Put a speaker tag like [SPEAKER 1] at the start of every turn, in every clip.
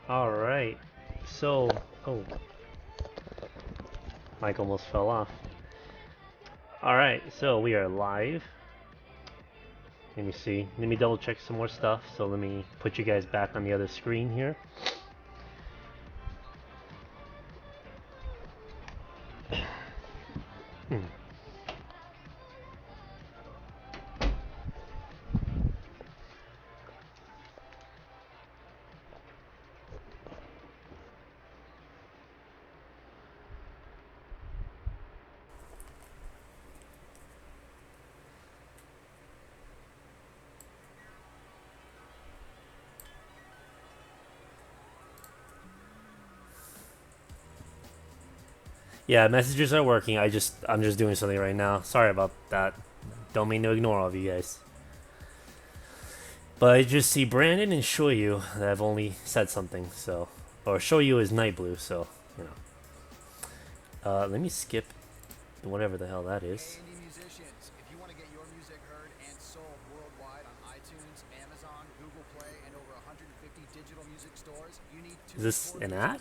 [SPEAKER 1] Alright, so, oh, mic almost fell off. Alright, so we are live. Let me see, let me double check some more stuff, so let me put you guys back on the other screen here. Yeah, messages are working. I'm just doing something right now. Sorry about that. Don't mean to ignore all of you guys. But I just see Brandon and Shoyu that have only said something, so or Shoyu is Night Blue, so you know. Let me skip whatever the hell that is. Is this an ad?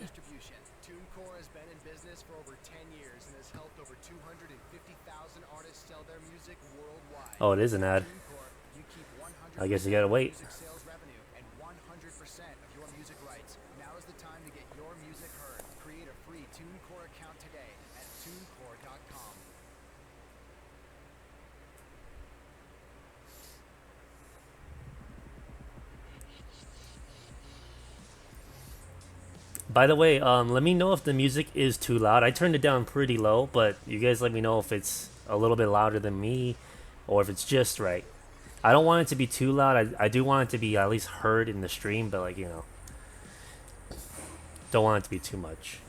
[SPEAKER 1] Oh, it is an ad. I guess you gotta wait. By the way, let me know if the music is too loud. I turned it down pretty low, but you guys let me know if it's a little bit louder than me or if it's just right. I don't want it to be too loud. I do want it to be at least heard in the stream, but like, you know, don't want it to be too much.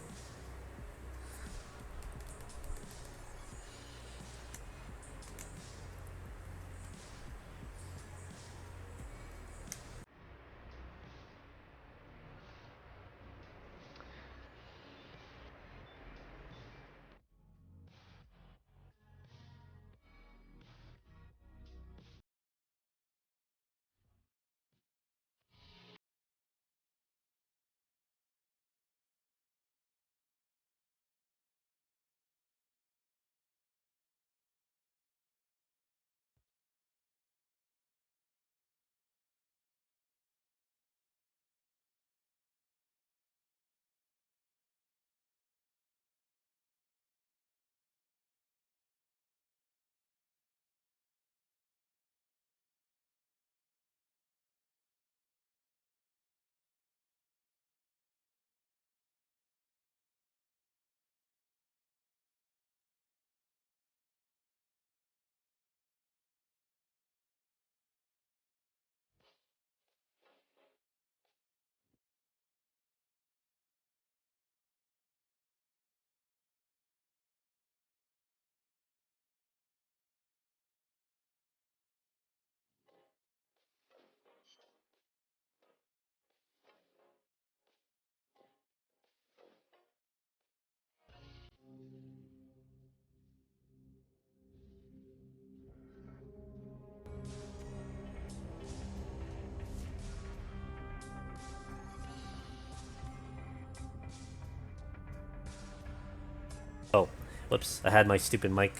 [SPEAKER 1] Oh, whoops! I had my stupid mic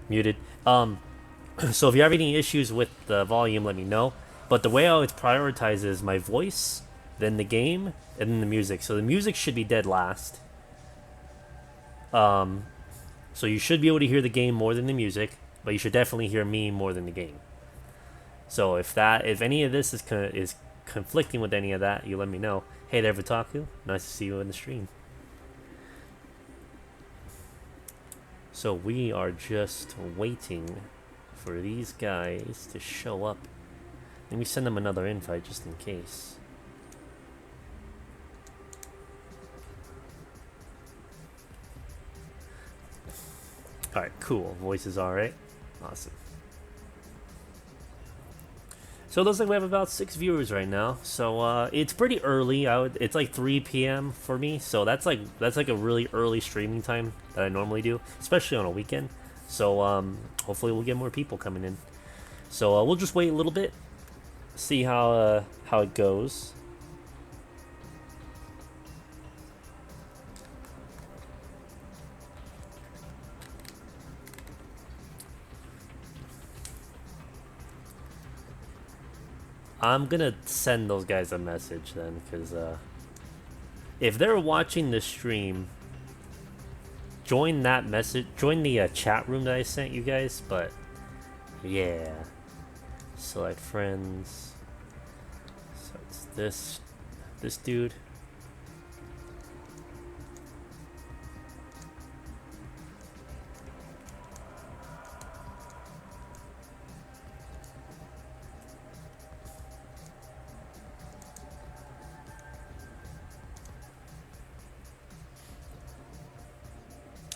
[SPEAKER 1] muted. So if you have any issues with the volume, let me know. But the way I would prioritize is my voice, then the game, and then the music. So the music should be dead last. So you should be able to hear the game more than the music, but you should definitely hear me more than the game. So if any of this is conflicting with any of that, you let me know. Hey there, Vitaku. Nice to see you in the stream. So we are just waiting for these guys to show up. Let me send them another invite just in case. Alright, cool. Voice is alright. Awesome. So it looks like we have about 6 viewers right now. So it's pretty early. It's like 3 p.m. for me. So that's like a really early streaming time that I normally do, especially on a weekend. So hopefully we'll get more people coming in. So we'll just wait a little bit, see how it goes. I'm gonna send those guys a message then, because if they're watching the stream, join that message, join the chat room that I sent you guys. But yeah, select friends. So it's this dude.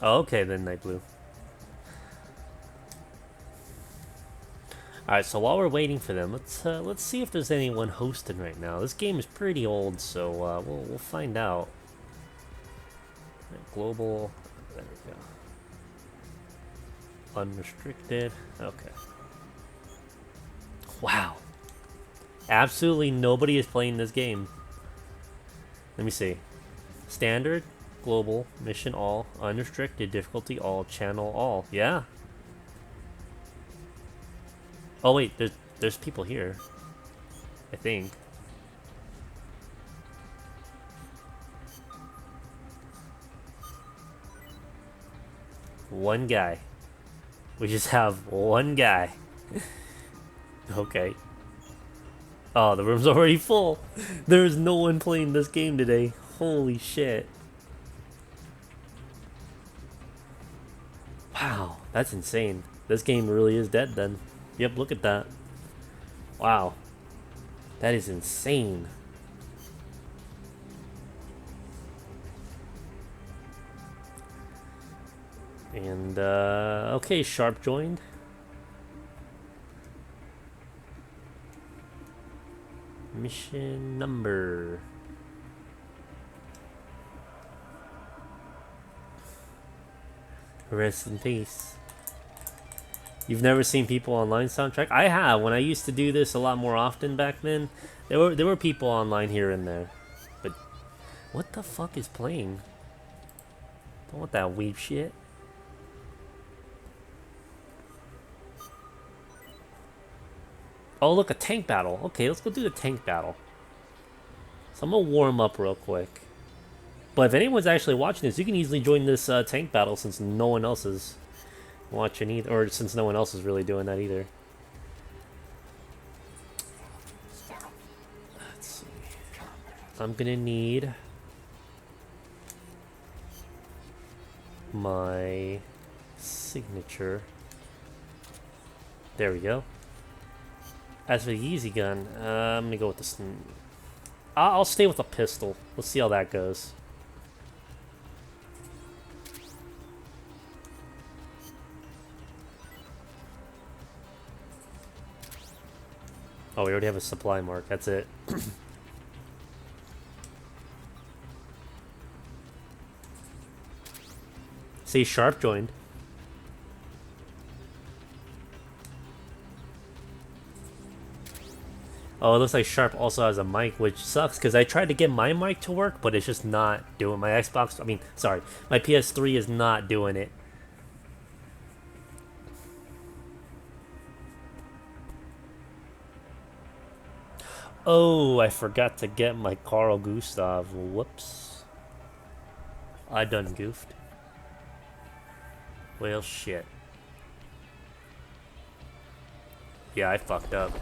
[SPEAKER 1] Oh, okay, then Night Blue. Alright, so while we're waiting for them, let's see if there's anyone hosting right now. This game is pretty old, so we'll find out. Right, global, there we go. Unrestricted, okay. Wow. Absolutely nobody is playing this game. Let me see. Standard, global, mission all, unrestricted, difficulty all, channel all. Yeah. Oh wait, there's people here. I think. One guy. We just have one guy. Okay. Oh, the room's already full. There's no one playing this game today. Holy shit. Wow, that's insane. This game really is dead then. Yep, look at that. Wow. That is insane. And, okay, Sharp joined. Mission number. Rest in peace. You've never seen people online soundtrack? I have. When I used to do this a lot more often back then, there were people online here and there. But what the fuck is playing? Don't want that weep shit. Oh, look, a tank battle. Okay, let's go do the tank battle. So I'm gonna warm up real quick. But if anyone's actually watching this, you can easily join this tank battle since no one else is watching either, or since no one else is really doing that either. Let's see. I'm gonna need my signature. There we go. As for the easy gun, I'm gonna go with the. I'll stay with a pistol. Let's see how that goes. Oh, we already have a supply mark. That's it. See, Sharp joined. Oh, it looks like Sharp also has a mic, which sucks because I tried to get my mic to work, but it's just not doing. My Xbox, I mean, sorry, my PS3 is not doing it. Oh, I forgot to get my Carl Gustav. Whoops. I done goofed. Well, shit. Yeah, I fucked up.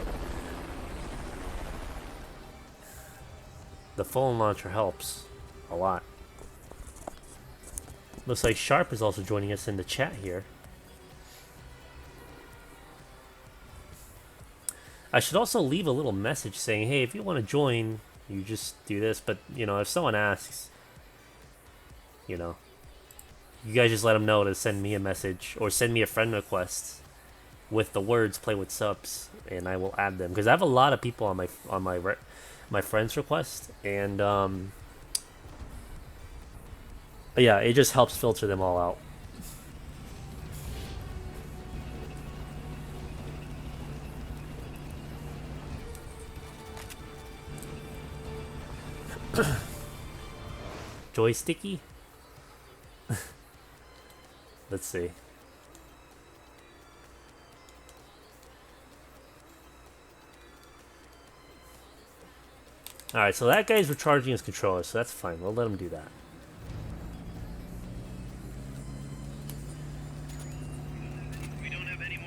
[SPEAKER 1] The phone launcher helps a lot. Looks like Sharp is also joining us in the chat here. I should also leave a little message saying, hey, if you want to join, you just do this. But, you know, if someone asks, you know, you guys just let them know to send me a message or send me a friend request with the words "play with subs," and I will add them because I have a lot of people on my friends request, and yeah, it just helps filter them all out. Joysticky? Let's see. Alright, so that guy's recharging his controller, so that's fine. We'll let him do that.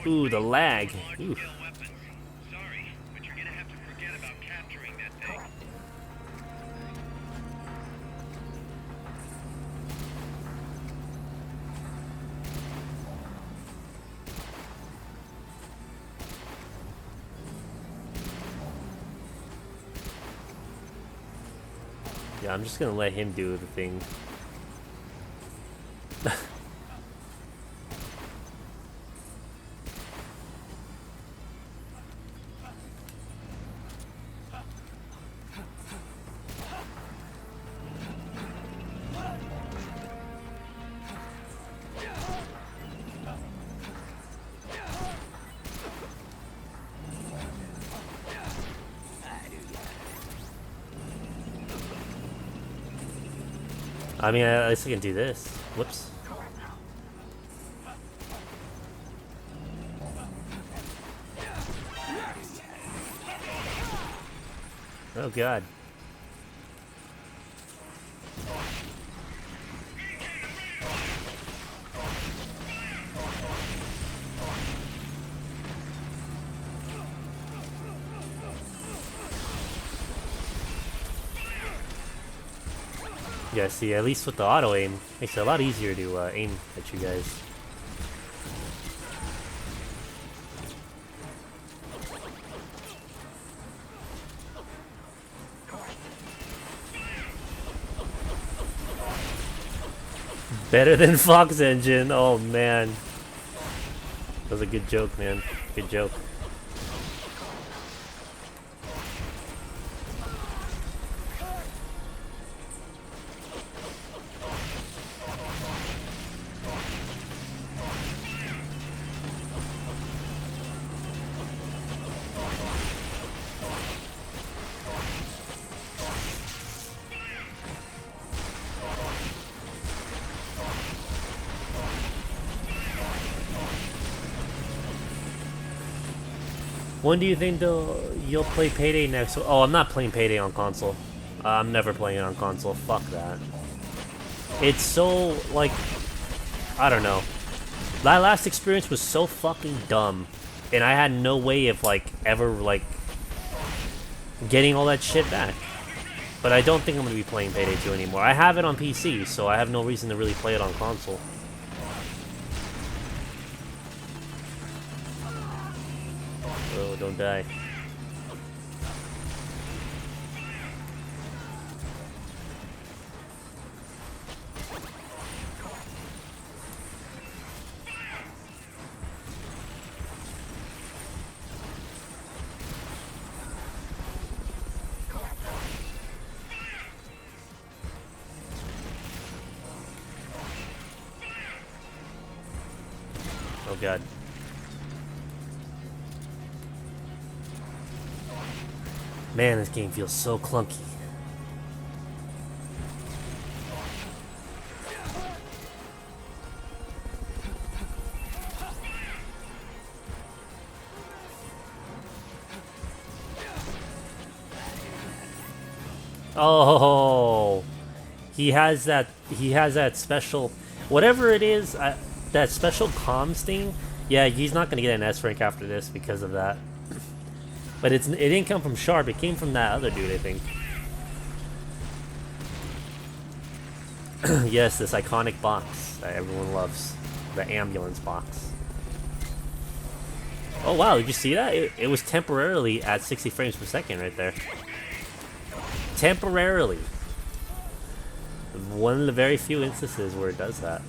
[SPEAKER 1] Ooh, the lag. Ooh. Yeah, I'm just gonna let him do the thing. I mean, at least I can do this. Whoops. Oh god. Yeah, see, at least with the auto aim, makes it a lot easier to aim at you guys. Better than Fox Engine. Oh man, that was a good joke, man. Good joke. When do you think you'll play Payday next? Oh, I'm not playing Payday on console. I'm never playing it on console. Fuck that. It's so, like, I don't know. That last experience was so fucking dumb. And I had no way of, like, ever, like, getting all that shit back. But I don't think I'm going to be playing Payday 2 anymore. I have it on PC, so I have no reason to really play it on console. Oh, don't die. Oh god. Man, this game feels so clunky. Oh, he has that special, whatever it is, that special comms thing. Yeah, he's not gonna get an S rank after this because of that. But it didn't come from Sharp, it came from that other dude, I think. Yes, this iconic box that everyone loves. The ambulance box. Oh wow, did you see that? It was temporarily at 60 frames per second right there. Temporarily. One of the very few instances where it does that.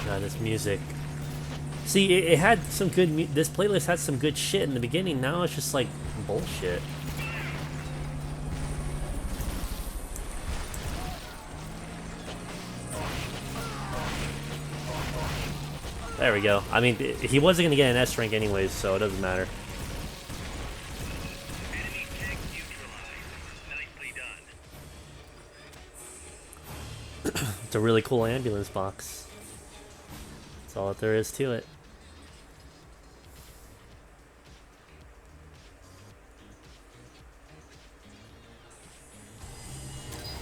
[SPEAKER 1] God, this music. See, it had some good. This playlist had some good shit in the beginning. Now it's just like bullshit. There we go. I mean, he wasn't gonna get an S rank anyways, so it doesn't matter. It's a really cool ambulance box. That's all that there is to it.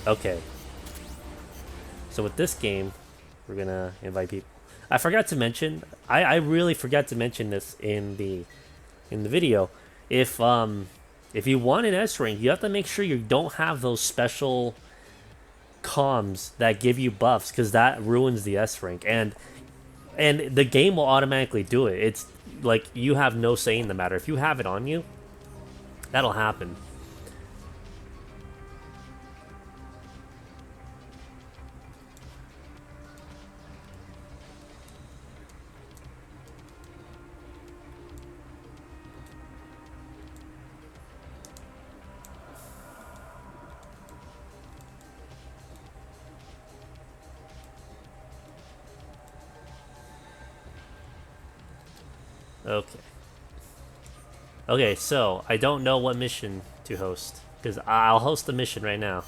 [SPEAKER 1] Okay. So with this game, we're gonna invite people. I forgot to mention. I really forgot to mention this in the video. If you want an S rank, you have to make sure you don't have those special comms that give you buffs, because that ruins the S rank, and the game will automatically do it. It's like you have no say in the matter. If you have it on you, that'll happen. Okay. Okay, so I don't know what mission to host, because I'll host the mission right now,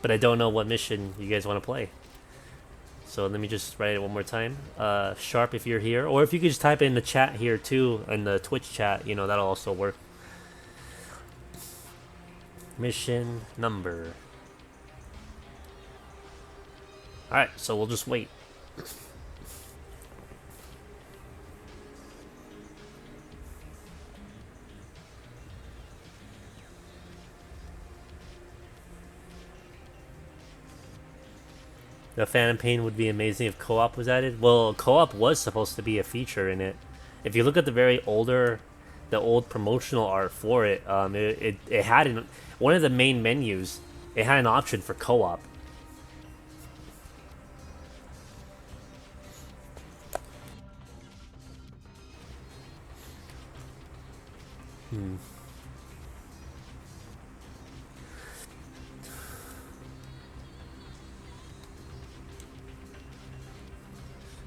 [SPEAKER 1] but I don't know what mission you guys want to play. So let me just write it one more time. Sharp if you're here, or if you could just type it in the chat here too, in the Twitch chat, you know, that'll also work. Mission number. Alright, so we'll just wait. The Phantom Pain would be amazing if co-op was added. Well, co-op was supposed to be a feature in it. If you look at the old promotional art for it, it had one of the main menus. It had an option for co-op.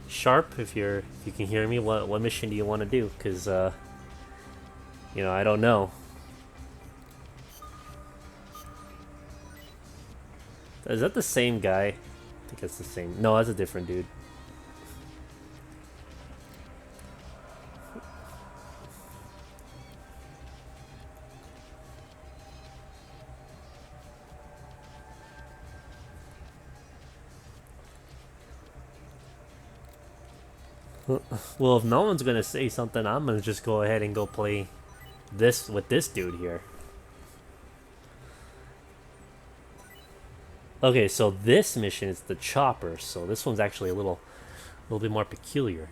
[SPEAKER 1] Sharp, if you can hear me, what mission do you want to do? Because you know, I don't know. Is that the same guy? I think that's the same. No, that's a different dude. Well, if no one's gonna say something, I'm gonna just go ahead and go play this with this dude here. Okay, so this mission is the chopper, so this one's actually a little bit more peculiar.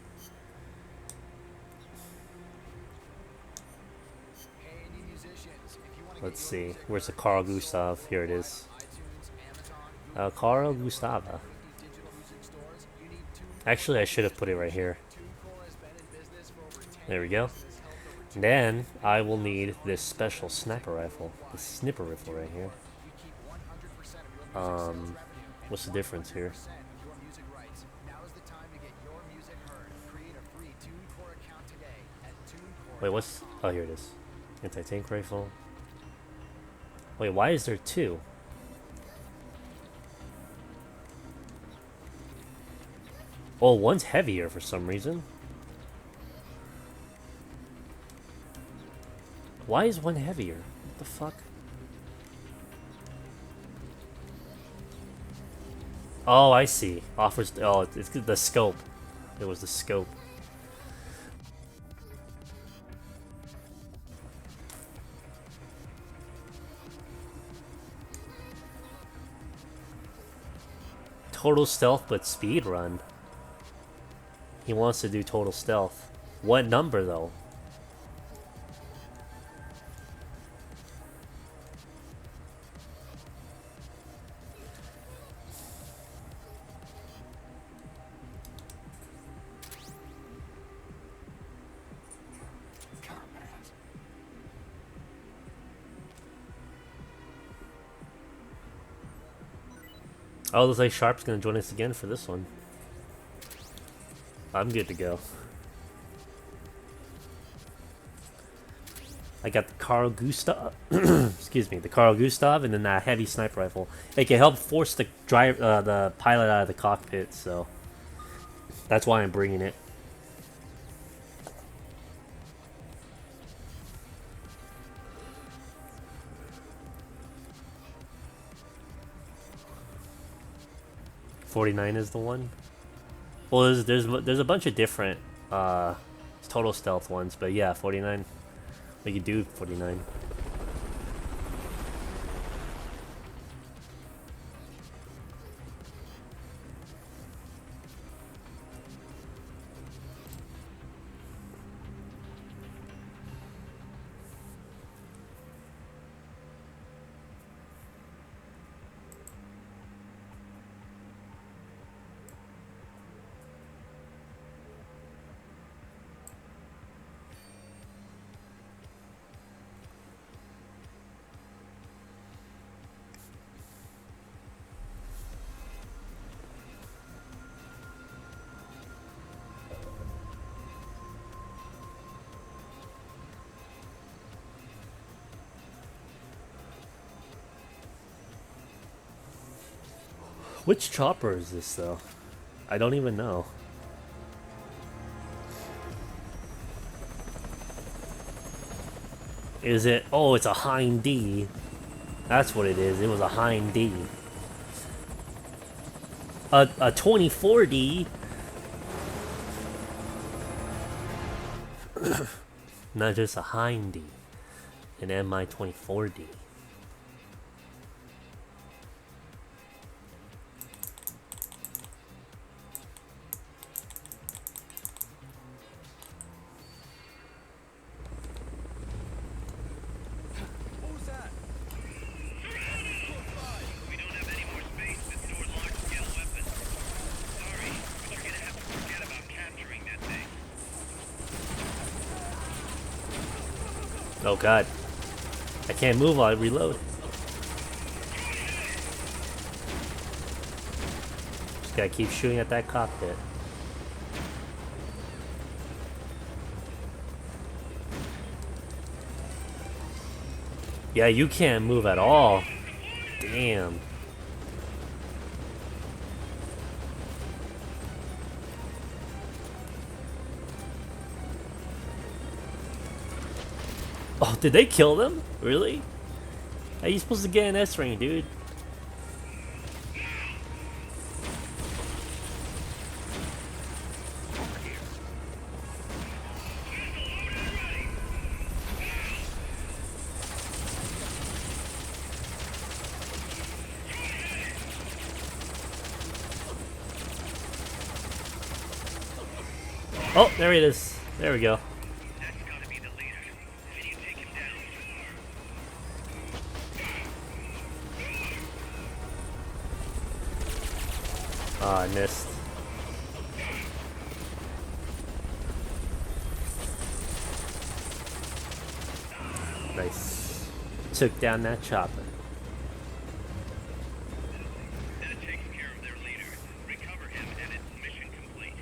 [SPEAKER 1] Let's see, where's the Carl Gustav? Here it is. Carl Gustava. Actually, I should have put it right here. There we go. And then I will need this special sniper rifle, the snipper rifle right here. What's the difference here? Wait, what's... Oh, here it is. Anti-tank rifle. Wait, why is there two? Oh, one's heavier for some reason. Why is one heavier? What the fuck? Oh, I see. Offers. Oh, it's the scope. It was the scope. Total stealth, but speed run. He wants to do total stealth. What number though? Oh, looks like Sharp's gonna join us again for this one. I'm good to go. I got the Carl Gustav, excuse me, the Carl Gustav, and then that heavy sniper rifle. It can help force the the pilot out of the cockpit, so that's why I'm bringing it. .49 is the one. Well, there's a bunch of different total stealth ones, but yeah, 49. We could do 49. Which chopper is this though? I don't even know. Is it? Oh, it's a Hind D. That's what it is. It was a Hind D. A 24D. Not just a Hind D. An MI-24D. Oh god. I can't move while I reload. Just gotta keep shooting at that cockpit. Yeah, you can't move at all. Damn. Oh, did they kill them? Really? How are you supposed to get an S ring, dude? Oh, there it is. There we go. Oh, I missed. Nice. Took down that chopper.
[SPEAKER 2] That takes care of their leader. Recover him and it's mission complete.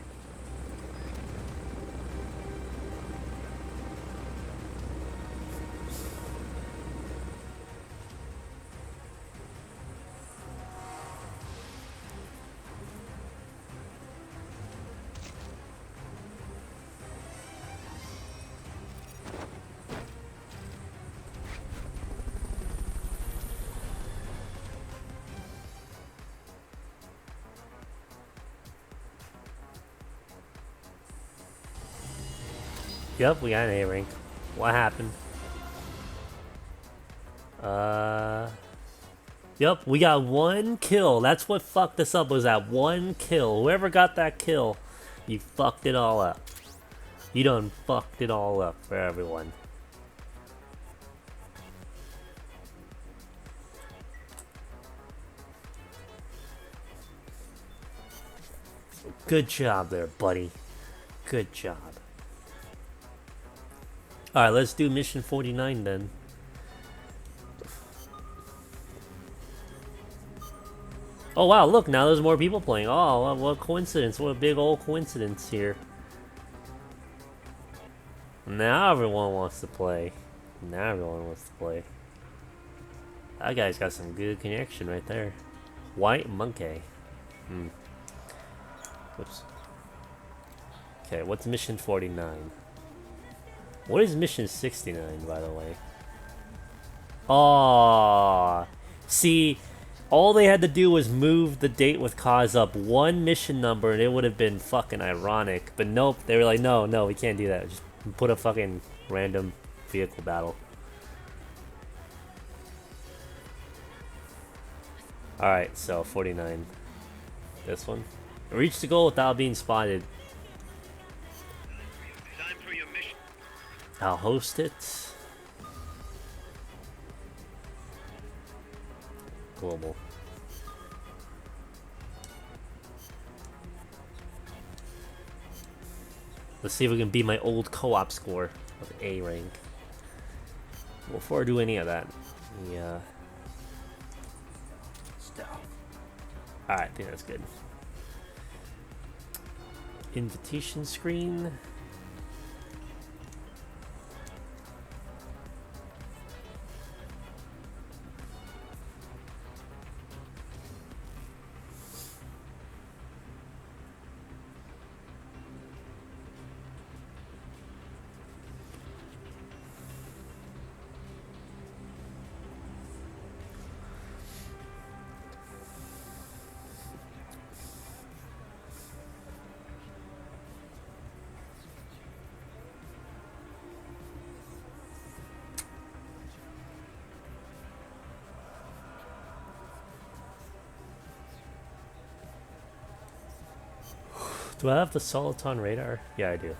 [SPEAKER 1] Yep, we got an A rank. What happened? Yep, we got 1 kill. That's what fucked us up, was that 1 kill. Whoever got that kill, you fucked it all up. You done fucked it all up for everyone. Good job there, buddy. Good job. Alright, let's do mission 49 then. Oh wow, look, now there's more people playing. Oh, what coincidence. What a big old coincidence here. Now everyone wants to play. Now everyone wants to play. That guy's got some good connection right there. White monkey. Whoops. Okay, what's mission 49? What is mission 69, by the way? Oh, see, all they had to do was move the date with cause up 1 mission number and it would have been fucking ironic. But nope, they were like, no, we can't do that. Just put a fucking random vehicle battle. Alright, so 49. This one. Reach the goal without being spotted.
[SPEAKER 2] Time for your mission.
[SPEAKER 1] I'll host it. Global. Let's see if we can beat my old co-op score of A rank. Before I do any of that, yeah. Alright, I think that's good. Invitation screen. Do I have the Soliton radar? Yeah, I do.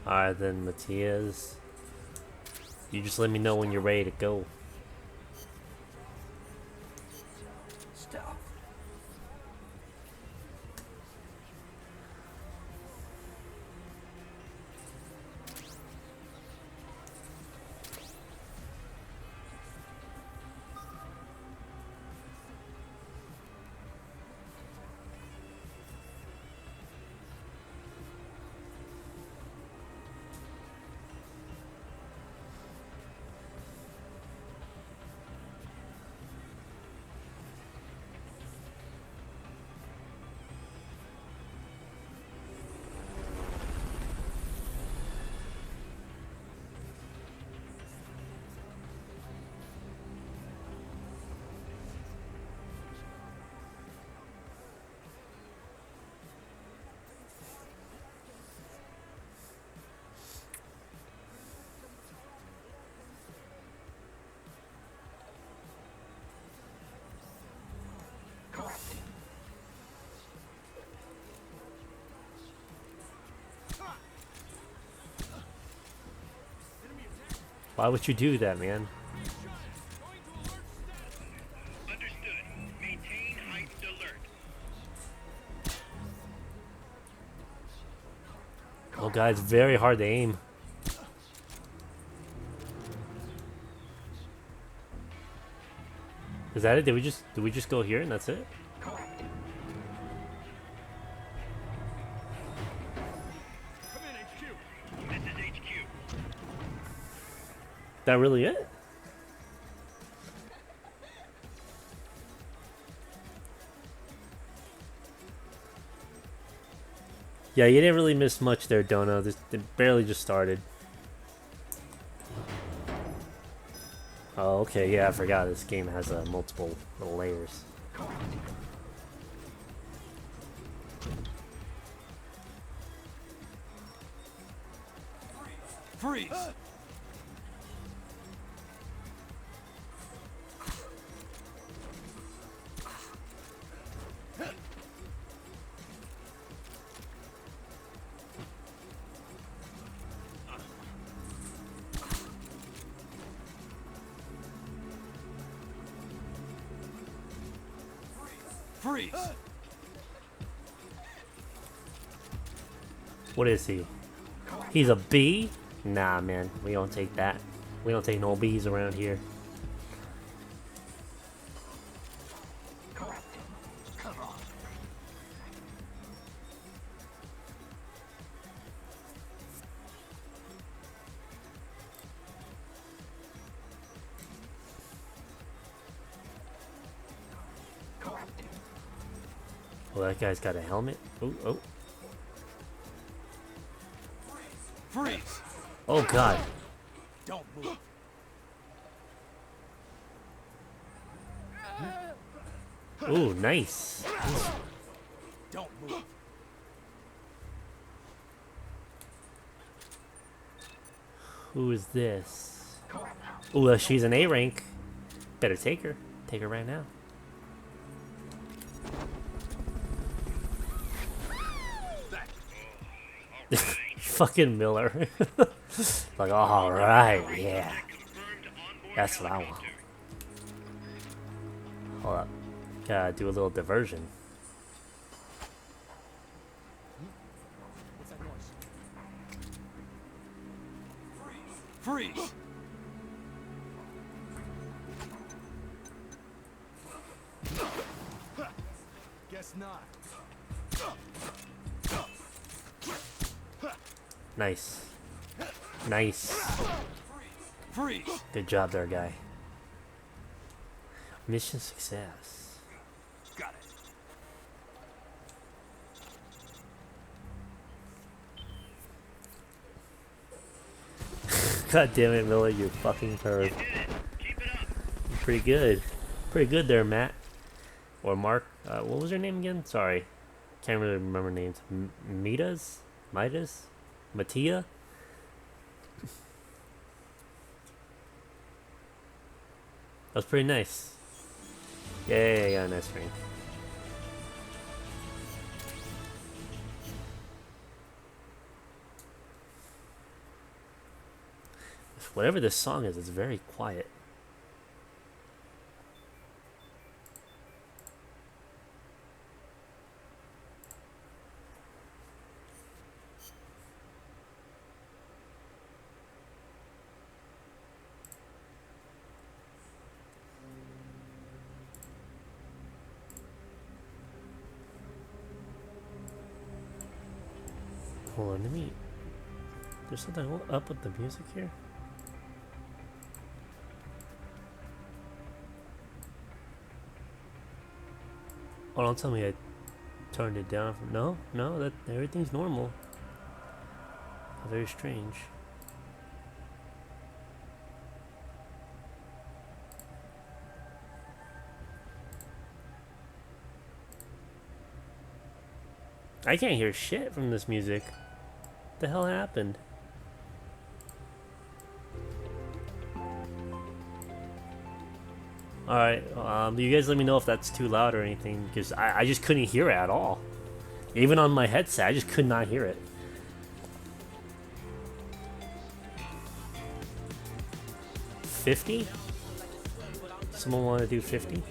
[SPEAKER 1] Alright then, Matthias. You just let me know when you're ready to go.
[SPEAKER 3] Stop.
[SPEAKER 1] Why would you do that, man?
[SPEAKER 2] Understood. Maintain heightened alert.
[SPEAKER 1] Oh god, it's very hard to aim. Is that it? Did we just go here and that's it?
[SPEAKER 2] This is HQ.
[SPEAKER 1] That really it? Yeah, you didn't really miss much there, Dono. This it barely just started. Oh, okay. Yeah, I forgot this game has multiple little layers.
[SPEAKER 3] Freeze! Freeze!
[SPEAKER 1] What is he? He's a bee? Nah, man. We don't take that. We don't take no bees around here. Well, that guy's got a helmet. Oh, oh.
[SPEAKER 3] Freeze!
[SPEAKER 1] Oh, God.
[SPEAKER 3] Don't move.
[SPEAKER 1] Ooh, nice.
[SPEAKER 3] Don't move.
[SPEAKER 1] Who is this? Ooh, she's an A rank. Better take her. Take her right now. Fucking Miller. Like, alright, yeah. That's what I want. Hold up. Gotta do a little diversion.
[SPEAKER 3] What's that noise? Freeze! Guess not.
[SPEAKER 1] Nice. Nice.
[SPEAKER 3] Freeze!
[SPEAKER 1] Good job there, guy. Mission success.
[SPEAKER 3] Got it.
[SPEAKER 1] God damn it, Miller, you fucking turd.
[SPEAKER 2] Keep it up.
[SPEAKER 1] Pretty good. Pretty good there, Matt. Or Mark. What was her name again? Sorry. Can't really remember names. Midas? Midas? Mattia? That was pretty nice. Yay, I got a nice ring. Whatever this song is, it's very quiet. Hold on, let me... There's something up with the music here? Oh, don't tell me I turned it down. No, no, that everything's normal. Very strange. I can't hear shit from this music. What the hell happened? Alright, you guys let me know if that's too loud or anything, because I just couldn't hear it at all. Even on my headset, I just could not hear it. $50? Someone want to do 50?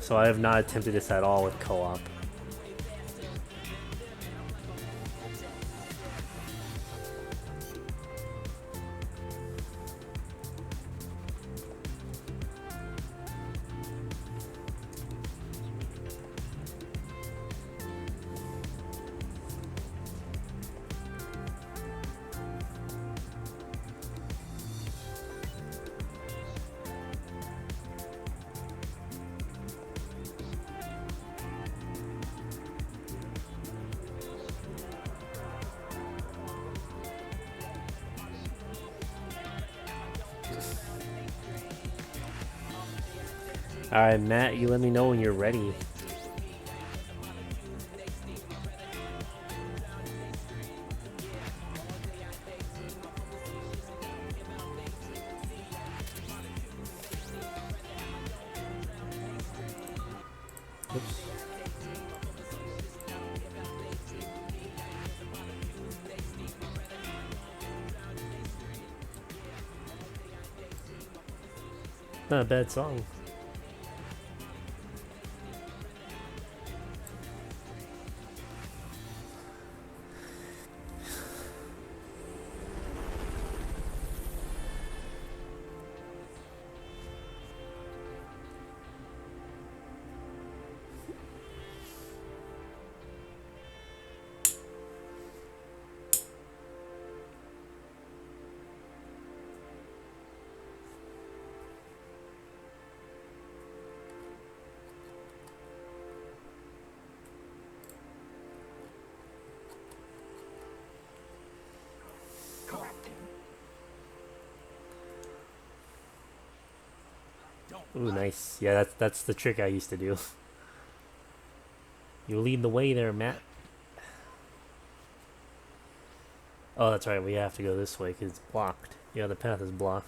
[SPEAKER 1] So I have not attempted this at all with co-op. Alright, Matt, you let me know when you're ready. Oops. Not a bad song. Ooh, nice. Yeah, that's the trick I used to do. You lead the way there, Matt. Oh, that's right. We have to go this way because it's blocked. Yeah, the path is blocked.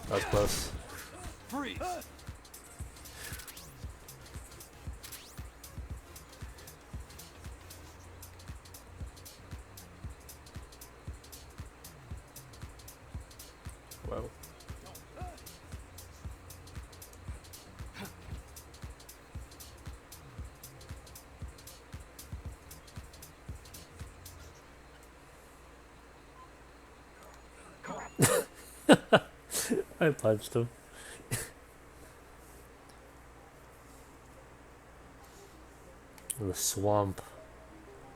[SPEAKER 1] That was close.
[SPEAKER 3] Freeze.
[SPEAKER 1] Whoa. I punched him. In the swamp.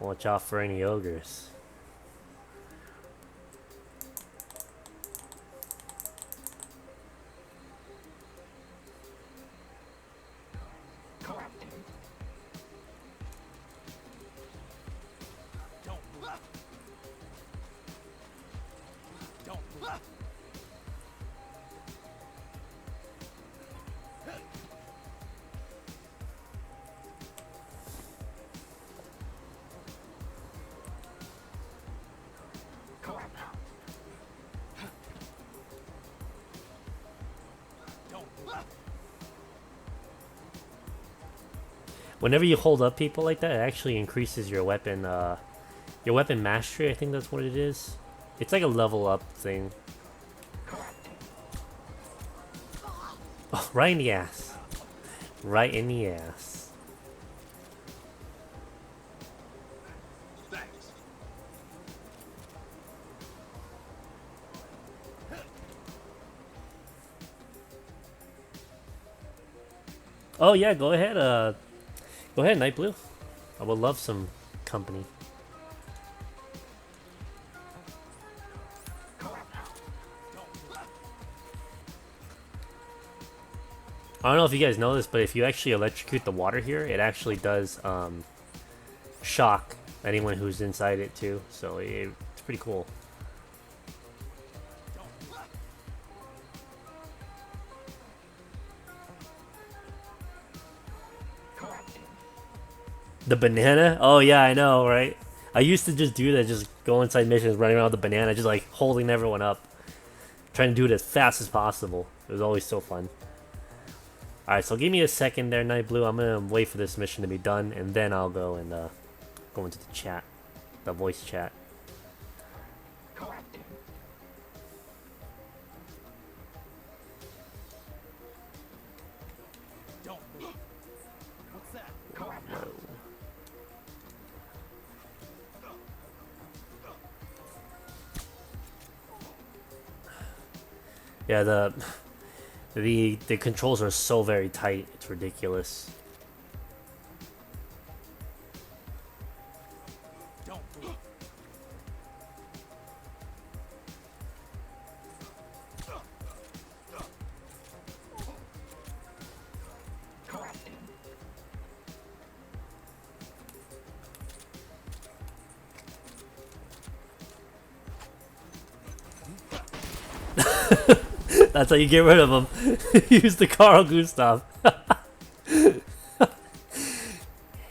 [SPEAKER 1] Watch out for any ogres. Whenever you hold up people like that, it actually increases your weapon mastery. I think that's what it is. It's like a level up thing. Oh, right in the ass. Right in the ass.
[SPEAKER 3] Thanks.
[SPEAKER 1] Oh yeah, go ahead. Go ahead, Night Blue. I would love some company. I don't know if you guys know this, but if you actually electrocute the water here, it actually does shock anyone who's inside it too. So it's pretty cool. The banana? Oh yeah, I know, right? I used to just do that, just go inside missions, running around with the banana, just like holding everyone up, trying to do it as fast as possible. It was always so fun. Alright, so give me a second there, Night Blue. I'm gonna wait for this mission to be done, and then I'll go and go into the chat, the voice chat.
[SPEAKER 3] What's that?
[SPEAKER 1] Whoa. Yeah, the controls are so very tight. It's ridiculous. That's how you get rid of them. Use the Carl Gustav.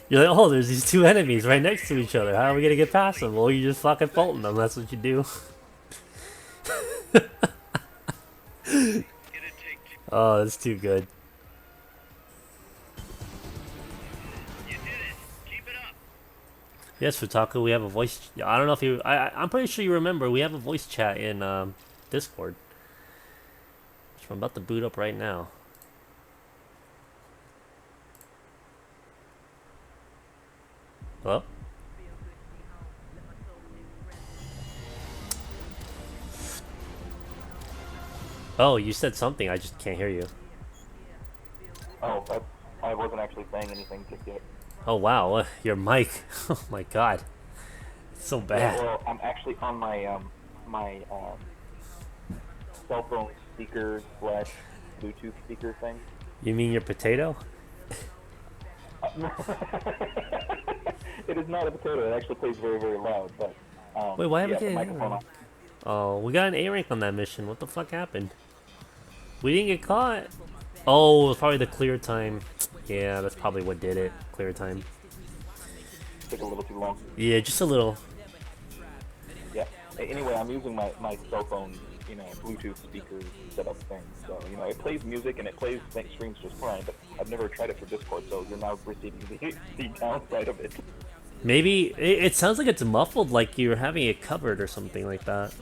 [SPEAKER 1] You're like, oh, there's these two enemies right next to each other. How are we gonna get past them? Well, you just fucking Fulton them. That's what you do.
[SPEAKER 2] Gonna take
[SPEAKER 1] Oh, that's too good.
[SPEAKER 2] You did it. Keep it up.
[SPEAKER 1] Yes, Futaku, we have a voice. I don't know if you. I'm pretty sure you remember. We have a voice chat in Discord. Which I'm about to boot up right now. Hello? Oh, you said something. I just can't hear you.
[SPEAKER 4] Oh, I wasn't actually saying anything just yet.
[SPEAKER 1] Oh wow, your mic. Oh my god, it's so
[SPEAKER 4] Yeah,
[SPEAKER 1] bad.
[SPEAKER 4] well, I'm actually on my cell phone speaker slash Bluetooth speaker thing.
[SPEAKER 1] You mean your potato?
[SPEAKER 4] It is not a potato. It actually plays very, very loud. But
[SPEAKER 1] Wait, why
[SPEAKER 4] yeah,
[SPEAKER 1] haven't
[SPEAKER 4] the
[SPEAKER 1] we
[SPEAKER 4] microphone.
[SPEAKER 1] get? Oh, we got an A rank on that mission. What the fuck happened? We didn't get caught. Oh, it was probably the clear time. Yeah, that's probably what did it. Clear time.
[SPEAKER 4] Took a little too long.
[SPEAKER 1] Yeah, just a little.
[SPEAKER 4] Yeah. Anyway, I'm using my cell phone, Bluetooth speaker setup thing. So it plays music and it plays streams just fine. But I've never tried it for Discord, so you're now receiving the downside of it.
[SPEAKER 1] Maybe it sounds like it's muffled, like you're having it covered or something like that.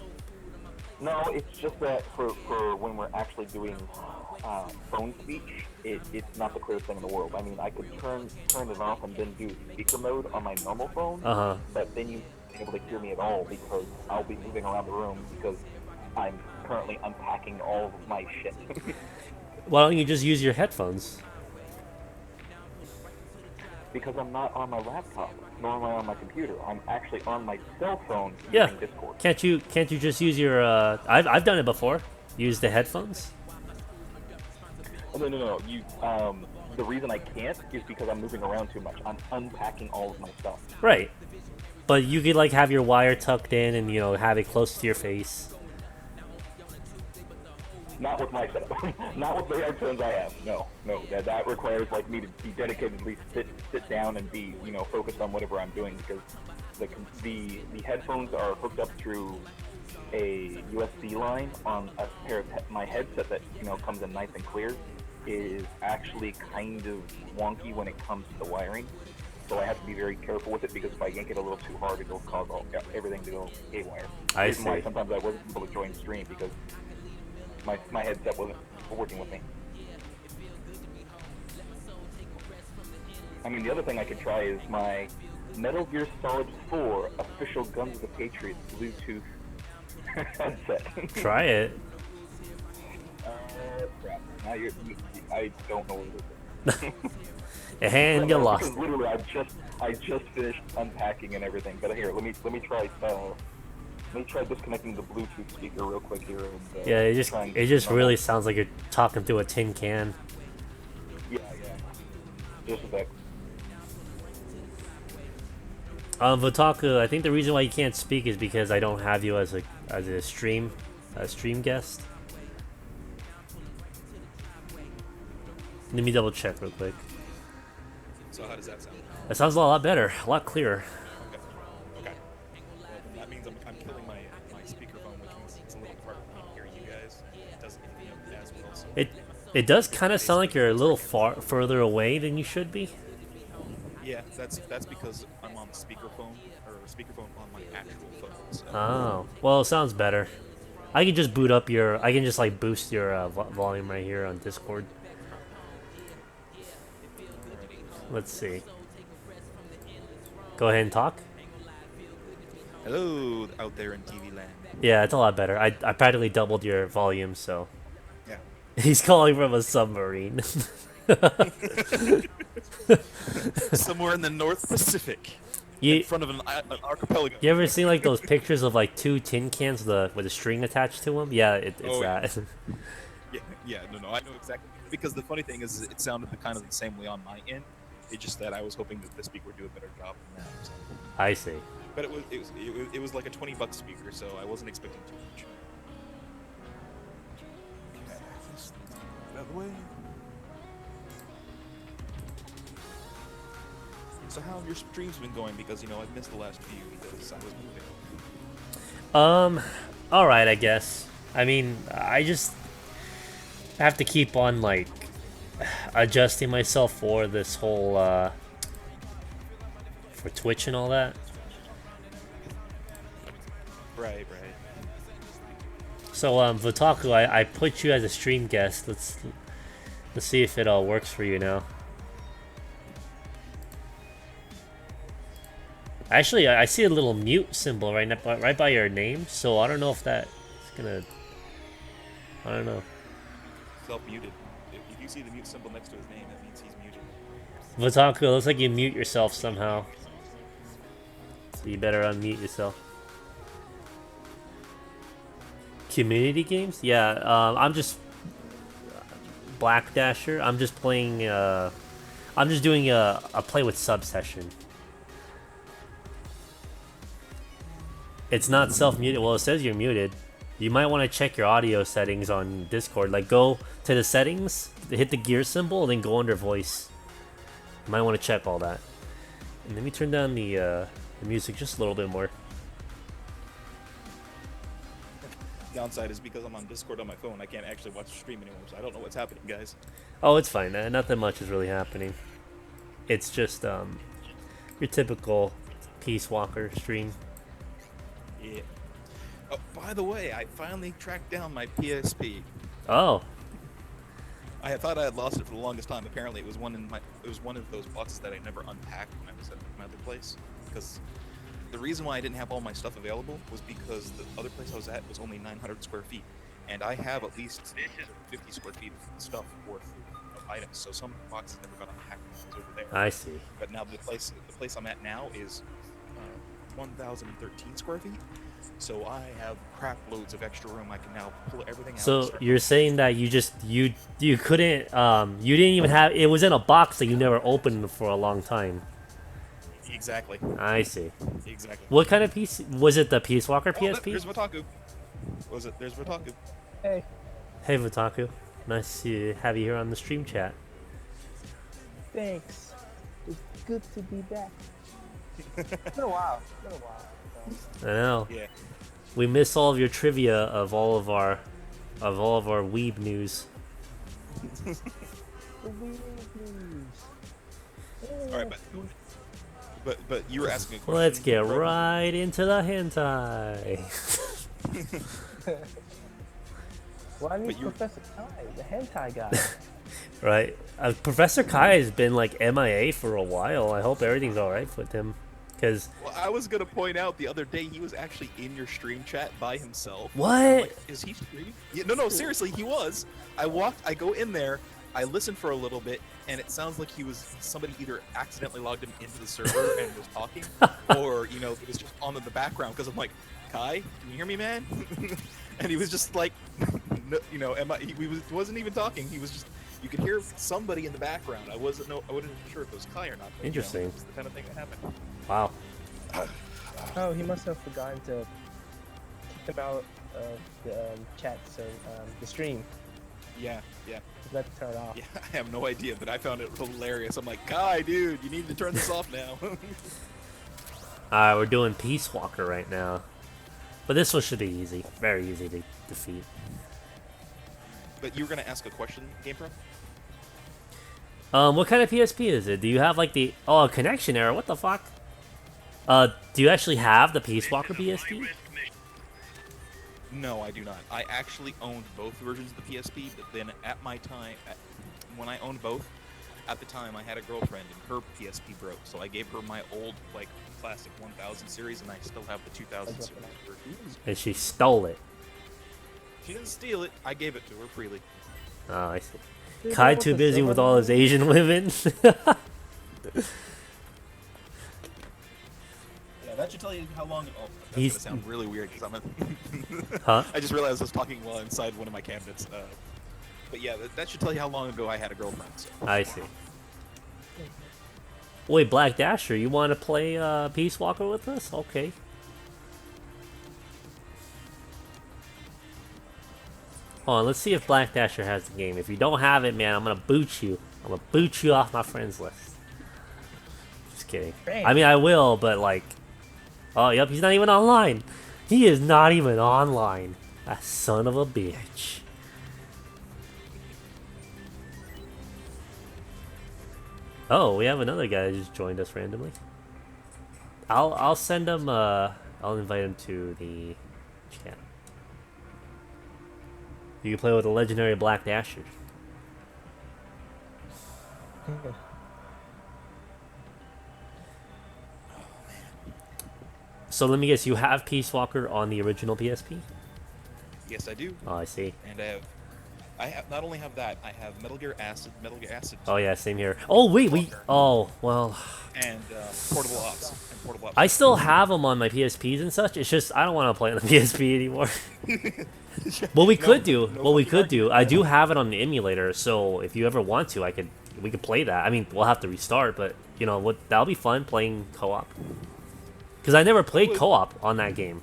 [SPEAKER 4] No, it's just that for when we're actually doing phone speech, it's not the clearest thing in the world. I mean, I could turn it off and then do speaker mode on my normal phone, but then you won't be able to hear me at all because I'll be moving around the room because I'm currently unpacking all of my shit.
[SPEAKER 1] Why don't you just use your headphones?
[SPEAKER 4] Because I'm not on my laptop, nor am I on my computer. I'm actually on my cell phone
[SPEAKER 1] Yeah.
[SPEAKER 4] using Discord.
[SPEAKER 1] Can't you just use your? I've done it before. Use the headphones.
[SPEAKER 4] Oh, no. The reason I can't is because I'm moving around too much. I'm unpacking all of my stuff.
[SPEAKER 1] Right. But you could like have your wire tucked in and have it close to your face.
[SPEAKER 4] Not with my setup. Not with the headphones I have. No. That requires like me to be dedicatedly sit down and be focused on whatever I'm doing because the headphones are hooked up through a USB line on a pair of my headset that comes in nice and clear is actually kind of wonky when it comes to the wiring. So I have to be very careful with it because if I yank it a little too hard, it'll cause everything to go haywire.
[SPEAKER 1] I
[SPEAKER 4] Reason why
[SPEAKER 1] see.
[SPEAKER 4] sometimes I wasn't able to join stream because my headset wasn't working with me. I mean, the other thing I could try is my Metal Gear Solid 4 official Guns of the Patriot Bluetooth headset.
[SPEAKER 1] Try it.
[SPEAKER 4] Crap. Now I don't know what it is.
[SPEAKER 1] And you lost.
[SPEAKER 4] Because literally, I just finished unpacking and everything. But here, let me try. Let me try disconnecting the Bluetooth speaker real quick here. And,
[SPEAKER 1] Yeah, it just
[SPEAKER 4] normal.
[SPEAKER 1] really sounds like you're talking through a tin can.
[SPEAKER 4] Yeah. Just a sec.
[SPEAKER 1] Votaku, I think the reason why you can't speak is because I don't have you as a stream guest. Let me double check real quick.
[SPEAKER 5] So how does that sound?
[SPEAKER 1] That sounds a lot better, a lot clearer.
[SPEAKER 5] Okay. Well, then that means I'm killing my speakerphone, which means it's a little harder for me to hear you guys. It doesn't get as well. So
[SPEAKER 1] It does kind of sound like you're a little further away than you should be.
[SPEAKER 5] yeah, that's because I'm on speakerphone on my actual phone. So.
[SPEAKER 1] Oh, well, it sounds better. I can just I can just like boost your volume right here on Discord. Let's see. Go ahead and talk.
[SPEAKER 5] Hello out there in TV land.
[SPEAKER 1] Yeah, it's a lot better. I practically doubled your volume, so.
[SPEAKER 5] Yeah.
[SPEAKER 1] He's calling from a submarine.
[SPEAKER 5] Somewhere in the North Pacific.
[SPEAKER 1] You
[SPEAKER 5] In front of an archipelago.
[SPEAKER 1] you ever seen like those pictures of like two tin cans with a string attached to them? Yeah, it's
[SPEAKER 5] Oh, yeah.
[SPEAKER 1] that.
[SPEAKER 5] Yeah, no, I know exactly. Because the funny thing is, it sounded kind of the same way on my end. It's just that I was hoping that the speaker would do a better job than that. So.
[SPEAKER 1] I see.
[SPEAKER 5] But it was like a $20 speaker, so I wasn't expecting too much. Let's get out of the way. So how have your streams been going? Because I've missed the last few because I was moving.
[SPEAKER 1] All right, I guess. I mean, I just have to keep on like adjusting myself for this whole for Twitch and all that.
[SPEAKER 5] Right.
[SPEAKER 1] So Votaku, I put you as a stream guest. Let's see if it all works for you now. Actually, I see a little mute symbol right by your name, so I don't know if that's gonna. I don't know.
[SPEAKER 5] Self-muted. If you see the mute symbol next to his name, that means he's muted.
[SPEAKER 1] Votaku, it looks like you mute yourself somehow. So you better unmute yourself. Community games? Yeah, I'm just Black Dasher. I'm just playing. I'm just doing a play with sub session. It's not self-muted. Well, it says you're muted. You might want to check your audio settings on Discord. Like, go to the settings, hit the gear symbol, and then go under voice. You might want to check all that. And let me turn down the music just a little bit more.
[SPEAKER 5] Downside is because I'm on Discord on my phone, I can't actually watch the stream anymore, so I don't know what's happening, guys.
[SPEAKER 1] Oh, it's fine. Nothing much is really happening. It's just your typical Peace Walker stream.
[SPEAKER 5] Yeah. Oh, by the way, I finally tracked down my PSP.
[SPEAKER 1] Oh.
[SPEAKER 5] I thought I had lost it for the longest time. Apparently, it was one of those boxes that I never unpacked when I was at my other place. Because the reason why I didn't have all my stuff available was because the other place I was at was only 900 square feet, and I have at least 50 square feet of stuff worth of items. So some boxes never got unpacked when I was over there.
[SPEAKER 1] I see.
[SPEAKER 5] But now the place I'm at now is 1,013 square feet. So I have crap loads of extra room. I can now pull everything out.
[SPEAKER 1] So you're saying that you couldn't you didn't even have it was in a box that you never opened for a long time.
[SPEAKER 5] Exactly.
[SPEAKER 1] I see.
[SPEAKER 5] Exactly.
[SPEAKER 1] What kind of piece was it? The Peace Walker PSP?
[SPEAKER 5] There's Votaku. Was it? There's Votaku.
[SPEAKER 6] Hey.
[SPEAKER 1] Hey Votaku, nice to have you here on the stream chat.
[SPEAKER 6] Thanks. It's good to be back. It's been a while.
[SPEAKER 1] I know.
[SPEAKER 5] Yeah.
[SPEAKER 1] We miss all of your trivia of all of our weeb news.
[SPEAKER 6] The weird news.
[SPEAKER 5] All right, but you were asking a question.
[SPEAKER 1] Let's get right into the hentai.
[SPEAKER 6] Why need
[SPEAKER 5] But you-
[SPEAKER 6] Professor Kai, the hentai guy?
[SPEAKER 1] Right. Professor Kai has been like MIA for a while. I hope everything's all right with him. Because
[SPEAKER 5] Well, I was gonna point out the other day he was actually in your stream chat by himself.
[SPEAKER 1] What?
[SPEAKER 5] I'm like, is he streaming? Yeah, no, seriously, he was. I go in there, I listened for a little bit, and it sounds like somebody either accidentally logged him into the server and was talking, or it was just on in the background. Because I'm like, Kai, can you hear me, man? And he was just like, no, he wasn't even talking. He was just. You could hear somebody in the background. I wasn't sure if it was Kai or not. But,
[SPEAKER 1] Interesting.
[SPEAKER 5] It's the kind of thing that happened.
[SPEAKER 1] wow.
[SPEAKER 6] Oh, he must have forgotten to kick him out of the chat, so the stream.
[SPEAKER 5] Yeah.
[SPEAKER 6] He had to turn it off.
[SPEAKER 5] Yeah, I have no idea, but I found it hilarious. I'm like, Kai, dude, you need to turn this off now.
[SPEAKER 1] Alright, we're doing Peace Walker right now. But this one should be easy. Very easy to defeat.
[SPEAKER 5] But you were gonna ask a question, GamePro?
[SPEAKER 1] What kind of PSP is it? Do you have like the a connection error? What the fuck? Do you actually have the Peace Walker PSP?
[SPEAKER 5] No, I do not. I actually owned both versions of the PSP, but then at my time, when I owned both, at the time I had a girlfriend and her PSP broke, so I gave her my old like classic 1000 series, and I still have the 2000 series version.
[SPEAKER 1] And she stole it.
[SPEAKER 5] She didn't steal it. I gave it to her freely.
[SPEAKER 1] Oh, I see.
[SPEAKER 6] Dude,
[SPEAKER 1] Kai
[SPEAKER 6] what's
[SPEAKER 1] too
[SPEAKER 6] the
[SPEAKER 1] busy
[SPEAKER 6] silver
[SPEAKER 1] with all his
[SPEAKER 6] one?
[SPEAKER 1] Asian women.
[SPEAKER 5] Yeah, that should tell you how long. Oh, that's
[SPEAKER 1] He's-
[SPEAKER 5] gonna sound really weird because I'm.
[SPEAKER 1] Huh?
[SPEAKER 5] I just realized I was talking while inside one of my cabinets. But yeah, that should tell you how long ago I had a girlfriend. So.
[SPEAKER 1] I see. Wait, Black Dasher, you want to play Peace Walker with us? Okay. Hold on, let's see if Black Dasher has the game. If you don't have it, man, I'm gonna boot you. I'm gonna boot you off my friends list. Just kidding.
[SPEAKER 6] Dang.
[SPEAKER 1] I mean, I will, but like... Oh, yep, he's not even online. He is not even online. That son of a bitch. Oh, we have another guy that just joined us randomly. I'll send him, I'll invite him to the chat. You can play with the legendary Black Dasher. So let me guess, you have Peace Walker on the original PSP?
[SPEAKER 5] Yes, I do.
[SPEAKER 1] Oh, I see.
[SPEAKER 5] And I have not only have that, I have Metal Gear Acid, Metal Gear Acid,
[SPEAKER 1] Oh yeah, same here. Oh wait, oh well.
[SPEAKER 5] and Portable Ops. And Portable Ops.
[SPEAKER 1] I still have them on my PSPs and such. It's just I don't want to play on the PSP anymore. What we could do, I do have it on the emulator. So if you ever want to, we could play that. I mean, we'll have to restart, but you know what? That'll be fun playing co-op. Because I never played co-op on that game.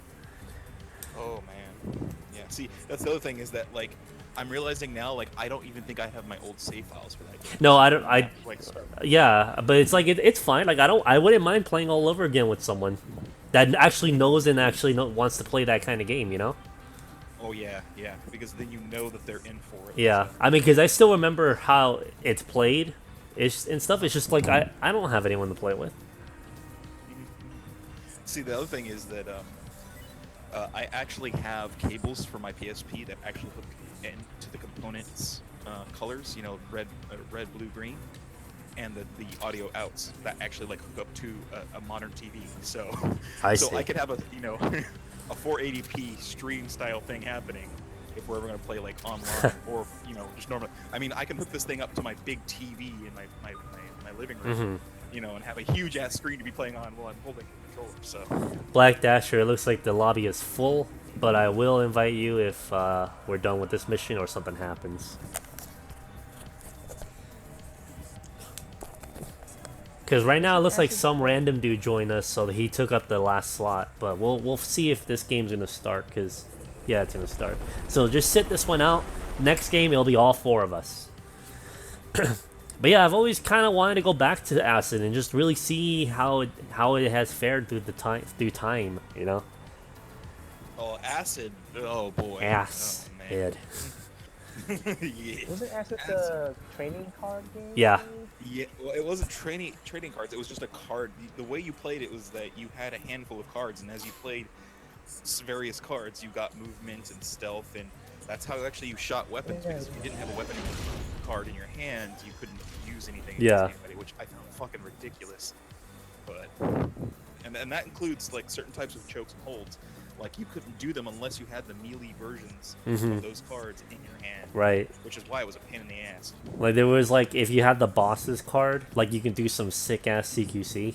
[SPEAKER 5] Oh man. Yeah. See, that's the other thing is that like I'm realizing now like I don't even think I have my old save files for that game.
[SPEAKER 1] No, I don't. I
[SPEAKER 5] Like, start.
[SPEAKER 1] yeah, but it's like it's fine. Like I wouldn't mind playing all over again with someone that actually knows and actually wants to play that kind of game. You know?
[SPEAKER 5] Oh yeah, yeah. Because then you know that they're in for it.
[SPEAKER 1] Yeah.
[SPEAKER 5] So.
[SPEAKER 1] I mean, because I still remember how it's played, and stuff. It's just like I don't have anyone to play with.
[SPEAKER 5] See, the other thing is that I actually have cables for my PSP that actually hook into the components colors. You know, red, blue, green, and the audio outs that actually like hook up to a modern TV. So,
[SPEAKER 1] I
[SPEAKER 5] so
[SPEAKER 1] see.
[SPEAKER 5] I could have a a 480p stream style thing happening if we're ever gonna play like online or just normal. I mean, I can hook this thing up to my big TV in my living room.
[SPEAKER 1] Mm-hmm.
[SPEAKER 5] And have a huge ass screen to be playing on while I'm holding the controller. So.
[SPEAKER 1] Black Dasher, it looks like the lobby is full, but I will invite you if we're done with this mission or something happens. Because right now it looks like some random dude joined us, so he took up the last slot. But we'll see if this game's gonna start. Because yeah, it's gonna start. So just sit this one out. Next game it'll be all four of us. But yeah, I've always kind of wanted to go back to Acid and just really see how it has fared through time, you know.
[SPEAKER 5] Oh, Acid! Oh boy.
[SPEAKER 1] Ass
[SPEAKER 5] Oh,
[SPEAKER 1] head.
[SPEAKER 5] yeah.
[SPEAKER 6] Wasn't Acid the training card game?
[SPEAKER 1] Yeah.
[SPEAKER 5] Yeah. Well, it wasn't trading cards. It was just a card. The way you played it was that you had a handful of cards, and as you played various cards, you got movement and stealth, and that's how actually you shot weapons. Because if you didn't have a weapon card in your hand, you couldn't use anything
[SPEAKER 1] Yeah.
[SPEAKER 5] against anybody, which I found fucking ridiculous. But and that includes like certain types of chokes and holds. Like you couldn't do them unless you had the melee versions of those cards in your hand.
[SPEAKER 1] Right.
[SPEAKER 5] Which is why it was a pain in the ass.
[SPEAKER 1] Like there was like if you had the boss's card, like you can do some sick ass CQC.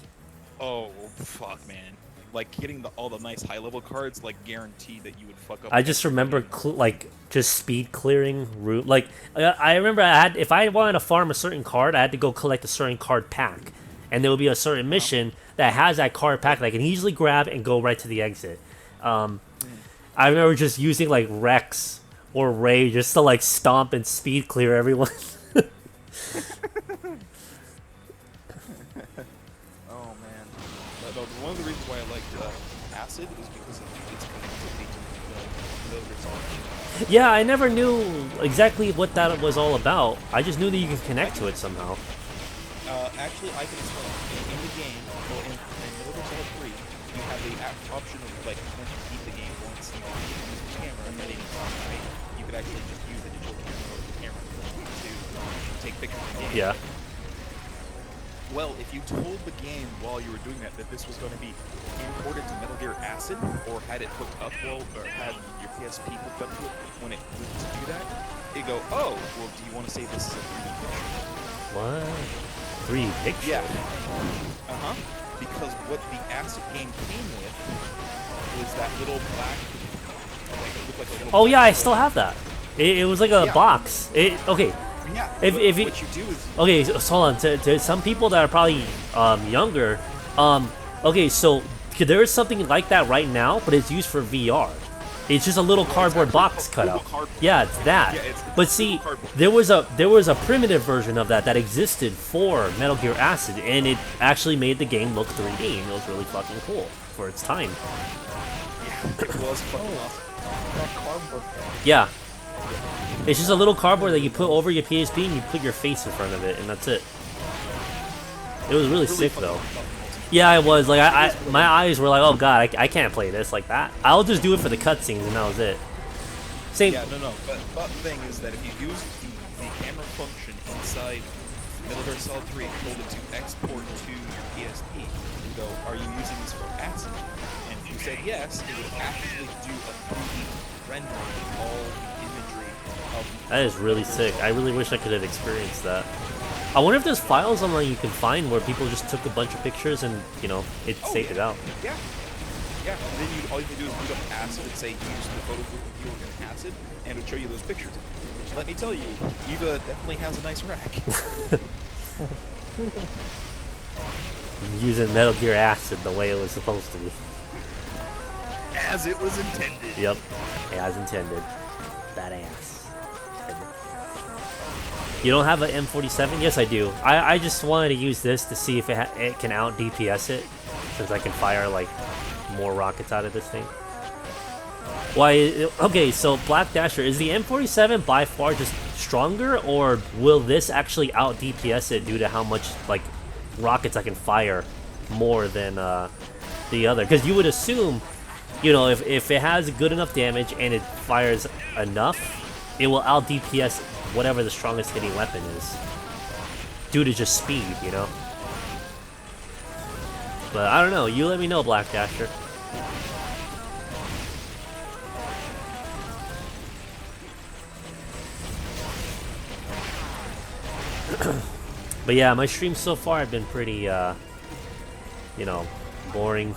[SPEAKER 5] Oh fuck, man! Like getting all the nice high level cards, like guaranteed that you would fuck up.
[SPEAKER 1] I just remember like just speed clearing route. Like I remember if I wanted to farm a certain card, I had to go collect a certain card pack, and there would be a certain mission that has that card pack that I can easily grab and go right to the exit. I remember just using like Rex or Ray just to like stomp and speed clear everyone.
[SPEAKER 5] Oh man! One of the reasons why I liked Acid is because of its connectivity to the results.
[SPEAKER 1] Yeah, I never knew exactly what that was all about. I just knew that you can connect to it somehow.
[SPEAKER 5] Actually, I can explain. In the game, or in Metal Gear Solid 3, you have the option of like once you beat the game, once you use the camera at any time, right? You could actually just use the digital camera to take pictures of the game.
[SPEAKER 1] Yeah.
[SPEAKER 5] Well, if you told the game while you were doing that this was going to be imported to Metal Gear Acid, or had it hooked up or had your PSP hooked up to it when it moved to do that, it'd go, oh, well, do you want to save this as a 3D picture?
[SPEAKER 1] What? 3D picture?
[SPEAKER 5] Yeah. Uh-huh. Because what the Acid game came with was that little black, like, it looked like a little
[SPEAKER 1] Oh
[SPEAKER 5] black
[SPEAKER 1] yeah, I
[SPEAKER 5] hole.
[SPEAKER 1] still have that. It was like a
[SPEAKER 5] Yeah.
[SPEAKER 1] box. Okay.
[SPEAKER 5] Yeah.
[SPEAKER 1] If you,
[SPEAKER 5] what you do is
[SPEAKER 1] okay, so hold on. To some people that are probably younger, okay, so there is something like that right now, but it's used for VR. It's just a little cardboard
[SPEAKER 5] actually
[SPEAKER 1] box
[SPEAKER 5] a
[SPEAKER 1] cut
[SPEAKER 5] little
[SPEAKER 1] out.
[SPEAKER 5] cardboard.
[SPEAKER 1] Yeah, it's that.
[SPEAKER 5] Yeah, it's
[SPEAKER 1] But
[SPEAKER 5] a
[SPEAKER 1] see,
[SPEAKER 5] little cardboard.
[SPEAKER 1] there was a primitive version of that existed for Metal Gear Acid, and it actually made the game look 3D, and it was really fucking cool for its time.
[SPEAKER 5] It was fucking awesome.
[SPEAKER 6] That cardboard thing.
[SPEAKER 1] Yeah. It's just a little cardboard that you put over your PSP and you put your face in front of it, and that's it. It was really sick,
[SPEAKER 5] fun
[SPEAKER 1] though.
[SPEAKER 5] stuff.
[SPEAKER 1] Yeah, it was. Like, my eyes were like, oh god, I can't play this like that. I'll just do it for the cutscenes, and that was it. Same.
[SPEAKER 5] Yeah, no. But the thing is that if you use the camera function inside Metal Gear Solid 3 and told it to export to your PSP, you go, are you using this for acid? And if you said yes, it would actually do a 3D rendering of all the imagery of
[SPEAKER 1] That is really sick. I really wish I could have experienced that. I wonder if there's files online you can find where people just took a bunch of pictures and, you know, it saved it out.
[SPEAKER 5] Yeah. Yeah, and then all you can do is boot up acid and say use the photo viewer in acid, and it'll show you those pictures. Let me tell you, Eva definitely has a nice rack.
[SPEAKER 1] Using Metal Gear Acid the way it was supposed to be.
[SPEAKER 5] As it was intended.
[SPEAKER 1] Yep. As intended. Badass. You don't have an M47? Yes, I do. I just wanted to use this to see if it can out DPS it, since I can fire like more rockets out of this thing. Why? Okay, so Black Dasher, is the M47 by far just stronger, or will this actually out DPS it due to how much like rockets I can fire more than the other? Because you would assume, you know, if it has good enough damage and it fires enough, it will out DPS whatever the strongest hitting weapon is, due to just speed, you know? But I don't know, you let me know, Black Dasher. But yeah, my streams so far have been pretty, you know, boring.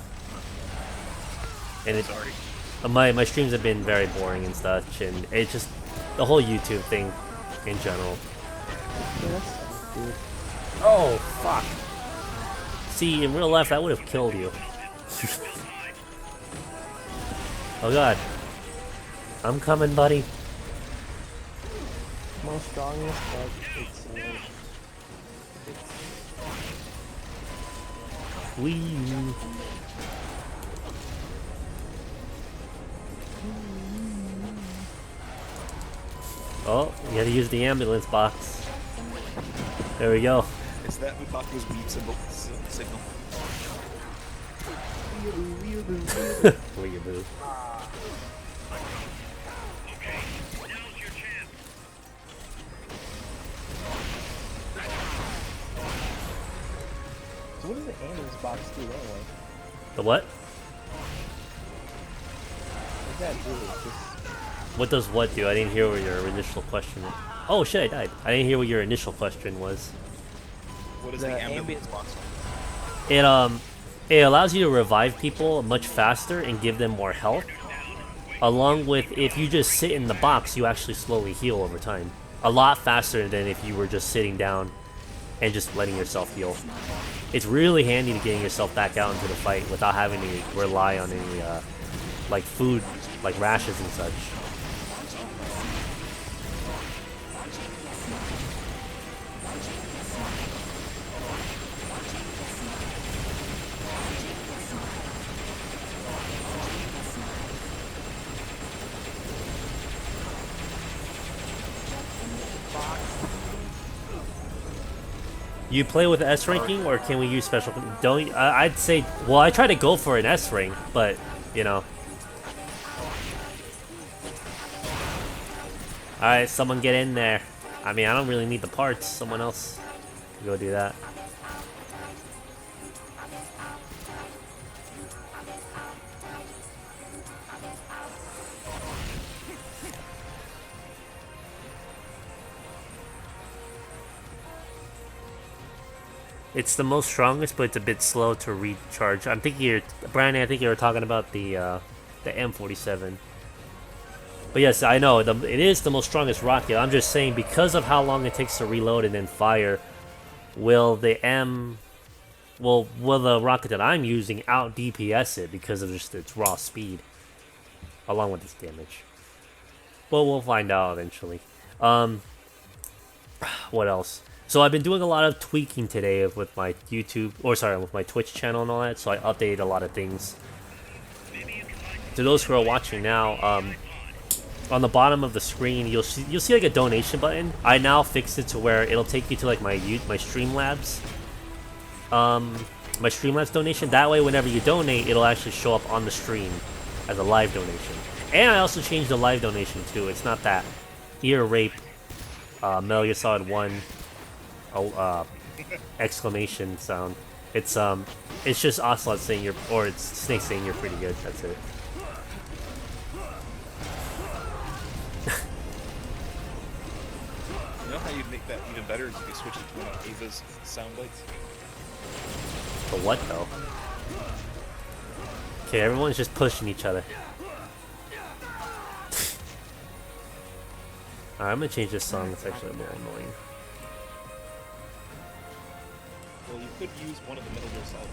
[SPEAKER 1] And it,
[SPEAKER 5] Sorry.
[SPEAKER 1] my streams have been very boring and such, and it's just the whole YouTube thing in general.
[SPEAKER 6] Yeah, that's dude.
[SPEAKER 1] Oh, fuck. See, in real life, I would have killed you. Oh god. I'm coming, buddy.
[SPEAKER 6] Most strongest, but it's
[SPEAKER 1] Wee. Oh, you gotta use the ambulance box. There we go.
[SPEAKER 5] It's that Mutaku's weed signal.
[SPEAKER 1] Weeaboo.
[SPEAKER 2] Okay, now's your chance.
[SPEAKER 6] So what does the ambulance box do anyway?
[SPEAKER 1] The what?
[SPEAKER 6] What does that do? It's just
[SPEAKER 1] What does what do? I didn't hear what your initial question was. Oh shit, I died. I didn't hear what your initial question was.
[SPEAKER 5] What is
[SPEAKER 6] the
[SPEAKER 5] the ambulance box?
[SPEAKER 1] It allows you to revive people much faster and give them more health. Along with, if you just sit in the box, you actually slowly heal over time. A lot faster than if you were just sitting down and just letting yourself heal. It's really handy to getting yourself back out into the fight without having to rely on any, like food, like rashes and such. You play with S ranking, or can we use special? Don't I'd say. Well, I try to go for an S rank, but you know. All right, someone get in there. I mean, I don't really need the parts. Someone else can go do that. It's the most strongest, but it's a bit slow to recharge. I'm thinking you're, Brandon. I think you were talking about the M47. But yes, I know it is the most strongest rocket. I'm just saying because of how long it takes to reload and then fire, will the rocket that I'm using out DPS it because of just its raw speed? along with his damage. But we'll find out eventually. What else? So I've been doing a lot of tweaking today with my YouTube, or sorry, with my Twitch channel and all that. So I updated a lot of things. To those who are watching now, on the bottom of the screen, you'll see like a donation button. I now fixed it to where it'll take you to like my Streamlabs, my Streamlabs donation. That way, whenever you donate, it'll actually show up on the stream as a live donation. And I also changed the live donation too. It's not that ear rape, Metal Gear Solid 1, exclamation sound. It's just Ocelot saying you're, or it's Snake saying you're pretty good. That's it.
[SPEAKER 5] You know how you'd make that even better is if you switch it to one of Ava's sound bites?
[SPEAKER 1] For what though? Okay, everyone's just pushing each other. Alright, I'm gonna change this song. It's actually a little annoying.
[SPEAKER 5] Well, you could use one of the Metal Gear Solid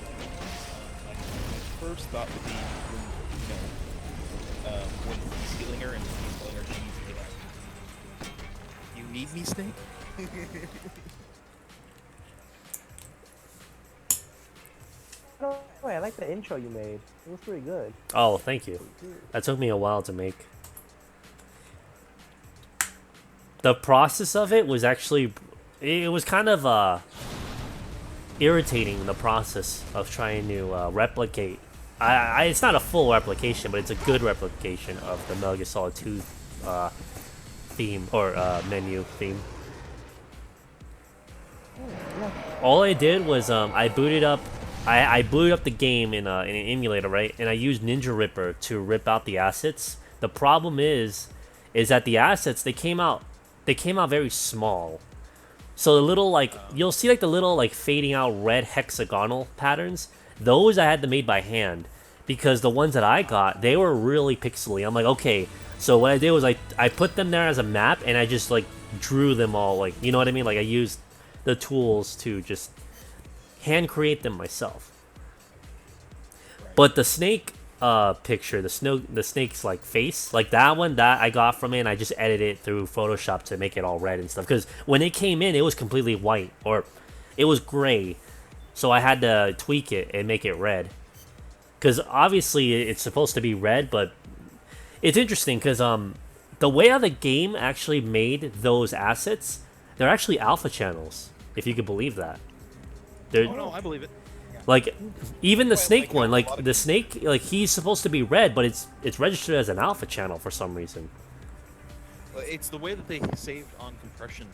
[SPEAKER 5] my first thought would be when he's healing her and he's telling her she needs to get out. You need me, Snake?
[SPEAKER 6] Oh, I like the intro you made. It was pretty good.
[SPEAKER 1] Oh, thank you. That took me a while to make. The process of it was actually, it was kind of irritating, the process of trying to replicate. It's not a full replication, but it's a good replication of the Metal Gear Solid 2 theme, or menu theme. All I did was I booted up the game in an emulator, right? And I used Ninja Ripper to rip out the assets. The problem is that the assets, they came out very small. So the little, like, you'll see like the little like fading out red hexagonal patterns. Those I had to make by hand, because the ones that I got, they were really pixely. I'm like, okay, so what I did was I put them there as a map, and I just like drew them all, like, you know what I mean? Like I used the tools to just hand create them myself. But the snake picture, the snake's like face, like that one that I got from it, and I just edited it through Photoshop to make it all red and stuff. Because when it came in, it was completely white, or it was gray, so I had to tweak it and make it red. Because obviously it's supposed to be red, but it's interesting because the way how the game actually made those assets, they're actually alpha channels, if you could believe that. They're,
[SPEAKER 5] Oh no, I believe it.
[SPEAKER 1] like, even the
[SPEAKER 5] Well,
[SPEAKER 1] snake
[SPEAKER 5] like,
[SPEAKER 1] one,
[SPEAKER 5] a
[SPEAKER 1] like
[SPEAKER 5] lot of
[SPEAKER 1] the snake, like he's supposed to be red, but it's registered as an alpha channel for some reason.
[SPEAKER 5] It's the way that they saved on compression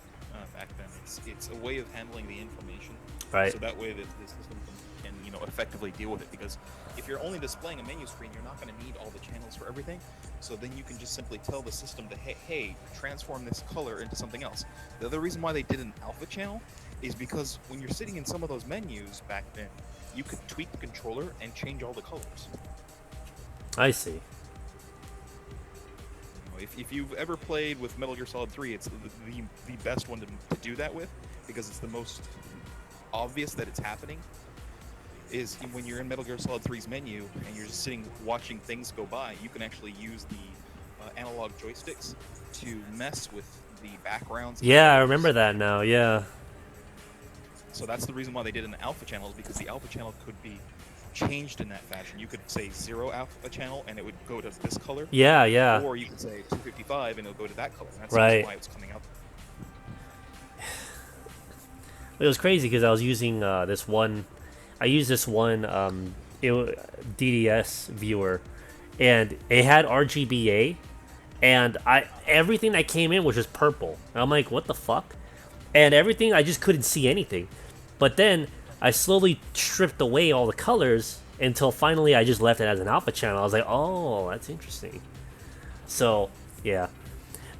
[SPEAKER 5] back then. It's a way of handling the information,
[SPEAKER 1] Right.
[SPEAKER 5] so that way that the system can effectively deal with it. Because if you're only displaying a menu screen, you're not going to need all the channels for everything. So then you can just simply tell the system to hey, transform this color into something else. The other reason why they did an alpha channel is because when you're sitting in some of those menus back then, you could tweak the controller and change all the colors.
[SPEAKER 1] I see.
[SPEAKER 5] If you've ever played with Metal Gear Solid 3, it's the best one to do that with, because it's the most obvious that it's happening, is when you're in Metal Gear Solid 3's menu and you're just sitting watching things go by, you can actually use the analog joysticks to mess with the backgrounds. and
[SPEAKER 1] Yeah, I
[SPEAKER 5] colors.
[SPEAKER 1] remember that now. Yeah.
[SPEAKER 5] So that's the reason why they did an alpha channel, is because the alpha channel could be changed in that fashion. You could say 0 alpha channel and it would go to this color.
[SPEAKER 1] Yeah, yeah.
[SPEAKER 5] Or you could say 255 and it'll go to that color. And that's
[SPEAKER 1] Right.
[SPEAKER 5] why it's coming up.
[SPEAKER 1] It was crazy because I was using this one. I used this one DDS viewer, and it had RGBA, and everything that came in was just purple. And I'm like, what the fuck? And everything, I just couldn't see anything. But then I slowly stripped away all the colors until finally I just left it as an alpha channel. I was like, oh, that's interesting. So, yeah.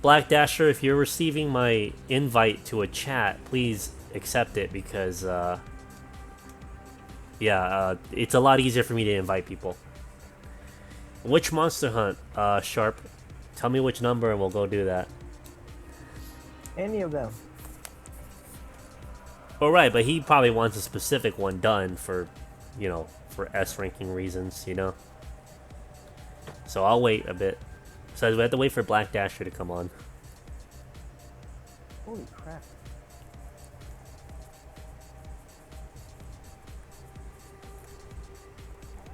[SPEAKER 1] Black Dasher, if you're receiving my invite to a chat, please accept it, because, it's a lot easier for me to invite people. Which Monster Hunt, Sharp? Tell me which number and we'll go do that.
[SPEAKER 6] Any of them.
[SPEAKER 1] All right, but he probably wants a specific one done for, for S ranking reasons, So I'll wait a bit. So we have to wait for Black Dasher to come on.
[SPEAKER 6] Holy crap.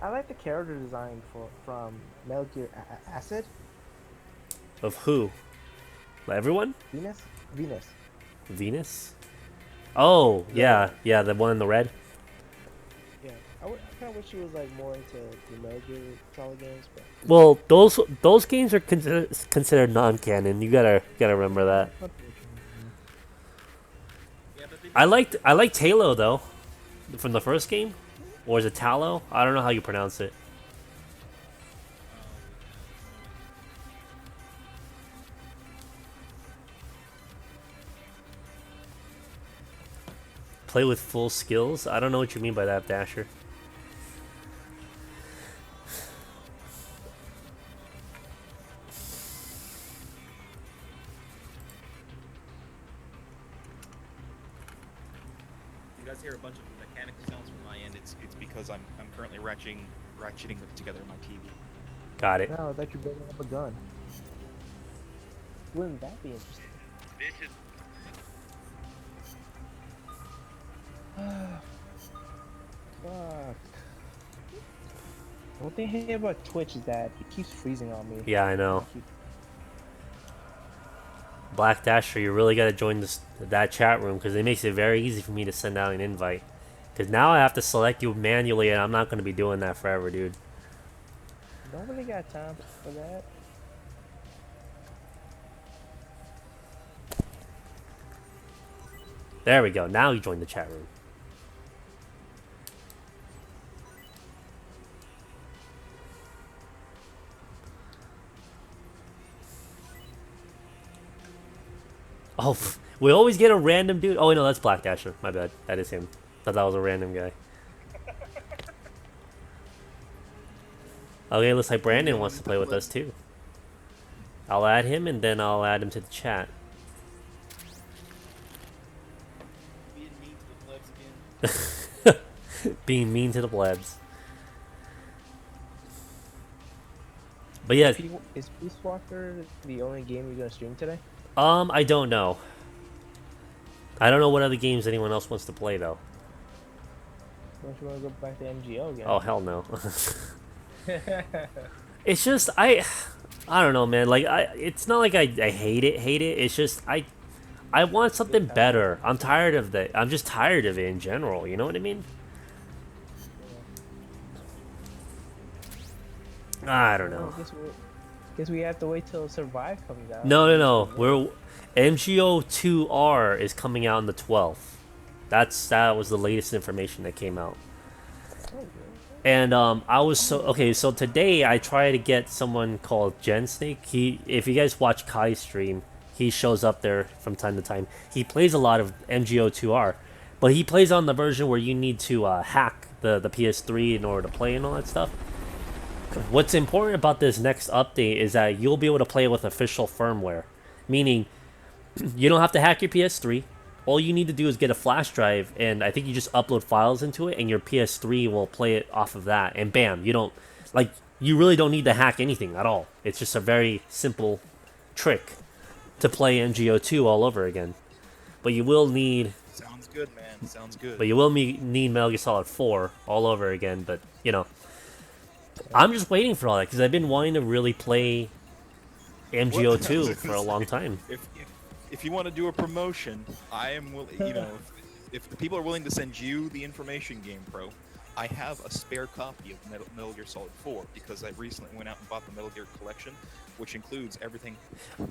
[SPEAKER 6] I like the character design from Metal Gear Acid.
[SPEAKER 1] Of who? Everyone?
[SPEAKER 6] Venus? Venus.
[SPEAKER 1] Venus? Oh, yeah, the one in the red.
[SPEAKER 6] Yeah. I kind of wish she was like more into the Metal Gear Solid games, but
[SPEAKER 1] Well, those games are considered non-canon. You gotta remember that. I liked Halo though, from the first game, or is it Talo? I don't know how you pronounce it. Play with full skills? I don't know what you mean by that, Dasher.
[SPEAKER 5] If you guys hear a bunch of mechanical sounds from my end, it's because I'm currently ratcheting together my TV.
[SPEAKER 1] Got it.
[SPEAKER 6] no, I thought you were building up a gun. Wouldn't that be interesting?
[SPEAKER 2] This is
[SPEAKER 6] Fuck. One thing I hate about Twitch is that it keeps freezing on me.
[SPEAKER 1] Yeah, I know. Black Dasher, you really gotta join that chat room because it makes it very easy for me to send out an invite. Because now I have to select you manually, and I'm not gonna be doing that forever, dude.
[SPEAKER 6] Don't really got time for that.
[SPEAKER 1] There we go. Now you join the chat room. Oh, we always get a random dude. Oh, no, that's Black Dasher. My bad. That is him. Thought that was a random guy. Okay, looks like Brandon wants to play with us too. I'll add him and then I'll add him to the chat.
[SPEAKER 5] Being mean to the plebs again.
[SPEAKER 1] Being mean to the plebs. But yeah,
[SPEAKER 6] Is Peace Walker the only game you're gonna stream today?
[SPEAKER 1] I don't know. I don't know what other games anyone else wants to play though.
[SPEAKER 6] Don't you wanna go back to MGO again?
[SPEAKER 1] Oh hell no. It's just I don't know, man. Like it's not like I hate it. It's just I want something better. I'm tired of that. I'm just tired of it in general. You know what I mean? I don't know.
[SPEAKER 6] Guess we have to wait till Survive comes out.
[SPEAKER 1] No. We're MGO 2R is coming out on the 12th. That was the latest information that came out. And I was so today I tried to get someone called Gen Snake. If you guys watch Kai's stream, he shows up there from time to time. He plays a lot of MGO 2R, but he plays on the version where you need to hack the PS3 in order to play and all that stuff. What's important about this next update is that you'll be able to play with official firmware, meaning you don't have to hack your PS3. All you need to do is get a flash drive, and I think you just upload files into it, and your PS3 will play it off of that, and bam, you really don't need to hack anything at all. It's just a very simple trick to play MGO2 all over again. But you will need...
[SPEAKER 5] Sounds good, man. Sounds good.
[SPEAKER 1] But you will need Metal Gear Solid 4 all over again, but, you know... I'm just waiting for all that, because I've been wanting to really play MGO2 for a long time.
[SPEAKER 5] If you want to do a promotion, I am willing. You know, if people are willing to send you the information, Game Pro, I have a spare copy of Metal Gear Solid 4 because I recently went out and bought the Metal Gear Collection, which includes everything.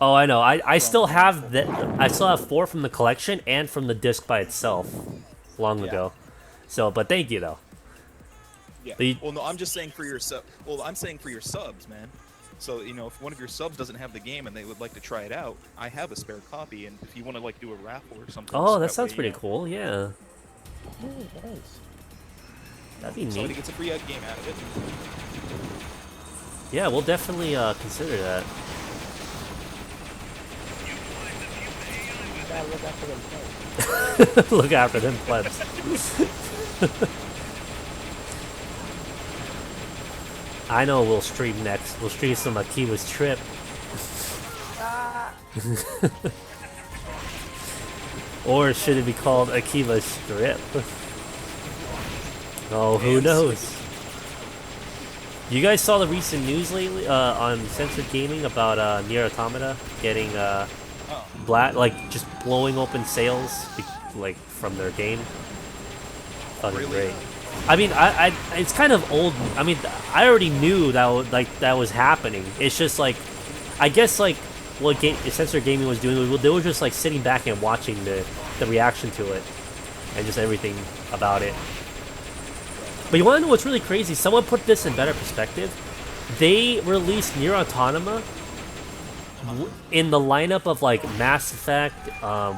[SPEAKER 1] Oh, I know. I still have that. I still have 4 from the collection and from the disc by itself, long ago. So, but thank you though.
[SPEAKER 5] Yeah. Well, no, I'm just saying for your sub. Well, I'm saying for your subs, man. So, you know, if one of your subs doesn't have the game and they would like to try it out, I have a spare copy, and if you want to, like, do a raffle or something...
[SPEAKER 1] Oh, that sounds pretty cool, yeah.
[SPEAKER 6] Oh, nice.
[SPEAKER 1] That'd be
[SPEAKER 5] Somebody
[SPEAKER 1] neat.
[SPEAKER 5] gets a free game out of it.
[SPEAKER 1] Yeah, we'll definitely consider that.
[SPEAKER 6] Gotta look after them plebs.
[SPEAKER 1] Look after them plebs. I know we'll stream next. We'll stream some Akiva's Trip. Or should it be called Akiva Strip? Oh, who
[SPEAKER 5] Man,
[SPEAKER 1] knows? You guys saw the recent news lately on Censored Gaming about Nier Automata getting like just blowing open sales like from their game. Fucking
[SPEAKER 5] Really?
[SPEAKER 1] great. I mean, it's kind of old. I mean, I already knew that was happening. It's just like, I guess like what Censored Gaming was doing, they were just like sitting back and watching the reaction to it and just everything about it. But you want to know what's really crazy? Someone put this in better perspective. They released Nier Automata in the lineup of like Mass Effect.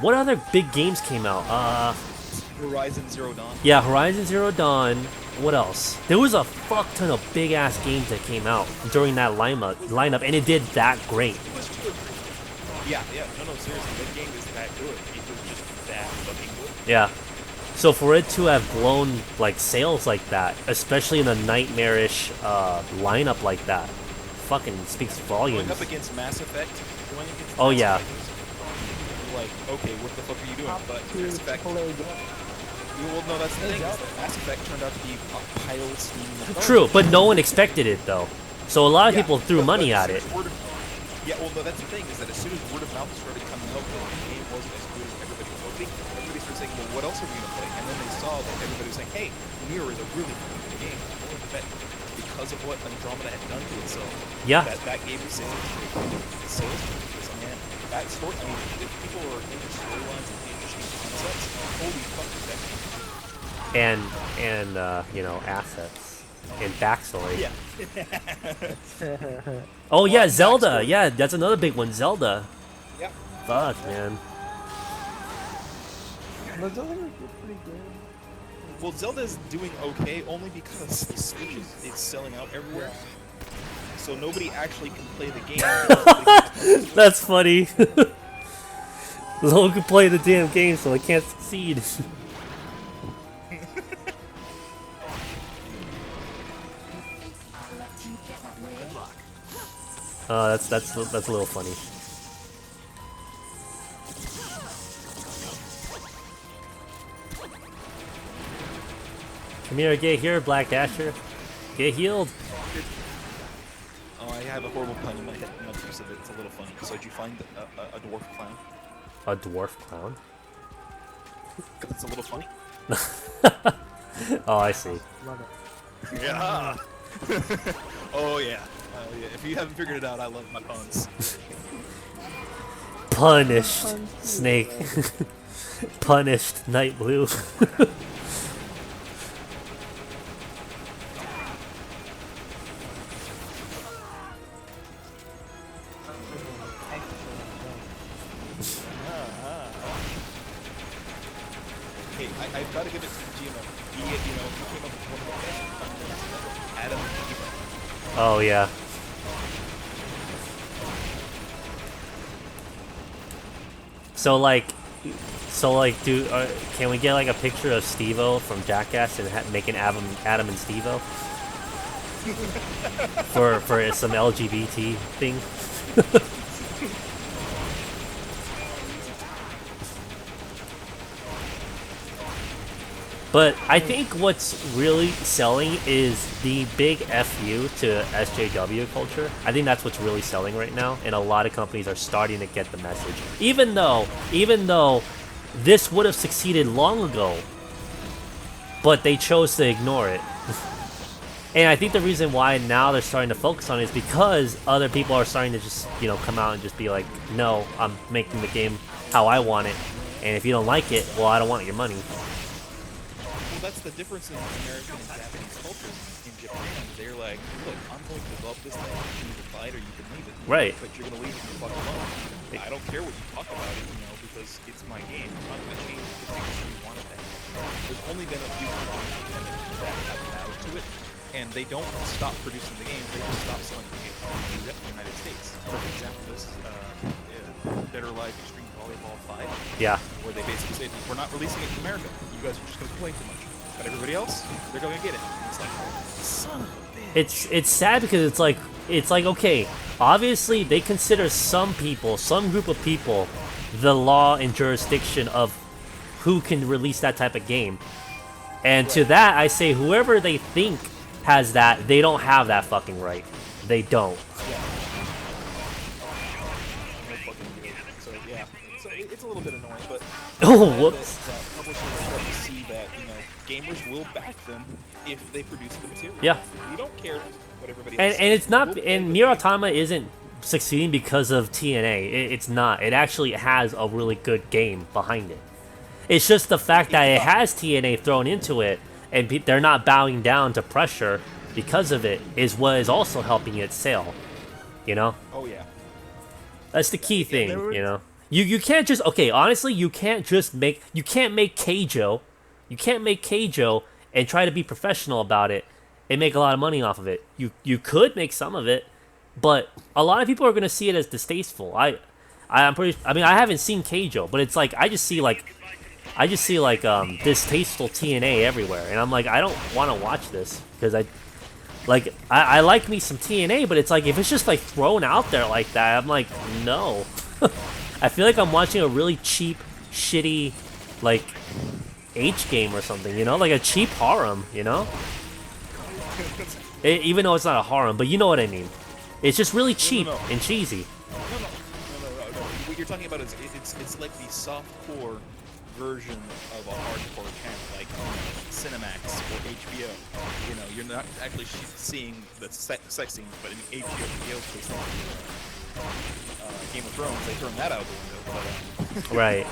[SPEAKER 1] What other big games came out?
[SPEAKER 5] Horizon Zero Dawn.
[SPEAKER 1] Yeah, Horizon Zero Dawn. What else? There was a fuck ton of big ass games that came out during that lineup, and it did that great.
[SPEAKER 5] It was 2 or 3. Yeah. No, seriously, that game is that good. It was just that fucking good.
[SPEAKER 1] Yeah. So for it to have blown like sales like that, especially in a nightmarish lineup like that, fucking speaks volumes.
[SPEAKER 5] Going up against Mass Effect.
[SPEAKER 1] Oh yeah.
[SPEAKER 5] Like, okay, what the fuck are you doing? But Mass Effect. Well, no, that's the thing. Mass Effect turned out to be a pile of steam.
[SPEAKER 1] True, but no one expected it though. So a lot of people threw
[SPEAKER 5] but
[SPEAKER 1] money
[SPEAKER 5] as
[SPEAKER 1] at
[SPEAKER 5] soon
[SPEAKER 1] it.
[SPEAKER 5] as yeah, well, no, that's the thing is that as soon as word of mouth started coming out that the game wasn't as good as everybody was hoping, everybody started saying, well, what else are we gonna play? And then they saw that everybody was saying, hey, Nier is a really fucking good game. I'm willing to bet because of what Andromeda had done to itself.
[SPEAKER 1] Yeah.
[SPEAKER 5] That gave me sales. Sales because man, that story. I mean, if people are into storylines and interesting concepts, holy fuck, is that game.
[SPEAKER 1] And you know, assets and backstory.
[SPEAKER 5] Yeah.
[SPEAKER 1] Oh yeah,
[SPEAKER 5] Well,
[SPEAKER 1] Zelda.
[SPEAKER 5] backstory.
[SPEAKER 1] Yeah, that's another big one. Zelda.
[SPEAKER 5] Yeah.
[SPEAKER 1] Fuck, man.
[SPEAKER 6] But Zelda was pretty good.
[SPEAKER 5] Well, Zelda's doing okay only because the Switch is selling out everywhere. So nobody actually can play the game.
[SPEAKER 1] That's funny. No one can play the damn game, so I can't succeed. That's a little funny. Come here, get here, Black Dasher. Get healed.
[SPEAKER 5] Oh, I have a horrible pun in my head. I'm not used to it. It's a little funny. So did you find a dwarf clown?
[SPEAKER 1] A dwarf clown?
[SPEAKER 5] It's a little funny.
[SPEAKER 1] Oh, I see.
[SPEAKER 6] Love it.
[SPEAKER 5] Yeah. Oh yeah. Yeah. If you haven't figured it out, I love my puns.
[SPEAKER 1] Punished, Snake. Punished, Night Blue.
[SPEAKER 5] Hey, I've got to give it to Kojima. He came up with one of the best puns ever. Adam and Eve.
[SPEAKER 1] Oh yeah. So like, can we get like a picture of Steve-O from Jackass and make an Adam and Steve-O for some LGBT thing? But I think what's really selling is the big FU to SJW culture. I think that's what's really selling right now, and a lot of companies are starting to get the message. Even though this would have succeeded long ago, but they chose to ignore it. And I think the reason why now they're starting to focus on it is because other people are starting to just, come out and just be like, no, I'm making the game how I want it, and if you don't like it, well, I don't want your money.
[SPEAKER 5] Well, that's the difference in American and Japanese cultures. In Japan, they're like, look, I'm going to develop this thing. You can either buy it or you can leave it.
[SPEAKER 1] Right.
[SPEAKER 5] But you're going to leave it the fuck alone. I don't care what you talk about it, because it's my game. I'm not going to change the things you want it to have. There's only been a few companies that have bowed to it, and they don't stop producing the game. They just stop selling the game in the United States. For example, this Better Life Extreme Volleyball 5.
[SPEAKER 1] Yeah.
[SPEAKER 5] Where they basically say, we're not releasing it in America. You guys are just going to complain too much. But everybody else, they're going to get it. It's like, son of a bitch.
[SPEAKER 1] It's sad because it's like it's like, okay, obviously they consider some people, some group of people, the law and jurisdiction of who can release that type of game. And to that, I say whoever they think has that, they don't have that fucking right. They don't.
[SPEAKER 5] So yeah, so it's a little bit annoying, but
[SPEAKER 1] Oh, whoops.
[SPEAKER 5] that publishers start to see that gamers will back them if they produce the material.
[SPEAKER 1] Yeah.
[SPEAKER 5] We don't care what everybody else
[SPEAKER 1] And
[SPEAKER 5] says.
[SPEAKER 1] it's not,
[SPEAKER 5] We'll play
[SPEAKER 1] and
[SPEAKER 5] the
[SPEAKER 1] Nier
[SPEAKER 5] game.
[SPEAKER 1] Automata isn't succeeding because of TNA. It's not. It actually has a really good game behind it. It's just the fact that it has TNA thrown into it, and they're not bowing down to pressure because of it, is what is also helping it sell. You know?
[SPEAKER 5] Oh yeah.
[SPEAKER 1] That's the key thing,
[SPEAKER 6] there was-
[SPEAKER 1] you know? You can't just, okay, honestly, you can't make Keijo, you can't make Keijo and try to be professional about it and make a lot of money off of it. You could make some of it, but a lot of people are going to see it as distasteful. I mean, I haven't seen Keijo, but it's like, I just see distasteful TNA everywhere, and I'm like, I don't want to watch this, because I like me some TNA, but it's like, if it's just like thrown out there like that, I'm like, no. I feel like I'm watching a really cheap, shitty, like, H game or something, you know? Like a cheap harem, you know? Even though it's not a harem, but you know what I mean. It's just really cheap
[SPEAKER 5] no.
[SPEAKER 1] and cheesy.
[SPEAKER 5] No. What you're talking about is it's like the softcore version of a hardcore channel, like Cinemax or HBO. You're not actually seeing the sex scenes, but in HBO case, Game of Thrones, they thrown that out the window. But,
[SPEAKER 1] Right.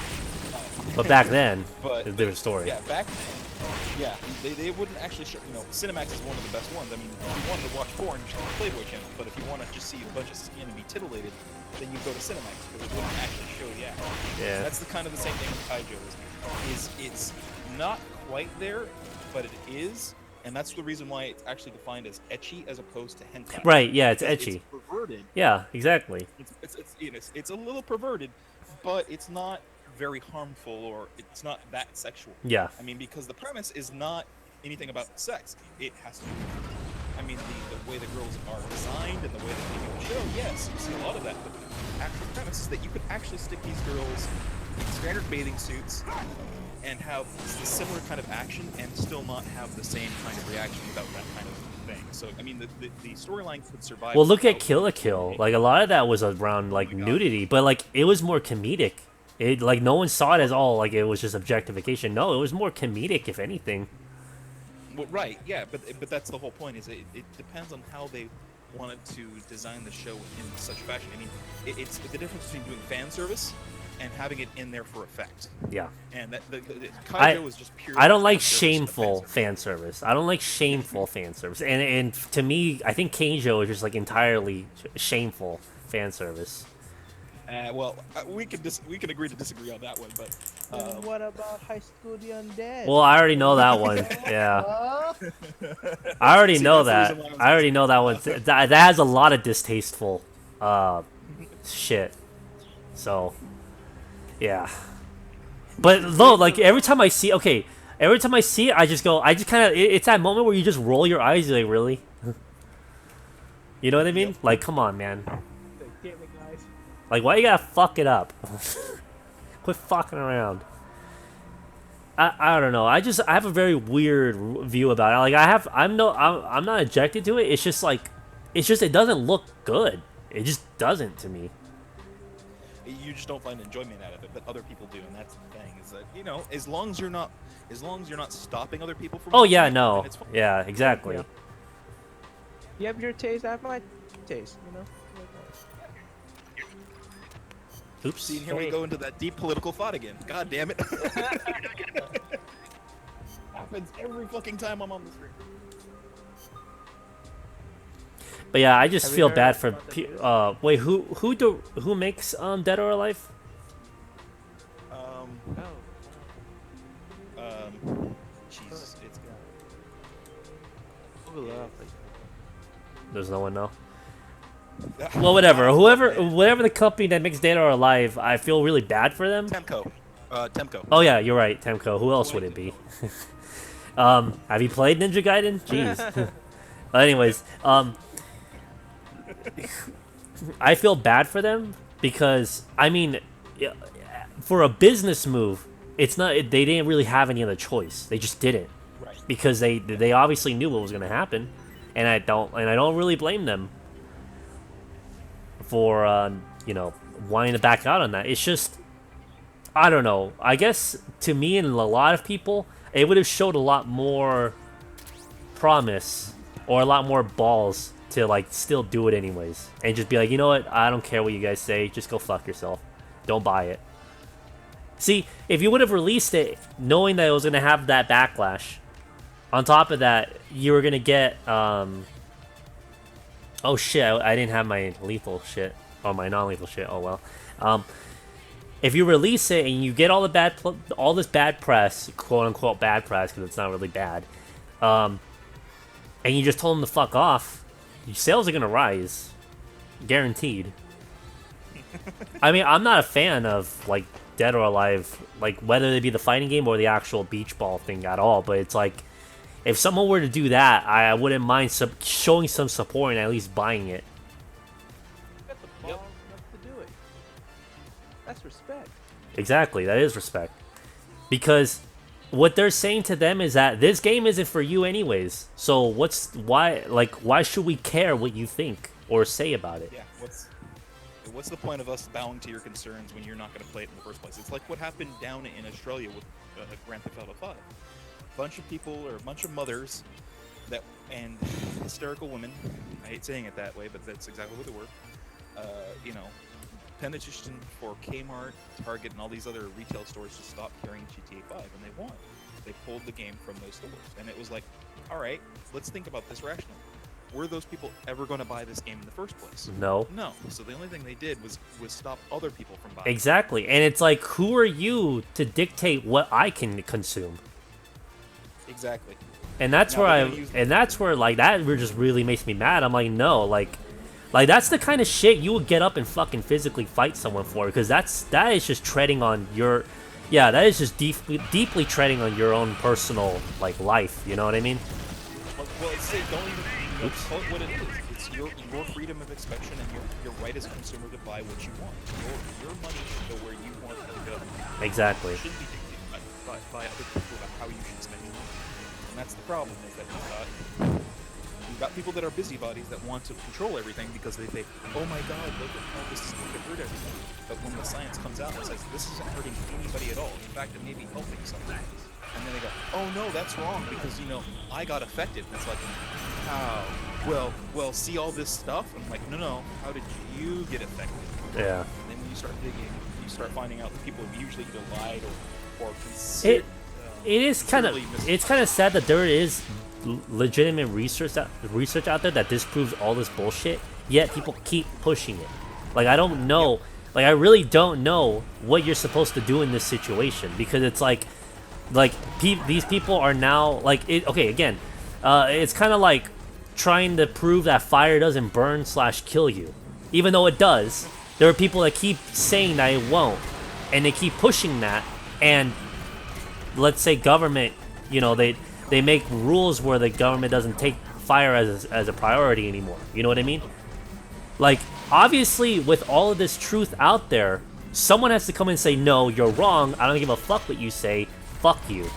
[SPEAKER 1] But back then,
[SPEAKER 5] but
[SPEAKER 1] it's a different story.
[SPEAKER 5] yeah, back then, yeah, they wouldn't actually show. Cinemax is one of the best ones. I mean, if you wanted to watch porn, you should go to Playboy channel. But if you want to just see a bunch of skin and be titillated, then you go to Cinemax because it wouldn't actually show the action.
[SPEAKER 1] Yeah.
[SPEAKER 5] That's the kind of the same thing with Kaijo is it's not quite there, but it is, and that's the reason why it's actually defined as ecchi as opposed to hentai.
[SPEAKER 1] Right, yeah, it's
[SPEAKER 5] Because
[SPEAKER 1] ecchi.
[SPEAKER 5] It's perverted.
[SPEAKER 1] Yeah, exactly.
[SPEAKER 5] It's a little perverted, but it's not very harmful, or it's not that sexual.
[SPEAKER 1] Yeah.
[SPEAKER 5] I mean, because the premise is not anything about sex. It has to be. I mean, the way the girls are designed and the way that they do the show, yes, you see a lot of that, but the actual premise is that you could actually stick these girls in standard bathing suits and have the similar kind of action and still not have the same kind of reaction without that kind of thing. So, I mean, the storyline could survive.
[SPEAKER 1] Well, look at
[SPEAKER 5] without
[SPEAKER 1] Kill la Kill. Like, a lot of that was around, like, nudity, but, like, it was more comedic. It, like, no one saw it as all, like, it was just objectification. No, it was more comedic, if anything.
[SPEAKER 5] Well, right, yeah, but that's the whole point. Is it depends on how they wanted to design the show in such fashion. I mean, it's the difference between doing fan service and having it in there for effect.
[SPEAKER 1] Yeah.
[SPEAKER 5] And that the Kaijo was just pure.
[SPEAKER 1] I don't like
[SPEAKER 5] fan service,
[SPEAKER 1] shameful fan service. I don't like shameful fan service. And to me, I think Keijo is just, like, entirely shameful fan service.
[SPEAKER 5] Well, we can agree to disagree on that one, but
[SPEAKER 6] What about High School the Undead?
[SPEAKER 1] Well, I already know that one. Yeah. I already
[SPEAKER 5] See,
[SPEAKER 1] know
[SPEAKER 5] that's the
[SPEAKER 1] that.
[SPEAKER 5] reason why I was
[SPEAKER 1] I already know that one. That has a lot of distasteful shit. So, yeah. But no, like, every time I see it, I just kind of, it's that moment where you just roll your eyes, you're like, really? You know what I mean? Like, come on, man.
[SPEAKER 6] Damn it, guys.
[SPEAKER 1] Like, why you gotta fuck it up? Quit fucking around. I don't know. I have a very weird view about it. Like, I'm not objected to it. It's just like, it doesn't look good. It just doesn't to me.
[SPEAKER 5] you just don't find enjoyment out of it, but other people do, and that's the thing. Is that as long as you're not stopping other people from.
[SPEAKER 1] Oh
[SPEAKER 5] watching
[SPEAKER 1] yeah,
[SPEAKER 5] it,
[SPEAKER 1] no.
[SPEAKER 5] then it's fine.
[SPEAKER 1] Yeah, exactly.
[SPEAKER 6] Yeah. You have your taste, I have my taste,
[SPEAKER 1] Oops.
[SPEAKER 5] See, and here we go into that deep political thought again. God damn it. Happens every fucking time I'm on the screen.
[SPEAKER 1] But yeah, I just
[SPEAKER 6] Have you
[SPEAKER 1] feel
[SPEAKER 6] heard
[SPEAKER 1] bad for.
[SPEAKER 6] about the
[SPEAKER 1] Wait, who makes Dead or Alive?
[SPEAKER 5] Jesus, it's
[SPEAKER 1] There's no one now. Well, whatever. Whatever the company that makes Dead or Alive, I feel really bad for them.
[SPEAKER 5] Temco. Temco.
[SPEAKER 1] Oh yeah, you're right, Temco. Who else would it be? Have you played Ninja Gaiden? Jeez. Anyways, I feel bad for them because I mean, for a business move, it's not. They didn't really have any other choice. They just didn't
[SPEAKER 5] Right.
[SPEAKER 1] because they obviously knew what was going to happen, and I don't really blame them for wanting to back out on that. It's just I don't know. I guess to me and a lot of people, it would have showed a lot more promise or a lot more balls to like still do it anyways and just be like, you know what, I don't care what you guys say, just go fuck yourself, don't buy it. See, if you would have released it knowing that it was gonna have that backlash, on top of that you were gonna get oh shit, I didn't have my lethal shit or my non-lethal shit. Oh well. If you release it and you get all this bad press, quote unquote bad press, because it's not really bad, and you just told them to fuck off, your sales are gonna rise, guaranteed. I mean, I'm not a fan of like Dead or Alive, like whether it be the fighting game or the actual beach ball thing at all. But it's like, if someone were to do that, I wouldn't mind showing some support and at least buying it.
[SPEAKER 6] Got the balls enough to do it. That's respect.
[SPEAKER 1] Exactly, that is respect. Because what they're saying to them is that this game isn't for you anyways. So why should we care what you think or say about it?
[SPEAKER 5] Yeah. What's the point of us bowing to your concerns when you're not going to play it in the first place? It's like what happened down in Australia with Grand Theft Auto 5. A bunch of people, or a bunch of mothers, and hysterical women. I hate saying it that way, but that's exactly what they were. Petition for Kmart, Target, and all these other retail stores to stop carrying GTA 5, and they won. They pulled the game from those stores, and it was like, all right, let's think about this rationally. Were those people ever going to buy this game in the first place?
[SPEAKER 1] No.
[SPEAKER 5] No. So the only thing they did was stop other people from buying.
[SPEAKER 1] Exactly, and it's like, who are you to dictate what I can consume?
[SPEAKER 5] Exactly.
[SPEAKER 1] And that's
[SPEAKER 5] Now
[SPEAKER 1] where like that just really makes me mad. I'm like, no, like that's the kind of shit you would get up and fucking physically fight someone for, because that is just treading on your, that is just deeply treading on your own personal like life. You know what I mean?
[SPEAKER 5] Well, it's don't even call it what it is. It's your freedom of expression and your right as a consumer to buy what you want. Your money should go where you want it to go.
[SPEAKER 1] Exactly.
[SPEAKER 5] It shouldn't be dictated by other people about how you should spend your money. And that's the problem, is that you've got people that are busybodies that want to control everything because they think, oh my god, look at how this is going to hurt everybody. But when the science comes out and says this isn't hurting anybody at all, in fact it may be helping somebody, and then they go, oh no, that's wrong because I got affected. And it's like, how? Well, see all this stuff? I'm like, no, how did you get affected?
[SPEAKER 1] Yeah.
[SPEAKER 5] And then when you start digging, you start finding out that people have usually either lied or considered.
[SPEAKER 1] It is kind of sad that there is legitimate research out there that disproves all this bullshit, yet people keep pushing it. Like, I don't know, like I really don't know what you're supposed to do in this situation, because it's like these people are now like okay, again, it's kind of like trying to prove that fire doesn't burn / kill you, even though it does. There are people that keep saying that it won't, and they keep pushing that. And let's say government, they make rules where the government doesn't take fire as a priority anymore. You know what I mean? Like, obviously, with all of this truth out there, someone has to come and say, no, you're wrong, I don't give a fuck what you say, fuck you.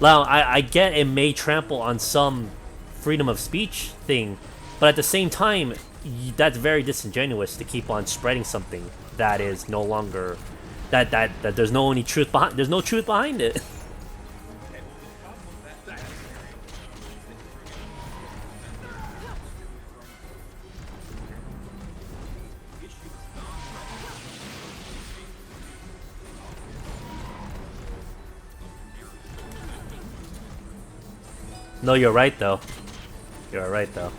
[SPEAKER 1] Now, I get it may trample on some freedom of speech thing, but at the same time, that's very disingenuous to keep on spreading something that is no longer, that there's no truth behind it. No, you're right though. You're right though.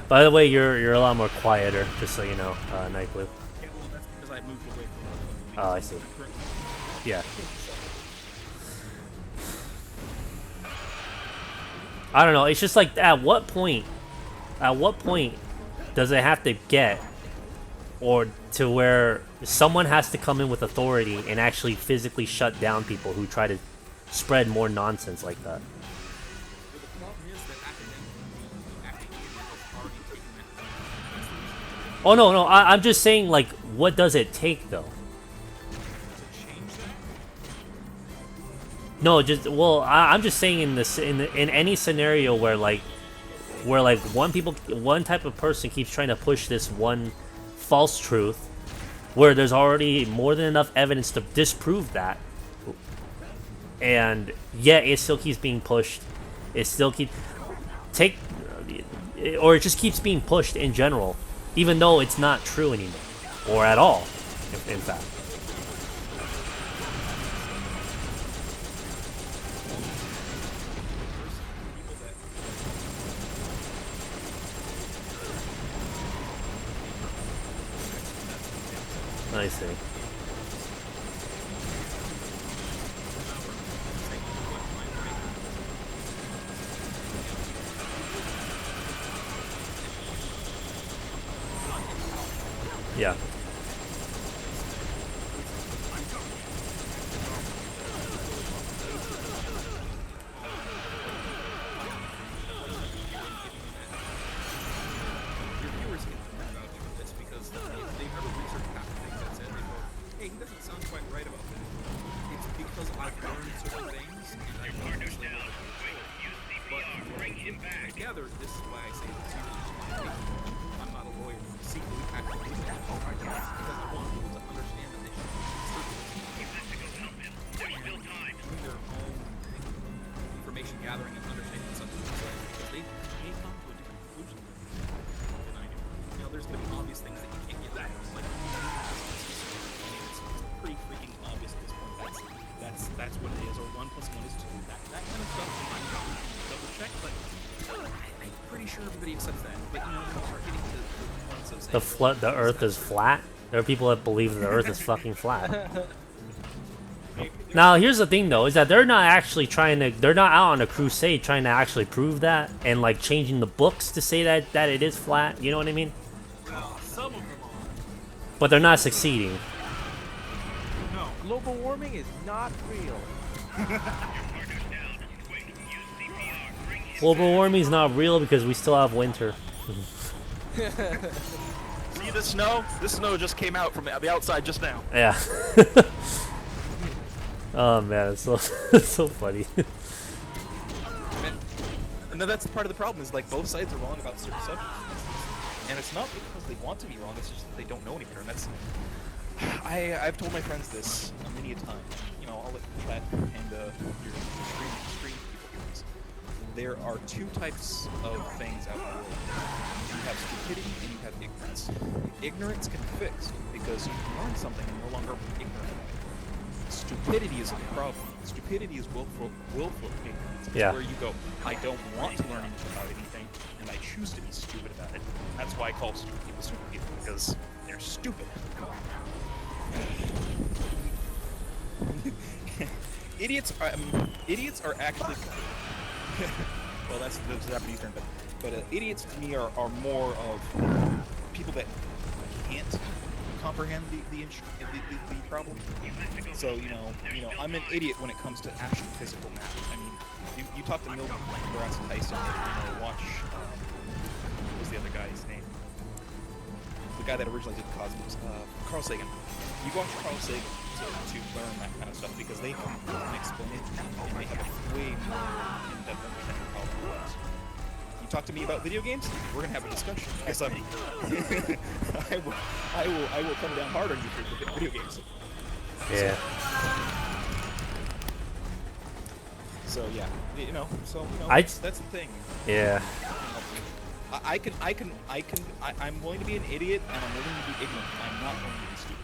[SPEAKER 1] By the way, you're a lot more quieter, just so you know, Night Blue.
[SPEAKER 5] Yeah, well, that's because I moved away from
[SPEAKER 1] Oh, I see. Yeah. I don't know. It's just like, at what point does it have to get, or to where someone has to come in with authority and actually physically shut down people who try to spread more nonsense like that?
[SPEAKER 5] Well, the problem is that academia has already taken that.
[SPEAKER 1] Oh no, I'm just saying, like, what does it take though?
[SPEAKER 5] To change that.
[SPEAKER 1] No, just, well, I'm just saying in any scenario where one type of person keeps trying to push this one false truth, where there's already more than enough evidence to disprove that, and yet it still keeps being pushed. It still it just keeps being pushed in general, even though it's not true anymore, or at all, in fact. I see. Yeah.
[SPEAKER 5] Your viewers get mad about you this because they've never researched half the things that said. They go, hey, he doesn't sound quite right about that. It's because I've learned certain things and I've learned this level of control. But together, this is why I say that I'm not a lawyer. Secretly, actually, oh my God, because I want people to understand that they should do their own information gathering and understanding something because they may come to a different conclusion than I do. You know, there's going to be obvious things that you can't get that. Like, it's pretty freaking obvious at this point. That's what it is. Or 1 + 1 is 2. That kind of stuff. You might double check, but I'm pretty sure everybody accepts that. But you know, when you start getting to the points of saying
[SPEAKER 1] The Earth is flat. There are people that believe the Earth is fucking flat. Now, here's the thing, though, is that they're not actually they're not out on a crusade trying to actually prove that and, like, changing the books to say that it is flat. You know what I mean?
[SPEAKER 5] some of them are.
[SPEAKER 1] But they're not succeeding.
[SPEAKER 5] No.
[SPEAKER 6] Global warming is not real.
[SPEAKER 1] Global warming is not real because we still have winter.
[SPEAKER 5] See the snow? This snow just came out from the outside just now.
[SPEAKER 1] Yeah. Oh man, it's so it's so funny.
[SPEAKER 5] And then that's part of the problem is like both sides are wrong about certain subjects. And it's not because they want to be wrong, it's just that they don't know any better. And that's I've told my friends this many a time. You know, I'll let you chat and your stream people hear this. There are two types of things out in the world. You have stupidity and you have ignorance. Ignorance can be fixed because you can learn something and no longer ignorant. Stupidity is a problem. Stupidity is willful ignorance. It's
[SPEAKER 1] Yeah.
[SPEAKER 5] where you go, I don't want to learn anything about anything, and I choose to be stupid about it. That's why I call stupid people, because they're stupid. Idiots are actually well, that's the Japanese term, but idiots to me are more of people that can't comprehend the problem. So you know, I'm an idiot when it comes to actual physical math. I mean, you talk to Neil deGrasse Tyson, watch what was the other guy's name? The guy that originally did Cosmos, Carl Sagan. You watch Carl Sagan to learn that kind of stuff because they can explain it and they have a way more in-depth understanding of how it works. You talk to me about video games, we're gonna have a discussion. Because I will come down hard on you for video games.
[SPEAKER 1] Yeah.
[SPEAKER 5] So yeah, that's the thing.
[SPEAKER 1] Yeah.
[SPEAKER 5] I'm willing to be an idiot and I'm willing to be ignorant. I'm not going to be stupid.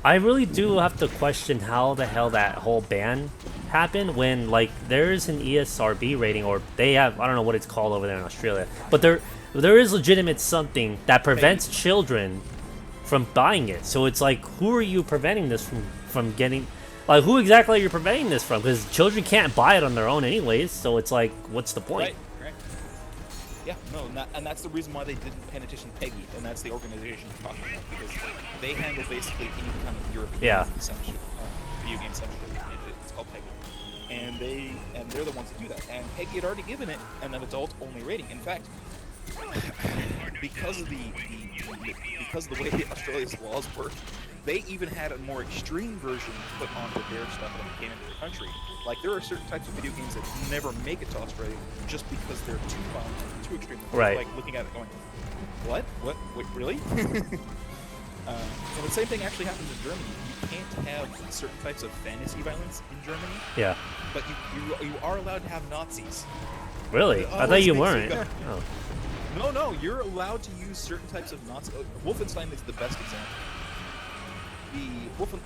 [SPEAKER 1] I really do have to question how the hell that whole ban happen when like there's an ESRB rating, or they have, I don't know what it's called over there in Australia, but there is legitimate something that prevents children from buying it. So it's like, who are you preventing this from getting? Like, who exactly are you preventing this from? Because children can't buy it on their own anyways. So it's like, what's the point?
[SPEAKER 5] Right. Yeah, no, and that's the reason why they didn't pay attention to Peggy, and that's the organization you're talking about, because they handle basically any kind of European censorship, video game censorship. It's called Peggy, and they're the ones that do that. And Peggy had already given it an adult-only rating. In fact, because of the way Australia's laws work, they even had a more extreme version put onto their stuff when it came into the country. Like, there are certain types of video games that never make it to Australia just because they're too violent, too extreme.
[SPEAKER 1] Right.
[SPEAKER 5] Like, looking at it going, what? Wait, really? And the same thing actually happens in Germany. You can't have certain types of fantasy violence in Germany,
[SPEAKER 1] Yeah.
[SPEAKER 5] but you are allowed to have Nazis.
[SPEAKER 1] Really?
[SPEAKER 5] It
[SPEAKER 1] I thought you
[SPEAKER 5] always makes
[SPEAKER 1] weren't.
[SPEAKER 5] you
[SPEAKER 1] Oh.
[SPEAKER 5] No, you're allowed to use certain types of Nazi. Wolfenstein is the best example.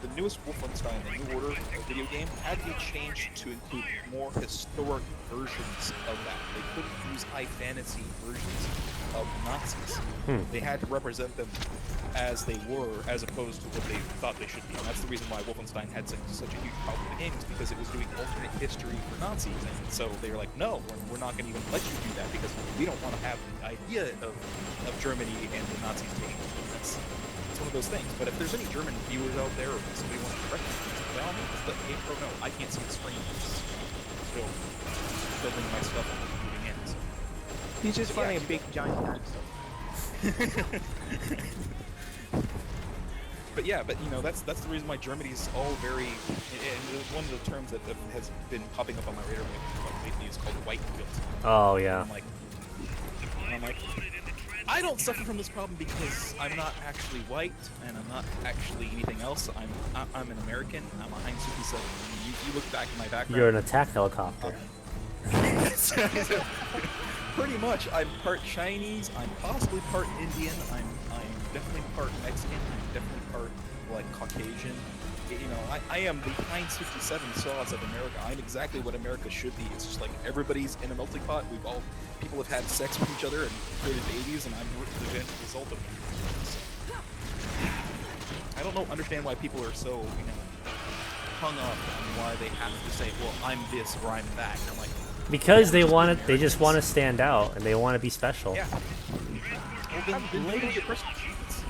[SPEAKER 5] The newest Wolfenstein, the New Order video game, had to be changed to include more historic versions of that. They couldn't use high fantasy versions of Nazis. They had to represent them as they were, as opposed to what they thought they should be. And that's the reason why Wolfenstein had such a huge problem with the game, is because it was doing alternate history for Nazis. And so they were like, no, we're not going to even let you do that, because we don't want to have the idea of Germany and the Nazis taking over. That's one of those things. But if there's any German viewers out there, or somebody wants to correct me, by all means, let GamePro know. I can't see the screen. It's still building my stuff and moving in. So.
[SPEAKER 6] He's just finding a big giant dinosaur.
[SPEAKER 5] But yeah, you know, that's the reason why Germany's all very. And one of the terms that has been popping up on my radar lately is called white guilt.
[SPEAKER 1] Oh yeah.
[SPEAKER 5] I'm like, I don't suffer from this problem because I'm not actually white, and I'm not actually anything else. I'm an American. I'm a Heinz 57. You look back in my background.
[SPEAKER 1] You're an attack helicopter.
[SPEAKER 5] Pretty much. I'm part Chinese. I'm possibly part Indian. I'm definitely part Mexican. I'm definitely part like Caucasian. You know, I am the Heinz 57 sauce of America. I'm exactly what America should be. It's just like everybody's in a melting pot. People have had sex with each other and created babies, and I'm the result of it. So, I don't understand why people are so, you know, hung up on why they have to say, well, I'm this or I'm that. And I'm like,
[SPEAKER 1] Because they just want to stand out and they want to be special.
[SPEAKER 5] yeah. Well, then do it on your personal achievements.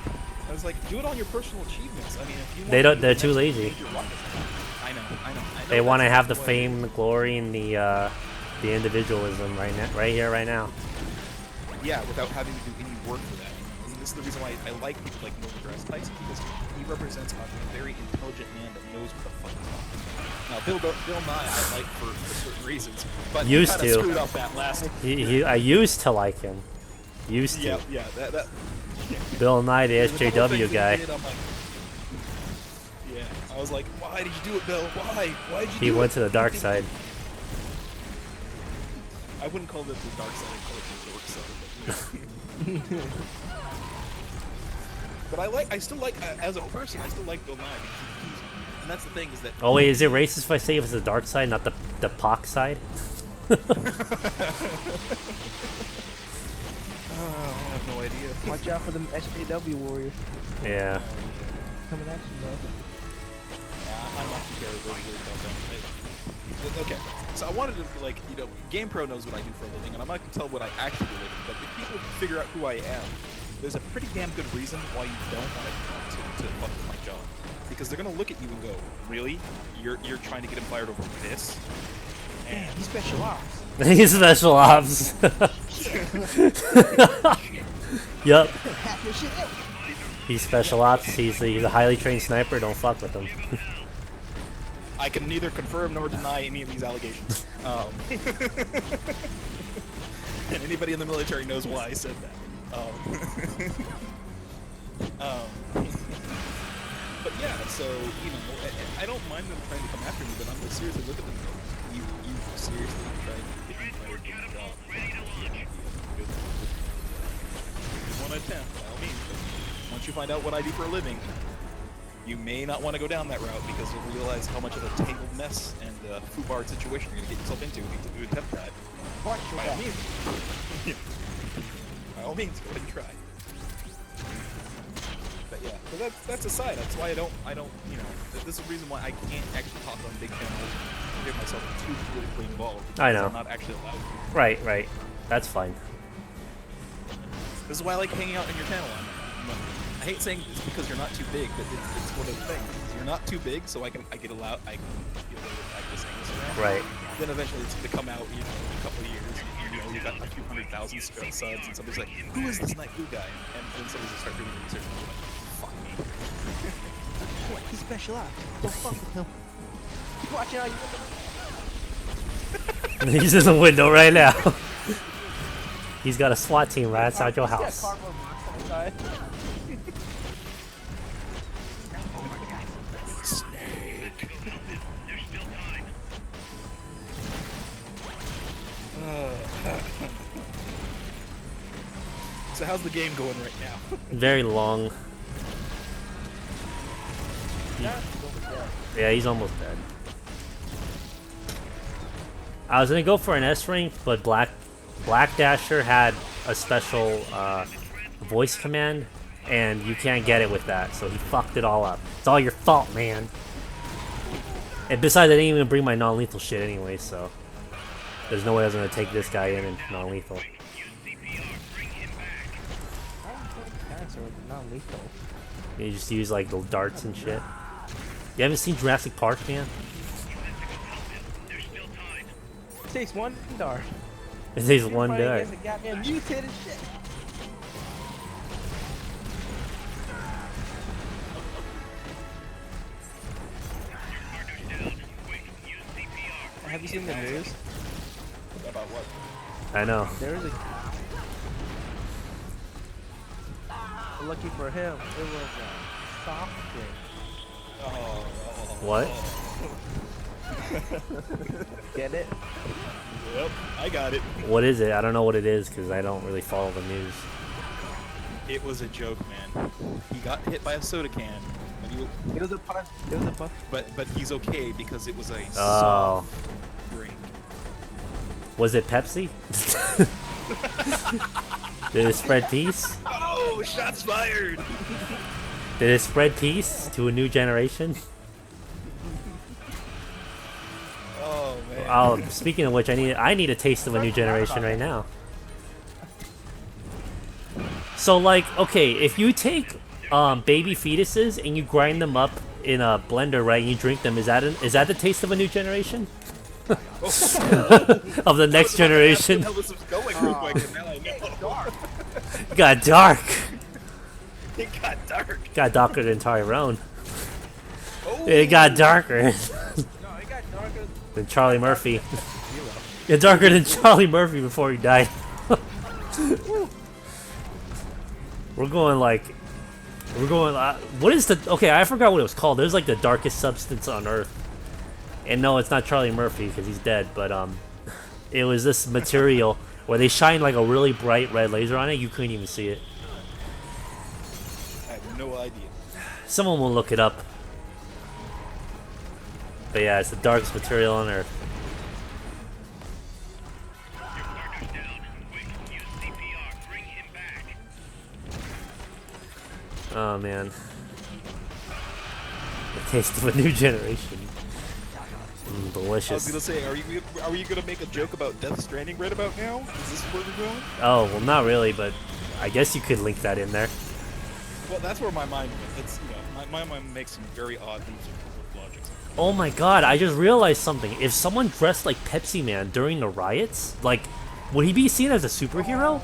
[SPEAKER 5] I was like, do it on your personal achievements. I mean, if you want
[SPEAKER 1] They don't.
[SPEAKER 5] to
[SPEAKER 1] They're
[SPEAKER 5] do
[SPEAKER 1] too
[SPEAKER 5] the
[SPEAKER 1] lazy.
[SPEAKER 5] next major rocket science- I know.
[SPEAKER 1] They want to
[SPEAKER 5] that's
[SPEAKER 1] have the
[SPEAKER 5] why-
[SPEAKER 1] fame, the glory, and the individualism right now, right here, right now.
[SPEAKER 5] Yeah, without having to do any work for that. And this is the reason why I like people like Neil deGrasse Tyson, because he represents a very intelligent man that knows what the fuck he's talking about. Now, Bill Nye I like for certain reasons, but
[SPEAKER 1] Used
[SPEAKER 5] he kind
[SPEAKER 1] to.
[SPEAKER 5] of screwed up that last.
[SPEAKER 1] I used to like him. Used to.
[SPEAKER 5] Yeah, that.
[SPEAKER 1] Bill Nye, the
[SPEAKER 5] The couple
[SPEAKER 1] SJW
[SPEAKER 5] things
[SPEAKER 1] guy.
[SPEAKER 5] He did, I'm like, yeah, I was like, why did you do it, Bill? Why did you
[SPEAKER 1] He
[SPEAKER 5] do
[SPEAKER 1] went
[SPEAKER 5] it?
[SPEAKER 1] to the dark side.
[SPEAKER 5] I wouldn't call it the dark side, I'd call it the dork side. But I still like, as a person, I still like Bill Nye. And that's the thing, is that...
[SPEAKER 1] Oh wait, is it racist if I say it was the dark side, not the POC side?
[SPEAKER 5] I have no idea.
[SPEAKER 6] Watch out for them SJW warriors
[SPEAKER 1] Yeah.
[SPEAKER 6] coming at you, bro.
[SPEAKER 5] I'm not too very worried about that. Okay, so I wanted to, like, you know, GamePro knows what I do for a living, and I'm not going to tell what I actually do for a living, but if people figure out who I am, there's a pretty damn good reason why you don't want to fuck with my job. Because they're going to look at you and go, really? You're trying to get him fired over this?
[SPEAKER 6] Damn, he's special ops.
[SPEAKER 1] He's special ops. Yup.
[SPEAKER 6] Hack your shit out.
[SPEAKER 1] He's special ops. He's a highly trained sniper. Don't fuck with him.
[SPEAKER 5] I can neither confirm nor deny any of these allegations. And anybody in the military knows why I said that. But yeah, so, you know, I don't mind them trying to come after me, but I'm gonna seriously look at them. You seriously tried to get me fired from the job. Good. You want to attempt, by all means. But once you find out what I do for a living, You may not want to go down that route because you'll realize how much of a tangled mess and foobar situation you're going to get yourself into if you attempt that.
[SPEAKER 6] Watch your
[SPEAKER 5] By all
[SPEAKER 6] back.
[SPEAKER 5] means. By all means, go ahead and try. But yeah, so that's aside. That's why I don't, you know, this is the reason why I can't actually talk on big channels and get myself too politically involved.
[SPEAKER 1] I
[SPEAKER 5] because
[SPEAKER 1] know.
[SPEAKER 5] I'm not actually allowed to.
[SPEAKER 1] Right. That's fine.
[SPEAKER 5] This is why I like hanging out in your channel. I hate saying it's because you're not too big, but it's one of the things. You're not too big, so I get get away with saying this around.
[SPEAKER 1] Right.
[SPEAKER 5] Then eventually it's going to come out, you know, in a couple of years. You know, you got a few 100,000 subs, and somebody's like, "Who is this Night Blue guy?" And then somebody's gonna start doing research, and you're like, "Fuck me."
[SPEAKER 6] What? He's special out. Don't fuck with him. Watch out, you
[SPEAKER 1] He's in the window right now. He's got a SWAT team right outside your
[SPEAKER 6] He's got
[SPEAKER 1] house.
[SPEAKER 6] cardboard box on the side.
[SPEAKER 2] There's still time.
[SPEAKER 5] So how's the game going right now?
[SPEAKER 1] Very long. Yeah, he's almost dead. I was gonna go for an S rank, but Black Dasher had a special voice command, and you can't get it with that, so he fucked it all up. It's all your fault, man. And besides, I didn't even bring my non-lethal shit anyway, so there's no way I was gonna take this guy in and non-lethal.
[SPEAKER 2] Use CPR. Bring him back.
[SPEAKER 6] Parents are not lethal.
[SPEAKER 1] You just use like the darts and shit. You haven't seen Jurassic Park, man?
[SPEAKER 2] There's still time.
[SPEAKER 6] It takes one dart.
[SPEAKER 1] It takes one
[SPEAKER 6] Fighting
[SPEAKER 1] dart.
[SPEAKER 6] against a goddamn mutated shit.
[SPEAKER 2] Partner's down. Quick, use CPR.
[SPEAKER 6] Have you seen the news?
[SPEAKER 5] About what?
[SPEAKER 1] I know.
[SPEAKER 6] There was a. Lucky for him, it was a soft drink.
[SPEAKER 1] What?
[SPEAKER 6] Get it?
[SPEAKER 5] Yep, I got it.
[SPEAKER 1] What is it? I don't know what it is because I don't really follow the news.
[SPEAKER 5] It was a joke, man. He got hit by a soda can, and
[SPEAKER 6] It was a puff. It was a puff.
[SPEAKER 5] but he's okay because it was a
[SPEAKER 1] Oh,
[SPEAKER 5] soft drink.
[SPEAKER 1] was it Pepsi? Did it spread peace?
[SPEAKER 5] Oh, shots fired!
[SPEAKER 1] Did it spread peace to a new generation?
[SPEAKER 5] Oh man.
[SPEAKER 1] Oh, speaking of which, I need a taste of a new generation right now. So like, okay, if you take baby fetuses and you grind them up in a blender, right, and you drink them, is that the taste of a new generation? Of the next generation?
[SPEAKER 5] Hell, this was going real quick, and now I know.
[SPEAKER 1] It got dark.
[SPEAKER 5] It got dark.
[SPEAKER 1] Got darker than Tyrone.
[SPEAKER 5] Oh.
[SPEAKER 1] It got darker
[SPEAKER 6] No, it got darker.
[SPEAKER 1] than Charlie Murphy. It darker than Charlie Murphy before he died. We're going like, what is the, okay, I forgot what it was called. There's like the darkest substance on Earth. And no, it's not Charlie Murphy because he's dead, but it was this material where they shine like a really bright red laser on it. You couldn't even see it.
[SPEAKER 5] I have no idea.
[SPEAKER 1] Someone will look it up. But yeah, it's the darkest material on Earth.
[SPEAKER 2] Your partner's down. Quick, use CPR. Bring him back.
[SPEAKER 1] Oh man. The taste of a new generation.
[SPEAKER 5] I was
[SPEAKER 1] Delicious.
[SPEAKER 5] gonna say, are you gonna make a joke about Death Stranding right about now? Is this where we're going?
[SPEAKER 1] Oh, well not really, but I guess you could link that in there.
[SPEAKER 5] Well, that's where my mind went. It's, you know, my mind makes some very odd leaps of logic.
[SPEAKER 1] Oh my god, I just realized something. If someone dressed like Pepsi Man during the riots, like, would he be seen as a superhero?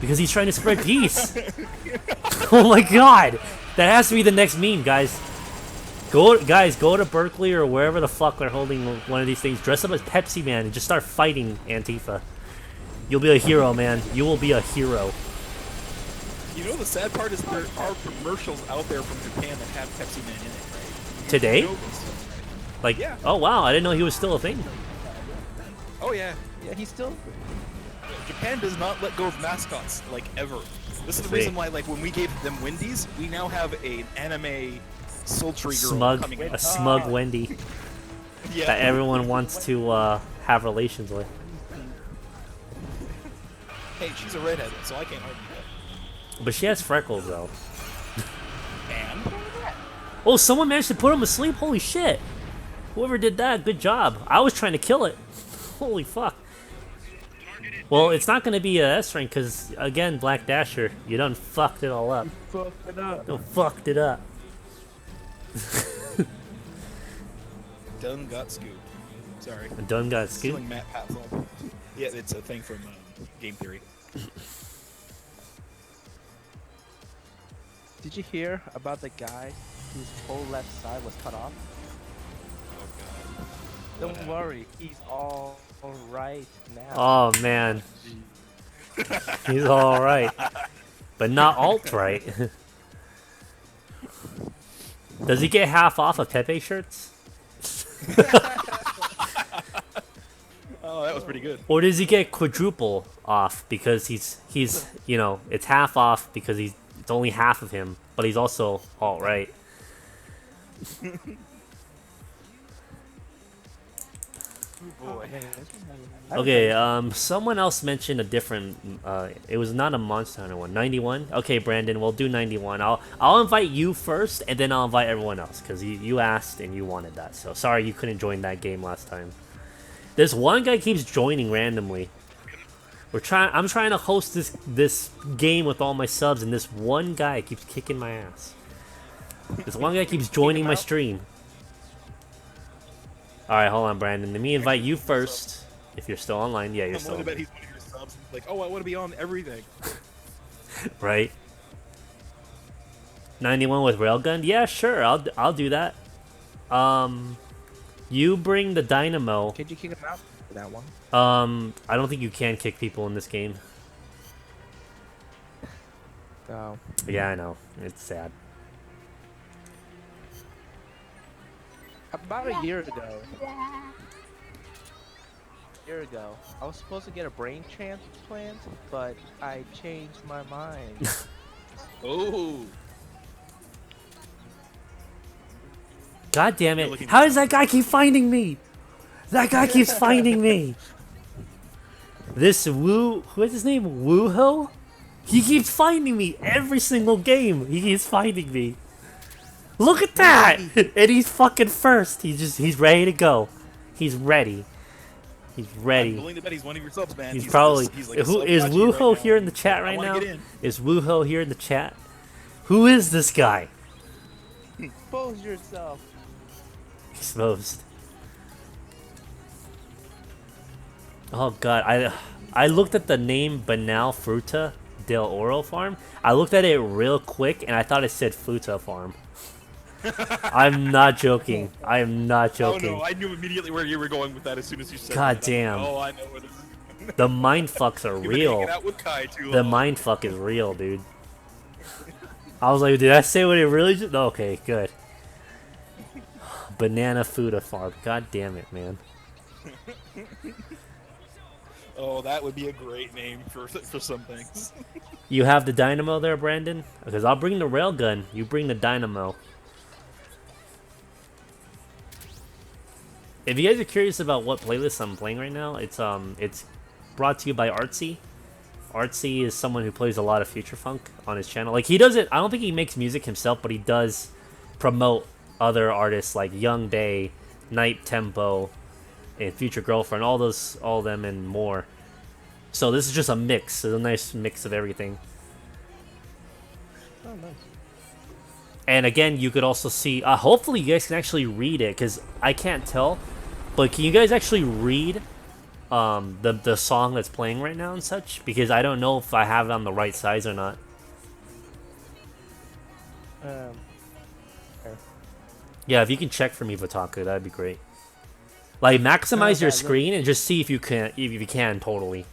[SPEAKER 1] Because he's trying to spread peace. Oh my god! That has to be the next meme, guys. Go to Berkeley or wherever the fuck they're holding one of these things. Dress up as Pepsi Man and just start fighting Antifa. You'll be a hero, man. You will be a hero.
[SPEAKER 5] You know, the sad part is there are commercials out there from Japan that have Pepsi Man in it, right?
[SPEAKER 1] Today?
[SPEAKER 5] You know this, right?
[SPEAKER 1] Like,
[SPEAKER 5] Yeah.
[SPEAKER 1] oh wow, I didn't know he was still a thing.
[SPEAKER 5] Oh yeah.
[SPEAKER 6] Yeah, he's still.
[SPEAKER 5] Japan does not let go of mascots, like, ever. This is the reason why, like, when we gave them Wendy's, we now have an anime sultry girl
[SPEAKER 1] Smug,
[SPEAKER 5] coming
[SPEAKER 1] a
[SPEAKER 5] out.
[SPEAKER 1] smug Wendy that
[SPEAKER 5] Yeah.
[SPEAKER 1] everyone wants to have relations with.
[SPEAKER 5] Hey, she's a redhead, so I can't argue that.
[SPEAKER 1] But she has freckles though.
[SPEAKER 5] And
[SPEAKER 1] Oh, someone managed to put him to sleep. Holy shit! Whoever did that, good job. I was trying to kill it. Holy fuck. Well, it's not gonna be a S rank because again, Black Dasher, you done fucked it all up.
[SPEAKER 6] Fucked it up.
[SPEAKER 1] You fucked it up.
[SPEAKER 5] done got scooped. Sorry.
[SPEAKER 1] Done got scooped.
[SPEAKER 5] Stealing Matt Patzel. Yeah, it's a thing from Game Theory.
[SPEAKER 6] Did you hear about the guy whose whole left side was cut off?
[SPEAKER 5] Oh god.
[SPEAKER 6] Don't worry, he's all right now.
[SPEAKER 1] Oh man, he's all right, but not alt right. Does he get half off of Pepe shirts?
[SPEAKER 5] Oh, that was pretty good.
[SPEAKER 1] Or does he get quadruple off because he's you know, it's half off because it's only half of him, but he's also alt right.
[SPEAKER 6] Boy.
[SPEAKER 1] Okay, someone else mentioned a different it was not a Monster Hunter one. 91? Okay, Brandon, we'll do 91. I'll invite you first and then I'll invite everyone else cuz you asked and you wanted that. So sorry you couldn't join that game last time. This one guy keeps joining randomly. I'm trying to host this game with all my subs and this one guy keeps kicking my ass. This one guy keeps joining my stream. Alright, hold on, Brandon. Let me invite you first. If you're still online. Yeah, you're
[SPEAKER 5] I'm
[SPEAKER 1] still
[SPEAKER 5] worried about
[SPEAKER 1] online.
[SPEAKER 5] he's one of your subs. Like, oh, I want to be on everything.
[SPEAKER 1] Right? 91 with Railgun? Yeah, sure. I'll do that. You bring the Dynamo.
[SPEAKER 6] Could you kick him out for that one?
[SPEAKER 1] I don't think you can kick people in this game.
[SPEAKER 6] No.
[SPEAKER 1] Yeah, I know. It's sad.
[SPEAKER 6] About a year ago. I was supposed to get a brain transplant, but I changed my mind.
[SPEAKER 5] Oh.
[SPEAKER 1] God damn
[SPEAKER 5] You're
[SPEAKER 1] it.
[SPEAKER 5] looking-
[SPEAKER 1] How does that guy keep finding me? That guy keeps finding me. This who is his name? Wooho? He keeps finding me every single game. He keeps finding me. Look at that! And he's fucking first. He's ready to go. He's ready. He's
[SPEAKER 5] I'm
[SPEAKER 1] ready.
[SPEAKER 5] willing to bet he's one of your subs, man.
[SPEAKER 1] He's probably.
[SPEAKER 5] He's like a
[SPEAKER 1] Who
[SPEAKER 5] sub
[SPEAKER 1] is
[SPEAKER 5] watching you
[SPEAKER 1] Wooho
[SPEAKER 5] right
[SPEAKER 1] here
[SPEAKER 5] now.
[SPEAKER 1] in the chat
[SPEAKER 5] I
[SPEAKER 1] right
[SPEAKER 5] wanna
[SPEAKER 1] now?
[SPEAKER 5] get in.
[SPEAKER 1] Is Wooho here in the chat? Who is this guy?
[SPEAKER 6] Expose yourself.
[SPEAKER 1] Exposed. Oh god, I looked at the name Banal Fruta del Oro Farm. I looked at it real quick and I thought it said Fruta Farm. I'm not joking. I am not joking.
[SPEAKER 5] Oh no, I knew immediately where you were going with that as soon as you said
[SPEAKER 1] God
[SPEAKER 5] that.
[SPEAKER 1] damn.
[SPEAKER 5] Oh, I know what it is.
[SPEAKER 1] The mind fucks are
[SPEAKER 5] You've been
[SPEAKER 1] real.
[SPEAKER 5] hanging out with Kai too
[SPEAKER 1] The
[SPEAKER 5] long.
[SPEAKER 1] mind fuck is real, dude. I was like, did I say what it really just? Okay, good. Banana Fruta Farm. God damn it, man.
[SPEAKER 5] Oh, that would be a great name for some things.
[SPEAKER 1] You have the dynamo there, Brandon? Because I'll bring the railgun. You bring the dynamo. If you guys are curious about what playlist I'm playing right now, it's brought to you by Artsy. Artsy is someone who plays a lot of future funk on his channel. Like he doesn't. I don't think he makes music himself, but he does promote other artists like Young Day, Night Tempo, and Future Girlfriend. All of them, and more. So this is just a mix. It's a nice mix of everything.
[SPEAKER 6] Oh, nice.
[SPEAKER 1] And again, you could also see. Hopefully, you guys can actually read it because I can't tell. But can you guys actually read the song that's playing right now and such? Because I don't know if I have it on the right size or not.
[SPEAKER 6] Sure.
[SPEAKER 1] Yeah, if you can check for me, Vataku, that'd be great. Like maximize your screen and just see if you can totally.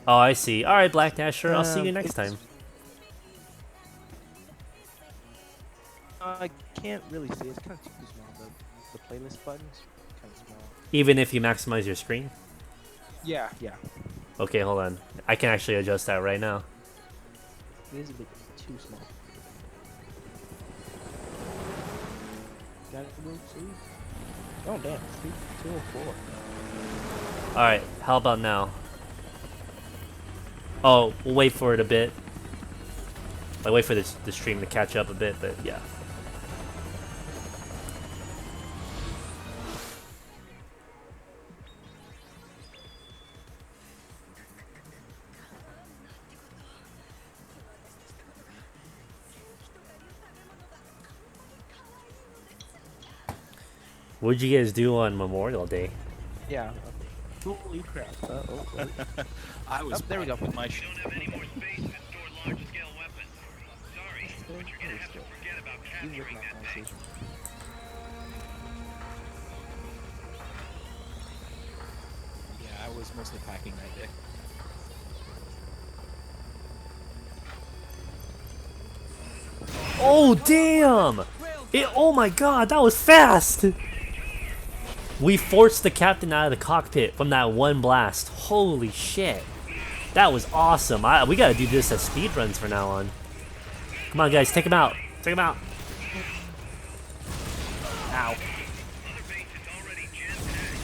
[SPEAKER 1] Oh, I see. All right, Black Dasher. I'll see you next time.
[SPEAKER 6] I can't really see. It's kind of too small. The playlist button's kind of small.
[SPEAKER 1] Even if you maximize your screen.
[SPEAKER 6] Yeah, yeah.
[SPEAKER 1] Okay, hold on. I can actually adjust that right now.
[SPEAKER 6] It is a bit too small. Gotta go sleep. Oh damn, sleep 204.
[SPEAKER 1] All right, how about now? Oh, we'll wait for it a bit. Like wait for this the stream to catch up a bit, but yeah. What'd you guys do on Memorial Day?
[SPEAKER 6] Yeah. Holy crap.
[SPEAKER 5] I was
[SPEAKER 6] there we go.
[SPEAKER 5] with my
[SPEAKER 2] We don't have any more space to store large-scale weapons. Sorry, but you're gonna have to forget about
[SPEAKER 6] You with
[SPEAKER 2] capturing
[SPEAKER 6] my
[SPEAKER 2] that thing.
[SPEAKER 6] conversation.
[SPEAKER 5] Yeah, I was mostly packing that day.
[SPEAKER 1] Oh damn! Oh my god, that was fast! We forced the captain out of the cockpit from that one blast. Holy shit. That was awesome. We gotta do this as speedruns from now on. Come on guys, take him out. Take him out. Ow.
[SPEAKER 2] Other base is already jam-packed.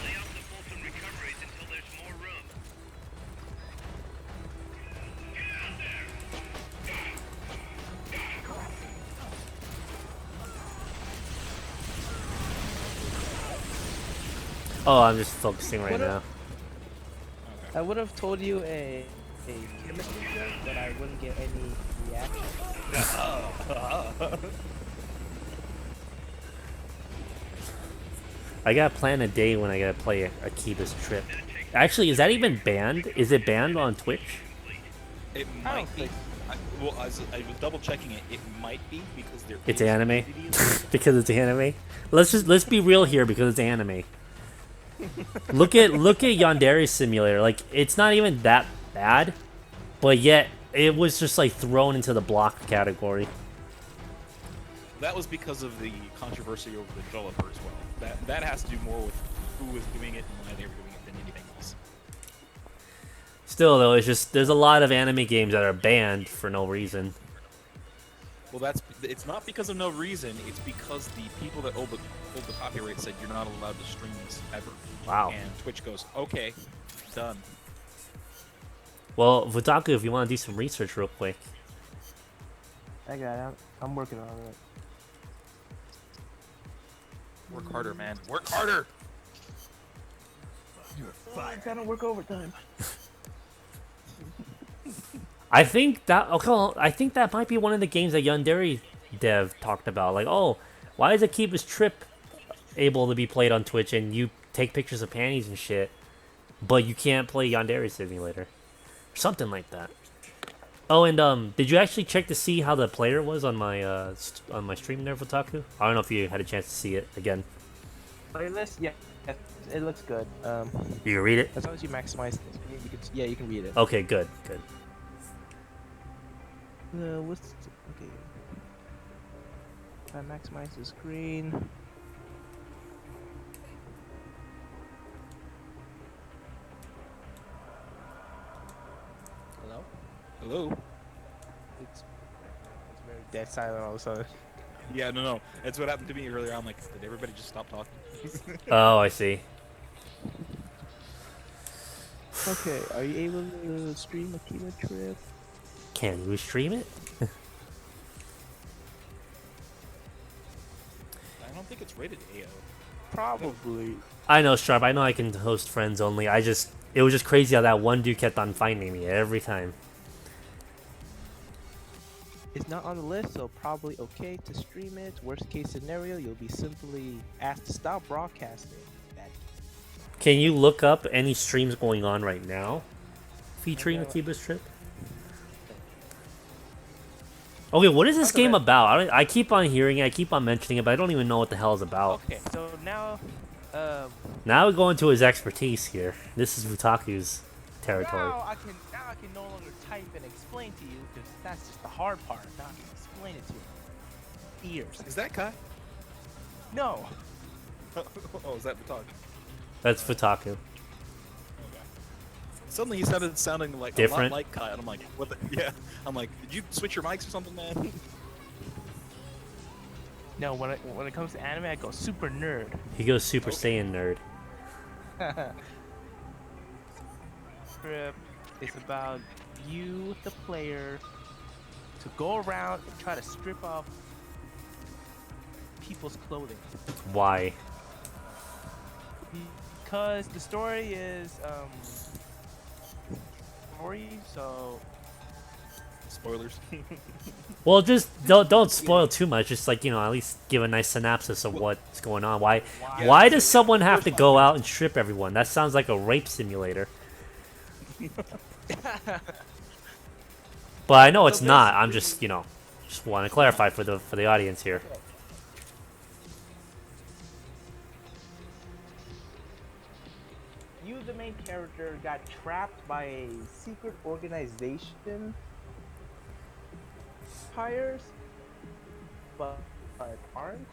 [SPEAKER 2] Lay off the Fulton recoveries until there's more room. Get out there!
[SPEAKER 1] Oh, I'm just focusing right
[SPEAKER 6] What
[SPEAKER 1] now.
[SPEAKER 6] I would have told you a chemistry joke, but I wouldn't get any reaction.
[SPEAKER 1] I gotta plan a day when I gotta play Akiba's Trip. Actually, is that even banned? Is it banned on Twitch?
[SPEAKER 5] It
[SPEAKER 6] I
[SPEAKER 5] might
[SPEAKER 6] don't
[SPEAKER 5] be.
[SPEAKER 6] think-
[SPEAKER 5] Well, I was double checking it. It might be because there
[SPEAKER 1] It's
[SPEAKER 5] is
[SPEAKER 1] anime?
[SPEAKER 5] nudity in it.
[SPEAKER 1] Because it's anime? Let's be real here because it's anime. Look at Yandere Simulator. Like it's not even that bad, but yet it was just like thrown into the block category.
[SPEAKER 5] That was because of the controversy over the developer as well. That has to do more with who was doing it and why they were doing it than anything else.
[SPEAKER 1] Still though, it's just there's a lot of anime games that are banned for no reason.
[SPEAKER 5] Well, it's not because of no reason. It's because the people that hold the copyright said you're not allowed to stream this ever.
[SPEAKER 1] Wow.
[SPEAKER 5] And Twitch goes, okay, done.
[SPEAKER 1] Well, Vutaku, if you want to do some research real quick.
[SPEAKER 6] I got it. I'm working on it.
[SPEAKER 5] Work harder, man. Work harder.
[SPEAKER 6] I gotta work overtime.
[SPEAKER 1] I think that might be one of the games that Yandere dev talked about. Like, oh, why is Akiba's Trip able to be played on Twitch and you take pictures of panties and shit, but you can't play Yandere Simulator? Something like that. Oh, and did you actually check to see how the player was on my stream there, Vutaku? I don't know if you had a chance to see it again.
[SPEAKER 6] Playlist? Yeah, it looks good.
[SPEAKER 1] You can read it?
[SPEAKER 6] As long as you maximize the screen, you can read it.
[SPEAKER 1] Okay, good, good.
[SPEAKER 6] Okay. If I maximize the screen. Hello?
[SPEAKER 5] Hello.
[SPEAKER 6] It's very dead silent all of a sudden.
[SPEAKER 5] Yeah, no. That's what happened to me earlier. I'm like, did everybody just stop talking?
[SPEAKER 1] Oh, I see.
[SPEAKER 6] Okay, are you able to stream a Kiva Trip?
[SPEAKER 1] Can you stream it?
[SPEAKER 5] I don't think it's rated AO.
[SPEAKER 6] Probably.
[SPEAKER 1] I know, Sharp. I know I can host friends only. It was just crazy how that one dude kept on finding me every time.
[SPEAKER 6] It's not on the list, so probably okay to stream it. Worst case scenario, you'll be simply asked to stop broadcasting.
[SPEAKER 1] Can you look up any streams going on right now featuring
[SPEAKER 6] Okay.
[SPEAKER 1] Akiba's Trip? Okay, what is this game about? I keep on hearing it, I keep on mentioning it, but I don't even know what the hell it's about.
[SPEAKER 6] Okay, so now,
[SPEAKER 1] Now we go into his expertise here. This is Vutaku's territory.
[SPEAKER 6] now I can no longer type and explain to you because that's just the hard part. Now I can explain it to you. Ears.
[SPEAKER 5] Is that Kai?
[SPEAKER 6] No.
[SPEAKER 5] Oh, is that Baton?
[SPEAKER 1] That's Vutaku.
[SPEAKER 5] Okay. Suddenly he started sounding like
[SPEAKER 1] Different?
[SPEAKER 5] a lot like Kai, and I'm like, what the? Yeah. I'm like, did you switch your mics or something, man?
[SPEAKER 6] No, when it comes to anime, I go super nerd.
[SPEAKER 1] He goes Super Saiyan nerd.
[SPEAKER 6] Strip is about you, the player, to go around and try to strip off people's clothing.
[SPEAKER 1] Why?
[SPEAKER 6] Because the story is so
[SPEAKER 5] Spoilers.
[SPEAKER 1] Well, just don't spoil too much. Just like, at least give a nice synopsis of what's going on. Why does someone have to go out and strip everyone? That sounds like a rape simulator. But I know it's not. I'm just just want to clarify for the audience here.
[SPEAKER 6] you, the main character, got trapped by a secret organization. Vampires, but aren't.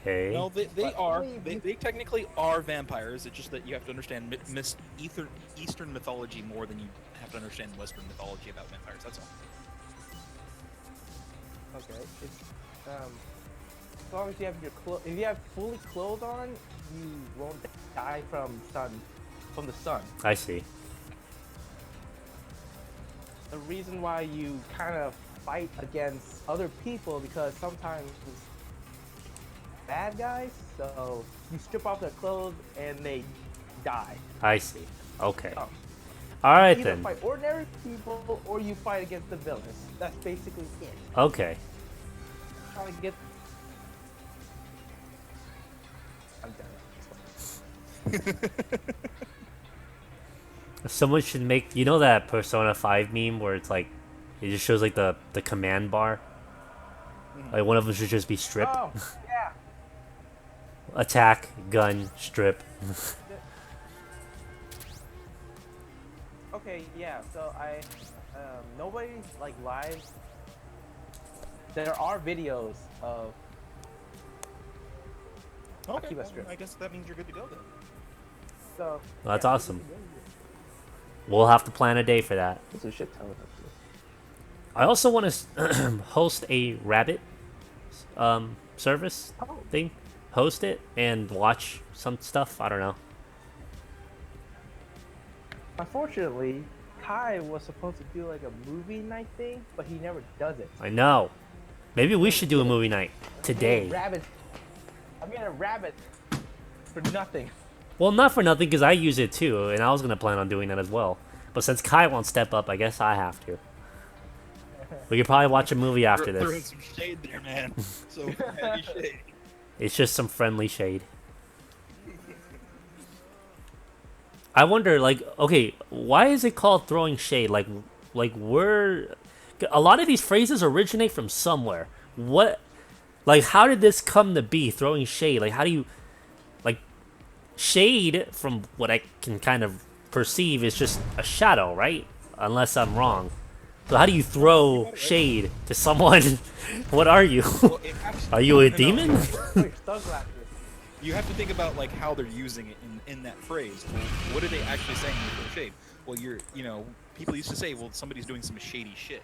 [SPEAKER 1] Okay.
[SPEAKER 5] Well, they
[SPEAKER 6] But
[SPEAKER 5] are.
[SPEAKER 6] only-
[SPEAKER 5] They technically are vampires. It's just that you have to understand Eastern mythology more than you have to understand Western mythology about vampires. That's all.
[SPEAKER 6] Okay. It's as long as you have if you have fully clothes on, you won't die from the sun.
[SPEAKER 1] I see.
[SPEAKER 6] The reason why you kind of fight against other people because sometimes bad guys, so you strip off their clothes and they die.
[SPEAKER 1] I see. Okay.
[SPEAKER 6] Um,
[SPEAKER 1] All right
[SPEAKER 6] Either
[SPEAKER 1] then.
[SPEAKER 6] fight ordinary people or you fight against the villains. That's basically it.
[SPEAKER 1] Okay.
[SPEAKER 6] Trying to get. I'm done.
[SPEAKER 1] Someone should make that Persona 5 meme where it's like it just shows like the command bar. Like one of them should just be strip.
[SPEAKER 6] Oh, yeah.
[SPEAKER 1] Attack, gun, strip.
[SPEAKER 6] Okay, yeah. So nobody like live. There are videos of
[SPEAKER 5] Okay.
[SPEAKER 6] Akiba
[SPEAKER 5] Well,
[SPEAKER 6] strip.
[SPEAKER 5] I guess that means you're good to go then.
[SPEAKER 6] So
[SPEAKER 1] Well, that's
[SPEAKER 6] yeah,
[SPEAKER 1] awesome. We'll have to plan a day for that.
[SPEAKER 6] It's a shit ton of
[SPEAKER 1] I also want to host a Rabbit service
[SPEAKER 6] Oh.
[SPEAKER 1] thing. Host it and watch some stuff. I don't know.
[SPEAKER 6] Unfortunately, Kai was supposed to do like a movie night thing, but he never does it.
[SPEAKER 1] I know. Maybe we should do a movie night today.
[SPEAKER 6] I'm getting a rabbit for nothing.
[SPEAKER 1] Well, not for nothing, because I use it too, and I was gonna plan on doing that as well. But since Kai won't step up, I guess I have to. We could probably watch a movie after
[SPEAKER 5] Throwing
[SPEAKER 1] this.
[SPEAKER 5] some shade there, man. So heavy shade.
[SPEAKER 1] It's just some friendly shade. I wonder, okay, why is it called throwing shade? Like we're... A lot of these phrases originate from somewhere. What... how did this come to be, throwing shade? How do you... Shade, from what I can kind of perceive, is just a shadow, right? Unless I'm wrong. So how do you throw shade to someone? What are you?
[SPEAKER 5] Well, it actually,
[SPEAKER 1] Are you a
[SPEAKER 5] no,
[SPEAKER 1] demon?
[SPEAKER 5] You have to think about how they're using it in that phrase. Well, what are they actually saying when they throw shade? Well, people used to say, well, somebody's doing some shady shit.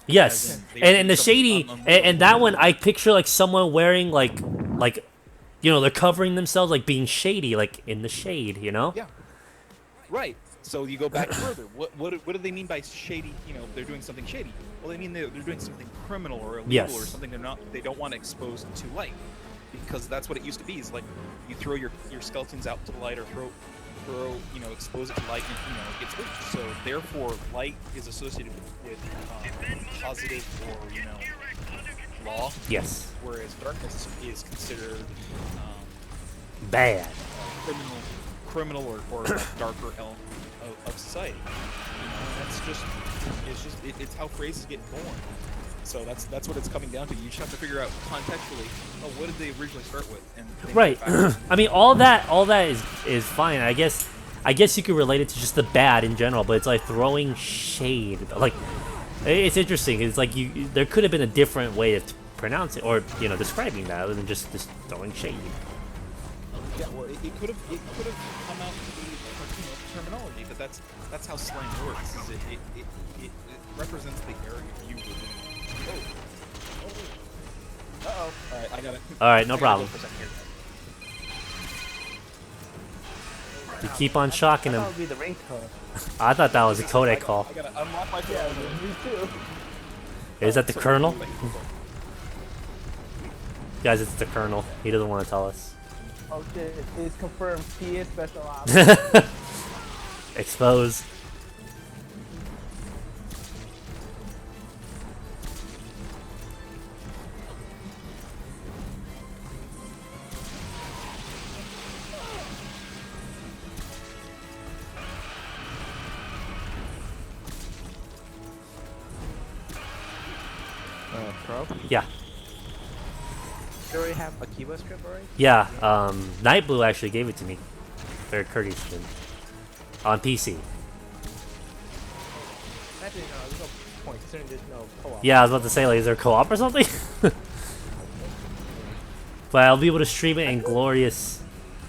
[SPEAKER 1] Yes,
[SPEAKER 5] As in, they
[SPEAKER 1] and
[SPEAKER 5] do
[SPEAKER 1] the
[SPEAKER 5] something
[SPEAKER 1] shady,
[SPEAKER 5] un-
[SPEAKER 1] and that one I picture someone wearing they're covering themselves, being shady, in the shade,
[SPEAKER 5] Yeah. Right. So you go back further. What do they mean by shady? They're doing something shady. Well, they mean they're doing something criminal or illegal
[SPEAKER 1] Yes.
[SPEAKER 5] or something they don't want to expose to light, because that's what it used to be. Is you throw your skeletons out to the light or throw expose it to light and it gets leaked. So therefore, light is associated with positive or law,
[SPEAKER 1] Yes,
[SPEAKER 5] whereas darkness is considered
[SPEAKER 1] bad.
[SPEAKER 5] criminal or darker element of society. It's how phrases get born. So that's what it's coming down to. You just have to figure out contextually, what did they originally start with? And then
[SPEAKER 1] Right.
[SPEAKER 5] go back.
[SPEAKER 1] I mean, all that is fine. I guess you could relate it to just the bad in general, but it's throwing shade. It's interesting. It's there could have been a different way of pronouncing it or describing that other than just throwing shade.
[SPEAKER 5] Yeah, well, it could have come out to be terminology, but that's how slang works. Is it represents the area you were in.
[SPEAKER 6] Uh-oh.
[SPEAKER 5] All right, I got it.
[SPEAKER 1] All right, no
[SPEAKER 5] I gotta
[SPEAKER 1] problem.
[SPEAKER 5] go for a second here.
[SPEAKER 1] You keep on shocking
[SPEAKER 6] That
[SPEAKER 1] him.
[SPEAKER 6] would be the ringtone.
[SPEAKER 1] I thought that was a codec call.
[SPEAKER 5] I gotta unlock my
[SPEAKER 6] Yeah,
[SPEAKER 5] phone.
[SPEAKER 6] me too.
[SPEAKER 1] Is that the Colonel? Guys, it's the Colonel. He doesn't want to tell us.
[SPEAKER 6] Okay, it's confirmed. He is special ops.
[SPEAKER 1] Exposed.
[SPEAKER 6] Pro?
[SPEAKER 1] Yeah.
[SPEAKER 6] You already have a keyboard script already?
[SPEAKER 1] Yeah, Night Blue actually gave it to me. Very courteous of him. On PC.
[SPEAKER 6] Actually, no, there's no point considering there's no co-op.
[SPEAKER 1] Yeah, I was about to say, like, is there co-op or something? But I'll be able to stream it in glorious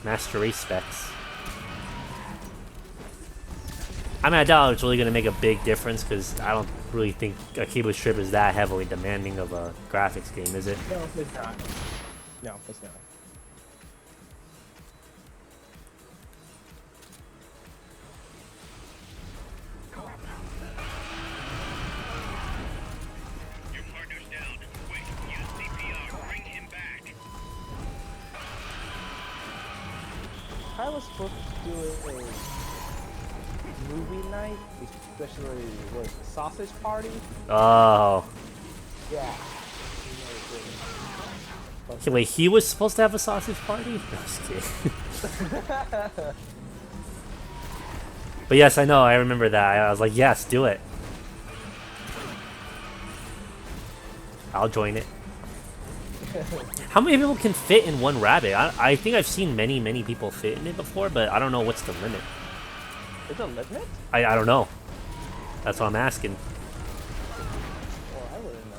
[SPEAKER 1] Master Race specs. I mean, I doubt it's really going to make a big difference because I don't really think a keyboard strip is that heavily demanding of a graphics game, is it?
[SPEAKER 6] No, it's not. No, it's not.
[SPEAKER 2] Your partner's down. Quick, use CPR. Bring him back.
[SPEAKER 6] I was supposed to do a movie night, especially with Sausage Party.
[SPEAKER 1] Oh.
[SPEAKER 6] Yeah.
[SPEAKER 1] Okay, wait, he was supposed to have a sausage party? No, just kidding. But yes, I know, I remember that. I was like, yes, do it. I'll join it. How many people can fit in one rabbit? I think I've seen many people fit in it before, but I don't know what's the limit.
[SPEAKER 6] Is a limit?
[SPEAKER 1] I don't know. That's what I'm asking.
[SPEAKER 6] Well, I wouldn't know.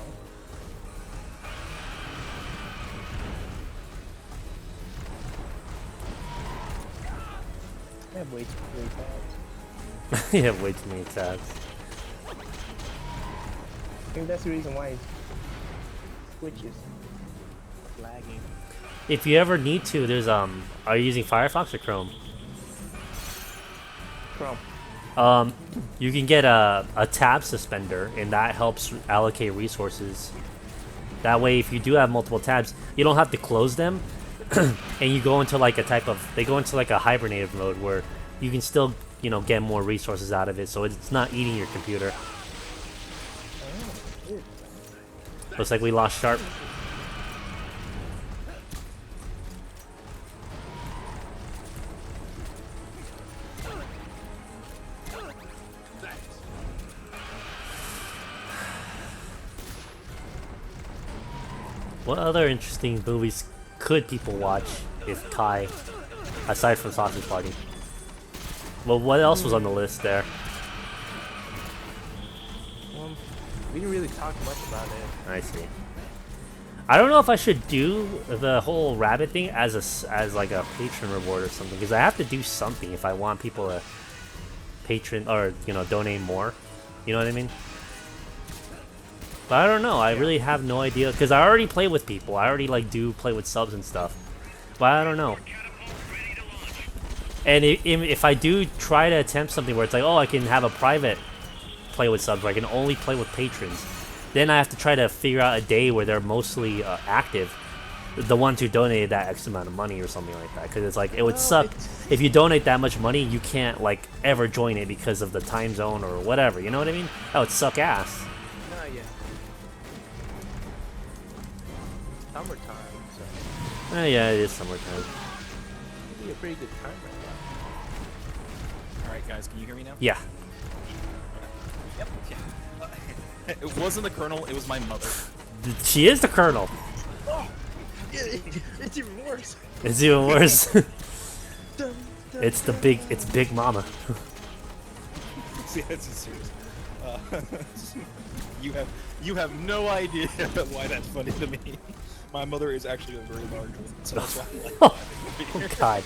[SPEAKER 6] I have way too many tabs.
[SPEAKER 1] You have way too many tabs.
[SPEAKER 6] I think that's the reason why Twitch is lagging.
[SPEAKER 1] If you ever need to, there's are you using Firefox or Chrome?
[SPEAKER 6] Chrome.
[SPEAKER 1] You can get a tab suspender, and that helps allocate resources. That way, if you do have multiple tabs, you don't have to close them, and you go into like they go into like a hibernative mode where you can still, get more resources out of it, so it's not eating your computer. Looks like we lost Sharp. What other interesting movies could people watch if Kai, aside from Sausage Party? Well, what else was on the list there?
[SPEAKER 6] Well, we didn't really talk much about it.
[SPEAKER 1] I see. I don't know if I should do the whole rabbit thing as like a patron reward or something, because I have to do something if I want people to patron or donate more. You know what I mean? But I don't know. I really have no idea because I already play with people. I already do play with subs and stuff. But I don't know. And if I do try to attempt something where it's like, oh, I can have a private play with subs where I can only play with patrons, then I have to try to figure out a day where they're mostly active, the ones who donated that X amount of money or something like that. Because it's like it would suck if you donate that much money, you can't ever join it because of the time zone or whatever. You know what I mean? That would suck ass.
[SPEAKER 6] Not yet. Summertime, so
[SPEAKER 1] Oh yeah, it is summertime.
[SPEAKER 6] it'd be a pretty good time right
[SPEAKER 5] All right, guys, can you hear me now?
[SPEAKER 1] Yeah.
[SPEAKER 5] Yep. Yeah. It wasn't the Colonel. It was my mother.
[SPEAKER 1] She is the Colonel.
[SPEAKER 6] now. It's even worse.
[SPEAKER 1] It's even worse. It's Big Mama.
[SPEAKER 5] See, that's just serious. You have no idea why that's funny to me. My mother is actually a very large one, so that's why I like
[SPEAKER 1] Oh God.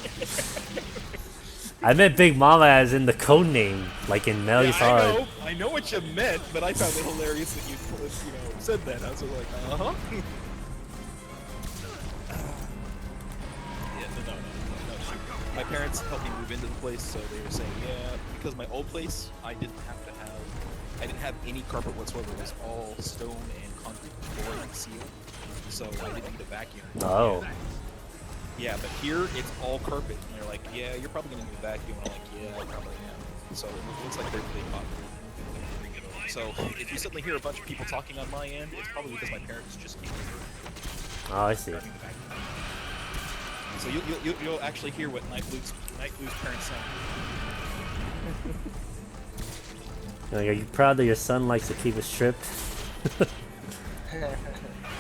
[SPEAKER 1] I meant Big Mama as in the code name, like in Metal Gear Solid.
[SPEAKER 5] I know what you meant, but I found it hilarious that you said that. I was like, my parents helped me move into the place, so they were saying, yeah, because my old place, I didn't have any carpet whatsoever. It was all stone and concrete flooring and seal, so I didn't need a vacuum.
[SPEAKER 1] Oh.
[SPEAKER 5] Yeah, but here it's all carpet, and they're like, yeah, you're probably gonna need a vacuum. And I'm like, yeah, I probably am. So it looks like they're really popular. So if you suddenly hear a bunch of people talking on my end, it's probably because my parents just came over.
[SPEAKER 1] Oh, I see.
[SPEAKER 5] So you'll actually hear what Night Blue's parents sound.
[SPEAKER 1] Like, are you proud that your son likes to keep it stripped?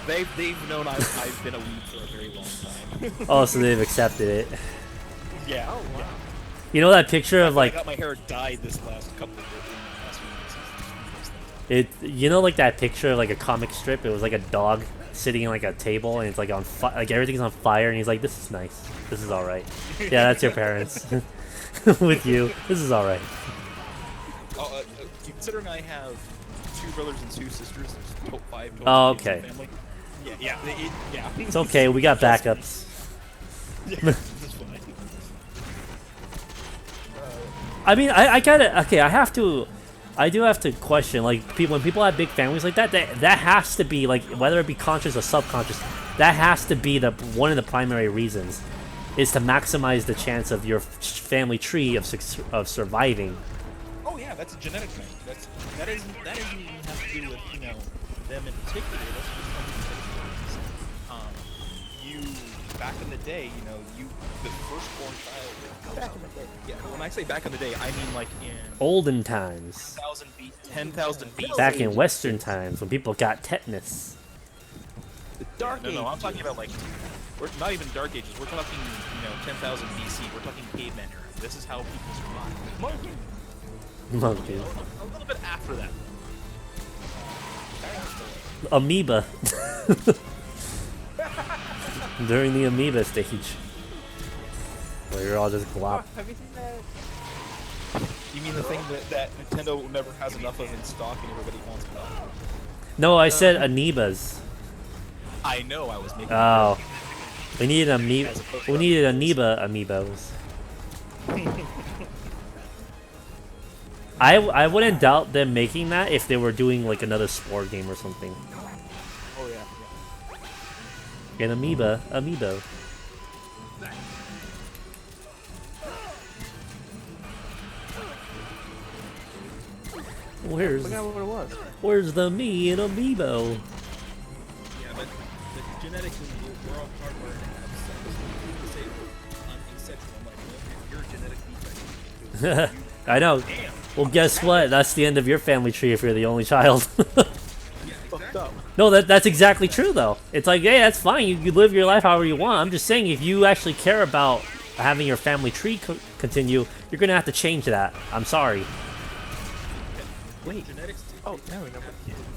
[SPEAKER 5] They've known I've been a weed for a very long time.
[SPEAKER 1] Oh, so they've accepted it.
[SPEAKER 5] Yeah.
[SPEAKER 6] Oh wow.
[SPEAKER 1] You know that picture of
[SPEAKER 5] I
[SPEAKER 1] like
[SPEAKER 5] got my hair dyed this last couple of
[SPEAKER 1] it? You know, like that picture of like a comic strip. It was like a dog sitting in like a table, and it's like on like everything's on fire, and he's like, "This is nice. This is all right." Yeah, that's your parents with you. This is all right.
[SPEAKER 5] Considering I have 2 brothers and 2 sisters, there's 5 total
[SPEAKER 1] Oh,
[SPEAKER 5] kids in
[SPEAKER 1] okay.
[SPEAKER 5] the family. Yeah.
[SPEAKER 1] It's okay. We got backups.
[SPEAKER 5] Yeah, that's fine.
[SPEAKER 1] I mean, I gotta. Okay, I do have to question, like, when people have big families like that, that has to be, like, whether it be conscious or subconscious, that has to be one of the primary reasons, is to maximize the chance of your family tree of surviving.
[SPEAKER 5] Oh yeah, that's a genetic thing. That doesn't even have to do with them in particular. That's just you back in the day, the firstborn child.
[SPEAKER 6] Back in the day.
[SPEAKER 5] Yeah, when I say back in the day, I mean like in
[SPEAKER 1] Olden times.
[SPEAKER 5] 10,000 BC.
[SPEAKER 1] Back in Western times, when people got tetanus.
[SPEAKER 6] The Dark
[SPEAKER 5] No,
[SPEAKER 6] Ages.
[SPEAKER 5] I'm talking about like we're not even Dark Ages. We're talking 10,000 BC. We're talking caveman era. This is how people survived.
[SPEAKER 1] Monkeys.
[SPEAKER 5] A little bit after that.
[SPEAKER 1] Amoeba. During the amoeba stage. Where you're all just glop.
[SPEAKER 6] Have you seen that?
[SPEAKER 5] You mean the thing that Nintendo never has enough of in stock and everybody wants about?
[SPEAKER 1] No, I said amoebas.
[SPEAKER 5] I know, I was making.
[SPEAKER 1] Oh. We needed amoeba. We needed amiibos. I wouldn't doubt them making that if they were doing like another sport game or something.
[SPEAKER 5] Oh yeah.
[SPEAKER 1] An amiibo.
[SPEAKER 6] Look at what it was.
[SPEAKER 1] Where's the me in amiibo?
[SPEAKER 5] Yeah, but the genetically, we're all hardwired to have sex. People say I'm asexual. I'm like, well, you're a genetic defect.
[SPEAKER 1] I know.
[SPEAKER 5] Damn.
[SPEAKER 1] Well, guess what? That's the end of your family tree if you're the only child.
[SPEAKER 5] Yeah, exactly.
[SPEAKER 1] No, that's exactly true though. It's like, hey, that's fine. You live your life however you want. I'm just saying, if you actually care about having your family tree continue, you're gonna have to change that. I'm sorry.
[SPEAKER 5] Wait. Genetics.
[SPEAKER 6] Oh, now we know.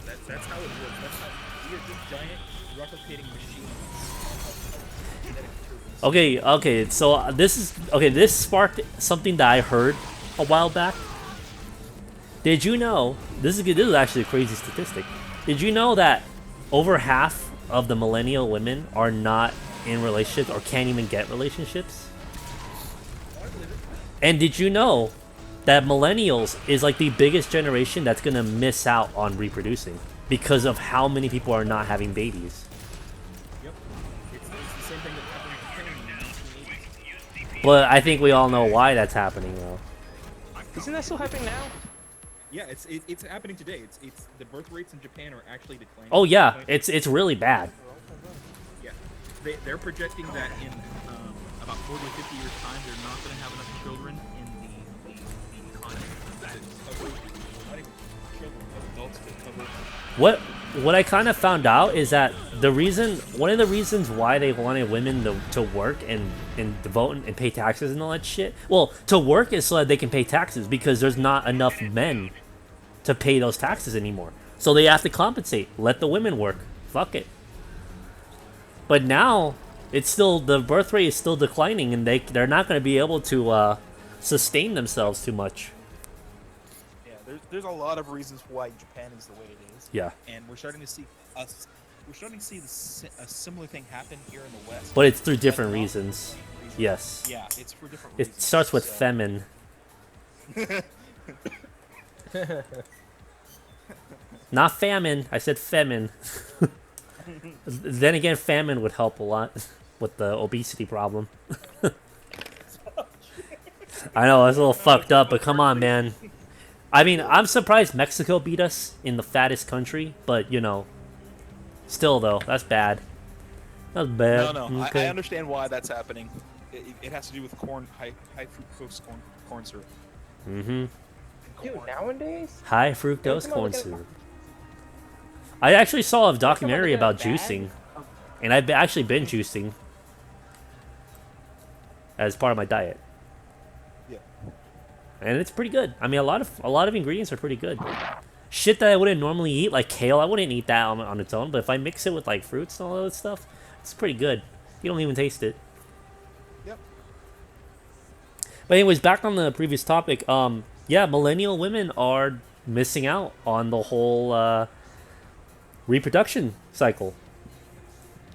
[SPEAKER 5] That's how it works. That's how we are just giant replicating machines. Genetic turbines.
[SPEAKER 1] Okay. So this sparked something that I heard a while back. Did you know? This is actually a crazy statistic. Did you know that over half of the millennial women are not in relationships or can't even get relationships? And did you know that millennials is like the biggest generation that's gonna miss out on reproducing because of how many people are not having babies?
[SPEAKER 5] Yep. It's the same thing that happened in Japan in the 1980s.
[SPEAKER 1] But I think we all know why that's happening though.
[SPEAKER 6] Isn't that still happening now?
[SPEAKER 5] Yeah, it's happening today. It's the birth rates in Japan are actually declining.
[SPEAKER 1] Oh yeah, it's really bad.
[SPEAKER 5] Yeah, they're projecting that in about 40 to 50 years' time, they're not going to have enough children in the economy to cover, not even children, but adults to cover.
[SPEAKER 1] What I kind of found out is that one of the reasons why they wanted women to work and vote and pay taxes and all that shit. Well, to work is so that they can pay taxes because there's not enough men to pay those taxes anymore. So they have to compensate. Let the women work. Fuck it. But now the birth rate is still declining, and they're not going to be able to sustain themselves too much.
[SPEAKER 5] Yeah, there's a lot of reasons why Japan is the way it is.
[SPEAKER 1] Yeah.
[SPEAKER 5] And we're starting to see a similar thing happen here in the West.
[SPEAKER 1] But it's through different reasons. Yes.
[SPEAKER 5] Yeah, it's for different
[SPEAKER 1] It
[SPEAKER 5] reasons.
[SPEAKER 1] starts with
[SPEAKER 5] so-
[SPEAKER 1] femin. Not famine. I said femin. Then again, famine would help a lot with the obesity problem. I know it's a little fucked up, but come on, man. I mean, I'm surprised Mexico beat us in the fattest country, but you know, still though, that's bad. That's bad.
[SPEAKER 5] No, no,
[SPEAKER 1] Okay.
[SPEAKER 5] I understand why that's happening. It has to do with high fructose corn syrup.
[SPEAKER 1] Mm-hmm.
[SPEAKER 5] And
[SPEAKER 6] Dude,
[SPEAKER 5] corn.
[SPEAKER 6] nowadays?
[SPEAKER 1] High fructose
[SPEAKER 6] Every time I
[SPEAKER 1] corn
[SPEAKER 6] look at-
[SPEAKER 1] syrup. I actually saw a documentary
[SPEAKER 6] look at a
[SPEAKER 1] about
[SPEAKER 6] bag
[SPEAKER 1] juicing,
[SPEAKER 6] of-
[SPEAKER 1] and I've actually been juicing as part of my diet,
[SPEAKER 5] Yeah.
[SPEAKER 1] and it's pretty good. I mean, a lot of ingredients are pretty good. Shit that I wouldn't normally eat, like kale, I wouldn't eat that on its own. But if I mix it with like fruits and all that stuff, it's pretty good. You don't even taste it.
[SPEAKER 5] Yep.
[SPEAKER 1] But anyways, back on the previous topic. Yeah, millennial women are missing out on the whole reproduction cycle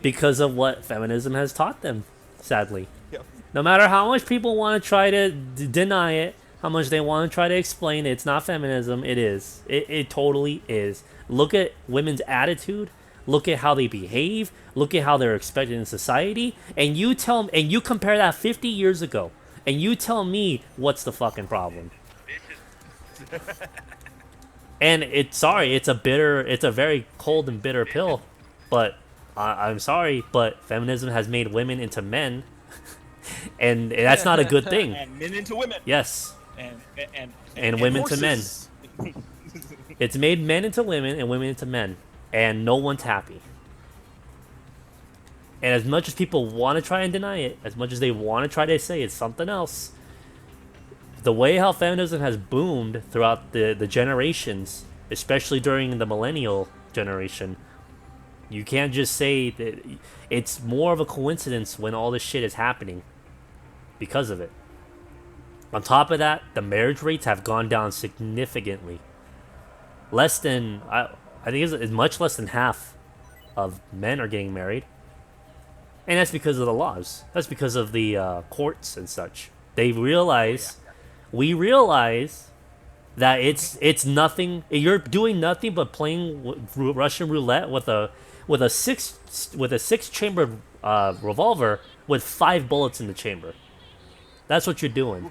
[SPEAKER 1] because of what feminism has taught them. Sadly,
[SPEAKER 5] Yep.
[SPEAKER 1] no matter how much people want to try to deny it, how much they want to try to explain it, it's not feminism. It is. It totally is. Look at women's attitude. Look at how they behave. Look at how they're expected in society. And you compare that 50 years ago, and you tell me what's the fucking problem. And it's a very cold and bitter pill, but I'm sorry, but feminism has made women into men, and that's not a good thing.
[SPEAKER 5] And men into women.
[SPEAKER 1] Yes,
[SPEAKER 5] And
[SPEAKER 1] women to men.
[SPEAKER 5] horses.
[SPEAKER 1] it's made men into women and women into men, and no one's happy. And as much as people want to try and deny it, as much as they want to try to say it's something else, the way how feminism has boomed throughout the generations, especially during the millennial generation, you can't just say that it's more of a coincidence when all this shit is happening because of it. On top of that, the marriage rates have gone down significantly. Less than, I think it's much less than half of men are getting married. And that's because of the laws. That's because of the courts and such. They realize, we realize that it's nothing. You're doing nothing but playing Russian roulette with a six chambered revolver with 5 bullets in the chamber. That's what you're doing.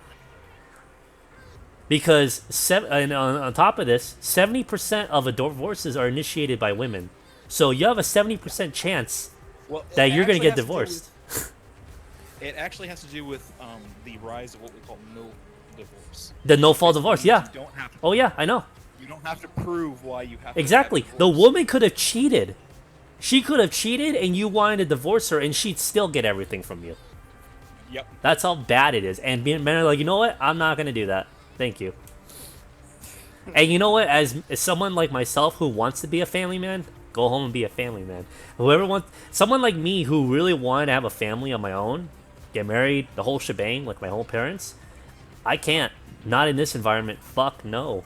[SPEAKER 1] Because and on top of this, 70% of divorces are initiated by women. So you have a 70% chance
[SPEAKER 5] Well,
[SPEAKER 1] that
[SPEAKER 5] it
[SPEAKER 1] you're going to
[SPEAKER 5] actually
[SPEAKER 1] get
[SPEAKER 5] has do
[SPEAKER 1] divorced.
[SPEAKER 5] It actually has to do with the rise of what we call no divorce.
[SPEAKER 1] The no-fault divorce, yeah.
[SPEAKER 5] You don't have to,
[SPEAKER 1] Oh yeah, I know.
[SPEAKER 5] you don't have to prove why you have to
[SPEAKER 1] Exactly.
[SPEAKER 5] have a
[SPEAKER 1] The
[SPEAKER 5] divorce.
[SPEAKER 1] woman could have cheated. She could have cheated and you wanted to divorce her and she'd still get everything from you.
[SPEAKER 5] Yep.
[SPEAKER 1] That's how bad it is. And men are like, you know what? I'm not going to do that. Thank you. And you know what? As someone like myself who wants to be a family man, go home and be a family man. Whoever wants, someone like me who really wanted to have a family on my own, get married, the whole shebang, like my whole parents, I can't. Not in this environment. Fuck no.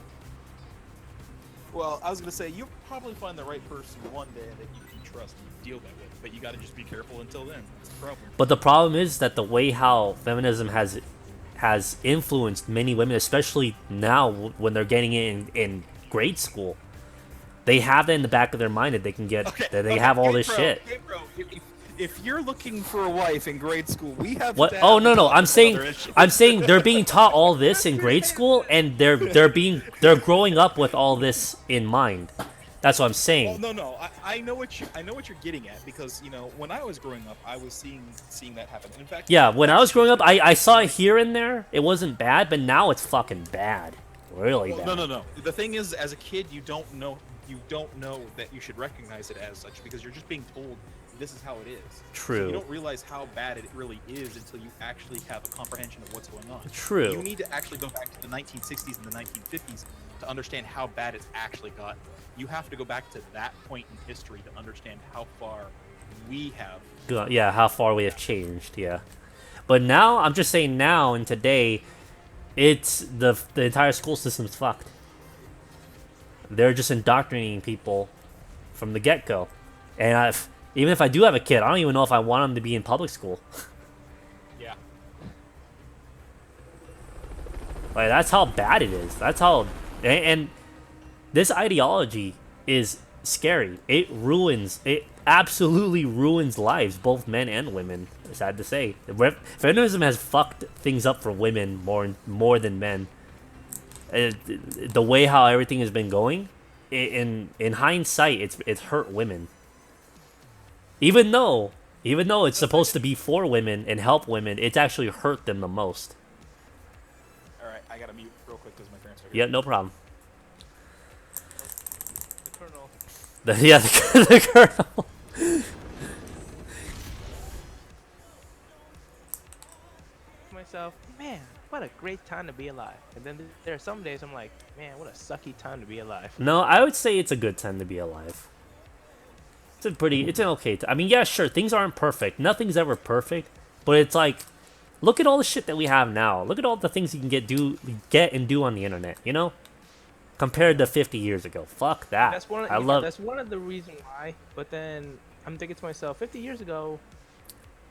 [SPEAKER 5] Well, I was gonna say you'll probably find the right person one day that you can trust and deal that with, but you got to just be careful until then. That's the problem.
[SPEAKER 1] But the problem is that the way how feminism has influenced many women, especially now when they're getting it in grade school, they have that in the back of their mind that they can get that they have all this shit.
[SPEAKER 5] Hey, bro, if you're looking for a wife in grade school, we have.
[SPEAKER 1] What?
[SPEAKER 5] to
[SPEAKER 1] Oh
[SPEAKER 5] have
[SPEAKER 1] no
[SPEAKER 5] a
[SPEAKER 1] no!
[SPEAKER 5] talk
[SPEAKER 1] I'm
[SPEAKER 5] about
[SPEAKER 1] saying
[SPEAKER 5] other issues.
[SPEAKER 1] I'm saying they're being taught all this in grade school, and they're growing up with all this in mind. That's what I'm
[SPEAKER 5] Well,
[SPEAKER 1] saying.
[SPEAKER 5] no. I know what you're getting at, because when I was growing up, I was seeing that happen. In fact,
[SPEAKER 1] Yeah, when I was growing up, I saw it here and there. It wasn't bad, but now it's fucking bad, really bad.
[SPEAKER 5] No. The thing is, as a kid, you don't know that you should recognize it as such, because you're just being told this is how it is. So
[SPEAKER 1] True.
[SPEAKER 5] you don't realize how bad it really is until you actually have a comprehension of what's going on.
[SPEAKER 1] True.
[SPEAKER 5] You need to actually go back to the 1960s and the 1950s to understand how bad it's actually gotten. You have to go back to that point in history to understand how far we have.
[SPEAKER 1] Yeah, how far we have changed. Yeah, but now I'm just saying now and today, it's the entire school system's fucked. They're just indoctrinating people from the get-go, and even if I do have a kid, I don't even know if I want him to be in public school.
[SPEAKER 5] Yeah.
[SPEAKER 1] Like that's how bad it is. That's how, and this ideology is scary. It ruins. It absolutely ruins lives, both men and women. Sad to say, feminism has fucked things up for women more than men. The way how everything has been going, in hindsight, it's hurt women. Even though it's supposed to be for women and help women, it's actually hurt them the most.
[SPEAKER 5] All right, I gotta mute real quick because my parents are
[SPEAKER 1] Yeah,
[SPEAKER 5] here.
[SPEAKER 1] no problem.
[SPEAKER 6] The colonel.
[SPEAKER 1] Yeah, the colonel.
[SPEAKER 6] Myself, man, what a great time to be alive. And then there are some days I'm like, man, what a sucky time to be alive.
[SPEAKER 1] No, I would say it's a good time to be alive. It's an okay time. I mean, yeah, sure, things aren't perfect. Nothing's ever perfect, but it's like, look at all the shit that we have now. Look at all the things you can get and do on the internet. You know, compared to 50 years ago. Fuck that.
[SPEAKER 6] That's one. That's one of the reasons why. But then I'm thinking to myself, 50 years ago,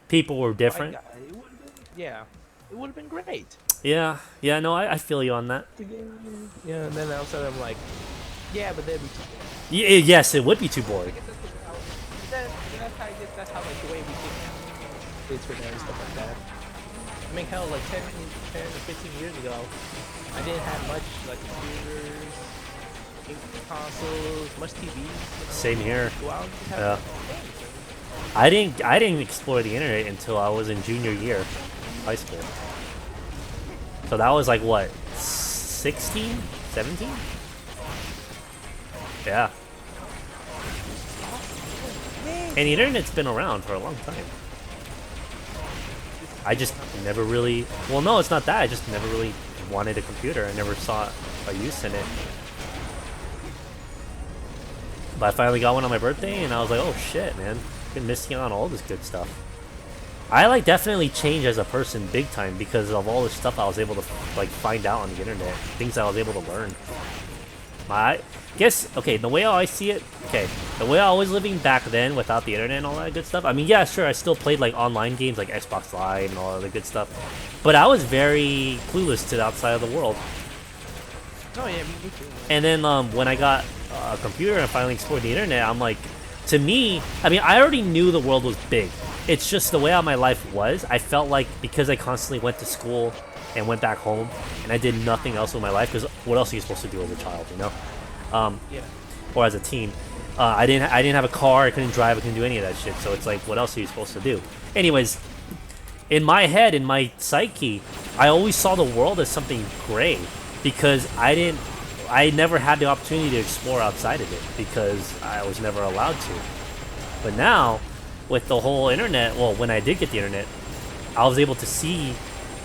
[SPEAKER 1] people were different.
[SPEAKER 6] Yeah, it would have been great.
[SPEAKER 1] Yeah, no, I feel you on that.
[SPEAKER 6] Yeah, and then all of a sudden I'm like, yeah, but that'd be too boring.
[SPEAKER 1] Yes, it would be too boring.
[SPEAKER 6] That's how like the way we think now is for them and stuff like that. I mean, hell, like 10 or 15 years ago, I didn't have much like computers, consoles, much TV. You know,
[SPEAKER 1] Same here.
[SPEAKER 6] go out and just have
[SPEAKER 1] Yeah.
[SPEAKER 6] things.
[SPEAKER 1] I didn't explore the internet until I was in junior year, high school. So that was like what, 16, 17? Yeah. And the internet's been around for a long time. I just never really... Well, no, it's not that. I just never really wanted a computer. I never saw a use in it. But I finally got one on my birthday, and I was like, oh shit, man. I've been missing out on all this good stuff. I like definitely changed as a person big time because of all the stuff I was able to like find out on the internet. Things I was able to learn. I guess, okay, the way I see it, the way I was living back then without the internet and all that good stuff, I mean, yeah, sure, I still played, like, online games like Xbox Live and all that good stuff, but I was very clueless to the outside of the world.
[SPEAKER 6] Oh yeah, me too.
[SPEAKER 1] And then, when I got a computer and finally explored the internet, I'm like, to me, I mean, I already knew the world was big. It's just the way how my life was, I felt like because I constantly went to school and went back home, and I did nothing else with my life, because what else are you supposed to do as a child, you know?
[SPEAKER 6] Yeah.
[SPEAKER 1] Or as a teen. I didn't have a car, I couldn't drive, I couldn't do any of that shit, so it's like, what else are you supposed to do? Anyways, in my head, in my psyche, I always saw the world as something gray, because I never had the opportunity to explore outside of it, because I was never allowed to. But now, with the whole internet, well, when I did get the internet, I was able to see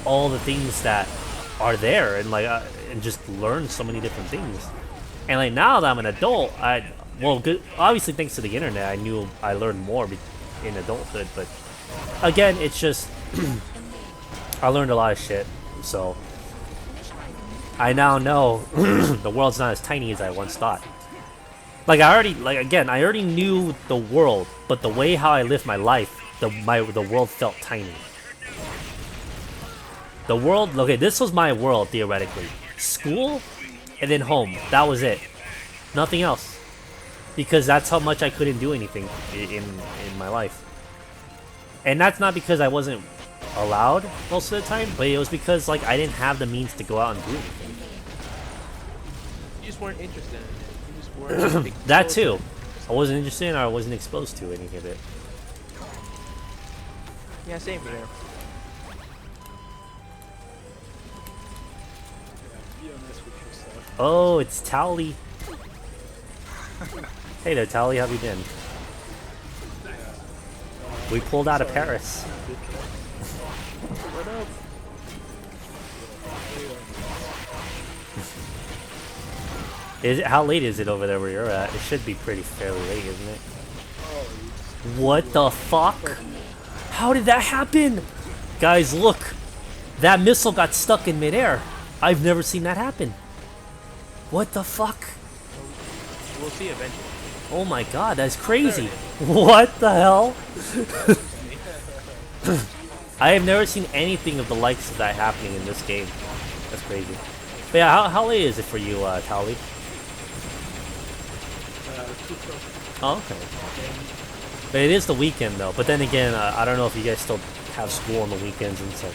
[SPEAKER 1] all the things that are there, and like and just learn so many different things. And like now that I'm an adult, obviously thanks to the internet, I learned more in adulthood. But again, it's just I learned a lot of shit, so I now know the world's not as tiny as I once thought. Like I already knew the world, but the way how I lived my life, the world felt tiny. The world, okay, this was my world, theoretically. School, and then home. That was it. Nothing else. Because that's how much I couldn't do anything in my life. And that's not because I wasn't allowed most of the time, but it was because, like, I didn't have the means to go out and do anything.
[SPEAKER 6] You just weren't interested in it. You just weren't
[SPEAKER 1] That
[SPEAKER 6] exposed to
[SPEAKER 1] too.
[SPEAKER 6] it.
[SPEAKER 1] I wasn't interested in, or I wasn't exposed to any of it.
[SPEAKER 6] Yeah, same here.
[SPEAKER 1] Oh, it's Tally. Hey there, Tally. How have you been? We pulled out of Paris.
[SPEAKER 6] What up?
[SPEAKER 1] How late is it over there where you're at? It should be pretty fairly late, isn't it? What the fuck? How did that happen? Guys, look. That missile got stuck in midair. I've never seen that happen. What the fuck?
[SPEAKER 6] We'll see eventually.
[SPEAKER 1] Oh my god, that's crazy. What the hell? I have never seen anything of the likes of that happening in this game. That's crazy. But yeah, how late is it for you, Tali?
[SPEAKER 6] 2:00.
[SPEAKER 1] Oh, okay. But it is the weekend though. But then again, I don't know if you guys still have school on the weekends and such.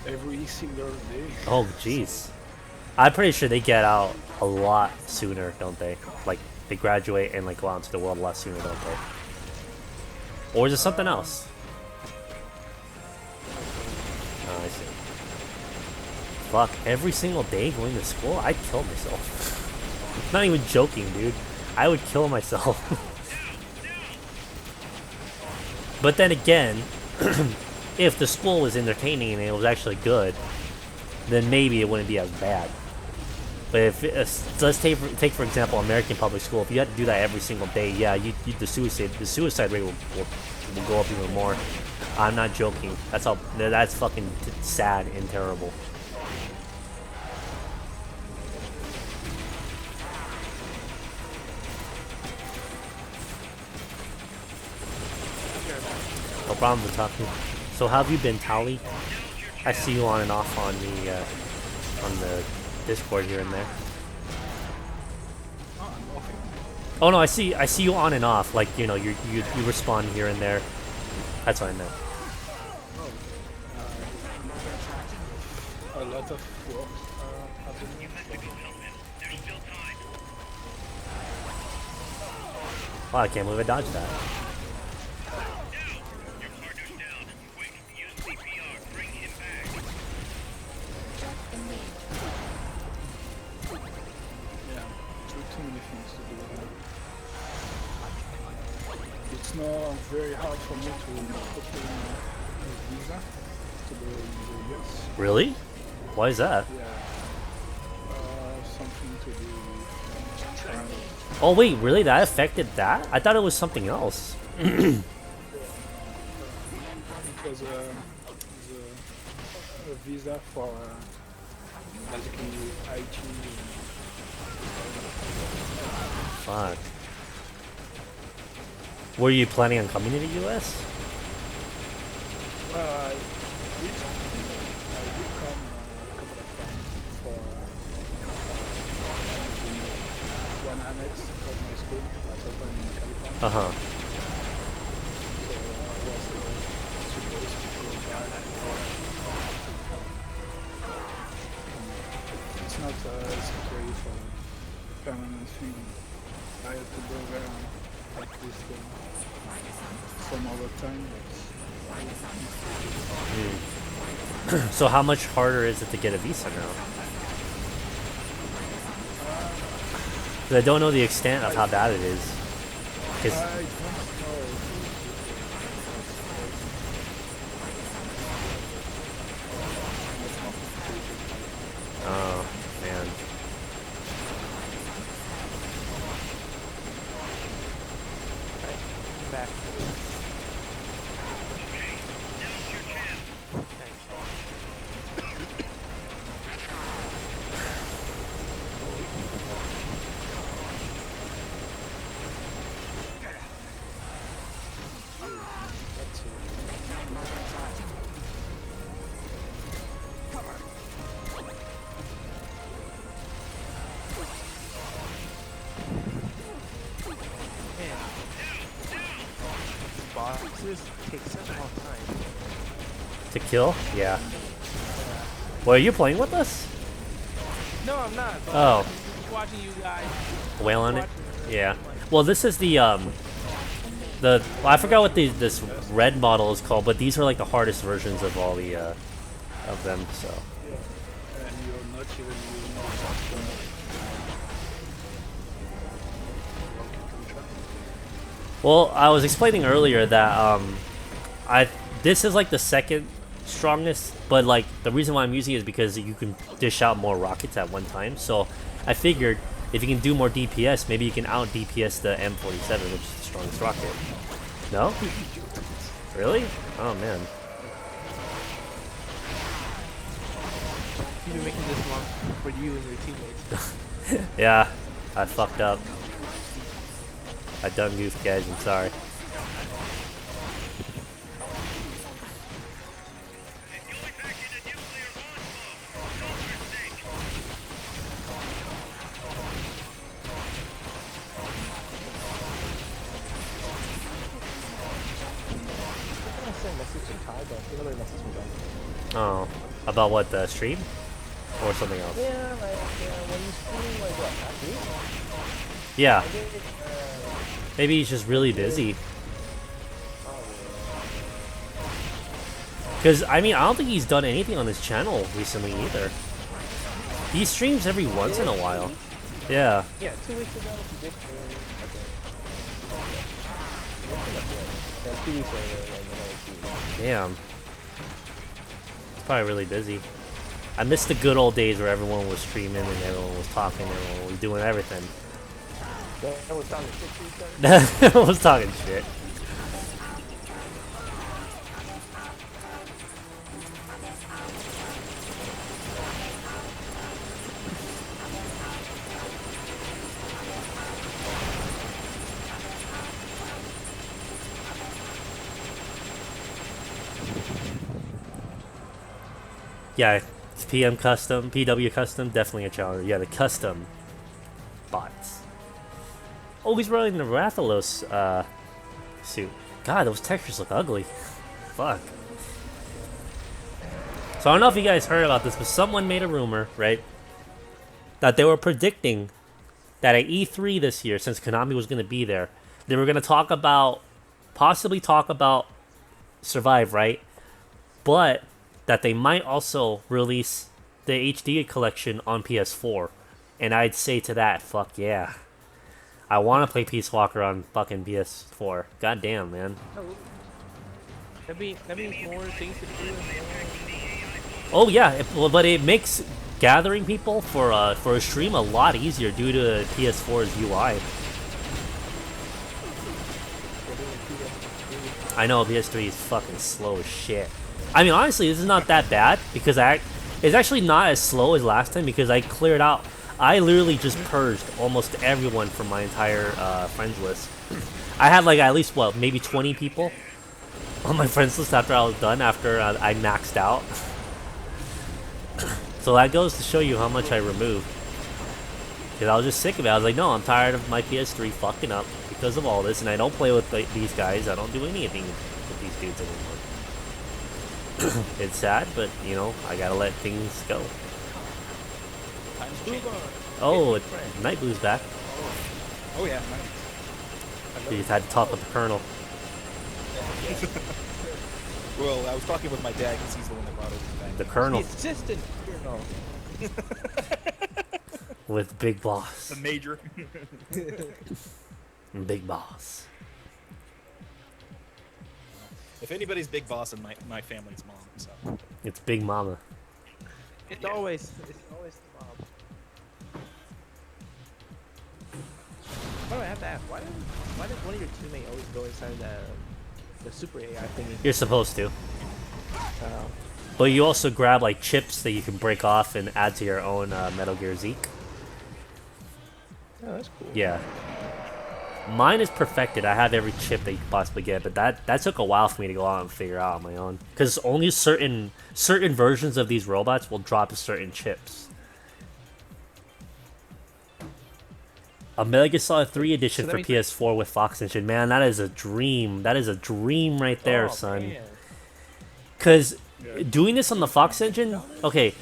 [SPEAKER 7] Every single day.
[SPEAKER 1] Oh, jeez. I'm pretty sure they get out a lot sooner, don't they? Like they graduate and like go out into the world a lot sooner, don't they? Or is it something else? Oh, I see. Fuck, every single day going to school, I'd kill myself. Not even joking, dude. I would kill myself. But then again, if the school was entertaining and it was actually good, then maybe it wouldn't be as bad. But if so let's take for example American public school. If you had to do that every single day, yeah, the suicide rate will go up even more. I'm not joking. That's fucking sad and terrible. No problem with talking. So how have you been, Tali? I see you on and off on the Discord here and there. Oh no, I see you on and off. Like you know, you respond here and there. That's what I meant.
[SPEAKER 7] A lot of work happening.
[SPEAKER 2] There's still time.
[SPEAKER 1] Wow, I can't believe I dodged that.
[SPEAKER 2] Your partner's down. Quick, use CPR. Bring him back.
[SPEAKER 7] Yeah, too many things to do. It's not very hard for me to open a visa to the US.
[SPEAKER 1] Really? Why is that?
[SPEAKER 7] Yeah, something to do with travel.
[SPEAKER 1] Oh wait, really? That affected that? I thought it was something else.
[SPEAKER 7] It was a visa for basically IT.
[SPEAKER 1] Fuck. Were you planning on coming to the US?
[SPEAKER 7] Well, I did come a couple of times for one annex of my school at open in California.
[SPEAKER 1] Uh-huh.
[SPEAKER 7] So I was supposed to go back. It's not security for permanent thing. I had to go there at least some other time.
[SPEAKER 1] So how much harder is it to get a visa now? 'Cause I don't know the extent of how bad it is. 'Cause-
[SPEAKER 7] I don't know.
[SPEAKER 1] oh man.
[SPEAKER 6] Back. Bosses take such a long time.
[SPEAKER 1] To kill? Yeah. Well, are you playing with us?
[SPEAKER 6] No, I'm not. But
[SPEAKER 1] Oh.
[SPEAKER 6] I'm just watching you guys.
[SPEAKER 1] Whale on it? Yeah. Well, this is well, I forgot what this red model is called, but these are like the hardest versions of all the of them. So.
[SPEAKER 7] And you're not even using
[SPEAKER 1] Well, I was explaining earlier that this is like the second strongest, but like the reason why I'm using it is because you can dish out more rockets at one time. So I figured if you can do more DPS, maybe you can out DPS the M47, which is the strongest rocket. No? Really? Oh man.
[SPEAKER 6] You've been making this long for you and your teammates.
[SPEAKER 1] Yeah, I fucked up. I done goofed, guys. I'm sorry.
[SPEAKER 6] messaged in Thai, but nobody messaged me back.
[SPEAKER 1] Oh, about what, the stream? Or something else?
[SPEAKER 6] Yeah, like, when you stream, like, what, last week?
[SPEAKER 1] Yeah,
[SPEAKER 6] I did,
[SPEAKER 1] maybe he's just really busy. Because, I mean, I don't think he's done anything on his channel recently either. He streams every once in a while. Yeah.
[SPEAKER 6] yeah, 2 weeks ago, he did, then 2 weeks later, like, another 2 weeks.
[SPEAKER 1] Damn. He's probably really busy. I miss the good old days where everyone was streaming and everyone was talking and everyone was doing everything.
[SPEAKER 6] That was talking shit to each other.
[SPEAKER 1] Everyone was talking shit. Yeah, it's PM custom, PW custom, definitely a challenge. Yeah, the custom bots. Oh, he's running the Rathalos suit. God, those textures look ugly. Fuck. So I don't know if you guys heard about this, but someone made a rumor, right? That they were predicting that at E3 this year, since Konami was going to be there, they were going to talk about, possibly talk about Survive, right? But that they might also release the HD collection on PS4. And I'd say to that, fuck yeah. I want to play Peace Walker on fucking PS4. God damn, man.
[SPEAKER 6] That means more things to do.
[SPEAKER 1] Oh yeah, well, but it makes gathering people for a stream a lot easier due to PS4's UI. I know PS3 is fucking slow as shit. I mean, honestly, this is not that bad because it's actually not as slow as last time because I cleared out. I literally just purged almost everyone from my entire friends list. I had like at least what, maybe 20 people on my friends list after I was done, after I maxed out. So that goes to show you how much I removed. Because I was just sick of it. I was like, no, I'm tired of my PS3 fucking up because of all this, and I don't play with these guys. I don't do anything with these dudes anymore. It's sad, but, you know, I gotta let things go. Oh, Night Blue's back.
[SPEAKER 5] Oh yeah.
[SPEAKER 1] You just had to talk with the Colonel.
[SPEAKER 5] Well, I was talking with my dad because he's the one that brought it back.
[SPEAKER 1] The Colonel.
[SPEAKER 6] The assistant. No.
[SPEAKER 1] With Big Boss.
[SPEAKER 5] The major.
[SPEAKER 1] Big Boss.
[SPEAKER 5] If anybody's big boss in my family's mom, so.
[SPEAKER 1] It's Big Mama.
[SPEAKER 6] It's always the mom. Oh, I have to ask, why did one of your teammates always go inside the super AI thingy?
[SPEAKER 1] You're supposed to. But you also grab like chips that you can break off and add to your own Metal Gear Zeke.
[SPEAKER 6] Oh, that's cool.
[SPEAKER 1] Yeah. Mine is perfected. I have every chip that you can possibly get, but that took a while for me to go out and figure out on my own. Because only certain versions of these robots will drop certain chips. A Metal Gear Solid 3 edition for PS4 with Fox Engine. Man, that is a dream. That is a dream right there, son. Because doing this on the Fox Engine, okay,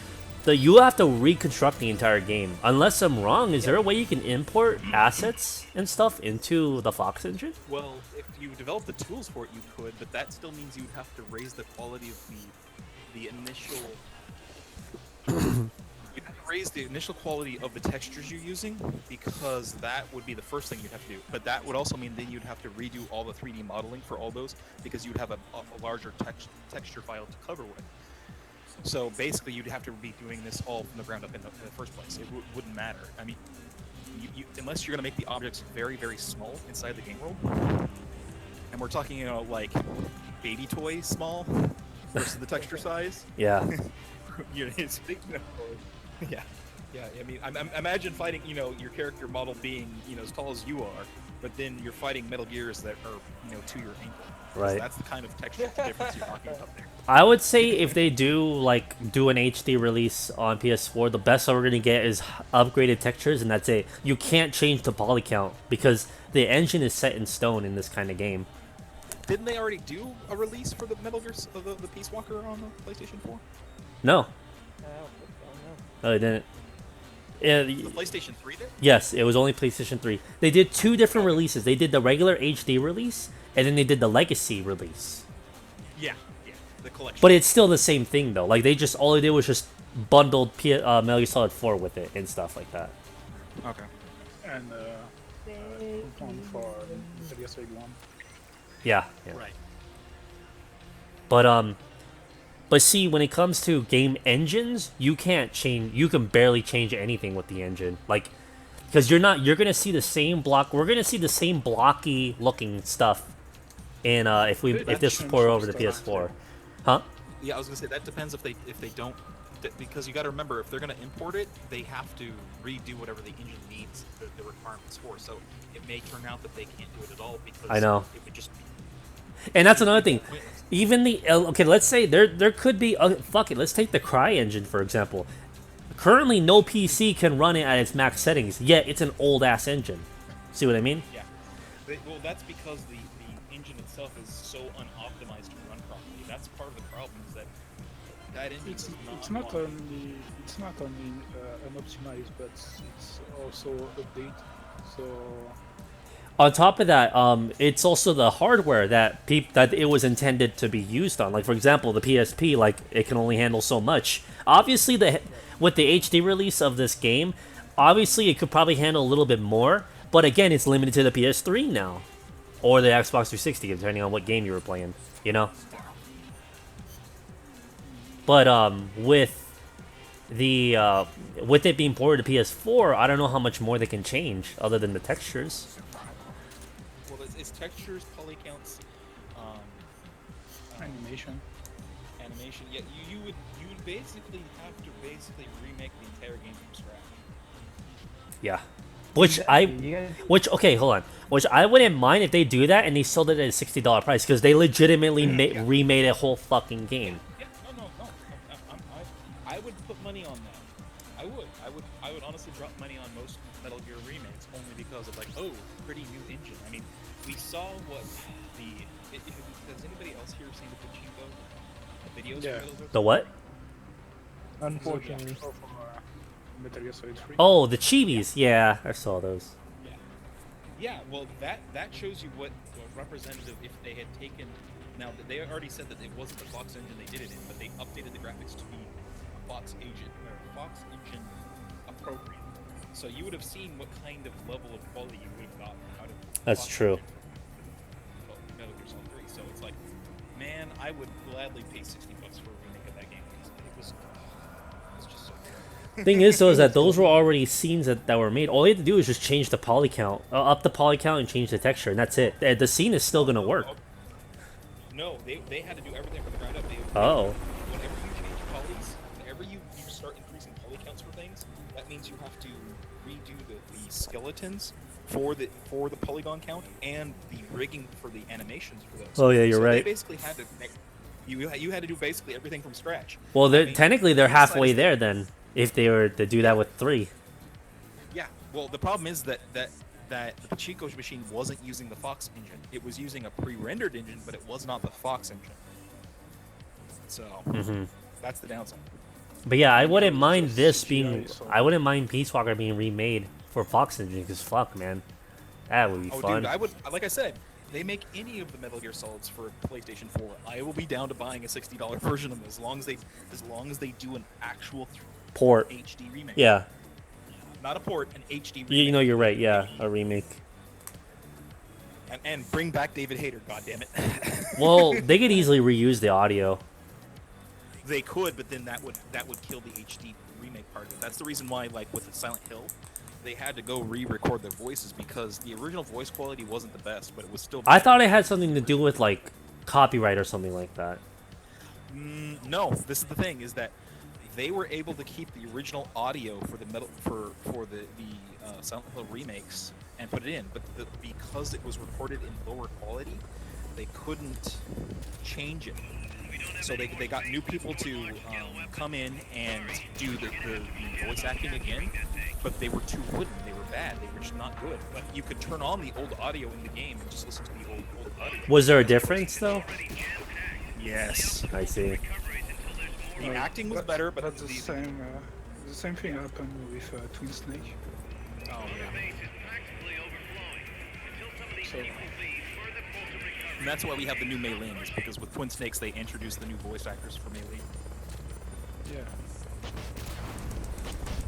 [SPEAKER 1] you have to reconstruct the entire game. Unless I'm wrong, is there a way you can import assets and stuff into the Fox Engine?
[SPEAKER 5] Well, if you develop the tools for it, you could, but that still means you'd have to raise the quality of the initial. You'd have to raise the initial quality of the textures you're using, because that would be the first thing you'd have to do. But that would also mean then you'd have to redo all the 3D modeling for all those, because you'd have a larger texture file to cover with. So basically, you'd have to be doing this all from the ground up in the first place. It wouldn't matter. I mean, unless you're going to make the objects very, very small inside the game world, and we're talking, you know, like baby toy small versus the texture size.
[SPEAKER 1] Yeah.
[SPEAKER 5] You know, it's big, you know, yeah. I mean, imagine fighting, you know, your character model being, you know, as tall as you are, but then you're fighting Metal Gears that are, you know, to your ankle.
[SPEAKER 1] Right.
[SPEAKER 5] So that's the kind of texture difference you're talking about there.
[SPEAKER 1] I would say if they do an HD release on PS4, the best that we're gonna get is upgraded textures, and that's it. You can't change the poly count because the engine is set in stone in this kind of game.
[SPEAKER 5] Didn't they already do a release for the Metal Gear, the Peace Walker on the PlayStation 4?
[SPEAKER 1] No,
[SPEAKER 6] I don't know.
[SPEAKER 1] no, they didn't. Yeah,
[SPEAKER 5] The PlayStation 3 did?
[SPEAKER 1] yes, it was only PlayStation 3. They did 2 different releases. They did the regular HD release, and then they did the Legacy release.
[SPEAKER 5] Yeah, the collection.
[SPEAKER 1] But it's still the same thing, though. Like, all they did was just bundled Metal Gear Solid 4 with it and stuff like that.
[SPEAKER 5] Okay.
[SPEAKER 7] And one for Metal Gear Solid 1.
[SPEAKER 1] Yeah.
[SPEAKER 5] Right.
[SPEAKER 1] But see, when it comes to game engines, you can't change. You can barely change anything with the engine, like, because you're gonna see the same block. We're gonna see the same blocky looking stuff in if this was poured over the PS4, huh?
[SPEAKER 5] Yeah, I was gonna say that depends if they don't, because you got to remember, if they're gonna import it, they have to redo whatever the engine needs the requirements for. So it may turn out that they can't do it at all because
[SPEAKER 1] I know.
[SPEAKER 5] it would just be.
[SPEAKER 1] And that's another thing. Even the okay, let's say there could be fuck it. Let's take the Cry engine for example. Currently, no PC can run it at its max settings. Yet it's an old ass engine. See what I mean?
[SPEAKER 5] Yeah. Well, that's because the engine itself is so unoptimized to run properly. That's part of the problem. Is that engine
[SPEAKER 7] It's
[SPEAKER 5] is
[SPEAKER 7] not only unoptimized, but it's also update. So
[SPEAKER 1] On top of that, it's also the hardware that it was intended to be used on. Like for example, the PSP, like it can only handle so much. Obviously, with the HD release of this game, obviously it could probably handle a little bit more. But again, it's limited to the PS3 now, or the Xbox 360, depending on what game you were playing. You know. But with it being ported to PS4, I don't know how much more they can change other than the textures.
[SPEAKER 5] Well, it's textures, poly counts,
[SPEAKER 7] animation.
[SPEAKER 5] Yeah, you would basically have to remake the entire game from scratch.
[SPEAKER 1] Yeah. Which I wouldn't mind if they do that and they sold it at a $60 price because they legitimately remade a whole fucking game.
[SPEAKER 5] Yeah, no. I would put money on that. I would honestly drop money on most Metal Gear remakes only because of pretty new engine. I mean, we saw what has anybody else here seen the Pachinko? The videos
[SPEAKER 7] Yeah.
[SPEAKER 5] for Metal Gear?
[SPEAKER 1] The what?
[SPEAKER 6] Unfortunately.
[SPEAKER 7] From Metal Gear Solid 3.
[SPEAKER 1] Oh, the chibis. Yeah, I saw those.
[SPEAKER 5] Yeah, well, that shows you what representative if they had taken. Now they already said that it wasn't the Fox engine they did it in, but they updated the graphics to be Fox engine appropriate. So you would have seen what kind of level of quality you would have gotten out of.
[SPEAKER 1] That's
[SPEAKER 5] Fox
[SPEAKER 1] true.
[SPEAKER 5] engine for Metal Gear Solid 3. So it's like, man, I would gladly pay $60 for a remake of that game because it was just so good.
[SPEAKER 1] Thing is, though, is that those were already scenes that were made. All you have to do is just change the poly count, up the poly count, and change the texture, and that's it. The scene is still gonna work.
[SPEAKER 5] No, they had to do everything from the ground up.
[SPEAKER 1] Oh.
[SPEAKER 5] Whenever you change polys, whenever you start increasing poly counts for things, that means you have to redo the skeletons for the polygon count and the rigging for the animations for those.
[SPEAKER 1] Oh yeah, you're
[SPEAKER 5] so
[SPEAKER 1] right.
[SPEAKER 5] They basically had to make, you had to do basically everything from scratch.
[SPEAKER 1] Well, technically they're halfway
[SPEAKER 5] besides-
[SPEAKER 1] there then, if they were to do that with 3.
[SPEAKER 5] Yeah. Well, the problem is that the Pachinko machine wasn't using the Fox engine. It was using a pre-rendered engine, but it was not the Fox engine. So that's the downside.
[SPEAKER 1] But yeah, I wouldn't mind this
[SPEAKER 7] CGI,
[SPEAKER 1] being.
[SPEAKER 7] so-
[SPEAKER 1] I wouldn't mind Peace Walker being remade for Fox Engine, because fuck, man, that would be
[SPEAKER 5] Oh,
[SPEAKER 1] fun.
[SPEAKER 5] dude, I would. Like I said, they make any of the Metal Gear Solids for PlayStation 4. I will be down to buying a $60 version of them as long as they do an actual
[SPEAKER 1] Port.
[SPEAKER 5] HD remake.
[SPEAKER 1] Yeah,
[SPEAKER 5] Not a port, an HD remake.
[SPEAKER 1] you know you're right. Yeah, a remake.
[SPEAKER 5] And bring back David Hayter. God damn it.
[SPEAKER 1] Well, they could easily reuse the audio.
[SPEAKER 5] They could, but then that would kill the HD remake part of it. That's the reason why, like with the Silent Hill, they had to go re-record their voices because the original voice quality wasn't the best, but it was still.
[SPEAKER 1] I thought it had something to do with like copyright or something like that.
[SPEAKER 5] No, this is the thing: is that they were able to keep the original audio for the Silent Hill remakes and put it in, but because it was recorded in lower quality, they couldn't change it So they got new people to come in and do the voice acting again, but they were too wooden. They were bad. They were just not good. But you could turn on the old audio in the game and just listen to the old audio.
[SPEAKER 1] Was there a difference though?
[SPEAKER 5] Yes.
[SPEAKER 1] I see.
[SPEAKER 5] The acting was better, but
[SPEAKER 7] that's the same thing happened with Twin Snake.
[SPEAKER 5] Oh yeah.
[SPEAKER 7] So
[SPEAKER 5] And that's why we have the new Mei Ling, is because with Twin Snakes they introduced the new voice actors for Mei Ling.
[SPEAKER 7] yeah.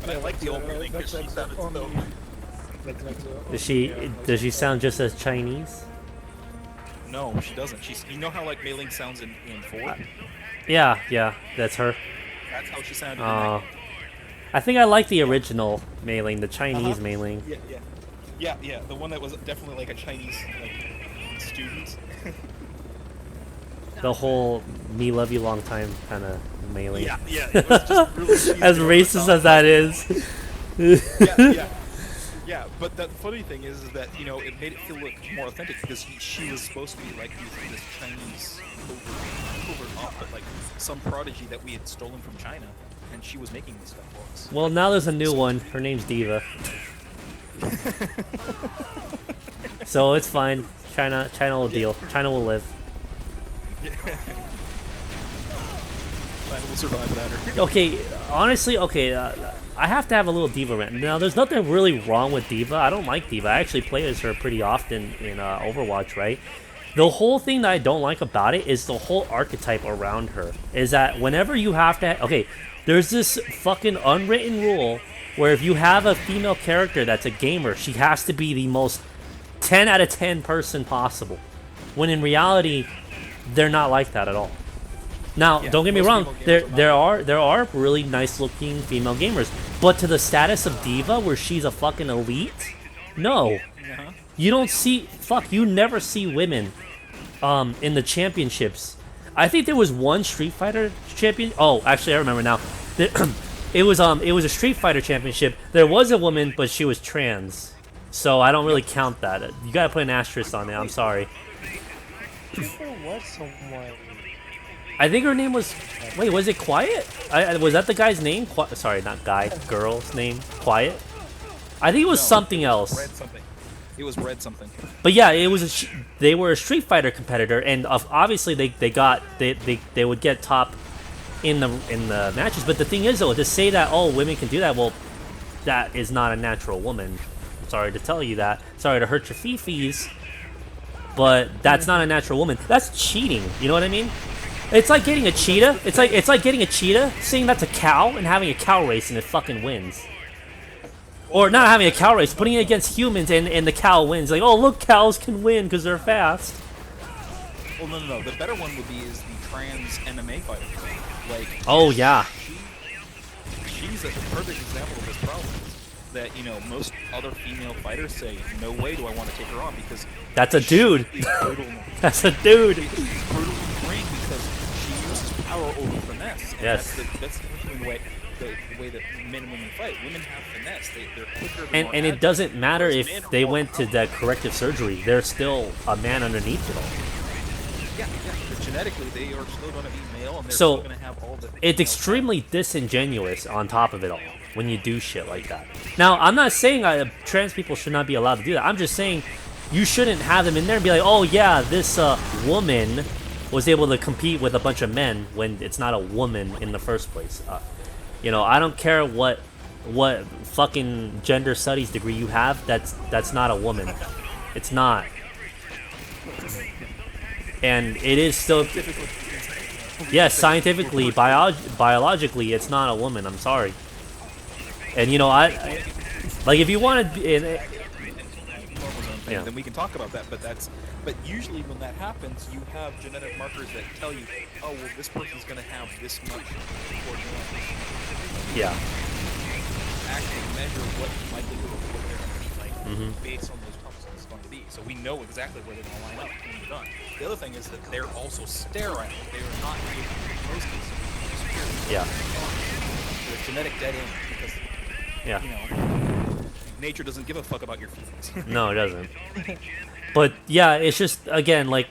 [SPEAKER 5] But I like the old Mei Ling because
[SPEAKER 7] That's
[SPEAKER 5] she sounded
[SPEAKER 7] only-
[SPEAKER 5] so.
[SPEAKER 7] that's like the
[SPEAKER 1] Does she sound just as Chinese?
[SPEAKER 5] No, she doesn't. She's. You know how like Mei Ling sounds in 4?
[SPEAKER 1] Yeah, that's her.
[SPEAKER 5] That's how she sounded in that game.
[SPEAKER 1] I think I like the original Mailing, the Chinese Mailing.
[SPEAKER 5] Yeah. The one that was definitely like a Chinese like student.
[SPEAKER 1] The whole "me love you long time" kind of Mailing.
[SPEAKER 5] Yeah. It was just really cheesy
[SPEAKER 1] As
[SPEAKER 5] over the
[SPEAKER 1] racist
[SPEAKER 5] top.
[SPEAKER 1] as that is.
[SPEAKER 5] Yeah, but the funny thing is that, you know, it made it feel like more authentic because she was supposed to be like this Chinese covert op, but like some prodigy that we had stolen from China, and she was making this stuff for us.
[SPEAKER 1] Well, now there's a new one. Her name's Diva. So it's fine. China will deal. China will live.
[SPEAKER 5] China will survive without her.
[SPEAKER 1] Okay, honestly, I have to have a little Diva rant. Now, there's nothing really wrong with Diva. I don't like Diva. I actually play as her pretty often in Overwatch, right? The whole thing that I don't like about it is the whole archetype around her. Is that whenever you have to... Okay, there's this fucking unwritten rule where if you have a female character that's a gamer, she has to be the most 10 out of 10 person possible. When in reality, they're not like that at all. Now,
[SPEAKER 5] Yeah,
[SPEAKER 1] don't get me
[SPEAKER 5] most
[SPEAKER 1] wrong.
[SPEAKER 5] female gamers are
[SPEAKER 1] There are really nice looking female gamers, but to the status of diva, where she's a fucking elite, no.
[SPEAKER 5] Uh-huh.
[SPEAKER 1] You don't see. Fuck, you never see women, in the championships. I think there was one Street Fighter champion. Oh, actually, I remember now. It was a Street Fighter championship. There was a woman, but she was trans, so I don't really count that. You gotta put an asterisk on it. I'm sorry.
[SPEAKER 6] There was someone.
[SPEAKER 1] I think her name was. Wait, was it Quiet? Was that the guy's name? Sorry, not guy. Girl's name. Quiet. I think it was something else.
[SPEAKER 5] Red something. It was red something.
[SPEAKER 1] But yeah, it was. They were a Street Fighter competitor, and obviously they would get top in the matches. But the thing is, though, to say that women can do that, well, that is not a natural woman. I'm sorry to tell you that. Sorry to hurt your fifis, but that's not a natural woman. That's cheating. You know what I mean? It's like getting a cheetah. It's like getting a cheetah, saying that's a cow, and having a cow race, and it fucking wins. Or not having a cow race, putting it against humans, and the cow wins. Like, oh, look, cows can win because they're fast.
[SPEAKER 5] Well, no. The better one would be is the trans MMA fighter. Like,
[SPEAKER 1] Oh yeah.
[SPEAKER 5] she's a perfect example of this problem. That, you know, most other female fighters say, no way do I want to take her on because
[SPEAKER 1] That's a dude.
[SPEAKER 5] she's brutal.
[SPEAKER 1] That's a dude.
[SPEAKER 5] She's brutal in the ring because she uses power over finesse. And
[SPEAKER 1] Yes.
[SPEAKER 5] That's the way that men and women fight. Women have finesse. They're quicker. They're
[SPEAKER 1] And
[SPEAKER 5] more
[SPEAKER 1] and it
[SPEAKER 5] agile.
[SPEAKER 1] doesn't matter
[SPEAKER 5] Whereas
[SPEAKER 1] if
[SPEAKER 5] men are
[SPEAKER 1] they
[SPEAKER 5] more
[SPEAKER 1] went to
[SPEAKER 5] powerful.
[SPEAKER 1] that corrective surgery. They're still a man underneath it all.
[SPEAKER 5] Yeah. But genetically, they are still going to be male, and they're
[SPEAKER 1] So,
[SPEAKER 5] still going to have all the.
[SPEAKER 1] It's extremely disingenuous on top of it all when you do shit like that. Now, I'm not saying trans people should not be allowed to do that. I'm just saying you shouldn't have them in there and be like, oh yeah, this woman was able to compete with a bunch of men when it's not a woman in the first place. You know, I don't care what fucking gender studies degree you have. That's not a woman. It's not. And it is still. Yes, scientifically, biologically, it's not a woman. I'm sorry. And you know, I like if you wanted. Yeah.
[SPEAKER 5] Then we can talk about that. But usually when that happens, you have genetic markers that tell you, oh well, this person's going to have this much coordination.
[SPEAKER 1] Yeah.
[SPEAKER 5] Actually measure what the likelihood of what they're going to be like based on those pumps it's going to be. So we know exactly where they're going to line up when they're done. The other thing is that they're also sterile. They are not able to be roasted, so
[SPEAKER 1] Yeah.
[SPEAKER 5] they're genetic dead end because
[SPEAKER 1] Yeah.
[SPEAKER 5] you know nature doesn't give a fuck about your feelings.
[SPEAKER 1] No, it doesn't. But yeah, it's just again like,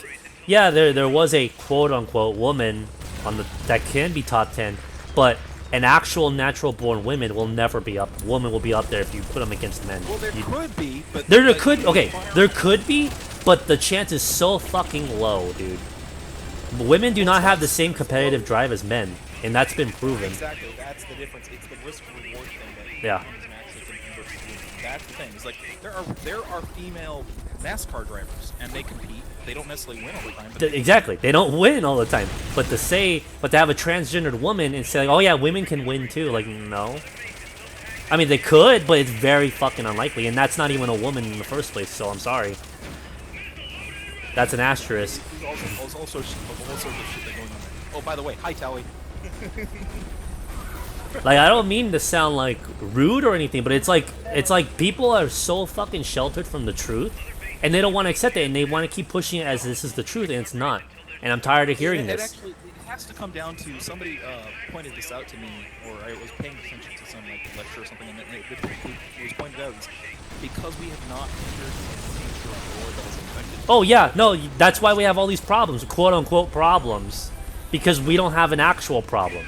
[SPEAKER 1] yeah, there was a quote unquote woman on the that can be top 10, but an actual natural-born woman will never be up. Woman will be up there if you put them against men.
[SPEAKER 5] Well, there
[SPEAKER 1] You-
[SPEAKER 5] could be, but
[SPEAKER 1] there
[SPEAKER 5] but
[SPEAKER 1] could
[SPEAKER 5] you
[SPEAKER 1] okay,
[SPEAKER 5] fire-
[SPEAKER 1] there could be, but the chance is so fucking low, dude. Women do not have the same competitive drive as men, and that's been proven.
[SPEAKER 5] Exactly, that's the difference. It's the risk reward thing that
[SPEAKER 1] Yeah.
[SPEAKER 5] women can actually compete versus women. That's the thing. It's like there are female NASCAR drivers and they compete. They don't necessarily win all the time, but they
[SPEAKER 1] Exactly, they don't win all the time. But to have a transgendered woman and say like, oh yeah, women can win too, like no. I mean they could, but it's very fucking unlikely, and that's not even a woman in the first place. So I'm sorry. That's an asterisk.
[SPEAKER 5] there's all sorts of shit that going on there. Oh, by the way, hi Tally.
[SPEAKER 1] Like I don't mean to sound like rude or anything, but it's like people are so fucking sheltered from the truth, and they don't want to accept it, and they want to keep pushing it as this is the truth, and it's not. And I'm tired of hearing
[SPEAKER 5] It
[SPEAKER 1] this.
[SPEAKER 5] actually it has to come down to somebody pointed this out to me, or I was paying attention to some like lecture or something, and it was pointed out is because we have not entered the nature of war that is infected.
[SPEAKER 1] Oh yeah, no, that's why we have all these problems, quote unquote problems, because we don't have an actual problem.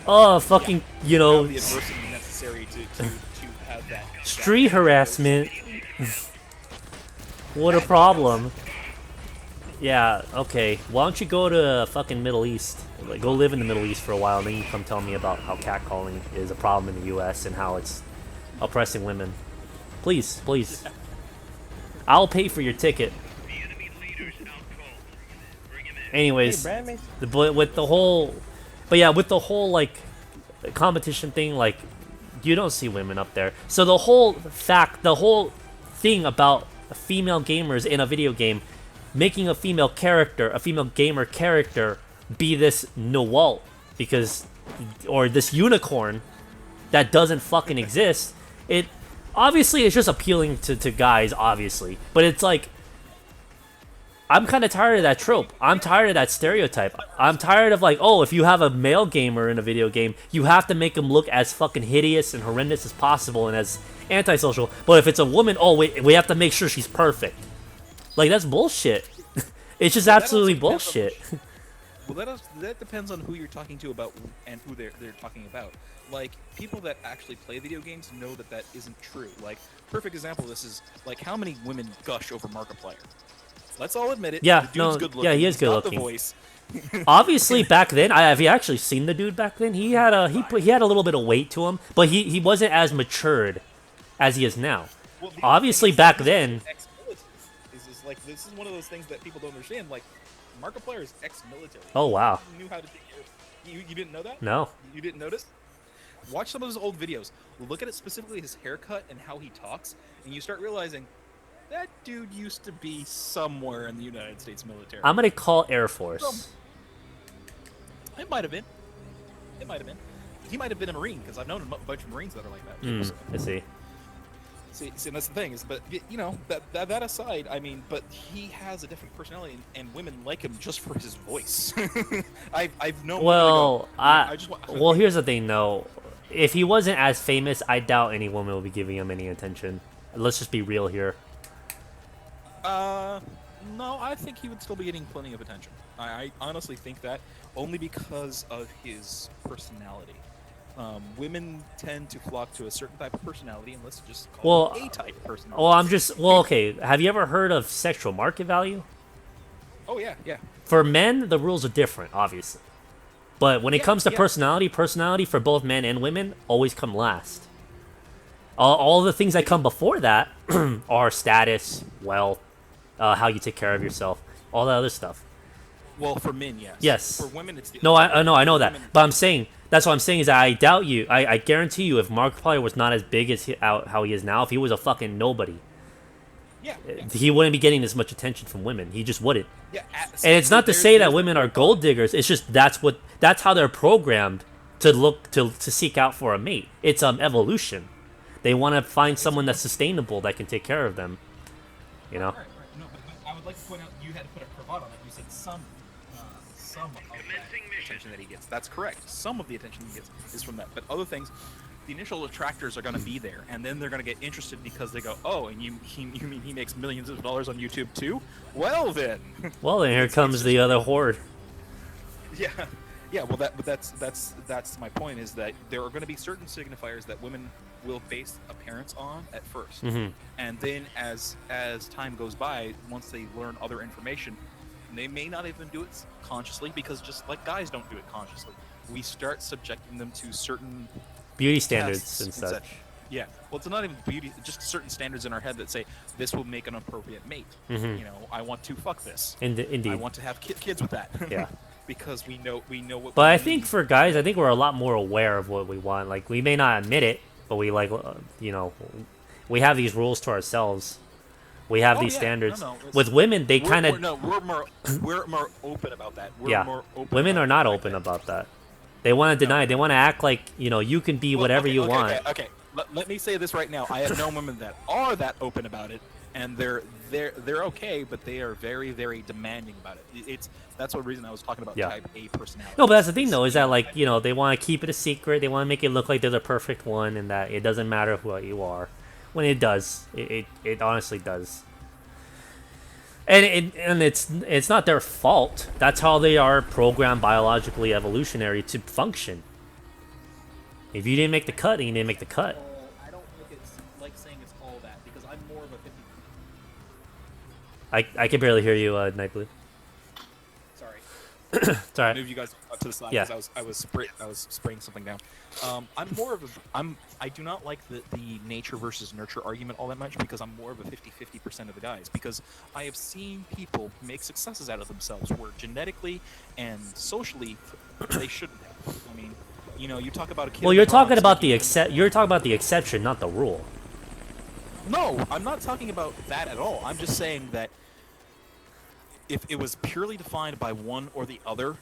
[SPEAKER 1] Oh, fucking, you know,
[SPEAKER 5] The adversity necessary to have that
[SPEAKER 1] street harassment. What a problem. Yeah, okay. Why don't you go to fucking Middle East? Like, go live in the Middle East for a while, and then you come tell me about how catcalling is a problem in the U.S. and how it's oppressing women. Please, please. I'll pay for your ticket.
[SPEAKER 2] The enemy leader's out cold. Bring him in.
[SPEAKER 1] Anyways,
[SPEAKER 6] Brand makes
[SPEAKER 1] with the whole, like competition thing, like you don't see women up there. So the whole thing about female gamers in a video game, making a female gamer character, be this Noel or this unicorn that doesn't fucking exist. It obviously is just appealing to guys, obviously, but it's like, I'm kind of tired of that trope. I'm tired of that stereotype. I'm tired of like, oh, if you have a male gamer in a video game, you have to make him look as fucking hideous and horrendous as possible and as antisocial. But if it's a woman, oh, wait, we have to make sure she's perfect. Like, that's bullshit. It's just absolutely bullshit.
[SPEAKER 5] Well, that depends on who you're talking to about and who they're talking about. Like, people that actually play video games know that isn't true. Like, perfect example of this is, like, how many women gush over Markiplier? Let's all admit it.
[SPEAKER 1] Yeah,
[SPEAKER 5] the dude's
[SPEAKER 1] no,
[SPEAKER 5] good looking.
[SPEAKER 1] yeah, he is
[SPEAKER 5] He's
[SPEAKER 1] good
[SPEAKER 5] got
[SPEAKER 1] looking.
[SPEAKER 5] The voice.
[SPEAKER 1] Obviously, back then, have you actually seen the dude back then? He had a little bit of weight to him, but he wasn't as matured as he is now.
[SPEAKER 5] Well, the
[SPEAKER 1] Obviously,
[SPEAKER 5] thing is,
[SPEAKER 1] back
[SPEAKER 5] he's
[SPEAKER 1] then,
[SPEAKER 5] ex-military. Is like this is one of those things that people don't understand. Like, Markiplier is ex-military.
[SPEAKER 1] oh wow,
[SPEAKER 5] He knew how to take care of. You didn't know that?
[SPEAKER 1] no.
[SPEAKER 5] You didn't notice? Watch some of his old videos. Look at it specifically his haircut and how he talks, and you start realizing that dude used to be somewhere in the United States military.
[SPEAKER 1] I'm gonna call Air Force.
[SPEAKER 5] It might have been. It might have been. He might have been a Marine because I've known a bunch of Marines that are like that. too.
[SPEAKER 1] I see.
[SPEAKER 5] See, and that's the thing is, but you know, that aside, I mean, but he has a different personality, and women like him just for his voice. I've known.
[SPEAKER 1] Well,
[SPEAKER 5] I just want.
[SPEAKER 1] well, here's the thing, though. If he wasn't as famous, I doubt any woman will be giving him any attention. Let's just be real here.
[SPEAKER 5] No, I think he would still be getting plenty of attention. I honestly think that only because of his personality. Women tend to flock to a certain type of personality, and let's just call it A-type personality.
[SPEAKER 1] Well, okay. Have you ever heard of sexual market value?
[SPEAKER 5] Oh yeah, yeah.
[SPEAKER 1] For men, the rules are different, obviously. But when it
[SPEAKER 5] Yeah,
[SPEAKER 1] comes to
[SPEAKER 5] yeah.
[SPEAKER 1] personality for both men and women always come last. All the things that come before that are status, wealth, how you take care of yourself, all that other stuff.
[SPEAKER 5] Well, for men, yes.
[SPEAKER 1] Yes.
[SPEAKER 5] For women, it's the
[SPEAKER 1] No, I know that.
[SPEAKER 5] Women-
[SPEAKER 1] But I'm saying, that's what I'm saying is that I doubt you. I guarantee you, if Markiplier was not as big as how he is now, if he was a fucking nobody,
[SPEAKER 5] Yeah. yeah.
[SPEAKER 1] he wouldn't be getting as much attention from women. He just wouldn't.
[SPEAKER 5] Yeah,
[SPEAKER 1] And it's not to say that women are gold diggers. It's just that's how they're programmed to look to seek out for a mate. It's evolution. They want to find someone that's sustainable that can take care of them. You know.
[SPEAKER 5] Right, right. No, but I would like to point out you had to put a cravat on it. You said some of that attention that he gets. That's correct. Some of the attention he gets is from that, but other things, the initial attractors are going to be there, and then they're going to get interested because they go, oh, and you mean he makes millions of dollars on YouTube too? Well then.
[SPEAKER 1] Well, then here comes the other horde.
[SPEAKER 5] Yeah, Yeah, well, that's my point, is that there are going to be certain signifiers that women will base appearance on at 1st, and then as time goes by, once they learn other information, they may not even do it consciously, because just like guys don't do it consciously, we start subjecting them to certain
[SPEAKER 1] Beauty standards
[SPEAKER 5] tests
[SPEAKER 1] and such.
[SPEAKER 5] Yeah, well, it's not even beauty; just certain standards in our head that say this will make an appropriate mate. You know, I want to fuck this.
[SPEAKER 1] Indeed.
[SPEAKER 5] I want to have kids with that.
[SPEAKER 1] Yeah.
[SPEAKER 5] Because we know what.
[SPEAKER 1] But
[SPEAKER 5] we
[SPEAKER 1] I think
[SPEAKER 5] need.
[SPEAKER 1] for guys, I think we're a lot more aware of what we want. Like, we may not admit it, but we we have these rules to ourselves. We have these standards.
[SPEAKER 5] No,
[SPEAKER 1] With women, they
[SPEAKER 5] we're
[SPEAKER 1] kind of
[SPEAKER 5] we're more open about that. We're
[SPEAKER 1] yeah.
[SPEAKER 5] more open
[SPEAKER 1] Women
[SPEAKER 5] about
[SPEAKER 1] are not
[SPEAKER 5] the
[SPEAKER 1] open
[SPEAKER 5] fact that-
[SPEAKER 1] about that. They want to deny. They want to act like you can be
[SPEAKER 5] Well,
[SPEAKER 1] whatever
[SPEAKER 5] okay,
[SPEAKER 1] you
[SPEAKER 5] okay,
[SPEAKER 1] want.
[SPEAKER 5] Okay. Let me say this right now. I have known women that are that open about it, and they're okay, but they are very, very demanding about it. That's one reason I was talking about
[SPEAKER 1] Yeah.
[SPEAKER 5] type A personality.
[SPEAKER 1] No, but that's the thing though, is that like they want to keep it a secret. They want to make it look like they're the perfect one, and that it doesn't matter who you are. When it does, it honestly does. And it's not their fault. That's how they are programmed biologically, evolutionary to function. If you didn't make the cut, then you didn't make the cut.
[SPEAKER 5] I don't think it's like saying it's all that, because I'm more of a 50.
[SPEAKER 1] I can barely hear you, Nightblue.
[SPEAKER 5] Sorry.
[SPEAKER 1] It's alright.
[SPEAKER 5] Move you guys to the side,
[SPEAKER 1] Yeah.
[SPEAKER 5] because I was spraying something down. I do not like the nature versus nurture argument all that much, because I'm more of a 50-50% of the guys, because I have seen people make successes out of themselves where genetically and socially they shouldn't have. I mean, you talk about a kid.
[SPEAKER 1] Well,
[SPEAKER 5] in
[SPEAKER 1] you're
[SPEAKER 5] the
[SPEAKER 1] talking
[SPEAKER 5] Bronx
[SPEAKER 1] about the
[SPEAKER 5] making-
[SPEAKER 1] You're talking about the exception, not the rule.
[SPEAKER 5] No, I'm not talking about that at all. I'm just saying that if it was purely defined by one or the other,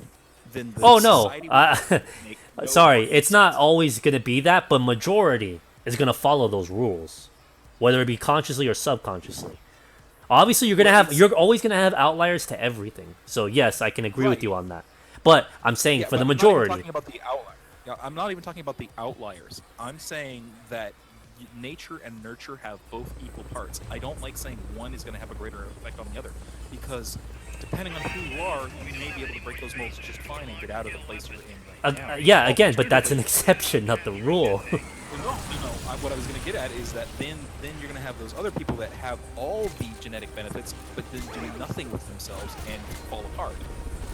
[SPEAKER 5] then the
[SPEAKER 1] Oh no,
[SPEAKER 5] society would make no
[SPEAKER 1] sorry,
[SPEAKER 5] fucking
[SPEAKER 1] it's not
[SPEAKER 5] sense.
[SPEAKER 1] always going to be that, but majority is going to follow those rules, whether it be consciously or subconsciously. Obviously, you're always going to have outliers to everything. So yes, I can agree with
[SPEAKER 5] Right.
[SPEAKER 1] you on that. But I'm saying
[SPEAKER 5] Yeah,
[SPEAKER 1] for
[SPEAKER 5] but
[SPEAKER 1] the
[SPEAKER 5] I'm not even
[SPEAKER 1] majority,
[SPEAKER 5] talking about the outlier. Yeah, I'm not even talking about the outliers. I'm saying that nature and nurture have both equal parts. I don't like saying one is going to have a greater effect on the other, because depending on who you are, you may be able to break those molds just fine and get out of the place you're in right now.
[SPEAKER 1] yeah, again, but that's an
[SPEAKER 5] Alternatively-
[SPEAKER 1] exception, not the rule.
[SPEAKER 5] No. What I was going to get at is that then you're going to have those other people that have all the genetic benefits, but then do nothing with themselves and fall apart.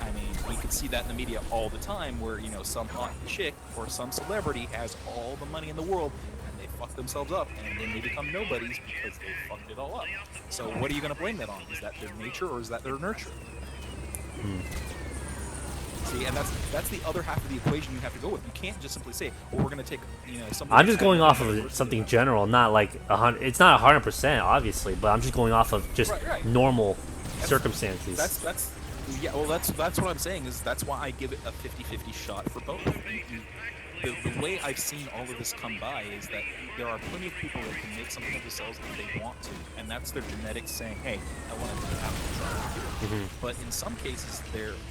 [SPEAKER 5] I mean, we can see that in the media all the time, where some hot chick or some celebrity has all the money in the world, and they fuck themselves up, and then they become nobodies because they fucked it all up. So what are you going to blame that on? Is that their nature or is that their nurture? See, and that's the other half of the equation you have to go with. You can't just simply say, well, we're going to take, something.
[SPEAKER 1] I'm just going off of something general, not like 100. It's not 100%, obviously, but I'm just going off of just
[SPEAKER 5] Right.
[SPEAKER 1] normal circumstances.
[SPEAKER 5] That's what I'm saying, is that's why I give it a 50-50 shot for both. The way I've seen all of this come by is that there are plenty of people that can make something of themselves if they want to, and that's their genetics saying, hey, I want to have to try. But in some cases, their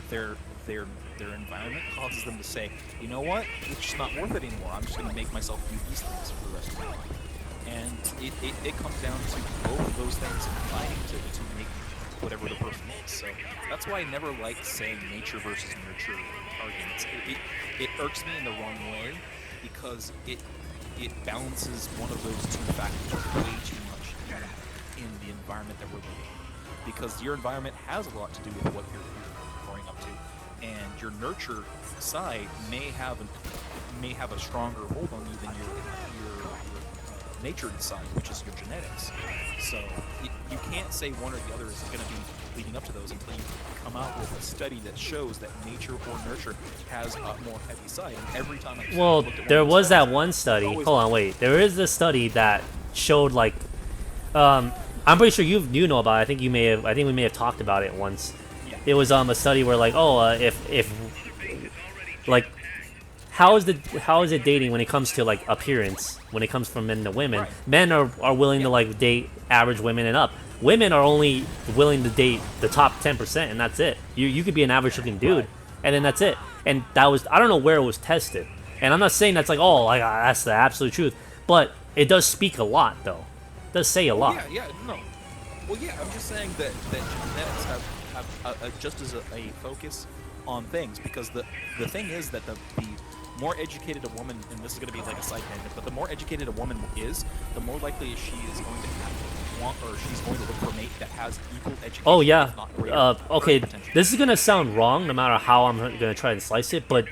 [SPEAKER 5] environment causes them to say, you know what, it's just not worth it anymore. I'm just going to make myself do these things for the rest of my life. And it comes down to both of those things combining to make whatever the person is. So that's why I never like saying nature versus nurture arguments. It irks me in the wrong way, because it balances one of those two factors way too much in the environment that we're living in. Because your environment has a lot to do with what you're growing up to, and your nurture side may have a stronger hold on you than your natured side, which is your genetics. So you can't say one or the other is going to be leading up to those until you come out with a study that shows that nature or nurture has a more heavy side. And every time I
[SPEAKER 1] Well,
[SPEAKER 5] looked at
[SPEAKER 1] there
[SPEAKER 5] one of
[SPEAKER 1] was
[SPEAKER 5] those
[SPEAKER 1] that
[SPEAKER 5] studies,
[SPEAKER 1] one study.
[SPEAKER 5] always-
[SPEAKER 1] Hold on, wait. There is a study that showed like, I'm pretty sure you know about it. I think we may have talked about it once.
[SPEAKER 5] Yeah.
[SPEAKER 1] It was a study where like, if like, how is it dating when it comes to like appearance, when it comes from men to women?
[SPEAKER 5] Right.
[SPEAKER 1] Men are willing to like date average women and up. Women are only willing to date the top 10%, and that's it. You could be an average looking dude, and then that's it. And that was, I don't know where it was tested, and I'm not saying that's like, oh, like that's the absolute truth, but it does speak a lot though. It does say a lot.
[SPEAKER 5] No. Well, yeah, I'm just saying that genetics have just as a focus on things, because the thing is that the more educated a woman, and this is going to be like a side tangent, but the more educated a woman is, the more likely she is going to want, or she's going to look for a mate that has equal education.
[SPEAKER 1] Oh yeah.
[SPEAKER 5] if not greater,
[SPEAKER 1] Okay,
[SPEAKER 5] potential.
[SPEAKER 1] this is gonna sound wrong, no matter how I'm gonna try and slice it, but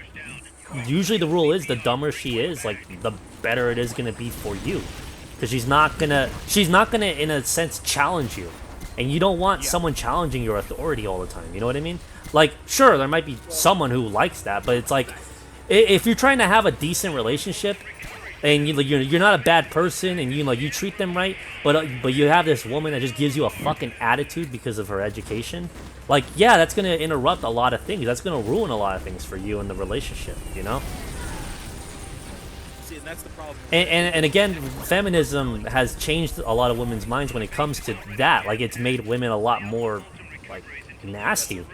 [SPEAKER 1] usually the rule is the dumber she is, like the better it is gonna be for you, because she's not gonna in a sense challenge you, and you don't want someone challenging your authority all the time. You know what I mean? Like, sure, there might be someone who likes that, but it's like if you're trying to have a decent relationship and you're not a bad person and you treat them right, but you have this woman that just gives you a fucking attitude because of her education, like, yeah, that's gonna interrupt a lot of things. That's gonna ruin a lot of things for you in the relationship, you know.
[SPEAKER 5] See, and that's the problem.
[SPEAKER 1] And again, feminism has changed a lot of women's minds when it comes to that. Like, it's made women a lot more like nasty,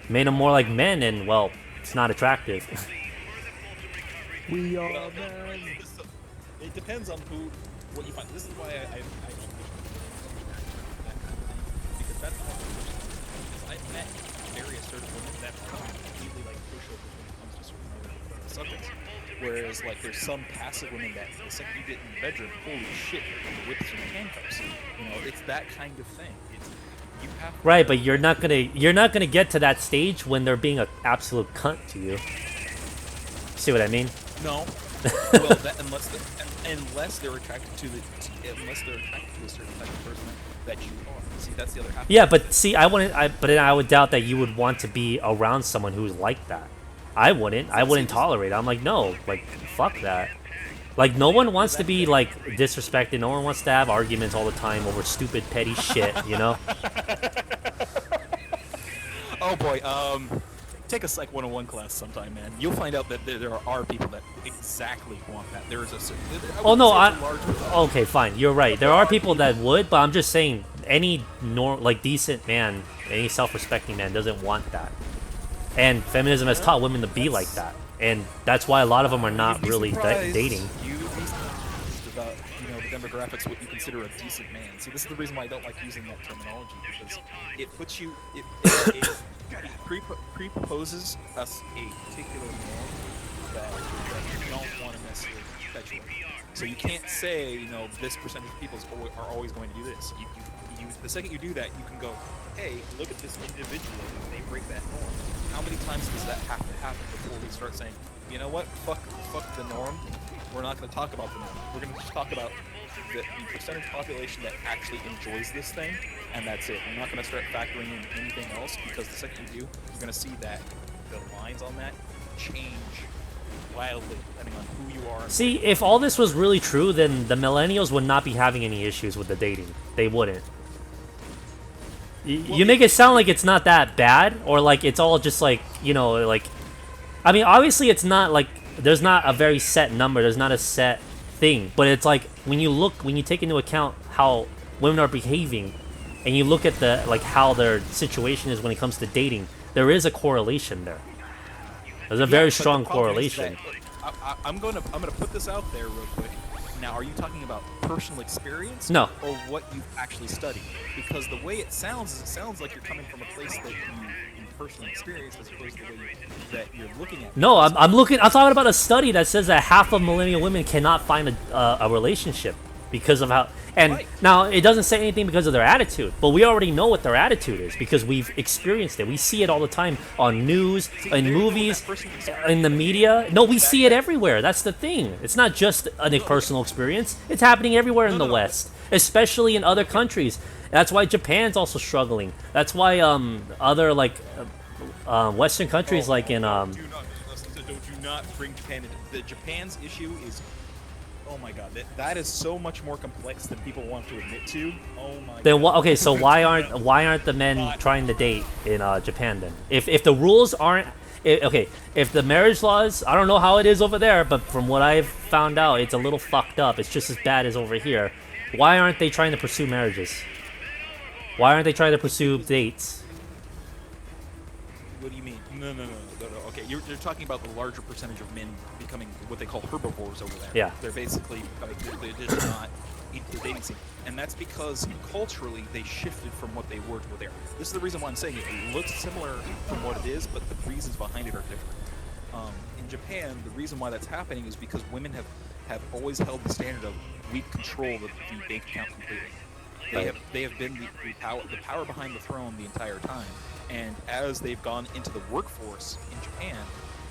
[SPEAKER 1] made them more like men, and well, it's not attractive.
[SPEAKER 6] We are
[SPEAKER 5] Well,
[SPEAKER 6] men.
[SPEAKER 5] it depends on what you find. This is why I don't because that's not because I've met very assertive women that are completely like pushovers when it comes to certain other subjects. Whereas like there's some passive women that the second you get in the bedroom, holy shit, with some handcuffs. You know, it's that kind of thing. It's you have to,
[SPEAKER 1] Right, but you're not gonna get to that stage when they're being an absolute cunt to you. See what I mean?
[SPEAKER 5] no. Well, that, unless they're attracted to a certain type of person that you are. See, that's the other half.
[SPEAKER 1] Yeah, but see, but then I would doubt that you would want to be around someone who's like that. I wouldn't tolerate it. I'm like, no, like, fuck that. Like, no one wants to be, like, disrespected. No one wants to have arguments all the time over stupid, petty shit, you know?
[SPEAKER 5] Oh boy, take a Psych 101 class sometime, man. You'll find out that there are people that exactly want that. There is a certain.
[SPEAKER 1] Oh, no,
[SPEAKER 5] large
[SPEAKER 1] okay, fine. You're right. There are people that would, but I'm just saying any decent man, any self-respecting man doesn't want that. And feminism has taught women to be like that. And that's why a lot of them are not
[SPEAKER 5] You'd be
[SPEAKER 1] really
[SPEAKER 5] surprised.
[SPEAKER 1] dating.
[SPEAKER 5] You'd be surprised about the demographics, what you consider a decent man. See, this is the reason why I don't like using that terminology, because it puts you it presupposes us a particular norm that you don't want to necessarily perpetuate. So you can't say this percentage of people are always going to do this. The second you do that, you can go, hey, look at this individual, and they break that norm. How many times does that have to happen before we start saying, you know what, fuck the norm, we're not going to talk about the norm. We're going to just talk about the percentage population that actually enjoys this thing, and that's it. We're not going to start factoring in anything else, because the second you do, you're going to see that the lines on that change wildly depending on who you are.
[SPEAKER 1] See, if all this was really true, then the millennials would not be having any issues with the dating. They wouldn't. You make it sound like it's not that bad, or like it's all just like, like, I mean, obviously it's not like, there's not a very set number, there's not a set thing, but it's like, when you take into account how women are behaving, and you look at how their situation is when it comes to dating, there is a correlation there. There's a very strong correlation.
[SPEAKER 5] I'm gonna put this out there real quick. Now, are you talking about personal experience?
[SPEAKER 1] No.
[SPEAKER 5] Or what you've actually studied? Because the way it sounds like you're coming from a place that you personally experienced, as opposed to the way that you're looking at.
[SPEAKER 1] No, I'm talking about a study that says that half of millennial women cannot find a relationship because of how. And
[SPEAKER 5] Right.
[SPEAKER 1] now it doesn't say anything because of their attitude, but we already know what their attitude is because we've experienced it. We see it all the time on news, in movies, in the media. No, we see it everywhere. That's the thing. It's not just a personal experience. It's happening everywhere in the West, especially in other countries. That's why Japan's also struggling. That's why other Western countries like in
[SPEAKER 5] Do not bring Japan into the Japan's issue is. Oh my god, that is so much more complex than people want to admit to. Oh my
[SPEAKER 1] Then
[SPEAKER 5] god.
[SPEAKER 1] what? Okay, so why aren't the men trying to date in Japan then? If the rules aren't if the marriage laws, I don't know how it is over there, but from what I've found out, it's a little fucked up. It's just as bad as over here. Why aren't they trying to pursue marriages? Why aren't they trying to pursue dates?
[SPEAKER 5] What do you mean? No. Okay, you're talking about the larger percentage of men becoming what they call herbivores over there.
[SPEAKER 1] Yeah.
[SPEAKER 5] They're basically they're just not into the dating scene, and that's because culturally they shifted from what they were to what they are. This is the reason why I'm saying it looks similar from what it is, but the reasons behind it are different. In Japan, the reason why that's happening is because women have always held the standard of we control the bank account completely. They have been the power behind the throne the entire time. And as they've gone into the workforce in Japan,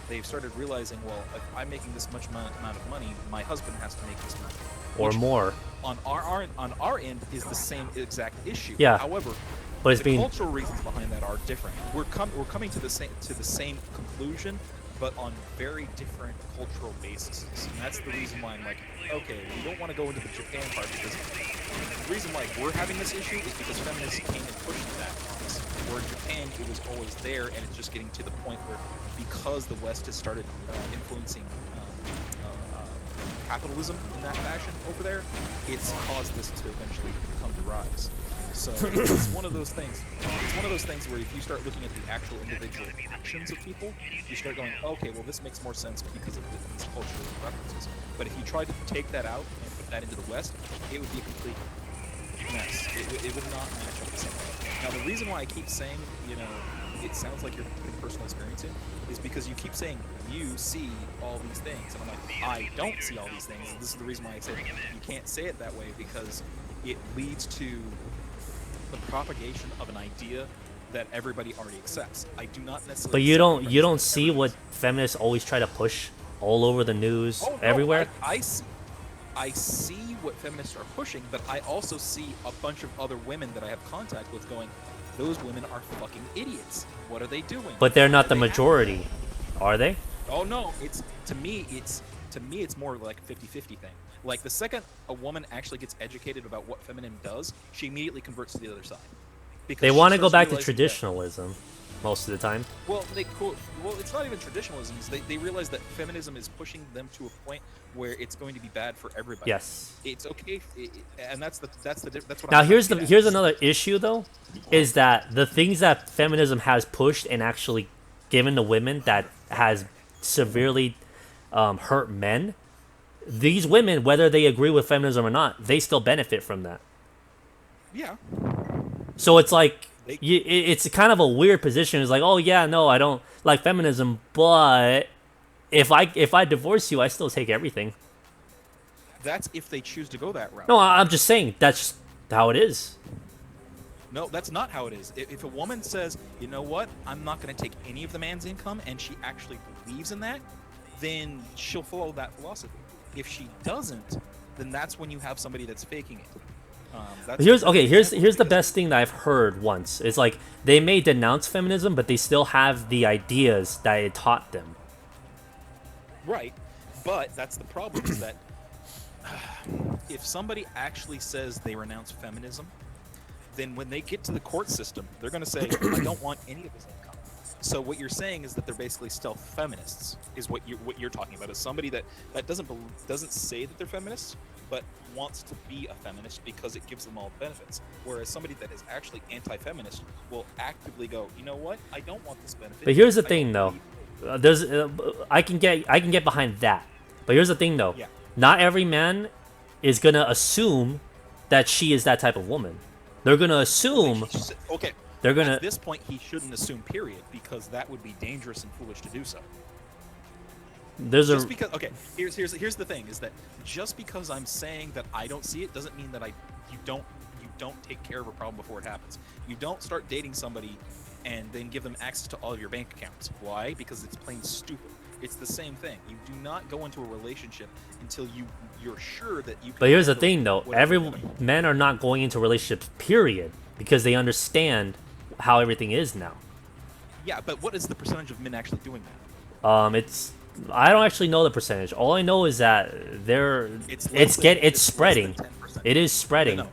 [SPEAKER 5] they've started realizing, well, if I'm making this much amount of money, my husband has to make this much.
[SPEAKER 1] Or
[SPEAKER 5] Which
[SPEAKER 1] more.
[SPEAKER 5] On our end is the same exact issue.
[SPEAKER 1] Yeah.
[SPEAKER 5] However,
[SPEAKER 1] But it's
[SPEAKER 5] the
[SPEAKER 1] being
[SPEAKER 5] cultural reasons behind that are different. We're coming to the same conclusion, but on very different cultural bases. And that's the reason why I'm like, okay, we don't want to go into the Japan part, because the reason why we're having this issue is because feminists came and pushed that on us. Where in Japan, it was always there, and it's just getting to the point where, because the West has started influencing capitalism in that fashion over there, it's caused this to eventually come to rise. So it's one of those things. It's one of those things where if you start looking at the actual individual actions of people, you start going, okay, well, this makes more sense because of these cultural references. But if you tried to take that out and put that into the West, it would be a complete mess. It would not match up the same way. Now, the reason why I keep saying, it sounds like you're personal experiencing, is because you keep saying you see all these things, and I'm like, I don't see all these things. And this is the reason why I say you can't say it that way, because it leads to the propagation of an idea that everybody already accepts. I do not necessarily.
[SPEAKER 1] But you don't see what feminists always try to push all over the news, everywhere.
[SPEAKER 5] I see what feminists are pushing, but I also see a bunch of other women that I have contact with going, those women are fucking idiots. What are they doing?
[SPEAKER 1] But they're not the
[SPEAKER 5] They
[SPEAKER 1] majority, are they?
[SPEAKER 5] Oh no, it's more like a 50-50 thing. Like the second a woman actually gets educated about what feminism does, she immediately converts to the other side. Because
[SPEAKER 1] They
[SPEAKER 5] she
[SPEAKER 1] want to go
[SPEAKER 5] starts
[SPEAKER 1] back to
[SPEAKER 5] realizing that-
[SPEAKER 1] traditionalism most of the time.
[SPEAKER 5] Well, it's not even traditionalism. They realize that feminism is pushing them to a point where it's going to be bad for everybody.
[SPEAKER 1] Yes.
[SPEAKER 5] It's okay, and that's what.
[SPEAKER 1] Now
[SPEAKER 5] I'm
[SPEAKER 1] here's
[SPEAKER 5] trying to get
[SPEAKER 1] here's
[SPEAKER 5] at.
[SPEAKER 1] another issue though, is that the things that feminism has pushed and actually given to women that has severely hurt men. These women, whether they agree with feminism or not, they still benefit from that.
[SPEAKER 5] Yeah.
[SPEAKER 1] So it's like it's kind of a weird position. It's like, oh yeah, no, I don't like feminism, but if I divorce you, I still take everything.
[SPEAKER 5] That's if they choose to go that route.
[SPEAKER 1] No, I'm just saying that's just how it is.
[SPEAKER 5] No, that's not how it is. If a woman says, you know what, I'm not going to take any of the man's income, and she actually believes in that, then she'll follow that philosophy. If she doesn't, then that's when you have somebody that's faking it.
[SPEAKER 1] Here's the best thing that I've heard once. It's like they may denounce feminism, but they still have the ideas that it taught them.
[SPEAKER 5] Right, but that's the problem, is that if somebody actually says they renounce feminism, then when they get to the court system, they're going to say, I don't want any of his income. So what you're saying is that they're basically still feminists, is what you're talking about. Is somebody that doesn't say that they're feminists, but wants to be a feminist because it gives them all the benefits. Whereas somebody that is actually anti-feminist will actively go, you know what, I don't want this benefit.
[SPEAKER 1] But here's the
[SPEAKER 5] I
[SPEAKER 1] thing,
[SPEAKER 5] don't
[SPEAKER 1] though.
[SPEAKER 5] believe
[SPEAKER 1] I can get behind that. But here's the thing, though.
[SPEAKER 5] Yeah.
[SPEAKER 1] Not every man is gonna assume that she is that type of woman. They're gonna assume.
[SPEAKER 5] Okay.
[SPEAKER 1] They're gonna.
[SPEAKER 5] At this point, he shouldn't assume. Period, because that would be dangerous and foolish to do so.
[SPEAKER 1] There's
[SPEAKER 5] Just
[SPEAKER 1] a.
[SPEAKER 5] because, okay, here's the thing, is that just because I'm saying that I don't see it doesn't mean that you don't take care of a problem before it happens. You don't start dating somebody and then give them access to all of your bank accounts. Why? Because it's plain stupid. It's the same thing. You do not go into a relationship until you're sure that you can.
[SPEAKER 1] But here's the
[SPEAKER 5] handle
[SPEAKER 1] thing, though.
[SPEAKER 5] whatever
[SPEAKER 1] Men are not going into relationships, period, because they understand how everything is now.
[SPEAKER 5] Yeah, but what is the percentage of men actually doing that?
[SPEAKER 1] I don't actually know the percentage. All I know is that it's spreading. It is spreading.
[SPEAKER 5] No,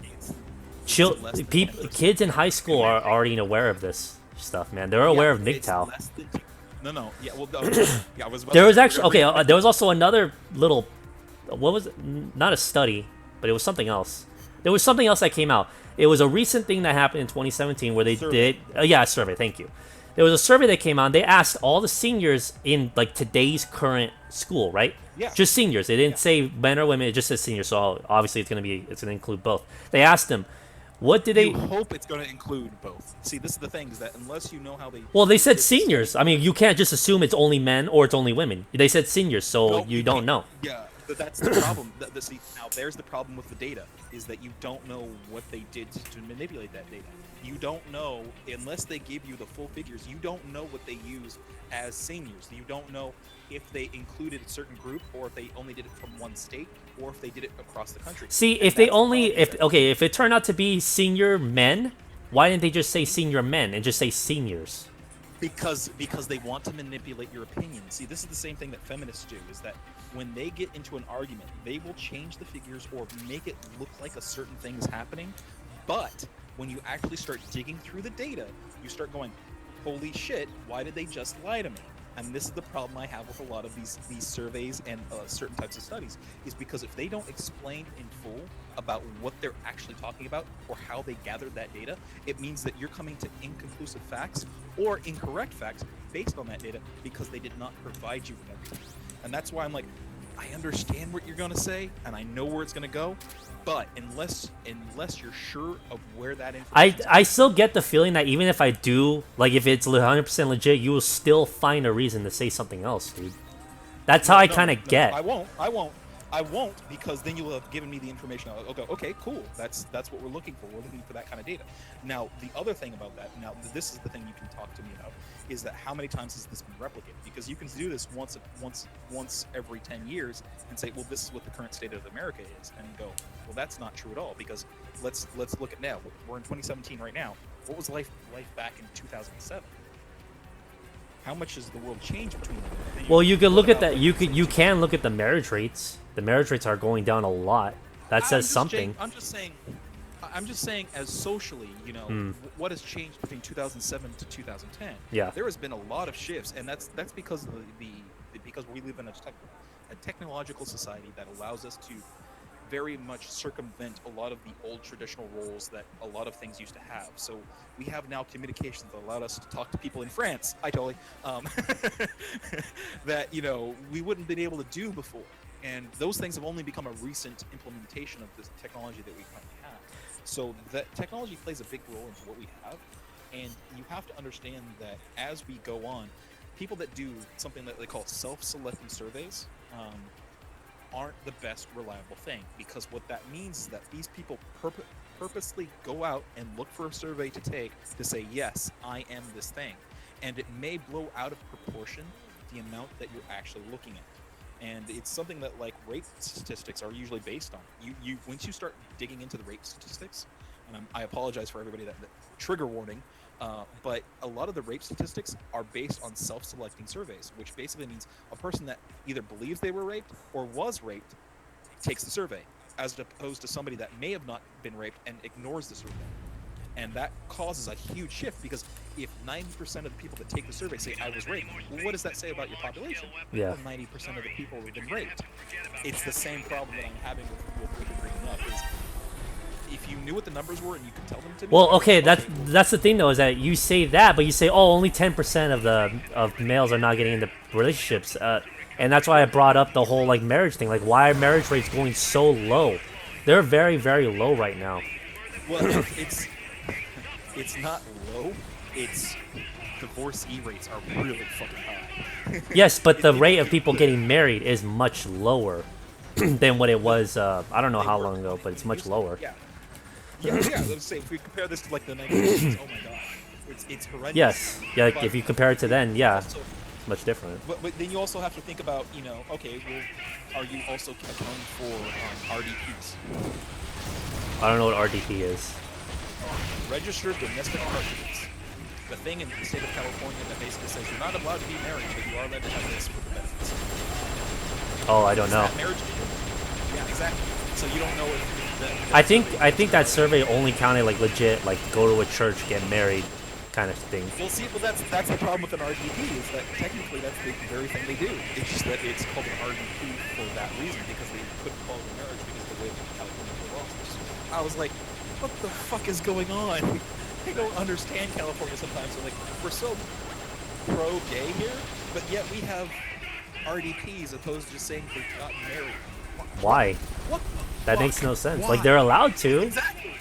[SPEAKER 1] Kids in high school are already aware of this stuff, man. They're aware of MGTOW.
[SPEAKER 5] No. Yeah, well, yeah, I was.
[SPEAKER 1] There was actually there was also another little, what was it? Not a study, but it was something else. There was something else that came out. It was a recent thing that happened in 2017 where they did a survey. Thank you. There was a survey that came out. They asked all the seniors in like today's current school, right?
[SPEAKER 5] Yeah.
[SPEAKER 1] Just seniors. They didn't say men or women. It just says seniors. So obviously it's gonna include both. They asked them, what did they?
[SPEAKER 5] You hope it's going to include both. See, this is the thing: is that unless you know how they.
[SPEAKER 1] Well, they said
[SPEAKER 5] did this-
[SPEAKER 1] seniors. I mean, you can't just assume it's only men or it's only women. They said seniors, so
[SPEAKER 5] No,
[SPEAKER 1] you don't
[SPEAKER 5] can't.
[SPEAKER 1] know.
[SPEAKER 5] Yeah, but that's the problem. See, now there's the problem with the data: is that you don't know what they did to manipulate that data. You don't know unless they give you the full figures. You don't know what they use as seniors. You don't know if they included a certain group, or if they only did it from one state, or if they did it across the country.
[SPEAKER 1] See,
[SPEAKER 5] And
[SPEAKER 1] if they
[SPEAKER 5] that's the
[SPEAKER 1] only,
[SPEAKER 5] problem.
[SPEAKER 1] if it turned out to be senior men, why didn't they just say senior men and just say seniors?
[SPEAKER 5] Because they want to manipulate your opinion. See, this is the same thing that feminists do, is that when they get into an argument, they will change the figures or make it look like a certain thing is happening. But when you actually start digging through the data, you start going, holy shit, why did they just lie to me? And this is the problem I have with a lot of these surveys and certain types of studies, is because if they don't explain in full about what they're actually talking about or how they gathered that data, it means that you're coming to inconclusive facts or incorrect facts based on that data because they did not provide you with everything. And that's why I'm like, I understand what you're going to say and I know where it's going to go, but unless you're sure of where that information
[SPEAKER 1] I still get the feeling that even if I do, like if it's 100% legit, you will still find a reason to say something else, dude. That's how I kind of get.
[SPEAKER 5] I won't, because then you'll have given me the information. I'll go, okay, cool. That's what we're looking for. We're looking for that kind of data. Now, the other thing about that, now this is the thing you can talk to me about, is that how many times has this been replicated? Because you can do this once every 10 years and say, well, this is what the current state of America is, and go, well, that's not true at all. Because let's look at now. We're in 2017 right now. What was life back in 2007? How much has the world changed between them?
[SPEAKER 1] Well, you could look at that. You can look at the marriage rates. The marriage rates are going down a lot. That says something.
[SPEAKER 5] I'm just saying, as socially, what has changed between 2007 to 2010?
[SPEAKER 1] Yeah.
[SPEAKER 5] There has been a lot of shifts, and that's because of because we live in a technological society that allows us to very much circumvent a lot of the old traditional roles that a lot of things used to have. So we have now communications that allowed us to talk to people in France. Hi, Tolly. That we wouldn't have been able to do before. And those things have only become a recent implementation of this technology that we currently have. So that technology plays a big role into what we have. And you have to understand that as we go on, people that do something that they call self-selecting surveys aren't the best reliable thing. Because what that means is that these people purposely go out and look for a survey to take to say, yes, I am this thing. And it may blow out of proportion the amount that you're actually looking at. And it's something that like rape statistics are usually based on. You once you start digging into the rape statistics, and I apologize for everybody that trigger warning, but a lot of the rape statistics are based on self-selecting surveys, which basically means a person that either believes they were raped or was raped takes the survey, as opposed to somebody that may have not been raped and ignores the survey. And that causes a huge shift, because if 90% of the people that take the survey say I was raped, well, what does that say about your population?
[SPEAKER 1] Yeah.
[SPEAKER 5] Well, 90% of the people have been raped. It's the same problem that I'm having with what you're bringing up. Is if you knew what the numbers were and you could tell them to me.
[SPEAKER 1] Well, okay, that's the thing though, is that you say that, but you say, oh, only 10% of males are not getting into relationships, and that's why I brought up the whole like marriage thing. Like, why are marriage rates going so low? They're very, very low right now.
[SPEAKER 5] Well, it's not low. It's divorcee rates are really fucking high.
[SPEAKER 1] Yes, but the rate of people getting married is much lower than what it was. I don't know how long ago, but it's much lower.
[SPEAKER 5] Yeah. Let's say if we compare this to like the 1980s, oh my god, it's horrendous.
[SPEAKER 1] Yes, yeah.
[SPEAKER 5] But
[SPEAKER 1] If you compare it to then, yeah,
[SPEAKER 5] also,
[SPEAKER 1] it's much different.
[SPEAKER 5] but then you also have to think about, okay, well, are you also accounting for RDPs?
[SPEAKER 1] I don't know what RDP is.
[SPEAKER 5] Registered domestic partnerships. The thing in the state of California that basically says you're not allowed to be married, but you are allowed to have this for the benefits.
[SPEAKER 1] Oh, I don't know.
[SPEAKER 5] Is that marriage legal? Yeah, exactly. So you don't know if
[SPEAKER 1] I think that survey only counted like legit, like go to a church, get married, kind of thing.
[SPEAKER 5] Well, see, that's the problem with an RDP, is that technically that's the very thing they do. It's just that it's called an RDP for that reason, because they couldn't call it a marriage because of the way that California laws. I was like, what the fuck is going on? I don't understand California sometimes. So, like, we're so pro-gay here, but yet we have RDPs opposed to just saying they've gotten married.
[SPEAKER 1] Why?
[SPEAKER 5] What the
[SPEAKER 1] That
[SPEAKER 5] fuck?
[SPEAKER 1] makes no sense.
[SPEAKER 5] Why?
[SPEAKER 1] Like they're allowed to.
[SPEAKER 5] Exactly.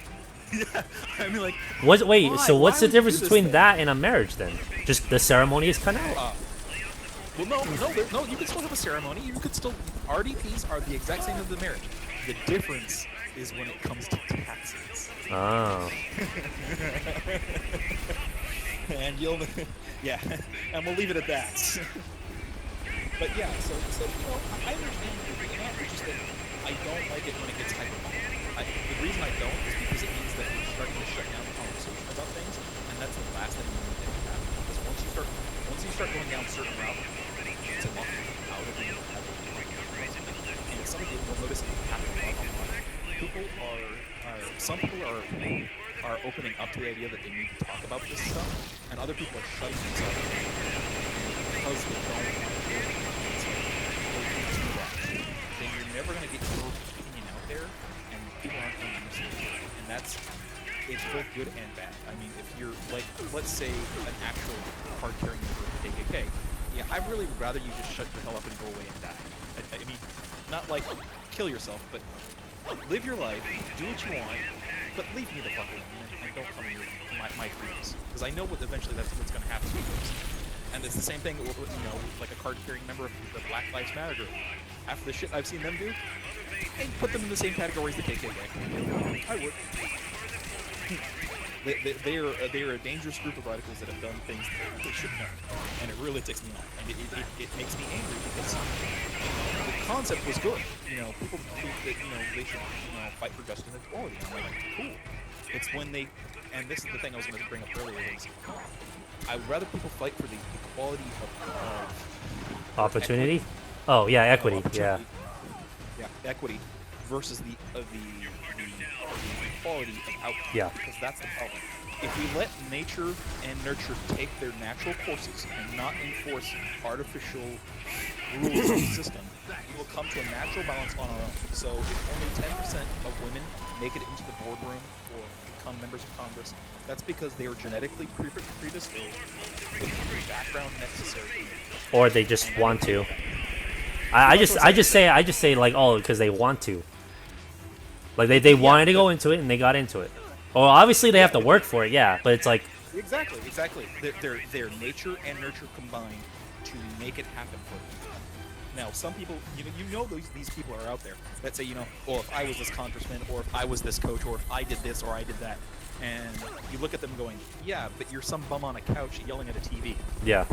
[SPEAKER 5] Yeah, I mean, like,
[SPEAKER 1] Wait,
[SPEAKER 5] why?
[SPEAKER 1] so what's
[SPEAKER 5] Why
[SPEAKER 1] the
[SPEAKER 5] would you
[SPEAKER 1] difference
[SPEAKER 5] do this
[SPEAKER 1] between
[SPEAKER 5] thing?
[SPEAKER 1] that and a marriage then? Just the ceremony is cut out?
[SPEAKER 5] Well, no. You can still have a ceremony. You could still. RDPs are the exact same as the marriage. The difference is when it comes to taxes.
[SPEAKER 1] Oh.
[SPEAKER 5] And you'll, yeah, and we'll leave it at that. But yeah, so I understand what you're getting at. It's just that I don't like it when it gets hyperbolic. The reason I don't is because it means that we're starting to shut down the conversation about things, and that's the last thing we need to happen. Because once you start going down certain routes, it's a lot out of the and some of you will notice it happen a lot online. Some people are opening up to the idea that they need to talk about this stuff, and other people are shutting themselves down because they don't want to do it. It's like, well, if you do that, then you're never going to get your opinion out there, and people aren't going to listen to it. And it's both good and bad. I mean, if you're, like, let's say an actual card-carrying member of the KKK, yeah, I really would rather you just shut your hell up and go away and die. I mean, not like kill yourself, but live your life, do what you want, but leave me the fuck alone and don't come near my freedoms. Because I know eventually that's what's going to happen to you. And it's the same thing, like a card-carrying member of the Black Lives Matter group. After the shit I've seen them do, I'd put them in the same category as the KKK. I would. They are a dangerous group of radicals that have done things that they shouldn't have, and it really ticks me off. And it makes me angry because the concept was good. People believe that they should fight for justice and equality. And I'm like, cool. It's when they, and this is the thing I was going to bring up earlier, is I would rather people fight for the equality of
[SPEAKER 1] Opportunity?
[SPEAKER 5] equity.
[SPEAKER 1] Oh yeah, equity.
[SPEAKER 5] Opportunity. Yeah, equity versus the equality of outcome.
[SPEAKER 1] Yeah.
[SPEAKER 5] Because that's the problem. If we let nature and nurture take their natural courses and not enforce artificial rules of the system, we will come to a natural balance on our own. So if only 10% of women make it into the boardroom or become members of Congress, that's because they are genetically predisposed with the background necessary.
[SPEAKER 1] Or they just want to. I just say like, oh, because they want to. Like they wanted to go into it and they got into it. Or obviously they have to work for it, yeah. But it's like
[SPEAKER 5] exactly. Their nature and nurture combined to make it happen for them. Now, some people, these people are out there that say, oh, if I was this congressman, or if I was this coach, or if I did this, or I did that, and you look at them going, yeah, but you're some bum on a couch yelling at a TV.
[SPEAKER 1] yeah.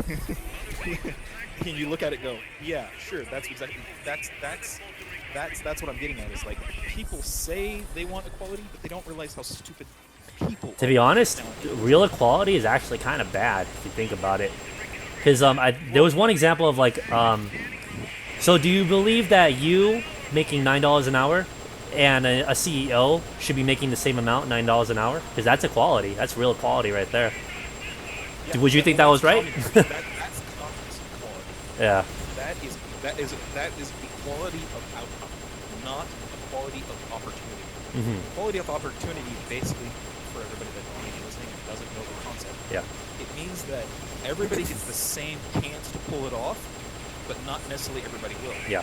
[SPEAKER 5] And you look at it, go, yeah, sure, that's what I'm getting at. Is like people say they want equality, but they don't realize how stupid people.
[SPEAKER 1] To be honest, real equality is actually kind of bad if you think about it. Because there was one example of like, so do you believe that you making $9 an hour and a CEO should be making the same amount, $9 an hour? Because that's equality. That's real equality right there.
[SPEAKER 5] Yeah,
[SPEAKER 1] Would you think that was right?
[SPEAKER 5] That's communist equality.
[SPEAKER 1] Yeah.
[SPEAKER 5] That is equality of outcome, not equality of opportunity.
[SPEAKER 1] Mm-hmm.
[SPEAKER 5] Equality of opportunity, basically, for everybody that is listening and doesn't know the concept,
[SPEAKER 1] Yeah.
[SPEAKER 5] it means that everybody gets the same chance to pull it off, but not necessarily everybody will.
[SPEAKER 1] Yeah.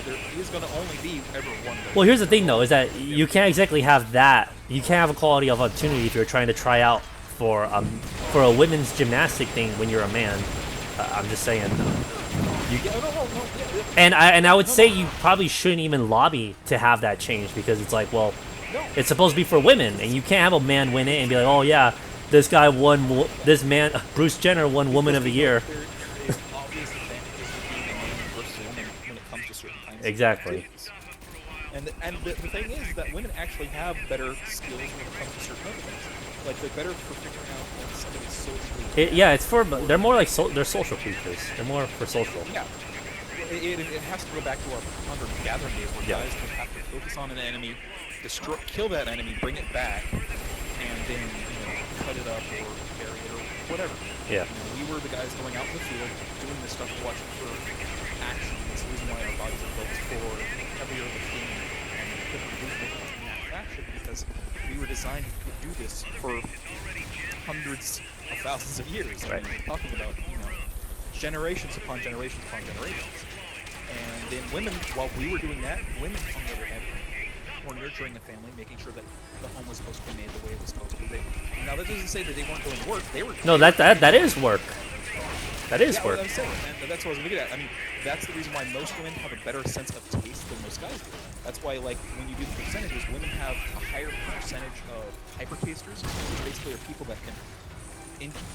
[SPEAKER 5] There is going to only be ever one.
[SPEAKER 1] Well, here's the thing though, is that you can't exactly have that. You can't have equality of opportunity if you're trying to try out for a women's gymnastic thing when you're a man. I'm just saying. And I would say you probably shouldn't even lobby to have that change, because it's like, well, it's supposed to be for women, and you can't have a man win it and be like, oh yeah, this guy won. This man, Bruce Jenner, won Woman of the Year.
[SPEAKER 5] There's obvious advantages to being a man versus women when it comes to certain kinds
[SPEAKER 1] Exactly.
[SPEAKER 5] of activities. And the thing is that women actually have better skills when it comes to certain other things. Like they're better for figuring out when somebody's socially.
[SPEAKER 1] Yeah, it's for. They're more like they're social creatures. They're more for social.
[SPEAKER 5] Yeah. It has to go back to our hunter-gatherer days where
[SPEAKER 1] Yeah.
[SPEAKER 5] guys would have to focus on an enemy, kill that enemy, bring it back, and then cut it up or bury it or whatever.
[SPEAKER 1] Yeah.
[SPEAKER 5] We were the guys going out in the field doing this stuff, watching for action. That's the reason why our bodies are built for heavier lifting and different movement in action, because we were designed to do this for hundreds of thousands of years. I
[SPEAKER 1] Right.
[SPEAKER 5] mean, we're talking about, generations upon generations upon generations. And then women, while we were doing that, women, on the other hand, were nurturing the family, making sure that the home was supposed to be made the way it was supposed to be. Now, that doesn't say that they weren't doing work. They were.
[SPEAKER 1] No, that is work. That is
[SPEAKER 5] Yeah,
[SPEAKER 1] work.
[SPEAKER 5] what I'm saying, and that's what I was gonna get at. I mean, that's the reason why most women have a better sense of taste than most guys do. That's why, like, when you do the percentages, women have a higher percentage of hypertasters, which basically are people that can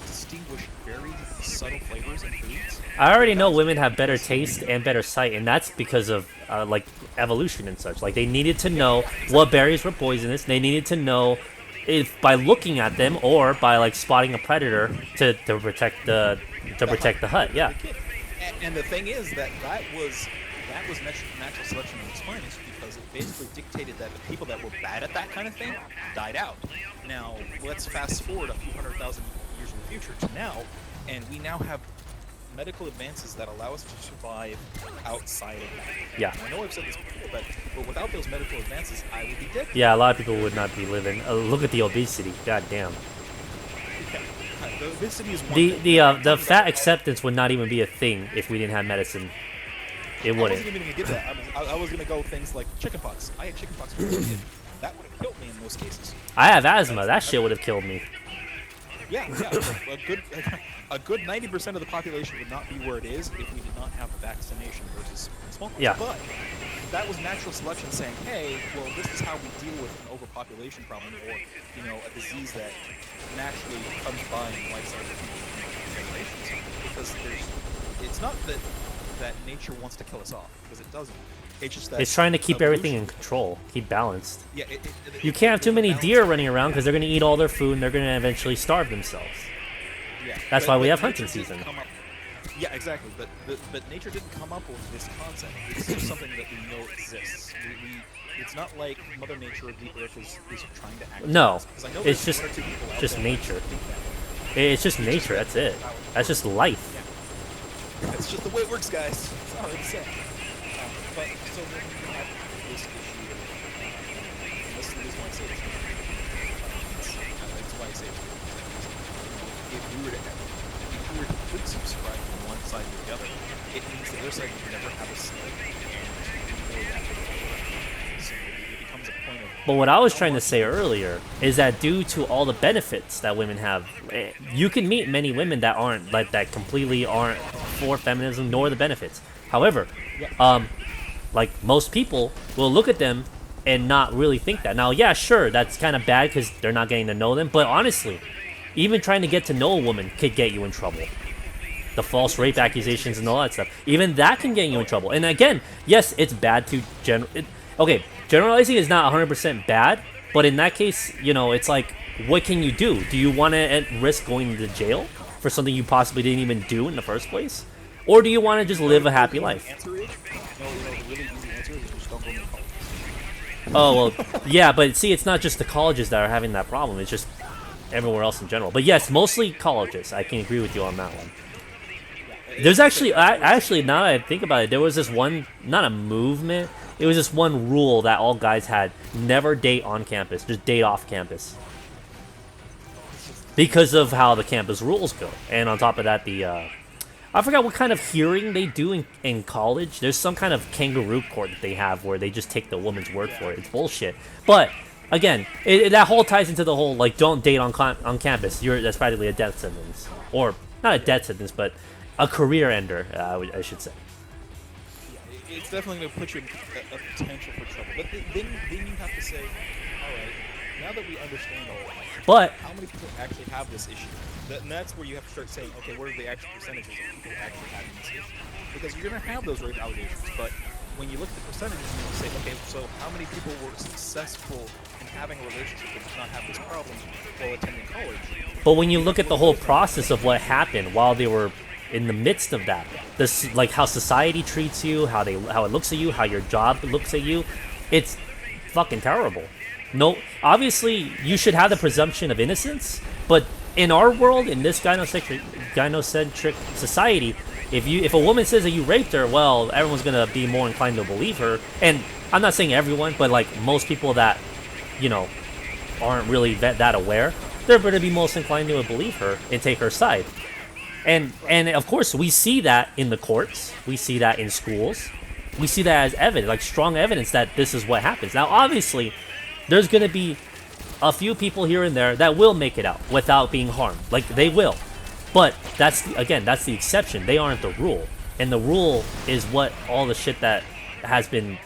[SPEAKER 5] distinguish very subtle flavors in foods.
[SPEAKER 1] I already know women have better taste and better sight, and that's because of like evolution and such. Like they needed to know what berries were poisonous. They needed to know if by looking at them or by like spotting a predator to protect the hut. Yeah.
[SPEAKER 5] And the thing is that was natural selection in its finest, because it basically dictated that the people that were bad at that kind of thing died out. Now let's fast forward a few 100,000 years in the future to now, and we now have medical advances that allow us to survive outside of that.
[SPEAKER 1] Yeah.
[SPEAKER 5] I know I've said this before, but without those medical advances, I would be dead.
[SPEAKER 1] Yeah, a lot of people would not be living. Look at the obesity. God damn.
[SPEAKER 5] The obesity is one
[SPEAKER 1] The
[SPEAKER 5] thing.
[SPEAKER 1] the fat acceptance would not even be a thing if we didn't have medicine. It
[SPEAKER 5] I
[SPEAKER 1] wouldn't.
[SPEAKER 5] wasn't even gonna get that. I was gonna go things like chickenpox. I had chickenpox when I was a kid. That would have killed me in most cases.
[SPEAKER 1] I have asthma. That shit would have killed me.
[SPEAKER 5] Yeah. A good 90% of the population would not be where it is if we did not have vaccination versus smallpox.
[SPEAKER 1] Yeah.
[SPEAKER 5] But that was natural selection saying, hey, well, this is how we deal with an overpopulation problem, or a disease that naturally comes by in life cycle generations. Because it's not that nature wants to kill us off, because it doesn't. It's just that
[SPEAKER 1] It's trying to keep everything in
[SPEAKER 5] evolution-
[SPEAKER 1] control, keep balanced.
[SPEAKER 5] Yeah,
[SPEAKER 1] You can't have too many
[SPEAKER 5] balance.
[SPEAKER 1] deer running around because they're going to eat all their food and they're going to eventually starve themselves.
[SPEAKER 5] Yeah,
[SPEAKER 1] That's why we have
[SPEAKER 5] nature
[SPEAKER 1] hunting
[SPEAKER 5] didn't
[SPEAKER 1] season.
[SPEAKER 5] come up- Yeah, exactly. But nature didn't come up with this concept. It's just something that we know exists. It's not like Mother Nature or the Earth is trying to act.
[SPEAKER 1] No,
[SPEAKER 5] 'Cause I know
[SPEAKER 1] it's
[SPEAKER 5] there's
[SPEAKER 1] just
[SPEAKER 5] one or two people out
[SPEAKER 1] just
[SPEAKER 5] there that
[SPEAKER 1] nature.
[SPEAKER 5] think that way.
[SPEAKER 1] It's just nature. That's it. That's just life.
[SPEAKER 5] That's just the way it works, guys. Sorry to say. But so then you have this issue of, and this is the reason why I say this. That's why I say it. If we were to put subscribe from one side or the other, it means the other side would never have a say. And we know that. So it becomes a point of.
[SPEAKER 1] But what I was trying to say earlier is that due to all the benefits that women have, you can meet many women that aren't that completely aren't for feminism nor the benefits. However, like most people will look at them and not really think that. Now, yeah, sure, that's kind of bad because they're not getting to know them. But honestly, even trying to get to know a woman could get you in trouble. The false rape accusations and all that stuff. Even that can get you in trouble. And again, yes, it's bad to okay, generalizing is not 100% bad, but in that case, it's like, what can you do? Do you want to risk going to jail for something you possibly didn't even do in the first place? Or do you want to just live a happy life?
[SPEAKER 5] The answer is, the really easy answer is just don't go to college.
[SPEAKER 1] Oh, well, yeah, but see, it's not just the colleges that are having that problem. It's just everywhere else in general. But yes, mostly colleges. I can agree with you on that one. There's actually, now that I think about it, there was this one, not a movement, it was this one rule that all guys had: never date on campus, just date off campus. Because of how the campus rules go. And on top of that, I forgot what kind of hearing they do in college. There's some kind of kangaroo court that they have where they just take the woman's word for it. It's bullshit. But again, that whole ties into the whole like don't date on campus. That's practically a death sentence, or not a death sentence, but a career ender. I should say.
[SPEAKER 5] Yeah, it's definitely going to put you in a potential for trouble. But then you have to say, all right, now that we understand all that,
[SPEAKER 1] But
[SPEAKER 5] how many people actually have this issue? And that's where you have to start saying, okay, what are the actual percentages of people actually having this issue? Because you're going to have those rape allegations, but when you look at the percentages, you say, okay, so how many people were successful in having a relationship that did not have this problem while attending college?
[SPEAKER 1] But when you look at the whole process of what happened while they were in the midst of that, this like how society treats you, how it looks at you, how your job looks at you, it's fucking terrible. No, obviously you should have the presumption of innocence, but in our world, in this gynocentric society, if a woman says that you raped her, well, everyone's gonna be more inclined to believe her. And I'm not saying everyone, but like most people that aren't really that aware, they're going to be most inclined to believe her and take her side. And of course, we see that in the courts. We see that in schools. We see that as evidence, like strong evidence that this is what happens. Now, obviously, there's going to be a few people here and there that will make it out without being harmed. Like, they will. But that's the exception. They aren't the rule. And the rule is what all the shit that has been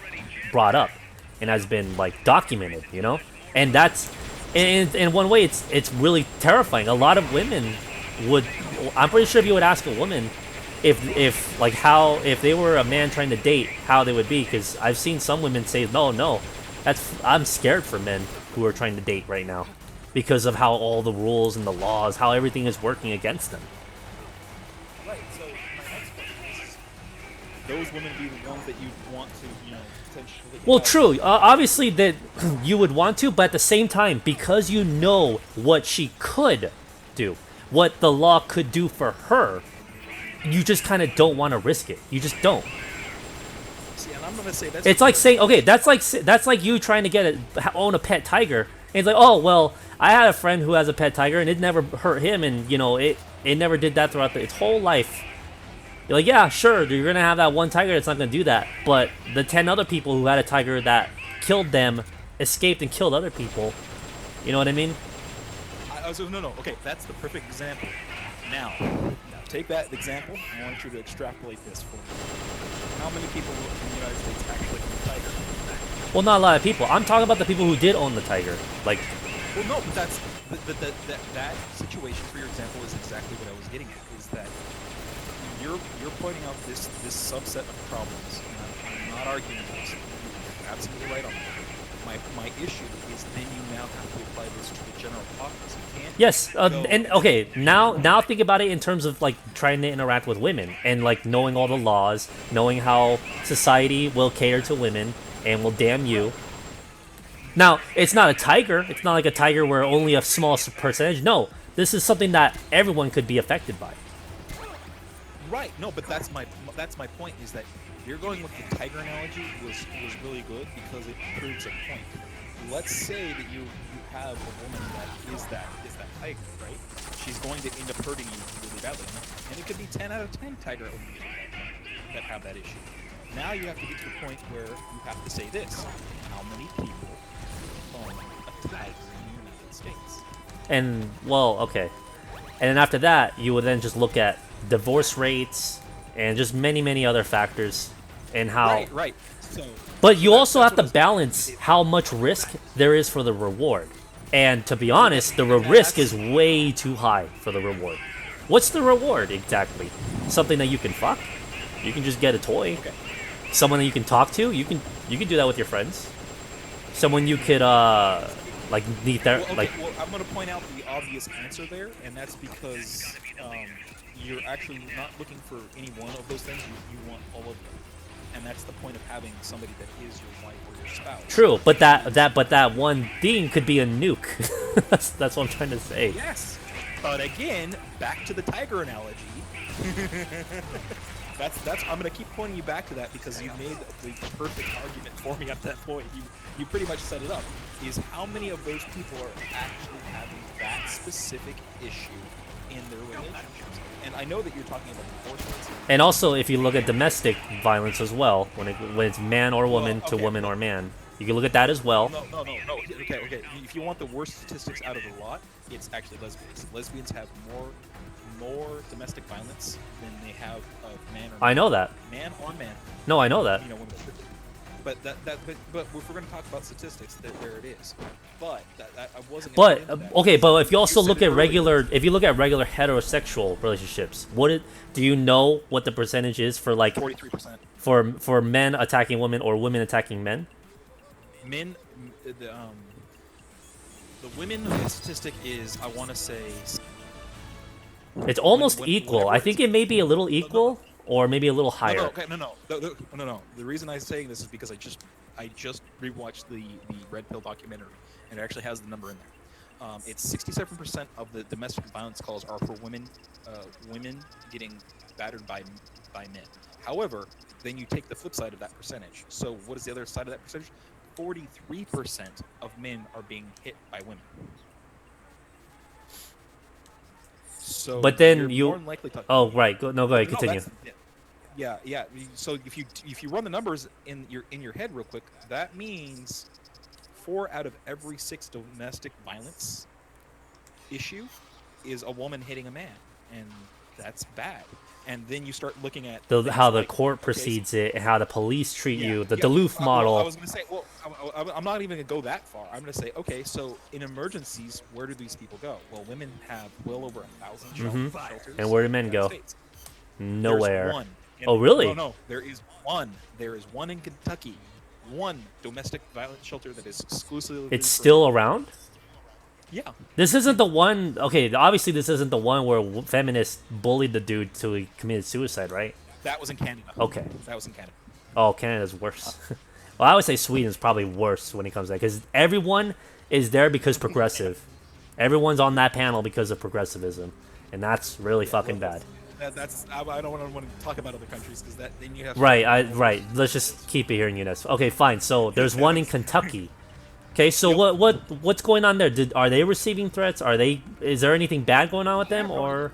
[SPEAKER 1] brought up and has been like documented, you know? And that's in one way it's really terrifying. A lot of women would, I'm pretty sure if you would ask a woman if they were a man trying to date, how they would be, because I've seen some women say no, I'm scared for men who are trying to date right now because of how all the rules and the laws, how everything is working against them.
[SPEAKER 5] Right. So my next question is, those women be the ones that you want to, potentially.
[SPEAKER 1] Well, true. Obviously, that you would want to, but at the same time, because you know what she could do, what the law could do for her, you just kind of don't want to risk it. You just don't.
[SPEAKER 5] See, and I'm gonna say that's.
[SPEAKER 1] It's like saying, okay, that's like you trying to own a pet tiger, and it's like, oh well, I had a friend who has a pet tiger, and it never hurt him, and it never did that throughout its whole life. You're like, yeah, sure, you're gonna have that one tiger that's not gonna do that, but the 10 other people who had a tiger that killed them, escaped and killed other people. You know what I mean?
[SPEAKER 5] No. Okay, that's the perfect example. Now, take that example. I want you to extrapolate this for me. How many people in the United States actually own a tiger?
[SPEAKER 1] Well, not a lot of people. I'm talking about the people who did own the tiger. Like,
[SPEAKER 5] well, no, but that situation, for your example, is exactly what I was getting at. Is that you're pointing out this subset of problems, and I'm not arguing this. You're absolutely right on that. My issue is then you now have to apply this to the general populace. You can't.
[SPEAKER 1] yes, and okay, now think about it in terms of like trying to interact with women and like knowing all the laws, knowing how society will cater to women and will damn you. Now, it's not a tiger. It's not like a tiger where only a small percentage. No, this is something that everyone could be affected by.
[SPEAKER 5] Right. No, but that's my point. Is that you're going with the tiger analogy was really good because it proves a point. Let's say that you have a woman that is that tiger, right? She's going to end up hurting you really badly, and it could be 10 out of 10 tiger owners that have that issue. Now you have to get to the point where you have to say this: how many people own a tiger in the United States?
[SPEAKER 1] And well, okay, and then after that, you would then just look at divorce rates and just many other factors and how.
[SPEAKER 5] Right. So.
[SPEAKER 1] But you also have to balance how much risk there is for the reward. And to be honest, the risk is way too high for the reward. What's the reward exactly? Something that you can fuck? You can just get a toy.
[SPEAKER 5] Okay.
[SPEAKER 1] Someone that you can talk to? You can do that with your friends. Someone you could like need
[SPEAKER 5] Well, I'm going to point out the obvious answer there, and that's because you're actually not looking for any one of those things. You want all of them. And that's the point of having somebody that is your wife or your spouse.
[SPEAKER 1] True, but that one thing could be a nuke. that's what I'm trying to say.
[SPEAKER 5] Yes, but again, back to the tiger analogy. that's I'm gonna keep pointing you back to that because you made the perfect argument for me at that point. You pretty much set it up. Is how many of those people are actually having that specific issue in their relationships? And I know that you're talking about divorce rates.
[SPEAKER 1] And also, if you look at domestic violence as well, when it's man or woman to woman or man, you can look at that as well.
[SPEAKER 5] No. Okay. If you want the worst statistics out of the lot, it's actually lesbians. Lesbians have more domestic violence than they have of man or man.
[SPEAKER 1] I know that.
[SPEAKER 5] Man on man.
[SPEAKER 1] No, I know that.
[SPEAKER 5] Women. But but if we're going to talk about statistics, there it is. But I wasn't.
[SPEAKER 1] But
[SPEAKER 5] into that.
[SPEAKER 1] okay, but if you also
[SPEAKER 5] said
[SPEAKER 1] look
[SPEAKER 5] it
[SPEAKER 1] at
[SPEAKER 5] earlier.
[SPEAKER 1] if you look at regular heterosexual relationships, do you know what the percentage is for like
[SPEAKER 5] 43%.
[SPEAKER 1] for men attacking women or women attacking men?
[SPEAKER 5] Men, the women statistic is, I want to say,
[SPEAKER 1] It's almost equal.
[SPEAKER 5] whenever
[SPEAKER 1] I think it may be a little equal or maybe a little higher.
[SPEAKER 5] No. The reason I'm saying this is because I just rewatched the Red Pill documentary, and it actually has the number in there. It's 67% of the domestic violence calls are for women getting battered by men. However, then you take the flip side of that percentage. So what is the other side of that percentage? 43% of men are being hit by women. So
[SPEAKER 1] But then
[SPEAKER 5] you're
[SPEAKER 1] you.
[SPEAKER 5] more than likely talking.
[SPEAKER 1] Oh right, go no, go ahead,
[SPEAKER 5] No,
[SPEAKER 1] continue.
[SPEAKER 5] yeah. So if you run the numbers in your head real quick, that means 4 out of every 6 domestic violence issue is a woman hitting a man, and that's bad. And then you start looking at
[SPEAKER 1] How the
[SPEAKER 5] like,
[SPEAKER 1] court
[SPEAKER 5] okay,
[SPEAKER 1] proceeds it, and how the police treat you, the
[SPEAKER 5] yeah,
[SPEAKER 1] Duluth model.
[SPEAKER 5] Well, I was going to say, well, I'm not even going to go that far. I'm going to say, okay, so in emergencies, where do these people go? Well, women have well over 1,000 shelters.
[SPEAKER 1] And where do men
[SPEAKER 5] in the United
[SPEAKER 1] go?
[SPEAKER 5] States.
[SPEAKER 1] Nowhere.
[SPEAKER 5] There's one.
[SPEAKER 1] Oh, really?
[SPEAKER 5] No, there is one. There is one in Kentucky. One domestic violence shelter that is exclusively.
[SPEAKER 1] It's still around?
[SPEAKER 5] Yeah.
[SPEAKER 1] This isn't the one. Okay, obviously this isn't the one where feminists bullied the dude till he committed suicide, right?
[SPEAKER 5] That was in Canada.
[SPEAKER 1] Okay.
[SPEAKER 5] That was in Canada.
[SPEAKER 1] Oh, Canada's worse. Well, I would say Sweden's probably worse when it comes to that, because everyone is there because progressive. Everyone's on that panel because of progressivism, and that's really fucking bad.
[SPEAKER 5] I don't want to talk about other countries because that then you have.
[SPEAKER 1] Right. Let's just keep it here in UNESCO. Okay, fine. So there's one in Kentucky. Okay, so what's going on there? Are they receiving threats? Is there anything bad going on with them, or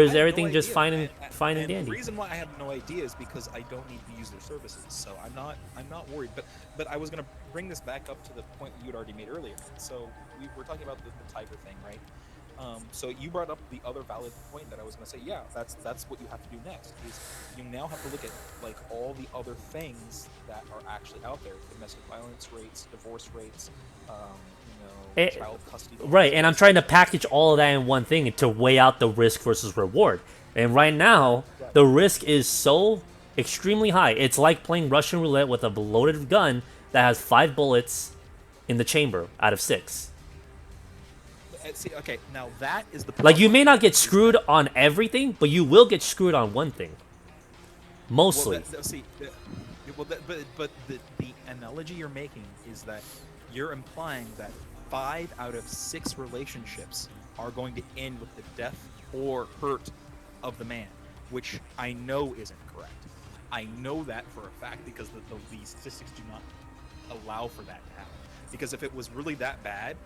[SPEAKER 1] is everything just fine and
[SPEAKER 5] and
[SPEAKER 1] dandy?
[SPEAKER 5] The reason why I have no idea is because I don't need to use their services, so I'm not worried. But I was gonna bring this back up to the point you'd already made earlier. So we were talking about the tiger thing, right? So you brought up the other valid point that I was going to say. Yeah, that's what you have to do next. Is you now have to look at like all the other things that are actually out there: domestic violence rates, divorce rates, child custody.
[SPEAKER 1] Right, and I'm trying to package all of that in one thing to weigh out the risk versus reward. And right now, the risk is so extremely high. It's like playing Russian roulette with a loaded gun that has 5 bullets in the chamber out of 6.
[SPEAKER 5] See, okay, now that is the
[SPEAKER 1] Like, you may not get screwed on everything, but you will get screwed on one thing. Mostly.
[SPEAKER 5] But the analogy you're making is that you're implying that 5 out of 6 relationships are going to end with the death or hurt of the man, which I know isn't correct. I know that for a fact because the statistics do not allow for that to happen. Because if it was really that bad,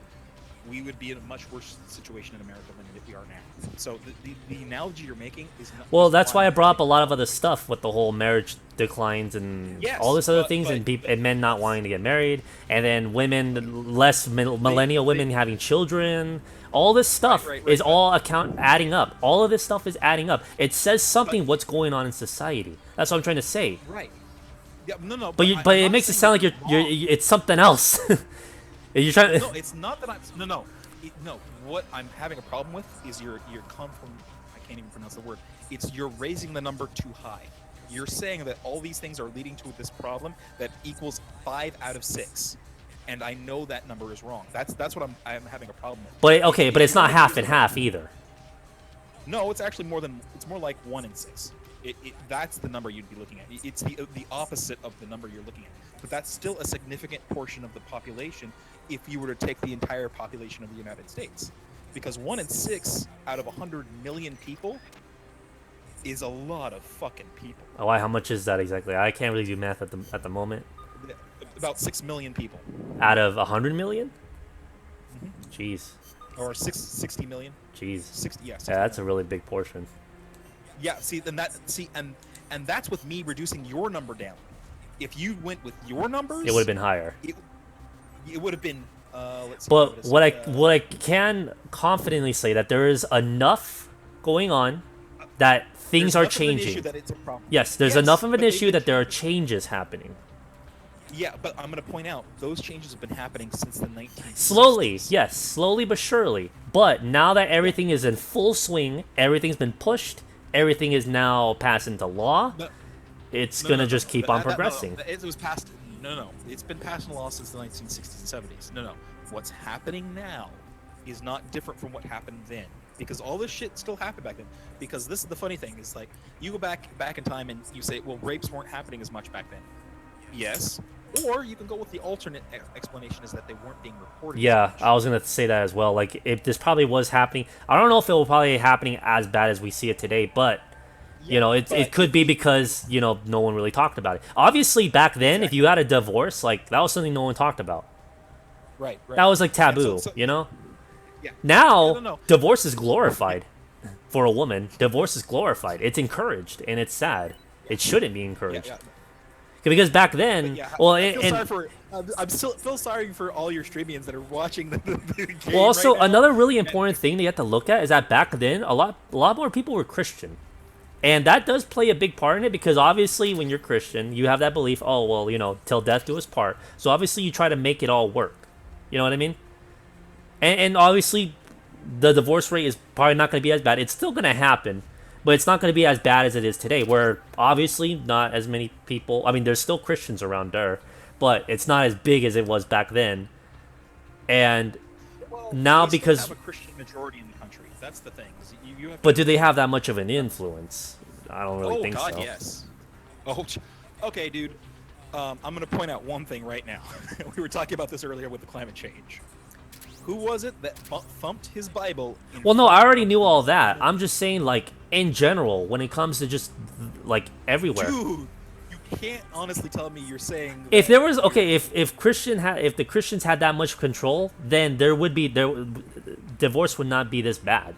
[SPEAKER 5] we would be in a much worse situation in America than we are now. So the analogy you're making is not.
[SPEAKER 1] Well, that's why I brought up a lot of other stuff with the whole marriage declines and all this other things, and men not wanting to get married, and then women, less millennial women having children. All this stuff is all adding up. All of this stuff is adding up. It says something what's going on in society. That's what I'm trying to say.
[SPEAKER 5] Right. Yeah. No.
[SPEAKER 1] But it makes it sound like it's something else. You're trying.
[SPEAKER 5] No, it's not that I'm. No. What I'm having a problem with is your I can't even pronounce the word. It's you're raising the number too high. You're saying that all these things are leading to this problem that equals 5 out of 6, and I know that number is wrong. That's what I'm having a problem with.
[SPEAKER 1] But okay, but it's not half and half either.
[SPEAKER 5] No, it's actually more like 1 in 6. That's the number you'd be looking at. It's the opposite of the number you're looking at. But that's still a significant portion of the population if you were to take the entire population of the United States. Because 1 in 6 out of 100 million people is a lot of fucking people.
[SPEAKER 1] Oh, how much is that exactly? I can't really do math at the moment.
[SPEAKER 5] About 6 million people.
[SPEAKER 1] Out of 100 million? Mm-hmm. Jeez.
[SPEAKER 5] Or 60 million.
[SPEAKER 1] Jeez.
[SPEAKER 5] 60, yeah, 60
[SPEAKER 1] yeah, that's
[SPEAKER 5] million.
[SPEAKER 1] a really big portion.
[SPEAKER 5] Yeah, and that's with me reducing your number down. If you went with your numbers,
[SPEAKER 1] it would have been higher.
[SPEAKER 5] It would have been. Let's see.
[SPEAKER 1] But what I can confidently say that there is enough going on that things are changing.
[SPEAKER 5] That it's a problem.
[SPEAKER 1] Yes, there's enough of an issue that there are changes happening.
[SPEAKER 5] Yeah, but I'm going to point out those changes have been happening since the 1960s.
[SPEAKER 1] Slowly, yes, slowly but surely. But now that everything is in full swing, everyth's been pushed, everything is now passed into law. It's gonna just keep on progressing.
[SPEAKER 5] It was passed. No. It's been passed in law since the 1960s and 70s. No. What's happening now is not different from what happened then, because all this shit still happened back then. Because this is the funny thing: is like you go back in time and you say, well, rapes weren't happening as much back then. Yes. Or you can go with the alternate explanation is that they weren't being reported.
[SPEAKER 1] Yeah, I was gonna say that as well. Like, if this probably was happening, I don't know if it will probably happening as bad as we see it today, but. You know, it could be because, no one really talked about it. Obviously, back then, if you had a divorce, like, that was something no one talked about.
[SPEAKER 5] Right.
[SPEAKER 1] That was, like, taboo,
[SPEAKER 5] so,
[SPEAKER 1] you know?
[SPEAKER 5] Yeah.
[SPEAKER 1] Now,
[SPEAKER 5] No.
[SPEAKER 1] divorce is glorified. for a woman, divorce is glorified. It's encouraged, and it's sad. It shouldn't be encouraged.
[SPEAKER 5] Yeah.
[SPEAKER 1] Because back then,
[SPEAKER 5] Yeah,
[SPEAKER 1] well,
[SPEAKER 5] I feel
[SPEAKER 1] and
[SPEAKER 5] sorry for. I'm still feel sorry for all your streamians that are watching the game
[SPEAKER 1] well, also
[SPEAKER 5] right now.
[SPEAKER 1] another really important thing that you have to look at is that back then, a lot more people were Christian, and that does play a big part in it because obviously, when you're Christian, you have that belief. Oh well, you know, till death do us part. So obviously, you try to make it all work. You know what I mean? And obviously, the divorce rate is probably not going to be as bad. It's still going to happen, but it's not going to be as bad as it is today, where obviously not as many people. I mean, there's still Christians around there, but it's not as big as it was back then. And now
[SPEAKER 5] We still
[SPEAKER 1] because,
[SPEAKER 5] have a Christian majority in the country. That's the thing. is You have
[SPEAKER 1] but do they have that much of an influence? I don't really think
[SPEAKER 5] God,
[SPEAKER 1] so.
[SPEAKER 5] yes. Oh, okay, dude. I'm gonna point out one thing right now. We were talking about this earlier with the climate change. Who was it that thumped his Bible?
[SPEAKER 1] Well, no, I already knew all that. I'm just saying, like, in general, when it comes to just, like, everywhere.
[SPEAKER 5] Dude, you can't honestly tell me you're saying.
[SPEAKER 1] If there was if the Christians had that much control, then divorce would not be this bad.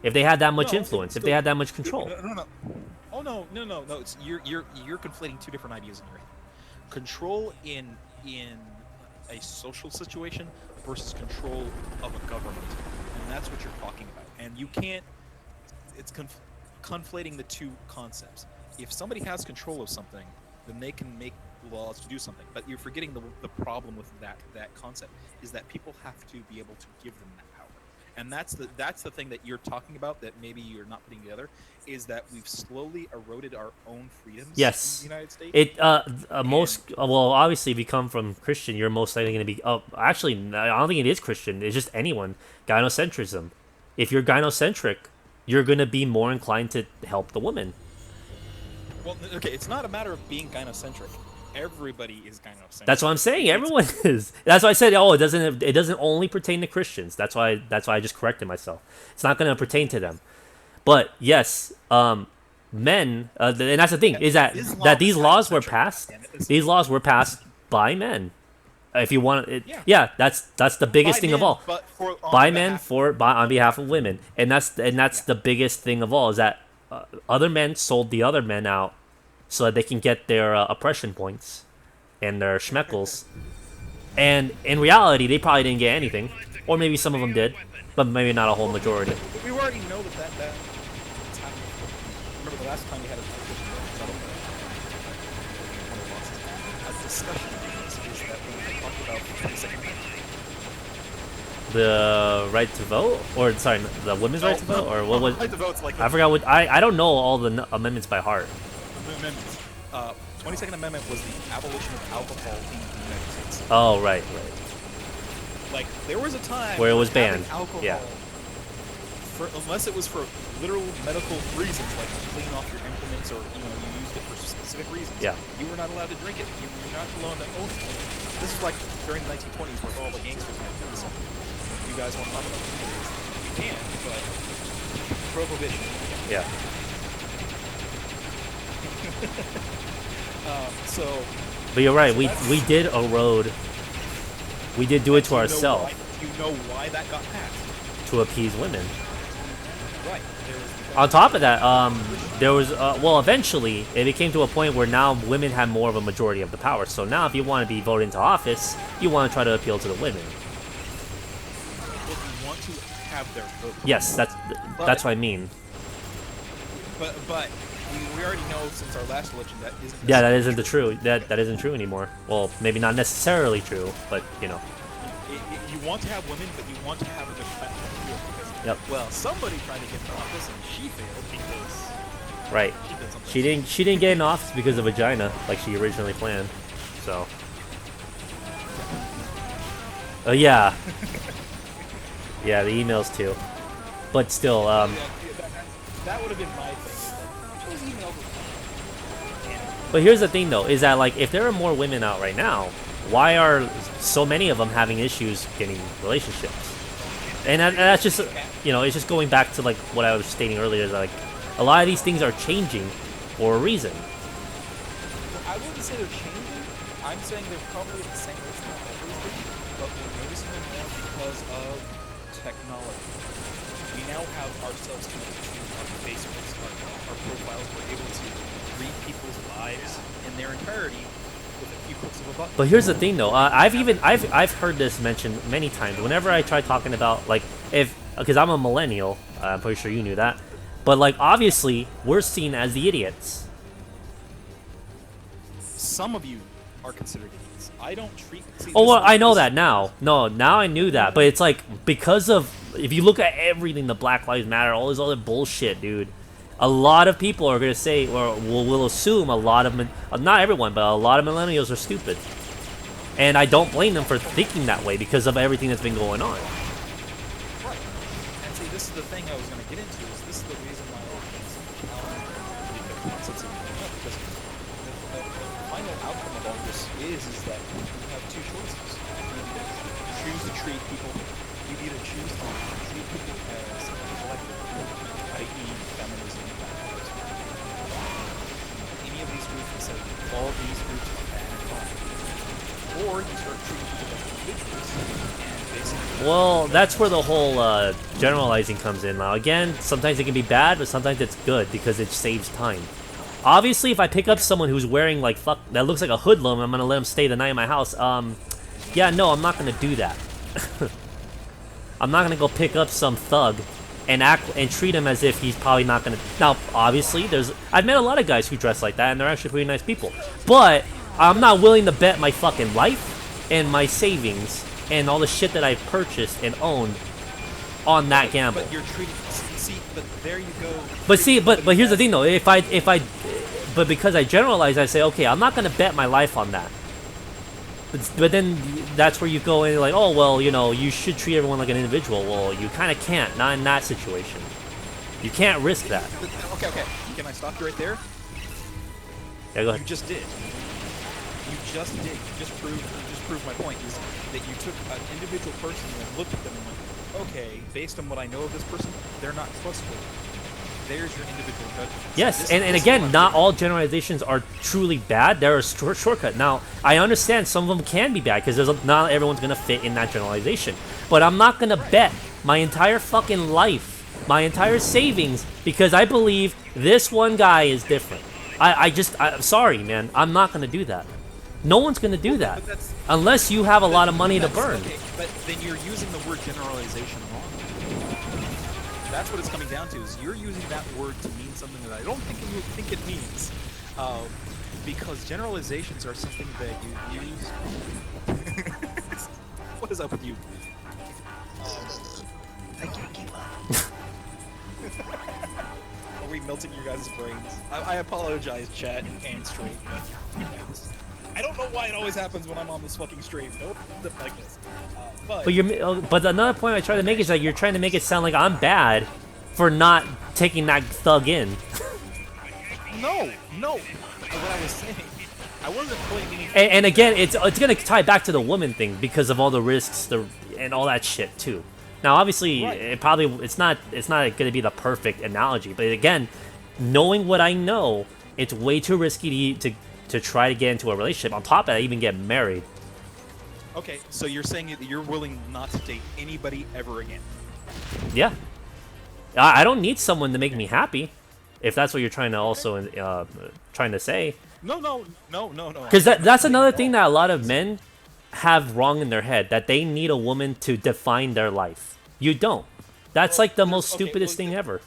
[SPEAKER 1] If they had that much influence, if they had that much control.
[SPEAKER 5] No. Oh no. It's, you're conflating two different ideas in your head. Control in a social situation versus control of a government, and that's what you're talking about. And you can't. It's conflating the two concepts. If somebody has control of something, then they can make laws to do something. But you're forgetting the problem with that concept is that people have to be able to give them that power. And that's the thing that you're talking about that maybe you're not putting together is that we've slowly eroded our own freedoms
[SPEAKER 1] Yes.
[SPEAKER 5] in the United States.
[SPEAKER 1] It well, obviously, if you come from Christian, you're most likely going to be. Actually, I don't think it is Christian. It's just anyone. Gynocentrism. If you're gynocentric, you're going to be more inclined to help the woman.
[SPEAKER 5] Well, okay, it's not a matter of being gynocentric. Everybody is gynocentric.
[SPEAKER 1] That's what I'm saying. Everyone is. That's why I said, oh, it doesn't only pertain to Christians. That's why I just corrected myself. It's not going to pertain to them. But yes, men, and that's the thing, is that these laws were passed. These laws were passed by men. If you want it, yeah, that's the biggest thing of all. By men on behalf of women, and that's the biggest thing of all is that other men sold the other men out so that they can get their oppression points and their schmeckles. And in reality, they probably didn't get anything, or maybe some of them did, but maybe not a whole majority.
[SPEAKER 5] We already know that it's happening. Remember the last time we had a discussion on this is that when we talked about the 22nd Amendment.
[SPEAKER 1] The right to vote, or sorry, the women's right to vote, or what was?
[SPEAKER 5] Right to vote's like
[SPEAKER 1] I forgot what. I don't know all the amendments by heart.
[SPEAKER 5] amendments. 22nd Amendment was the abolition of alcohol in the United States.
[SPEAKER 1] Oh, right.
[SPEAKER 5] Like there was a time
[SPEAKER 1] Where it was
[SPEAKER 5] having
[SPEAKER 1] banned.
[SPEAKER 5] Alcohol,
[SPEAKER 1] Yeah.
[SPEAKER 5] Unless it was for literal medical reasons, like to clean off your implements, or you used it for specific reasons.
[SPEAKER 1] Yeah.
[SPEAKER 5] You were not allowed to drink it. You were not allowed to own it. This is like during the 1920s, where all the gangsters had this. You guys want to talk about it? You can, but prohibition.
[SPEAKER 1] Yeah.
[SPEAKER 5] So.
[SPEAKER 1] But you're right.
[SPEAKER 5] So
[SPEAKER 1] We did erode. We did do it to ourselves
[SPEAKER 5] You know why that got passed?
[SPEAKER 1] to appease women.
[SPEAKER 5] Right.
[SPEAKER 1] On top of that, there was eventually it became to a point where now women have more of a majority of the power. So now, if you want to be voted into office, you want to try to appeal to the women.
[SPEAKER 5] If you want to have their vote.
[SPEAKER 1] Yes, that's what I mean.
[SPEAKER 5] But we already know since our last election that isn't.
[SPEAKER 1] Yeah, that isn't the true. That isn't true anymore. Well, maybe not necessarily true, but you know.
[SPEAKER 5] You want to have women, but you want to have a good platform to do it because.
[SPEAKER 1] Yep.
[SPEAKER 5] Well, somebody tried to get in office and she failed because.
[SPEAKER 1] Right.
[SPEAKER 5] She did something.
[SPEAKER 1] She didn't get in office because of vagina like she originally planned. So. Oh yeah. Yeah, the emails too. But still,
[SPEAKER 5] That would have been my thing. Those emails.
[SPEAKER 1] But here's the thing though, is that like if there are more women out right now, why are so many of them having issues getting relationships? And that's just, it's just going back to like what I was stating earlier, is like a lot of these things are changing for a reason.
[SPEAKER 5] I wouldn't say they're changing. I'm saying they're probably the same as not everything, but we're noticing them more because of technology. We now have ourselves connected to our Facebooks, our profiles. We're able to read people's lives in their entirety with a few clicks of a button.
[SPEAKER 1] But here's the thing, though. I've heard this mentioned many times. Whenever I try talking about like because I'm a millennial, I'm pretty sure you knew that. But like obviously we're seen as the idiots.
[SPEAKER 5] Some of you are considered idiots. I don't treat. See,
[SPEAKER 1] Oh well,
[SPEAKER 5] this-
[SPEAKER 1] I know
[SPEAKER 5] this-
[SPEAKER 1] that now. No, now I knew that. But it's like because of if you look at everything, the Black Lives Matter, all this other bullshit, dude. A lot of people are gonna say, or will assume a lot of not everyone, but a lot of millennials are stupid. And I don't blame them for thinking that way because of everything that's been going on.
[SPEAKER 5] Right. And see, this is the thing I was going to get into. Is this is the reason why I think the concepts of because the final outcome of all this is that you have two choices. You choose to treat people. You either choose to treat people as a collective, i.e., feminism, any of these groups that say all these groups are bad and wrong, or you start treating people as individuals and basically.
[SPEAKER 1] Well, that's where the whole generalizing comes in. Now, again, sometimes it can be bad, but sometimes it's good because it saves time. Obviously, if I pick up someone who's wearing like that looks like a hoodlum, I'm gonna let him stay the night in my house. Yeah, no, I'm not gonna do that. I'm not gonna go pick up some thug and treat him as if he's probably not gonna. Now, obviously, I've met a lot of guys who dress like that, and they're actually pretty nice people. But I'm not willing to bet my fucking life and my savings and all the shit that I've purchased and owned on that gamble.
[SPEAKER 5] But you're treating. See, but there you go.
[SPEAKER 1] But see, but here's the thing though. But because I generalize, I say, okay, I'm not gonna bet my life on that. But then that's where you go in like, oh well, you know, you should treat everyone like an individual. Well, you kind of can't, not in that situation. You can't risk that.
[SPEAKER 5] Okay. Can I stop you right there?
[SPEAKER 1] Yeah, go
[SPEAKER 5] You
[SPEAKER 1] ahead.
[SPEAKER 5] just did. You just did. You just proved my point. Is that you took an individual person and looked at them and went, okay, based on what I know of this person, they're not trustworthy. There's your individual judgment.
[SPEAKER 1] Yes,
[SPEAKER 5] This-
[SPEAKER 1] and
[SPEAKER 5] this is
[SPEAKER 1] again,
[SPEAKER 5] what I'm
[SPEAKER 1] not
[SPEAKER 5] doing.
[SPEAKER 1] all generalizations are truly bad. There are shortcut. Now, I understand some of them can be bad because not everyone's gonna fit in that generalization. But I'm not gonna bet my entire fucking life, my entire savings, because I believe this one guy is different. I'm sorry, man. I'm not gonna do that. No one's gonna do that
[SPEAKER 5] But that's-
[SPEAKER 1] unless you have a lot of money to
[SPEAKER 5] That's-
[SPEAKER 1] burn.
[SPEAKER 5] Okay, but then you're using the word generalization wrong. That's what it's coming down to. Is you're using that word to mean something that I don't think it means, because generalizations are something that you use. What is up with you? I can't keep up. Are we melting your guys' brains? I apologize, chat and stream. I don't know why it always happens when I'm on this fucking stream. Nope, like this.
[SPEAKER 1] But another point I try to make is that you're trying to make it sound like I'm bad for not taking that thug in.
[SPEAKER 5] No. What I was saying, I wasn't putting any.
[SPEAKER 1] And again, it's gonna tie back to the woman thing because of all the risks and all that shit too. Now, obviously,
[SPEAKER 5] Right.
[SPEAKER 1] it's not gonna be the perfect analogy, but again, knowing what I know, it's way too risky to try to get into a relationship. On top of that, even get married.
[SPEAKER 5] Okay, so you're saying that you're willing not to date anybody ever again?
[SPEAKER 1] Yeah, I don't need someone to make me happy, if that's what you're trying to also trying to say.
[SPEAKER 5] No.
[SPEAKER 1] Because that's another thing that a lot of men have wrong in their head, that they need a woman to define their life. You don't. That's like the most
[SPEAKER 5] okay,
[SPEAKER 1] stupidest
[SPEAKER 5] well,
[SPEAKER 1] thing ever.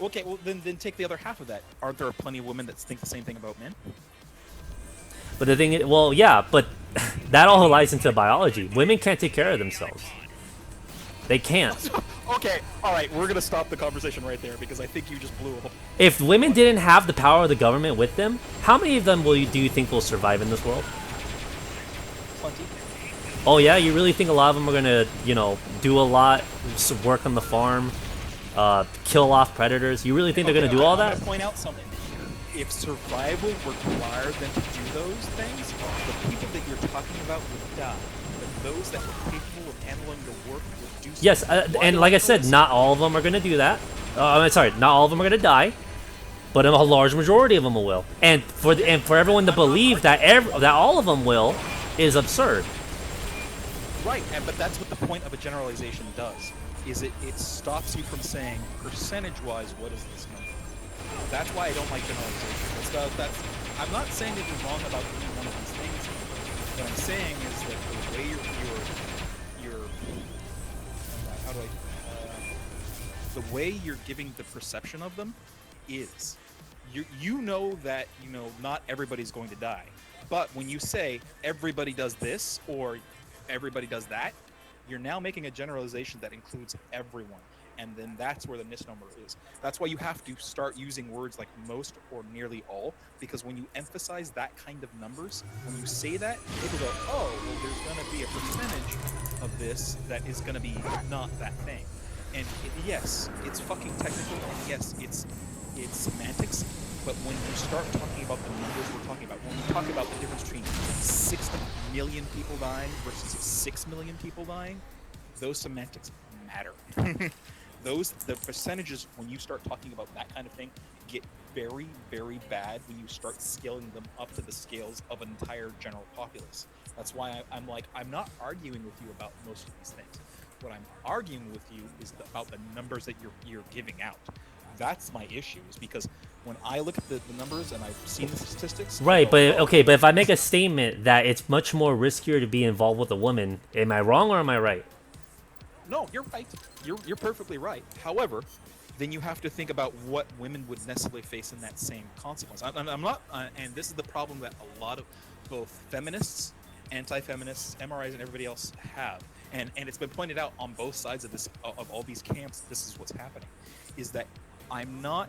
[SPEAKER 5] Okay, well then take the other half of that. Aren't there plenty of women that think the same thing about men?
[SPEAKER 1] But the thing is, well, yeah, but that all lies into biology. Women can't take care of themselves. They can't.
[SPEAKER 5] Okay, all right, we're gonna stop the conversation right there because I think you just blew a whole.
[SPEAKER 1] If women didn't have the power of the government with them, how many of them do you think will survive in this world?
[SPEAKER 5] Plenty.
[SPEAKER 1] Oh yeah, you really think a lot of them are gonna, do a lot, work on the farm, kill off predators? You really think they're gonna do all
[SPEAKER 5] I'm
[SPEAKER 1] that?
[SPEAKER 5] gonna point out something. If survival required them to do those things, the people that you're talking about would die. But those that were capable of handling the work would do so.
[SPEAKER 1] Yes,
[SPEAKER 5] Why
[SPEAKER 1] and
[SPEAKER 5] do
[SPEAKER 1] like I
[SPEAKER 5] know
[SPEAKER 1] said,
[SPEAKER 5] this?
[SPEAKER 1] not all of them are gonna do that. I'm sorry, not all of them are gonna die, but a large majority of them will. And for everyone to believe that all of them will is absurd.
[SPEAKER 5] Right, but that's what the point of a generalization does. is it stops you from saying percentage-wise what is this number. That's why I don't like generalization. I'm not saying that you're wrong about any one of these things. What I'm saying is that the way you're how do I the way you're giving the perception of them is you know that not everybody's going to die, but when you say everybody does this or everybody does that, you're now making a generalization that includes everyone, and then that's where the misnomer is. That's why you have to start using words like most or nearly all, because when you emphasize that kind of numbers, when you say that, people go, oh, well, there's going to be a percentage of this that is going to be not that thing. And yes, it's fucking technical, and yes, it's semantics, but when you start talking about the numbers we're talking about, when we talk about the difference between 60 million people dying versus 6 million people dying, those semantics matter. The percentages, when you start talking about that kind of thing, get very, very bad when you start scaling them up to the scales of an entire general populace. That's why I'm not arguing with you about most of these things. What I'm arguing with you is about the numbers that you're giving out. That's my issue, is because when I look at the numbers and I've seen the statistics...
[SPEAKER 1] Right, but okay, but if I make a statement that it's much more riskier to be involved with a woman, am I wrong or am I right?
[SPEAKER 5] No, you're right. You're perfectly right. However, then you have to think about what women would necessarily face in that same consequence. I'm not, and this is the problem that a lot of both feminists, anti-feminists, MRIs, and everybody else have, and it's been pointed out on both sides of this, of all these camps. This is what's happening, is that I'm not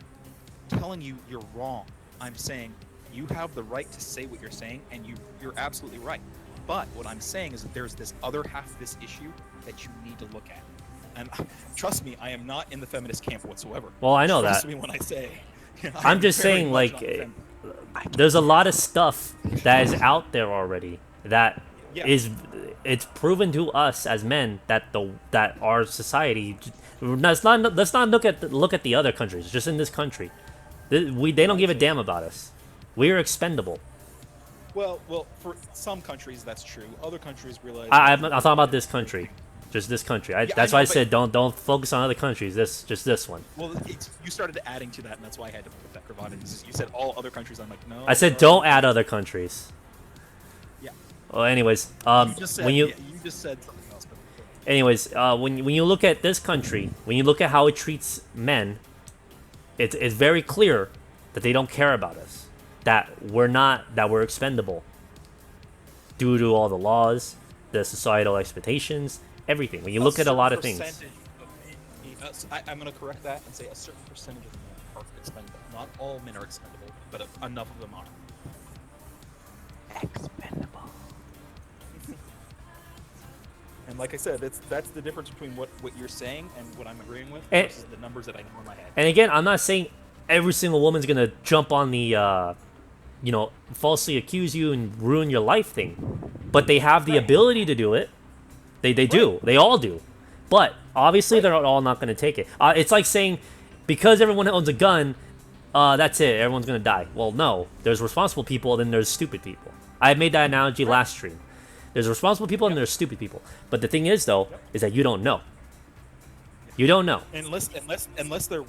[SPEAKER 5] telling you you're wrong. I'm saying you have the right to say what you're saying, and you're absolutely right. But what I'm saying is that there's this other half of this issue that you need to look at. And trust me, I am not in the feminist camp whatsoever.
[SPEAKER 1] Well, I know
[SPEAKER 5] trust
[SPEAKER 1] that.
[SPEAKER 5] me when I say.
[SPEAKER 1] I'm just saying, like, there's a lot of stuff that is out there already that it's proven to us as men that our society. Let's not look at the other countries. Just in this country, they don't give a damn about us. We are expendable.
[SPEAKER 5] Well, for some countries that's true. Other countries realize.
[SPEAKER 1] I'm talking about this country, just this country. That's why I said don't focus on other countries. Just this one.
[SPEAKER 5] Well, you started adding to that, and that's why I had to put that cravat in. You said all other countries. I'm like, no.
[SPEAKER 1] I said don't add other countries.
[SPEAKER 5] Yeah.
[SPEAKER 1] Well, anyways,
[SPEAKER 5] you just said,
[SPEAKER 1] when you
[SPEAKER 5] just said something else. But
[SPEAKER 1] anyways, when you look at this country, when you look at how it treats men, it's very clear that they don't care about us. That we're expendable due to all the laws, the societal expectations, everything. When you look at a lot of things.
[SPEAKER 5] I'm going to correct that and say a certain percentage of men are expendable. Not all men are expendable, but enough of them are.
[SPEAKER 1] Expendable.
[SPEAKER 5] And like I said, that's the difference between what you're saying and what I'm agreeing with versus the numbers that I know in my head.
[SPEAKER 1] And again, I'm not saying every single woman's going to jump on the falsely accuse you and ruin your life thing. But they have the ability to do it. They do. They all do. But obviously they're all not going to take it. It's like saying, because everyone owns a gun, that's it. Everyone's going to die. Well, no. There's responsible people, then there's stupid people. I made that analogy last stream. There's responsible people and there's stupid people. But the thing is, though, is that you don't know. You don't know.
[SPEAKER 5] Unless they're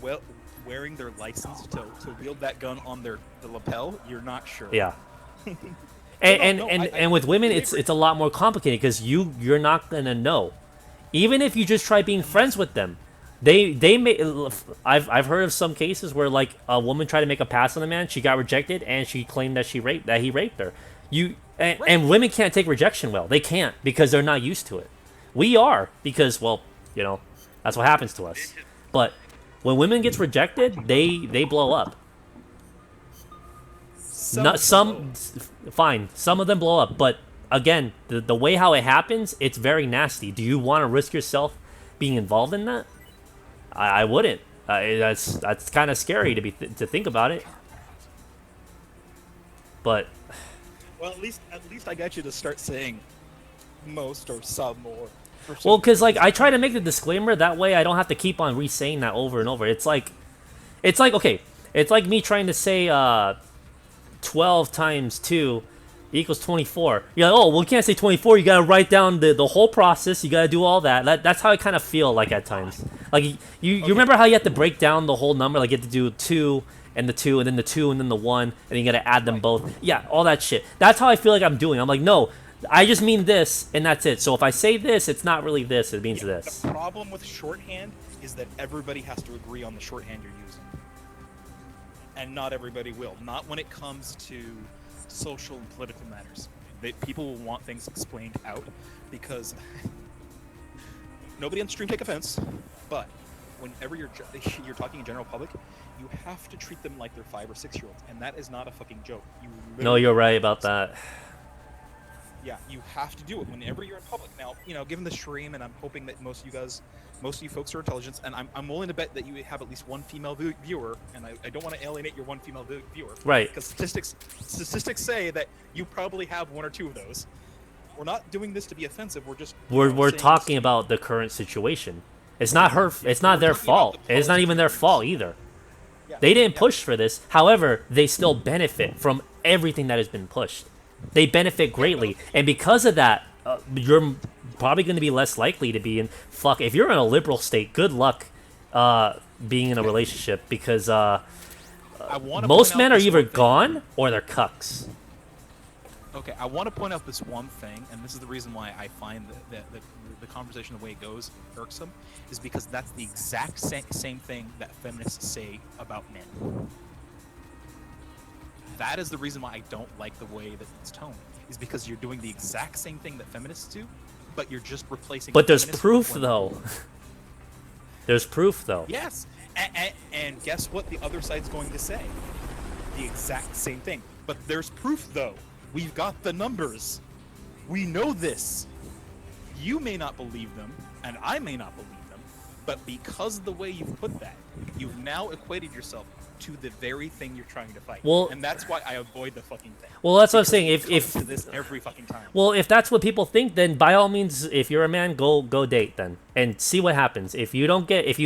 [SPEAKER 5] wearing their license to wield that gun on the lapel, you're not sure.
[SPEAKER 1] Yeah. And with women, it's a lot more complicated because you're not gonna know, even if you just try being friends with them. They may. I've heard of some cases where like a woman tried to make a pass on a man, she got rejected, and she claimed that he raped her. And women can't take rejection well. They can't because they're not used to it. We are because that's what happens to us. But when women gets rejected, they blow up. Fine. Some of them blow up, but again, the way how it happens, it's very nasty. Do you want to risk yourself being involved in that? I wouldn't. That's kind of scary to think about it. But
[SPEAKER 5] well, at least I got you to start saying most or some or.
[SPEAKER 1] Well, because like I try to make the disclaimer that way I don't have to keep on re-saying that over and over. It's like okay, it's like me trying to say 12 times 2 equals 24. You're like, oh, well, you can't say 24. You gotta write down the whole process. You gotta do all that. That's how I kind of feel like at times. Like you remember how you have to break down the whole number? Like you have to do 2 and the 2 and then the 2 and then the 1 and you gotta add them both. Yeah, all that shit. That's how I feel like I'm doing. I'm like, no, I just mean this and that's it. So if I say this, it's not really this. It means this.
[SPEAKER 5] The problem with shorthand is that everybody has to agree on the shorthand you're using, and not everybody will. Not when it comes to social and political matters. People will want things explained out because nobody on the stream take offense, but whenever you're talking in general public, you have to treat them like they're 5 or 6 year olds, and that is not a fucking joke.
[SPEAKER 1] No, you're right about that.
[SPEAKER 5] Yeah, you have to do it whenever you're in public. Now, given the stream, and I'm hoping that most of you folks are intelligent, and I'm willing to bet that you have at least one female viewer, and I don't want to alienate your one female viewer.
[SPEAKER 1] Right.
[SPEAKER 5] Because statistics say that you probably have 1 or 2 of those. We're not doing this to be offensive. We're just
[SPEAKER 1] we're talking about the current situation. It's not her. It's not their fault. It's not even their fault either.
[SPEAKER 5] Yeah,
[SPEAKER 1] They didn't push for this. However, they still benefit from everything that has been pushed. They benefit greatly, and because of that, you're probably going to be less likely to be in. Fuck, if you're in a liberal state, good luck being in a relationship because most men are either gone or they're cucks.
[SPEAKER 5] Okay, I want to point out this one thing, and this is the reason why I find that the conversation, the way it goes, irksome, is because that's the exact same thing that feminists say about men. That is the reason why I don't like the way that it's toned, is because you're doing the exact same thing that feminists do, but you're just replacing.
[SPEAKER 1] But there's
[SPEAKER 5] feminists
[SPEAKER 1] proof,
[SPEAKER 5] with
[SPEAKER 1] though. There's proof, though.
[SPEAKER 5] Yes, and guess what the other side's going to say? The exact same thing. But there's proof, though. We've got the numbers. We know this. You may not believe them, and I may not believe them, but because of the way you've put that, you've now equated yourself to the very thing you're trying to fight.
[SPEAKER 1] Well,
[SPEAKER 5] and that's why I avoid the fucking thing.
[SPEAKER 1] Well, that's what I'm
[SPEAKER 5] Because
[SPEAKER 1] saying.
[SPEAKER 5] it
[SPEAKER 1] If
[SPEAKER 5] comes to this every fucking time.
[SPEAKER 1] well, if that's what people think, then by all means, if you're a man, go date then and see what happens. If you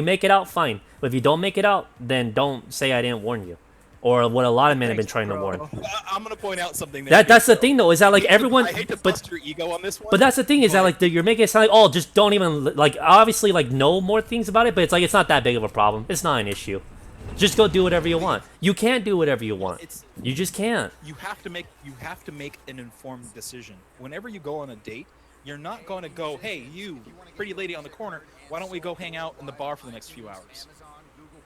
[SPEAKER 1] make it out, fine. But if you don't make it out, then don't say I didn't warn you, or what a lot of men have been trying to warn.
[SPEAKER 5] I'm gonna point out something.
[SPEAKER 1] That's the thing though, is that like everyone.
[SPEAKER 5] I hate to
[SPEAKER 1] but
[SPEAKER 5] bust your ego on this one.
[SPEAKER 1] But that's the thing is that like you're making it sound like, oh, just don't even like obviously like know more things about it. But it's like it's not that big of a problem. It's not an issue. Just go do whatever you want. You can't do whatever you want. You just can't.
[SPEAKER 5] You have to make an informed decision. Whenever you go on a date, you're not going to go, hey, you pretty lady on the corner, why don't we go hang out in the bar for the next few hours?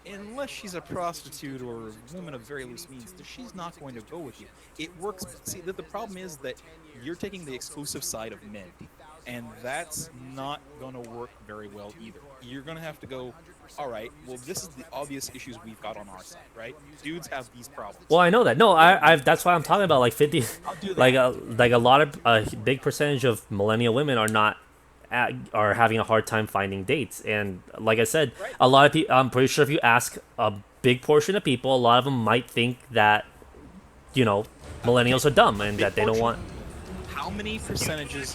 [SPEAKER 5] Unless she's a prostitute or a woman of very loose means, she's not going to go with you. It works. See, the problem is that you're taking the exclusive side of men, and that's not going to work very well either. You're going to have to go, all right, well, this is the obvious issues we've got on our side, right? Dudes have these problems.
[SPEAKER 1] Well, I know that. No, I've that's why I'm talking about like 50, like a lot of a big percentage of millennial women are having a hard time finding dates, and like I said,
[SPEAKER 5] Right.
[SPEAKER 1] a lot of people. I'm pretty sure if you ask a big portion of people, a lot of them might think that, millennials are dumb and that they don't want.
[SPEAKER 5] How many percentage-wise,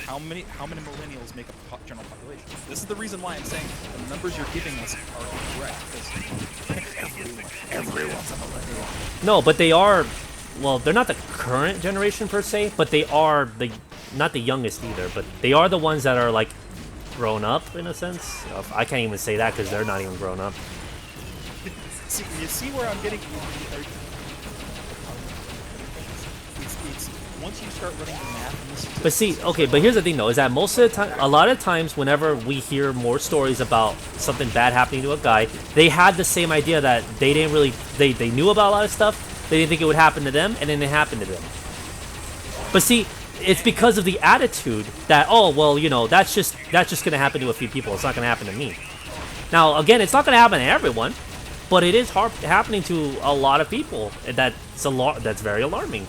[SPEAKER 5] how many millennials make up the general population? This is the reason why I'm saying the numbers you're giving us are incorrect. Because everyone's a millennial.
[SPEAKER 1] No, but they are. Well, they're not the current generation per se, but they are not the youngest either. But they are the ones that are like grown up in a sense. I can't even say that because they're not even grown up.
[SPEAKER 5] See, you see where I'm getting? It's once you start running the math.
[SPEAKER 1] But see, okay, but here's the thing though, is that most of the time, a lot of times, whenever we hear more stories about something bad happening to a guy, they had the same idea that they didn't really, they knew about a lot of stuff, they didn't think it would happen to them, and then it happened to them. But see, it's because of the attitude that, oh, well, that's just gonna happen to a few people. It's not gonna happen to me. Now, again, it's not gonna happen to everyone, but it is happening to a lot of people. That's very alarming.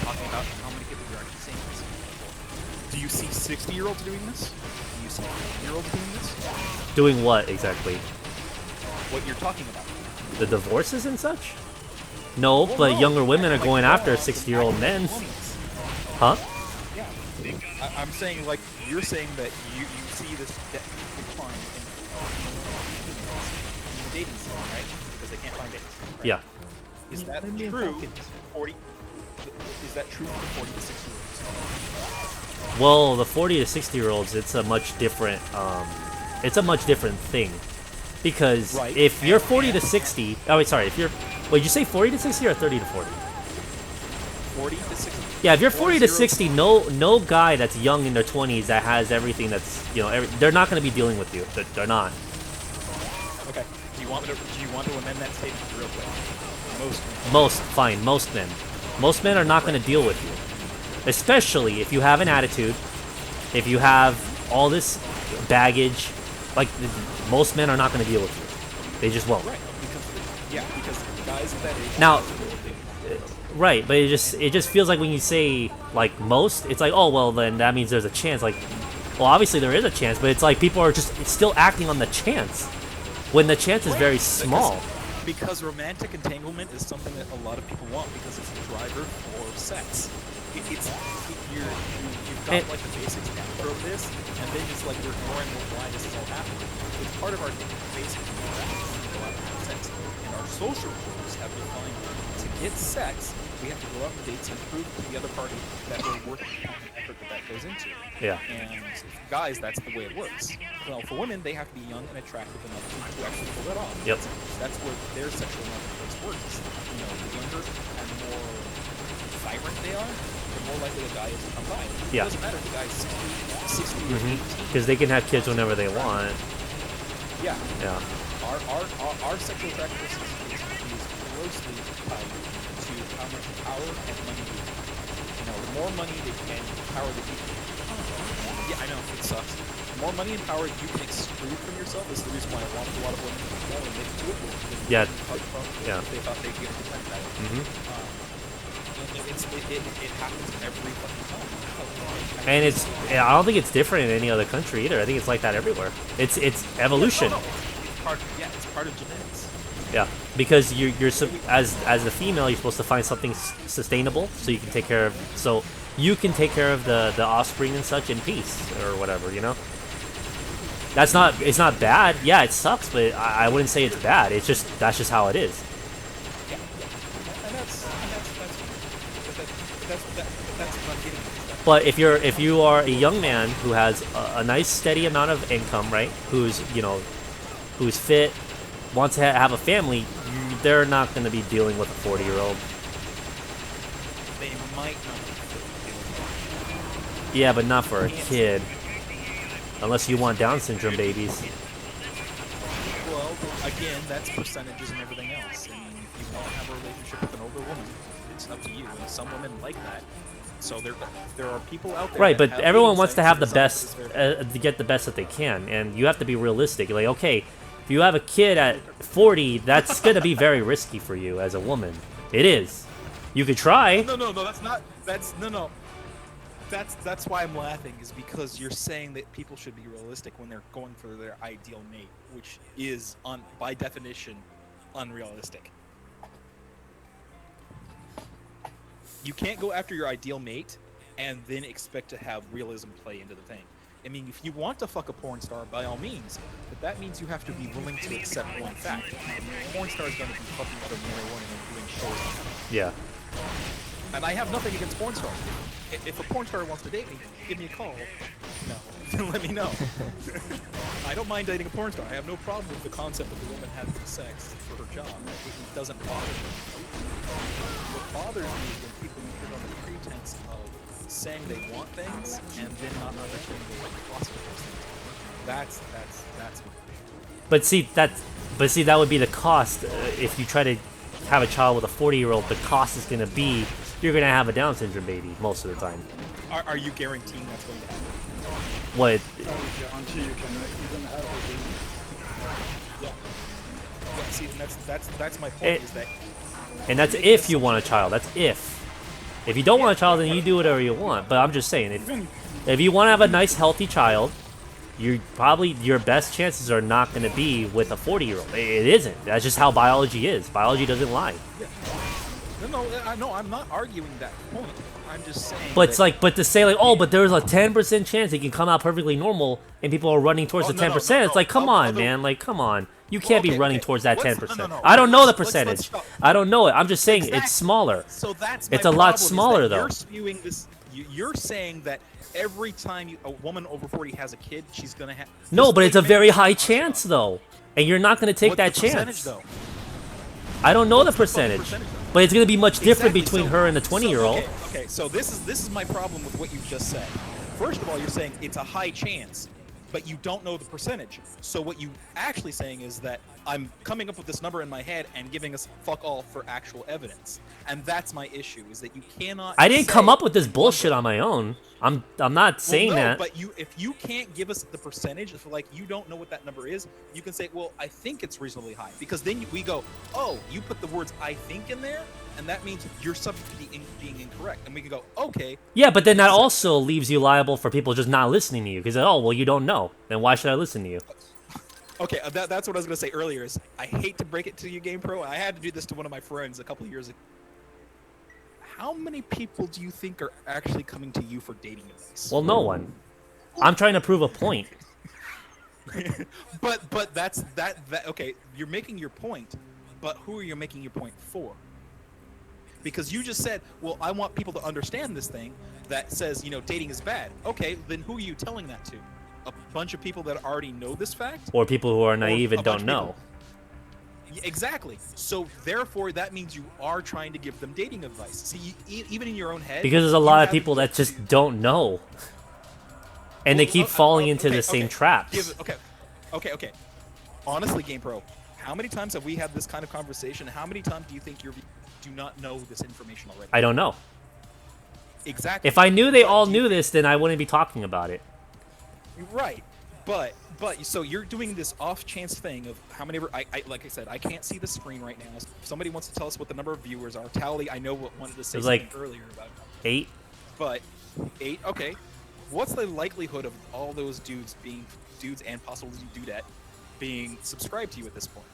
[SPEAKER 5] Talking about how many people you're actually seeing this. Do you see 60-year-olds doing this? Do you see 50-year-olds doing this?
[SPEAKER 1] Doing what exactly?
[SPEAKER 5] What you're talking about.
[SPEAKER 1] The divorces and such? No,
[SPEAKER 5] Well,
[SPEAKER 1] but
[SPEAKER 5] no.
[SPEAKER 1] younger women are
[SPEAKER 5] Like,
[SPEAKER 1] going
[SPEAKER 5] no,
[SPEAKER 1] after
[SPEAKER 5] like
[SPEAKER 1] 60-year-old men.
[SPEAKER 5] 20s.
[SPEAKER 1] Huh?
[SPEAKER 5] Yeah, I'm saying, like, you're saying that you see this decline in the dating scene, right? Because they can't find dates. Right?
[SPEAKER 1] Yeah.
[SPEAKER 5] Is that
[SPEAKER 6] Maybe in
[SPEAKER 5] true?
[SPEAKER 6] Falcons.
[SPEAKER 5] 40. Is that true for the 40 to 60 year olds?
[SPEAKER 1] Well, the 40 to 60-year-olds, it's a much different thing. Because
[SPEAKER 5] Right.
[SPEAKER 1] if you're 40 to 60, oh wait, sorry, if you're, wait, you say 40 to 60 or 30 to 40?
[SPEAKER 5] 40 to 60.
[SPEAKER 1] Yeah, if you're 40 to
[SPEAKER 5] 40.
[SPEAKER 1] 60, no guy that's young in their 20s that has everything that's, you know, they're not going to be dealing with you. They're not.
[SPEAKER 5] Okay. Do you want to amend that statement real quick?
[SPEAKER 1] Most men. Most men are not going to deal with you. Especially if you have an attitude, if you have all this baggage, like, most men are not going to deal with you. They just won't.
[SPEAKER 5] Right. Because guys at that age.
[SPEAKER 1] Now, right, but it just feels like when you say, like, most, it's like, oh, well, then that means there's a chance. Like, well, obviously there is a chance, but it's like people are just still acting on the chance when the chance is very small.
[SPEAKER 5] Because romantic entanglement is something that a lot of people want because it's a driver for sex. You've got like the basics after this, and then it's like we're ignoring why this is all happening. It's part of our basic interactions to go out and have sex. And our social rules have defined to get sex, we have to go out on dates and prove to the other party that we're worth the effort that goes into.
[SPEAKER 1] Yeah.
[SPEAKER 5] And for guys, that's the way it works. Well, for women, they have to be young and attractive enough to actually pull that off.
[SPEAKER 1] Yep.
[SPEAKER 5] That's where their sexual marketplace works. You know, the younger and more vibrant they are, the more likely the guy is to come by.
[SPEAKER 1] Yeah.
[SPEAKER 5] It doesn't matter if the guy is 60 or 18.
[SPEAKER 1] Because they can have kids whenever they want.
[SPEAKER 5] Yeah.
[SPEAKER 1] Yeah.
[SPEAKER 5] Our sexual attractiveness is closely tied to how much power and money you have. You know, the more money and power that you yeah, I know, it sucks. The more money and power you can exclude from yourself is the reason why I wanted a lot of women to go and make to it.
[SPEAKER 1] Yeah.
[SPEAKER 5] Yeah. They thought they'd get protect that. It happens every fucking time.
[SPEAKER 1] And I don't think it's different in any other country either. I think it's like that everywhere. It's evolution.
[SPEAKER 5] No. It's part of genetics.
[SPEAKER 1] Yeah, because as a female, you're supposed to find something sustainable so you can take care of the offspring and such in peace or whatever, you know. It's not bad. Yeah, it sucks, but I wouldn't say it's bad. It's just that's just how it is.
[SPEAKER 5] Yeah. And that's what I'm getting at.
[SPEAKER 1] But if you are a young man who has a nice steady amount of income, right? Who's fit, wants to have a family, they're not going to be dealing with a 40-year-old.
[SPEAKER 5] They might not.
[SPEAKER 1] Yeah, but not for a kid. Unless you want Down syndrome babies.
[SPEAKER 5] Well, again, that's percentages and everything else. I mean, if you want to have a relationship with an older woman, it's up to you. And some women like that. So there are people out there.
[SPEAKER 1] Right,
[SPEAKER 5] that
[SPEAKER 1] but
[SPEAKER 5] have
[SPEAKER 1] everyone
[SPEAKER 5] dating
[SPEAKER 1] wants to
[SPEAKER 5] sites
[SPEAKER 1] have the
[SPEAKER 5] that
[SPEAKER 1] best,
[SPEAKER 5] decide
[SPEAKER 1] to get the best that they can, and you have to be realistic. Like, okay, if you have a kid at 40, that's gonna be very risky for you as a woman. It is. You could try.
[SPEAKER 5] No, that's not. No. That's why I'm laughing, is because you're saying that people should be realistic when they're going for their ideal mate, which is, by definition, unrealistic. You can't go after your ideal mate and then expect to have realism play into the thing. I mean, if you want to fuck a porn star, by all means, but that means you have to be willing to accept one fact. Porn star is going to be fucking other men or women and doing shows.
[SPEAKER 1] Yeah.
[SPEAKER 5] And I have nothing against porn stars. If a porn star wants to date me, give me a call. No, let me know. I don't mind dating a porn star. I have no problem with the concept of a woman having sex for her job. It doesn't bother me. What bothers me is when people use it on the pretense of saying they want things and then not understanding the cost of those things. That's
[SPEAKER 1] But see, that would be the cost. If you try to have a child with a 40-year-old, the cost is going to be you're going to have a Down syndrome baby most of the time.
[SPEAKER 5] Are you guaranteeing that's going to happen?
[SPEAKER 1] What?
[SPEAKER 7] Guarantee you can have a baby.
[SPEAKER 5] Yeah, see, that's my point, is that...
[SPEAKER 1] And that's if you want a child. That's if. If you don't want a child, then you do whatever you want. But I'm just saying, if you want to have a nice, healthy child, your best chances are not going to be with a 40-year-old. It isn't. That's just how biology is. Biology doesn't lie.
[SPEAKER 5] No, I'm not arguing that point. I'm just saying.
[SPEAKER 1] But it's
[SPEAKER 5] that-
[SPEAKER 1] like, but to say like, oh, but there's a 10% chance it can come out perfectly normal, and people are running towards
[SPEAKER 5] Oh,
[SPEAKER 1] the
[SPEAKER 5] no, no,
[SPEAKER 1] 10%.
[SPEAKER 5] no,
[SPEAKER 1] It's like, come
[SPEAKER 5] no.
[SPEAKER 1] on,
[SPEAKER 5] Other-
[SPEAKER 1] man. Like, come on. You can't be
[SPEAKER 5] okay,
[SPEAKER 1] running
[SPEAKER 5] okay.
[SPEAKER 1] towards that
[SPEAKER 5] Let's-
[SPEAKER 1] 10%.
[SPEAKER 5] no.
[SPEAKER 1] I don't know the
[SPEAKER 5] Let's
[SPEAKER 1] percentage.
[SPEAKER 5] stop.
[SPEAKER 1] I don't know it. I'm just saying
[SPEAKER 5] Exactly.
[SPEAKER 1] it's smaller.
[SPEAKER 5] So that's
[SPEAKER 1] It's
[SPEAKER 5] my
[SPEAKER 1] a lot
[SPEAKER 5] problem, is that
[SPEAKER 1] smaller, though.
[SPEAKER 5] You're spewing this. You're saying that every time a woman over 40 has a kid, she's gonna have.
[SPEAKER 1] No,
[SPEAKER 5] this
[SPEAKER 1] but it's a
[SPEAKER 5] big
[SPEAKER 1] very
[SPEAKER 5] man
[SPEAKER 1] high
[SPEAKER 5] talks
[SPEAKER 1] chance,
[SPEAKER 5] about
[SPEAKER 1] though. And you're not going to
[SPEAKER 5] it.
[SPEAKER 1] take that
[SPEAKER 5] What's the percentage,
[SPEAKER 1] chance.
[SPEAKER 5] though?
[SPEAKER 1] I don't know the
[SPEAKER 5] What's the fucking
[SPEAKER 1] percentage.
[SPEAKER 5] percentage, though?
[SPEAKER 1] But it's going to be much different
[SPEAKER 5] Exactly,
[SPEAKER 1] between
[SPEAKER 5] so-
[SPEAKER 1] her and the
[SPEAKER 5] so,
[SPEAKER 1] 20-year-old.
[SPEAKER 5] Okay, so this is my problem with what you just said. First of all, you're saying it's a high chance, but you don't know the percentage. So what you actually saying is that I'm coming up with this number in my head and giving us fuck all for actual evidence. And that's my issue, is that you cannot
[SPEAKER 1] I didn't come
[SPEAKER 5] say
[SPEAKER 1] up with this
[SPEAKER 5] a
[SPEAKER 1] bullshit
[SPEAKER 5] number.
[SPEAKER 1] on my own. I'm not saying
[SPEAKER 5] Well, no,
[SPEAKER 1] that.
[SPEAKER 5] but if you can't give us the percentage, if like you don't know what that number is, you can say, well, I think it's reasonably high, because then we go, oh, you put the words "I think" in there, and that means you're subject to being incorrect, and we can go, okay.
[SPEAKER 1] Yeah, but then that also leaves you liable for people just not listening to you because oh well, you don't know. Then why should I listen to you?
[SPEAKER 5] Okay, that's what I was gonna say earlier. Is I hate to break it to you, Game Pro. I had to do this to one of my friends a couple of years ago. How many people do you think are actually coming to you for dating advice?
[SPEAKER 1] Well, no one. I'm trying to prove a point.
[SPEAKER 5] but that's that. Okay, you're making your point, but who are you making your point for? Because you just said, well, I want people to understand this thing that says, dating is bad. Okay, then who are you telling that to? A bunch of people that already know this fact?
[SPEAKER 1] Or people who are naive
[SPEAKER 5] a
[SPEAKER 1] and
[SPEAKER 5] bunch
[SPEAKER 1] don't
[SPEAKER 5] of
[SPEAKER 1] know.
[SPEAKER 5] people- Exactly. So therefore, that means you are trying to give them dating advice. See, even in your own head.
[SPEAKER 1] Because there's a
[SPEAKER 5] you
[SPEAKER 1] lot of
[SPEAKER 5] have-
[SPEAKER 1] people that just don't know. And they
[SPEAKER 5] Well,
[SPEAKER 1] keep falling into
[SPEAKER 5] okay,
[SPEAKER 1] the same
[SPEAKER 5] okay.
[SPEAKER 1] traps.
[SPEAKER 5] Okay. Honestly, Game Pro, how many times have we had this kind of conversation? How many times do you think you do not know this information already?
[SPEAKER 1] I don't know.
[SPEAKER 5] Exactly.
[SPEAKER 1] If I knew they
[SPEAKER 5] But
[SPEAKER 1] all
[SPEAKER 5] do you-
[SPEAKER 1] knew this, then I wouldn't be talking about it.
[SPEAKER 5] Right, but so you're doing this off chance thing of how many. Like I said, I can't see the screen right now. If somebody wants to tell us what the number of viewers are, Tally, I know what wanted to say
[SPEAKER 1] It was
[SPEAKER 5] something
[SPEAKER 1] like-
[SPEAKER 5] earlier about,
[SPEAKER 1] 8?
[SPEAKER 5] but 8. Okay, what's the likelihood of all those dudes and possibly dudette being subscribed to you at this point?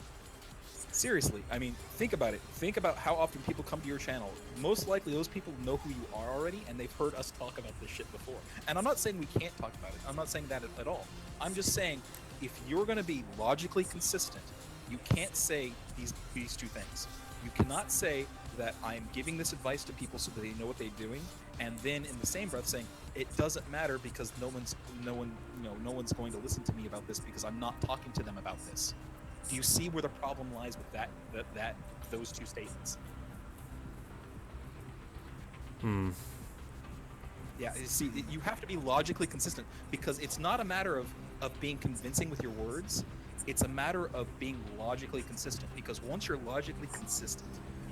[SPEAKER 5] Seriously, I mean, think about it. Think about how often people come to your channel. Most likely, those people know who you are already, and they've heard us talk about this shit before. And I'm not saying we can't talk about it. I'm not saying that at all. I'm just saying, if you're going to be logically consistent, you can't say these two things. You cannot say that I'm giving this advice to people so that they know what they're doing, and then in the same breath saying it doesn't matter because no one's going to listen to me about this because I'm not talking to them about this. Do you see where the problem lies with those two statements? Yeah, you see, you have to be logically consistent because it's not a matter of being convincing with your words. It's a matter of being logically consistent, because once you're logically consistent,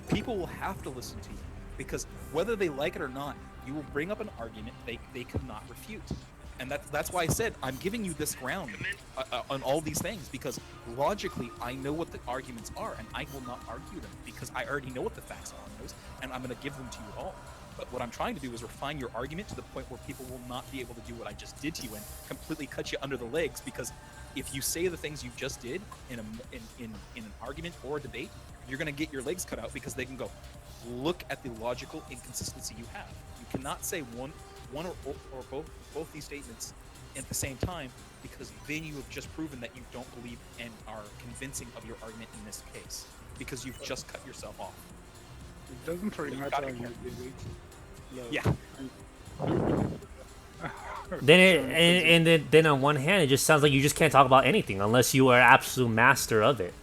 [SPEAKER 5] people will have to listen to you, because whether they like it or not, you will bring up an argument they cannot refute. And that's why I said I'm giving you this ground on all these things, because logically I know what the arguments are, and I will not argue them because I already know what the facts are on those, and I'm going to give them to you all. But what I'm trying to do is refine your argument to the point where people will not be able to do what I just did to you and completely cut you under the legs, because if you say the things you just did in an argument or a debate, you're going to get your legs cut out, because they can go, look at the logical inconsistency you have. You cannot say one or both these statements at the same time, because then you have just proven that you don't believe and are convincing of your argument in this case, because you've just cut yourself off.
[SPEAKER 7] It doesn't really
[SPEAKER 5] You
[SPEAKER 7] matter
[SPEAKER 5] gotta
[SPEAKER 7] how
[SPEAKER 5] be
[SPEAKER 7] you
[SPEAKER 5] careful.
[SPEAKER 7] did it. Like,
[SPEAKER 1] Then then on one hand, it just sounds like you just can't talk about anything unless you are absolute master of it.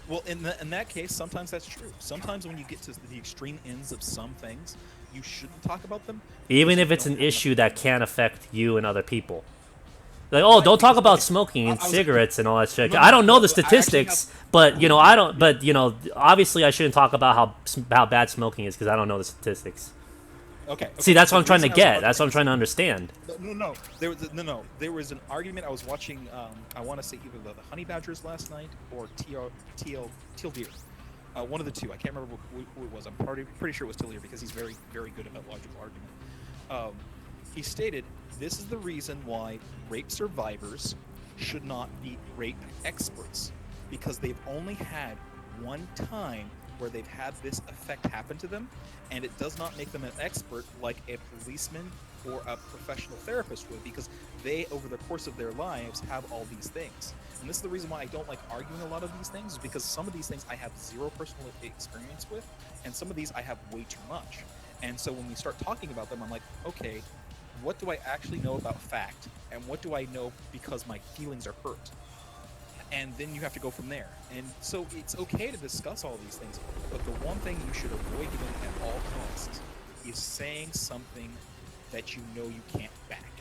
[SPEAKER 5] Well, in that case, sometimes that's true. Sometimes when you get to the extreme ends of some things, you shouldn't talk about them.
[SPEAKER 1] Even
[SPEAKER 5] because
[SPEAKER 1] if
[SPEAKER 5] you
[SPEAKER 1] it's
[SPEAKER 5] don't
[SPEAKER 1] an
[SPEAKER 5] have
[SPEAKER 1] issue
[SPEAKER 5] enough-
[SPEAKER 1] that can affect you and other people. Like, oh, don't talk about
[SPEAKER 5] okay,
[SPEAKER 1] smoking and
[SPEAKER 5] I was-
[SPEAKER 1] cigarettes and all that shit.
[SPEAKER 5] No,
[SPEAKER 1] I don't know the
[SPEAKER 5] I actually have-
[SPEAKER 1] statistics, but I don't. But obviously, I shouldn't talk about how bad smoking is because I don't know the statistics.
[SPEAKER 5] Okay.
[SPEAKER 1] See, that's what I'm
[SPEAKER 5] the
[SPEAKER 1] trying to
[SPEAKER 5] reason I was
[SPEAKER 1] get.
[SPEAKER 5] about
[SPEAKER 1] That's what I'm trying to understand.
[SPEAKER 5] No. There was an argument I was watching. I want to say either the Honey Badgers last night or Teal Deer. One of the two. I can't remember who it was. I'm pretty sure it was Teal Deer, because he's very, very good about logical argument. He stated, this is the reason why rape survivors should not be rape experts, because they've only had one time where they've had this effect happen to them, and it does not make them an expert like a policeman or a professional therapist would, because they, over the course of their lives, have all these things. And this is the reason why I don't like arguing a lot of these things, is because some of these things I have zero personal experience with, and some of these I have way too much. And so when we start talking about them, I'm like, okay, what do I actually know about fact, and what do I know because my feelings are hurt? And then you have to go from there. And so it's okay to discuss all these things, but the one thing you should avoid doing at all costs is saying something that you know you can't back.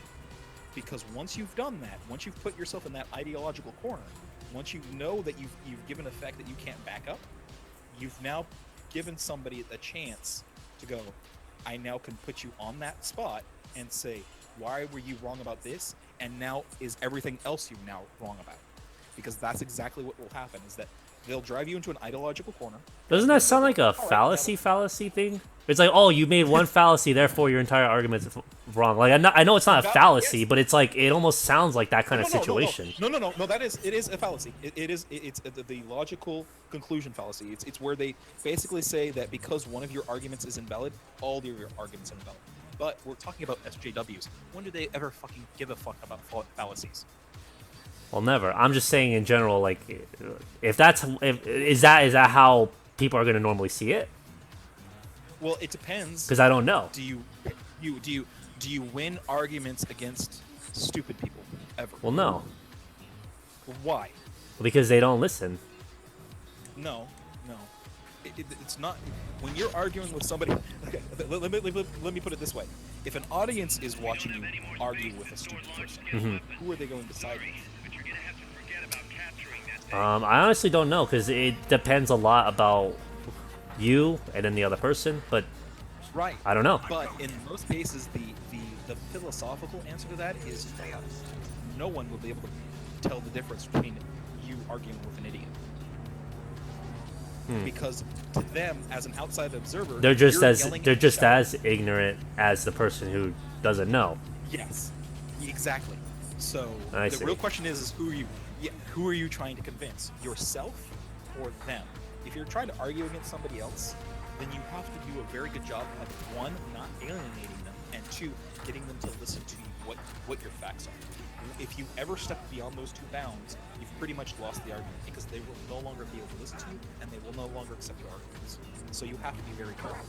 [SPEAKER 5] Because once you've done that, once you've put yourself in that ideological corner, once you know that you've given a fact that you can't back up, you've now given somebody a chance to go, I now can put you on that spot and say, why were you wrong about this? And now is everything else you now wrong about? Because that's exactly what will happen, is that they'll drive you into an ideological corner.
[SPEAKER 1] Doesn't that sound like a fallacy thing? It's like, oh, you made one fallacy, therefore your entire argument's wrong. Like, I know it's not a fallacy, but it's like, it almost sounds like that kind of situation.
[SPEAKER 5] No, it is a fallacy. It's the logical conclusion fallacy. It's where they basically say that because one of your arguments is invalid, all of your arguments are invalid. But we're talking about SJWs. When do they ever fucking give a fuck about fallacies?
[SPEAKER 1] Well, never. I'm just saying in general, like, is that how people are going to normally see it?
[SPEAKER 5] Well, it depends.
[SPEAKER 1] Because I don't know.
[SPEAKER 5] Do you win arguments against stupid people ever?
[SPEAKER 1] Well, no.
[SPEAKER 5] Why?
[SPEAKER 1] Well, because they don't listen.
[SPEAKER 5] No. It's not. When you're arguing with somebody, okay, let me put it this way: if an audience is watching you argue with a stupid person, who are they going to side with?
[SPEAKER 1] I honestly don't know, because it depends a lot about you and then the other person, but
[SPEAKER 5] right,
[SPEAKER 1] I don't know.
[SPEAKER 5] But in most cases, the philosophical answer to that is no one will be able to tell the difference between you arguing with an idiot. Because to them, as an outside observer,
[SPEAKER 1] they're just as ignorant as the person who doesn't know.
[SPEAKER 5] Yes, exactly. So
[SPEAKER 1] the
[SPEAKER 5] real question is who are you? Yeah, who are you trying to convince? Yourself or them? If you're trying to argue against somebody else, then you have to do a very good job of, one, not alienating them, and two, getting them to listen to you, what your facts are. If you ever step beyond those two bounds, you've pretty much lost the argument, because they will no longer be able to listen to you, and they will no longer accept your arguments. So you have to be very careful.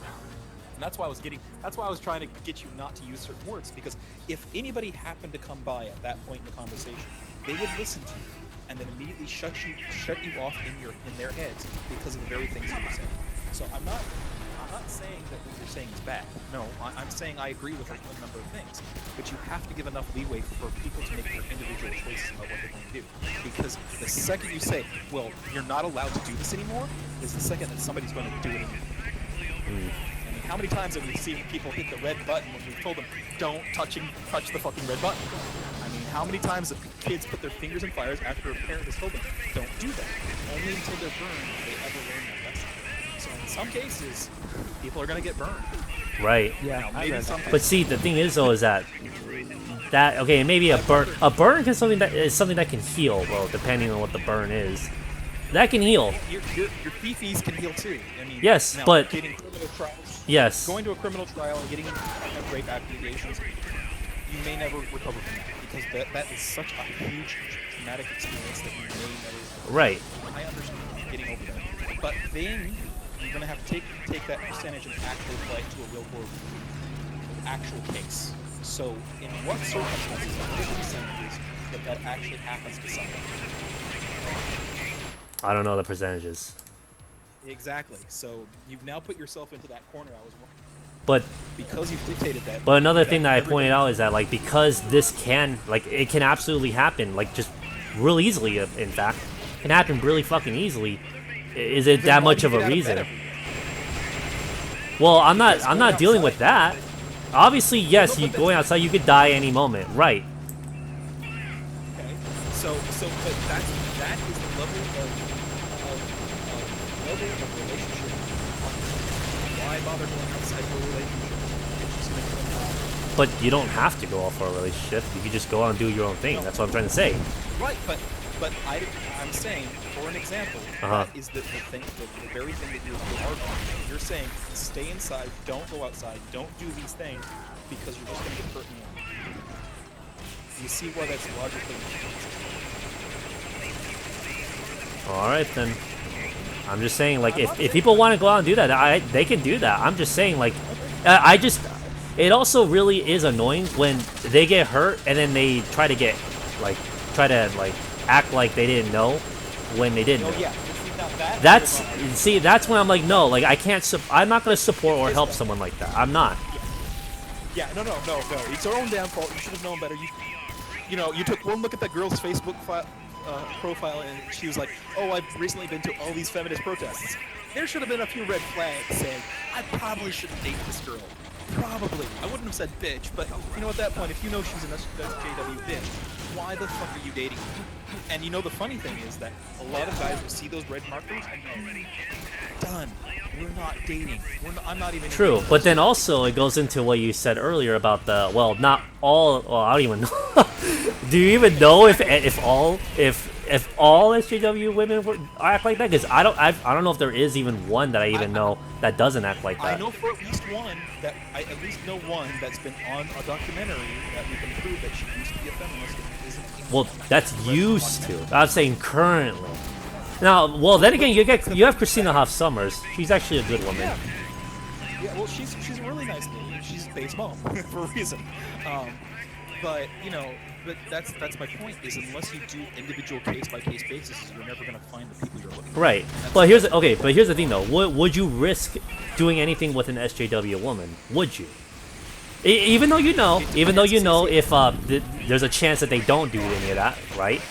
[SPEAKER 5] And that's why I was trying to get you not to use certain words, because if anybody happened to come by at that point in the conversation, they would listen to you and then immediately shut you off in their heads because of the very things you were saying. So I'm not saying that what you're saying is bad. No, I'm saying I agree with a number of things, but you have to give enough leeway for people to make their individual choices about what they're going to do. Because the second you say, well, you're not allowed to do this anymore, is the second that somebody's going to do it anymore. I mean, how many times have we seen people hit the red button when we've told them, don't touch the fucking red button? I mean, how many times have kids put their fingers in fires after a parent has told them, don't do that? Only until they're burned do they ever learn that lesson. So in some cases, people are going to get burned.
[SPEAKER 1] Right.
[SPEAKER 6] Yeah,
[SPEAKER 1] but see, the thing is, though, is that okay, maybe a burn is something that can heal. Well, depending on what the burn is, that can heal.
[SPEAKER 5] Your fifis can heal too. I mean,
[SPEAKER 1] yes,
[SPEAKER 5] now,
[SPEAKER 1] but
[SPEAKER 5] getting criminal trials,
[SPEAKER 1] yes,
[SPEAKER 5] going to a criminal trial and getting rape accusations, you may never recover from that, because that is such a huge traumatic experience that you may never.
[SPEAKER 1] Right.
[SPEAKER 5] I understand getting over that, but then you're gonna have to take that percentage and actually apply it to a real world actual case. So, in what circumstances are there percentages that actually happens to someone?
[SPEAKER 1] I don't know the percentages.
[SPEAKER 5] Exactly. So you've now put yourself into that corner.
[SPEAKER 1] But
[SPEAKER 5] because you've dictated that.
[SPEAKER 1] But another thing that I pointed out is that, like, because this can, like, it can absolutely happen, like, just real easily. In fact, it can happen really fucking easily. Is it that much of a reason? Well, I'm not dealing with that. Obviously, yes, you going outside, you could die any moment, right?
[SPEAKER 5] Okay. So, but that is the level of relationship. Why bother going outside for a relationship? It's just making
[SPEAKER 1] But you don't have to go out for a relationship. You can just go out and do your own thing. That's what I'm trying to say.
[SPEAKER 5] Right, but But I'm saying, for an example,
[SPEAKER 1] Uh-huh.
[SPEAKER 5] that is the thing, the very thing that you're arguing. You're saying, stay inside, don't go outside, don't do these things, because you're just going to get hurt more. You see why that's logically
[SPEAKER 1] All right then. I'm just saying, like, if people want to go out and do that, they can do that. I'm just saying, like, I just, it also really is annoying when they get hurt and then they try to act like they didn't know when they didn't.
[SPEAKER 5] Oh
[SPEAKER 1] know.
[SPEAKER 5] yeah, see, now
[SPEAKER 1] That's when I'm like, no, like I can't. I'm not gonna support or help someone like that. I'm not.
[SPEAKER 5] Yeah, no. It's our own damn fault. You should have known better. You know, you took one look at that girl's Facebook profile and she was like, "Oh, I've recently been to all these feminist protests." There should have been a few red flags saying, "I probably shouldn't date this girl." Probably. I wouldn't have said bitch, but you know, at that point, if you know she's an SJW bitch, why the fuck are you dating her? And you know, the funny thing is that a lot of guys will see those red markers and go, done. We're not dating. I'm not even.
[SPEAKER 1] True, but then also it goes into what you said earlier about the not all. Well, I don't even know. Do you even know if all SJW women act like that? Because I don't know if there is even one that I even know that doesn't act like that.
[SPEAKER 5] I know for at least one that I at least know one that's been on a documentary that we can prove that she used to be a feminist and isn't.
[SPEAKER 1] Well, that's used to. I'm saying currently. Now, well, then again, you have Christina Hoff Summers. She's actually a good woman.
[SPEAKER 5] Yeah, well, she's a really nice lady. She's Bates' mom for a reason. But you know, that's my point. Is unless you do individual case by case basis, you're never gonna find the people you're looking for.
[SPEAKER 1] Right. But here's the thing though. Would you risk doing anything with an SJW woman? Would you? Even though you know if there's a chance that they don't do any of that, right?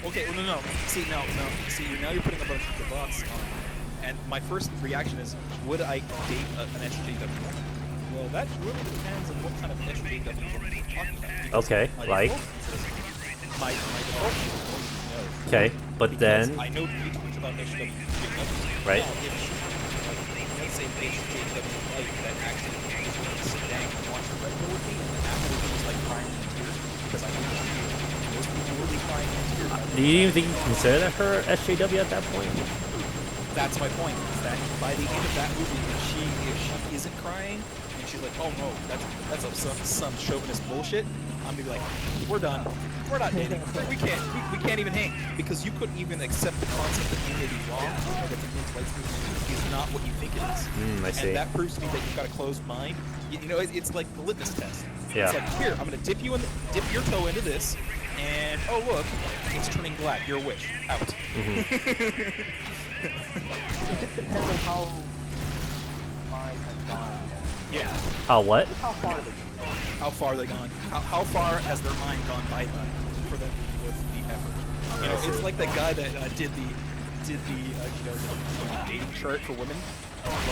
[SPEAKER 5] Okay, well, no. See, See, now you're putting a bunch of thoughts on. And my first reaction is, would I date an SJW woman? Well, that really depends on what kind of SJW woman you're talking about.
[SPEAKER 1] Okay, like?
[SPEAKER 5] My default is no.
[SPEAKER 1] Okay, but then...
[SPEAKER 5] I know way too much about SJW.
[SPEAKER 1] Right.
[SPEAKER 5] Now, if let's say an SJW wife that actually just wants to sit down and watch the Red Bull with me, and then afterwards she's like crying in tears, because I know most people will be crying in tears.
[SPEAKER 1] Do you even think you consider her SJW at that point?
[SPEAKER 5] That's my point. Is that by the end of that movie, if she isn't crying and she's like, "Oh no, that's some chauvinist bullshit," I'm gonna be like, "We're done. We're not dating. We can't even hang because you couldn't even accept the concept that you may be wrong or that the men's rights movement is not what you think it is."
[SPEAKER 1] I see.
[SPEAKER 5] And that proves to me that you've got a closed mind. You know, it's like the litmus test.
[SPEAKER 1] Yeah.
[SPEAKER 5] It's like, here, I'm gonna dip your toe into this, and oh look, it's turning black. Your wish out.
[SPEAKER 6] It just depends on how mine has gone.
[SPEAKER 5] Yeah.
[SPEAKER 1] How what?
[SPEAKER 6] How far they go.
[SPEAKER 5] How far they gone? How far has their mind gone by them for them with the effort? You know, it's like that guy that did the dating chart for women.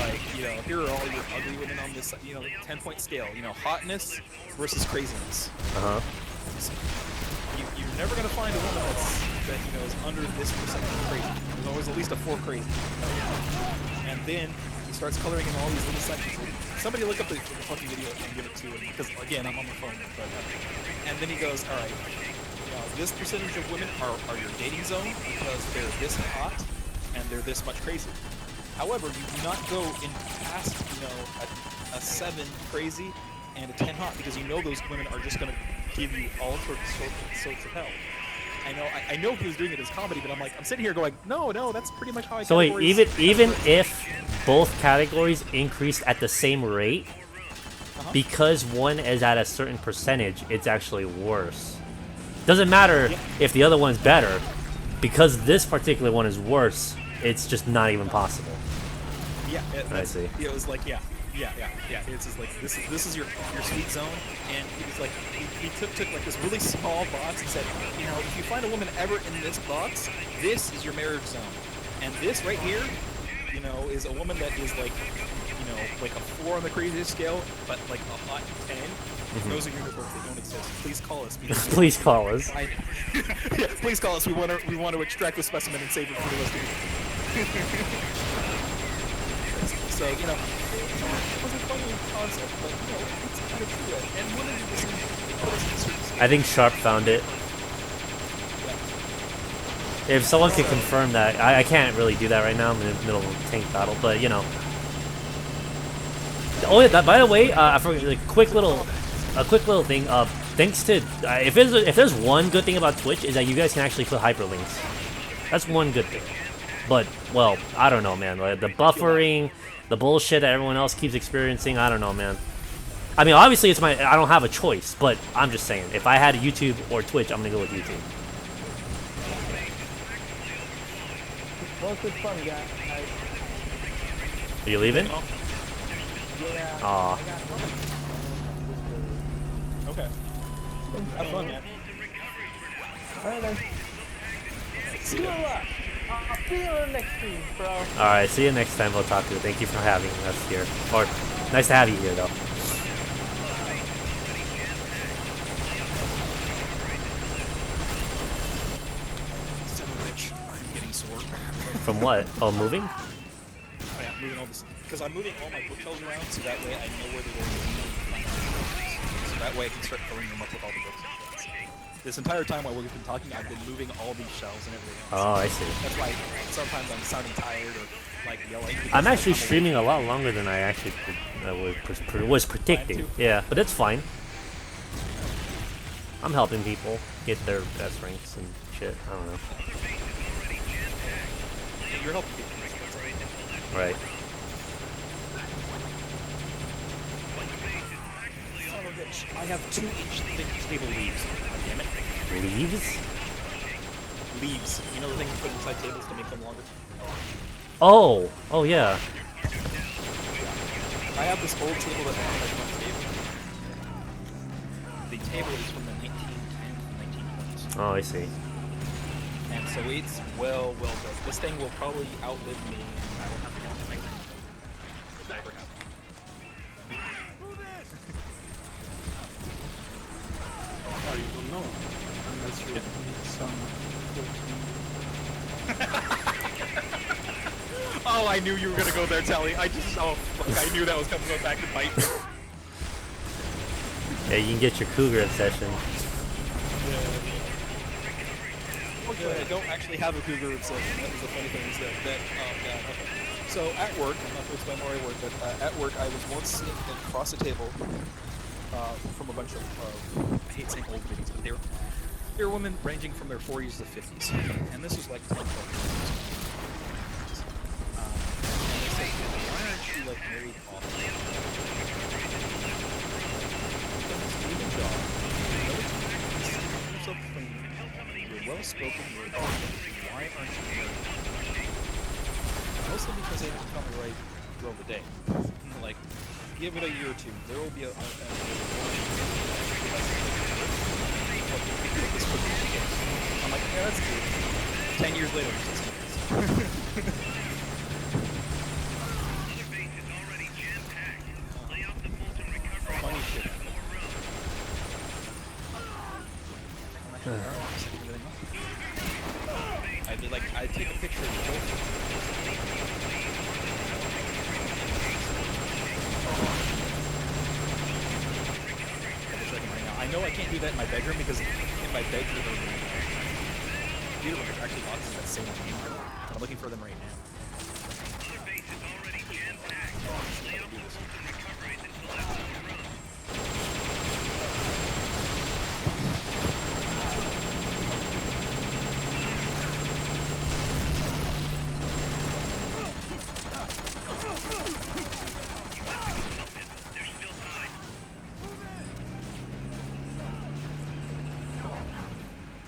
[SPEAKER 5] Like, you know, here are all your ugly women on this, 10-point scale. You know, hotness versus craziness. So you're never gonna find a woman that is under this percentage of crazy. There's always at least a 4 crazy. And then he starts coloring in all these little sections. Somebody look up the fucking video and give it to him because again I'm on my phone. But, and then he goes, all right, this percentage of women are your dating zone because they're this hot and they're this much crazy. However, you do not go in past a 7 crazy and a 10 hot because you know those women are just gonna give you all sorts of hell. I know he was doing it as comedy, but I'm sitting here going, no, that's pretty much how I.
[SPEAKER 1] So wait, even if both categories increased at the same rate, because one is at a certain percentage, it's actually worse. Doesn't matter if the other one's better, because this particular one is worse. It's just not even possible.
[SPEAKER 5] Yeah,
[SPEAKER 1] I see.
[SPEAKER 5] It was like, yeah. It's just like this is your sweet zone, and he was like he took like this really small box and said, if you find a woman ever in this box, this is your marriage zone, and this right here, is a woman that is like, like a 4 on the craziest scale, but like a hot 10. Those are unicorns that don't exist. Please call us.
[SPEAKER 1] Please call us.
[SPEAKER 5] Yeah, please call us. We want to extract the specimen and save it for the rest of you. So it was a funny concept, but it's kind of true. And one of the things they put us in certain.
[SPEAKER 1] I think Sharp found it.
[SPEAKER 5] Yeah.
[SPEAKER 1] If someone could confirm that, I can't really do that right now. I'm in the middle of a tank battle, but you know. Oh yeah, by the way, I forgot a quick little thing. Thanks to if there's one good thing about Twitch is that you guys can actually put hyperlinks. That's one good thing. But well, I don't know, man. Like, the buffering, the bullshit that everyone else keeps experiencing. I don't know, man. I mean, obviously I don't have a choice, but I'm just saying, if I had a YouTube or Twitch, I'm gonna go with YouTube.
[SPEAKER 6] Well, it's good fun, guys.
[SPEAKER 1] Are you leaving?
[SPEAKER 6] Yeah.
[SPEAKER 1] Aw.
[SPEAKER 5] Okay. Have fun, man.
[SPEAKER 6] Alright then. Good luck. I'll see you on the next stream, bro.
[SPEAKER 1] Alright, see you next time, Otaku. Thank you for having us here. Or, nice to have you here, though.
[SPEAKER 5] Son of a bitch, I'm getting sore.
[SPEAKER 1] From what? Oh, moving?
[SPEAKER 5] Oh, yeah, moving all this because I'm moving all my bookshelves around, so that way I know where they're going to be. So that way I can start filling them up with all the books. This entire time while we've been talking, I've been moving all these shelves and everything else.
[SPEAKER 1] Oh, I see.
[SPEAKER 5] That's why sometimes I'm sounding tired or like yelling.
[SPEAKER 1] I'm actually
[SPEAKER 5] awake.
[SPEAKER 1] streaming a lot longer than I actually was predicting. Yeah, but it's fine. I'm helping people get their best ranks and shit. I don't know.
[SPEAKER 5] Yeah, you're helping people.
[SPEAKER 1] Right.
[SPEAKER 5] Son of a bitch. I have 2-inch thick table leaves. God damn it.
[SPEAKER 1] Leaves?
[SPEAKER 5] Leaves. You know the thing you put inside tables to make them longer?
[SPEAKER 1] Oh! Oh, yeah.
[SPEAKER 5] I have this old table that has like one table. The table is from the 1910s, 1920s.
[SPEAKER 1] Oh, I see.
[SPEAKER 5] And so it's well built. This thing will probably outlive me, and I will have to get it. If that ever happens.
[SPEAKER 7] Oh, you don't know. Unless you need some
[SPEAKER 5] Oh, I knew you were gonna go there, Tally. I knew that was coming back to bite me.
[SPEAKER 1] Yeah, you can get your cougar obsession.
[SPEAKER 5] I don't actually have a cougar obsession. That was the funny thing is that yeah, okay. So at work, I'm not going to explain where I work, but at work I was once sitting across a table from a bunch of, I hate saying old ladies, but they were women ranging from their 40s to 50s. And this was like 10, 12 years ago. And they said, why aren't you like married off? Even job. Yourself clean. You're well spoken. You're intelligent. Why aren't you married? Mostly because they haven't found the right girl today. Like, give it a year or two. There will be a I'm like, yeah, that's good. 10 years later, it's just funny shit. I'd be like, I'd take a picture of the whole thing. I know I can't do that in my bedroom because in my bedroom, computer room, there's actually boxes that say my name. I'm looking for them right now.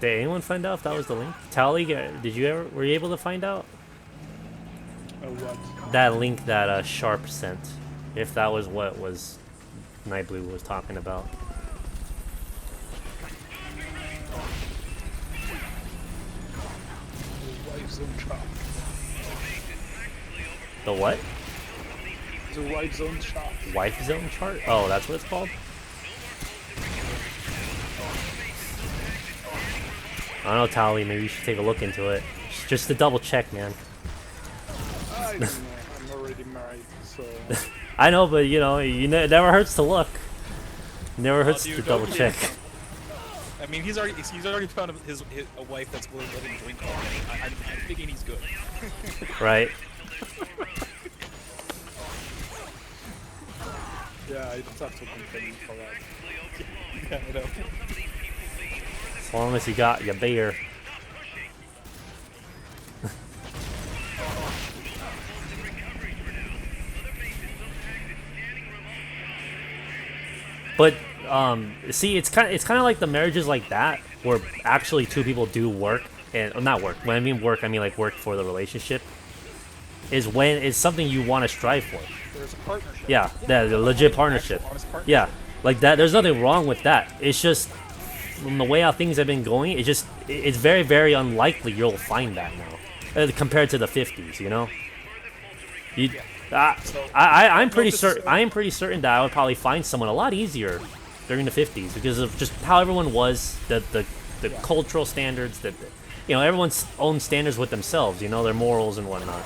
[SPEAKER 1] Did anyone find out if that was the link? Tally, were you able to find out?
[SPEAKER 7] what?
[SPEAKER 1] That link that Sharp sent. If that was what was Nightblue was talking about.
[SPEAKER 7] The wife zone chart.
[SPEAKER 1] The what?
[SPEAKER 7] The wife zone chart.
[SPEAKER 1] Wife zone chart? Oh, that's what it's called? I don't know, Tally, maybe you should take a look into it. Just to double check, man.
[SPEAKER 7] I don't know. I'm already married, so.
[SPEAKER 1] I know, but you know, it never hurts to look. Never hurts
[SPEAKER 5] dude,
[SPEAKER 1] to double
[SPEAKER 5] don't
[SPEAKER 1] check.
[SPEAKER 5] I mean, he's already found a wife that's willing to let him drink already. I'm thinking he's good.
[SPEAKER 1] Right.
[SPEAKER 7] Yeah, I just have to continue for that.
[SPEAKER 5] Yeah, I know.
[SPEAKER 1] As long as you got your beer. But see, it's kind of like the marriages like that where actually two people do work and not work. When I mean work, I mean like work for the relationship. Is when it's something you want to strive for.
[SPEAKER 5] There's a partnership.
[SPEAKER 1] Yeah, the legit partnership.
[SPEAKER 5] Actual honest partnership.
[SPEAKER 1] Yeah, like that. There's nothing wrong with that. It's just from the way how things have been going. It's very very unlikely you'll find that now compared to the 50s. You know. You, I'm pretty certain. I am pretty certain that I would probably find someone a lot easier during the 50s because of just how everyone was, the cultural standards, that everyone's own standards with themselves. Their morals and whatnot.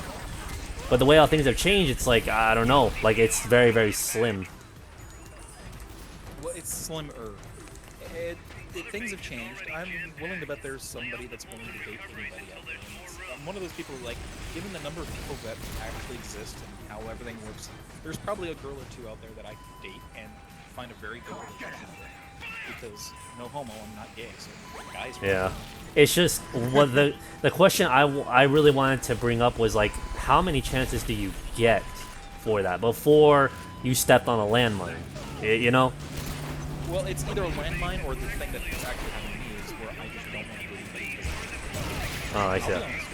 [SPEAKER 1] But the way how things have changed, it's like I don't know. Like it's very very slim.
[SPEAKER 5] Well, it's slimmer. Things have changed. I'm willing to bet there's somebody that's willing to date anybody out there. I'm one of those people who, like, given the number of people that actually exist and how everything works, there's probably a girl or two out there that I could date and find a very good relationship with. Because no homo, I'm not gay, so guys.
[SPEAKER 1] Yeah, it's just what the question I really wanted to bring up was like, how many chances do you get for that before you stepped on a landmine?
[SPEAKER 5] Well, it's either a landmine or the thing that is actually happening to me is where I just don't want to do anybody.
[SPEAKER 1] Oh, I see.
[SPEAKER 5] I'll be honest,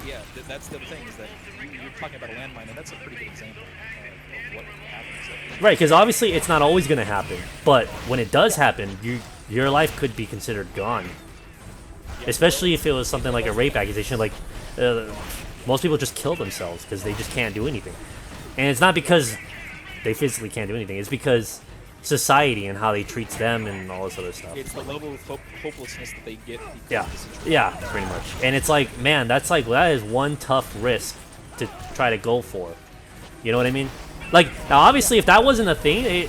[SPEAKER 5] yeah, that's the thing is that you're talking about a landmine, and that's a pretty good example of what happens.
[SPEAKER 1] Right, because obviously it's not always going to happen, but when it does happen, your life could be considered gone. Especially if it was something like a rape accusation. Like most people just kill themselves because they just can't do anything, and it's not because they physically can't do anything. It's because society and how they treats them and all this other stuff.
[SPEAKER 5] It's the level of hopelessness that they get.
[SPEAKER 1] Yeah, pretty much. And it's like, man, that is one tough risk to try to go for. You know what I mean? Like, now obviously, if that wasn't a thing,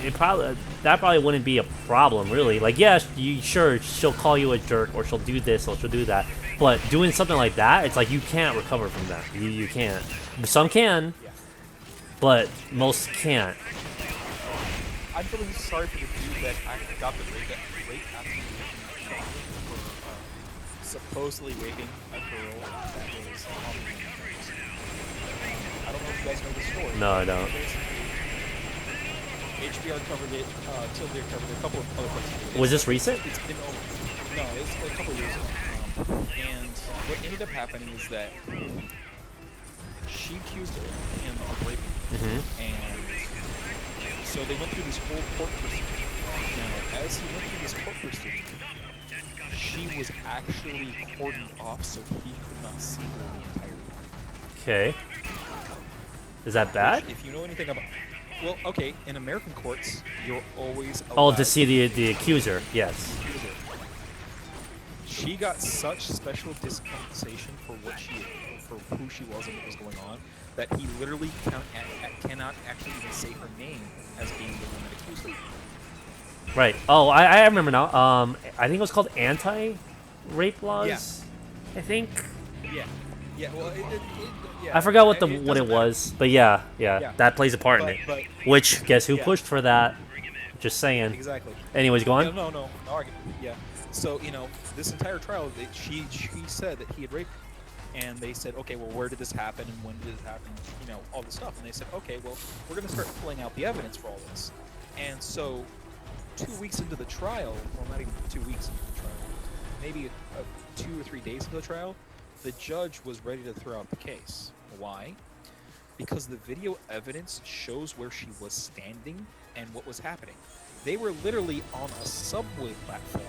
[SPEAKER 1] that probably wouldn't be a problem, really. Like, yeah, sure, she'll call you a jerk, or she'll do this, or she'll do that. But doing something like that, it's like you can't recover from that. You can't. Some can, but most can't.
[SPEAKER 5] I'm feeling sorry for the dude that actually got the rape accusation for supposedly raping a girl that was on the campus. I don't know if you guys know the story.
[SPEAKER 1] No, I don't.
[SPEAKER 5] HBR covered it, Tilde covered it, a couple of other places.
[SPEAKER 1] Was this recent?
[SPEAKER 5] It's been over. No, it's a couple of years ago. And what ended up happening is that she accused him of raping, and so they went through this whole court proceeding. Now, as he went through this court proceeding, she was actually cordoned off so he could not see her the entire time.
[SPEAKER 1] Okay. Is that bad?
[SPEAKER 5] Which, if you know anything about... Well, okay, in American courts, you're always allowed...
[SPEAKER 1] Oh, to see the accuser, yes.
[SPEAKER 5] She got such special dispensation for who she was and what was going on, that he literally cannot actually even say her name as being the one that accused her.
[SPEAKER 1] Right. Oh, I remember now. I think it was called anti-rape laws.
[SPEAKER 5] Yeah.
[SPEAKER 1] I think.
[SPEAKER 5] Yeah. Yeah. Well,
[SPEAKER 1] I forgot what it
[SPEAKER 5] matter.
[SPEAKER 1] was, but yeah, that plays a part in it.
[SPEAKER 5] But,
[SPEAKER 1] Which, guess who pushed for that? Just saying.
[SPEAKER 5] Exactly.
[SPEAKER 1] Anyways, go on.
[SPEAKER 5] No argument. Yeah. So this entire trial, she said that he had raped her. And they said, okay, well, where did this happen and when did it happen? All this stuff. And they said, okay, well, we're going to start pulling out the evidence for all this. And so 2 weeks into the trial, well, not even 2 weeks into the trial, maybe 2 or 3 days into the trial, the judge was ready to throw out the case. Why? Because the video evidence shows where she was standing and what was happening. They were literally on a subway platform,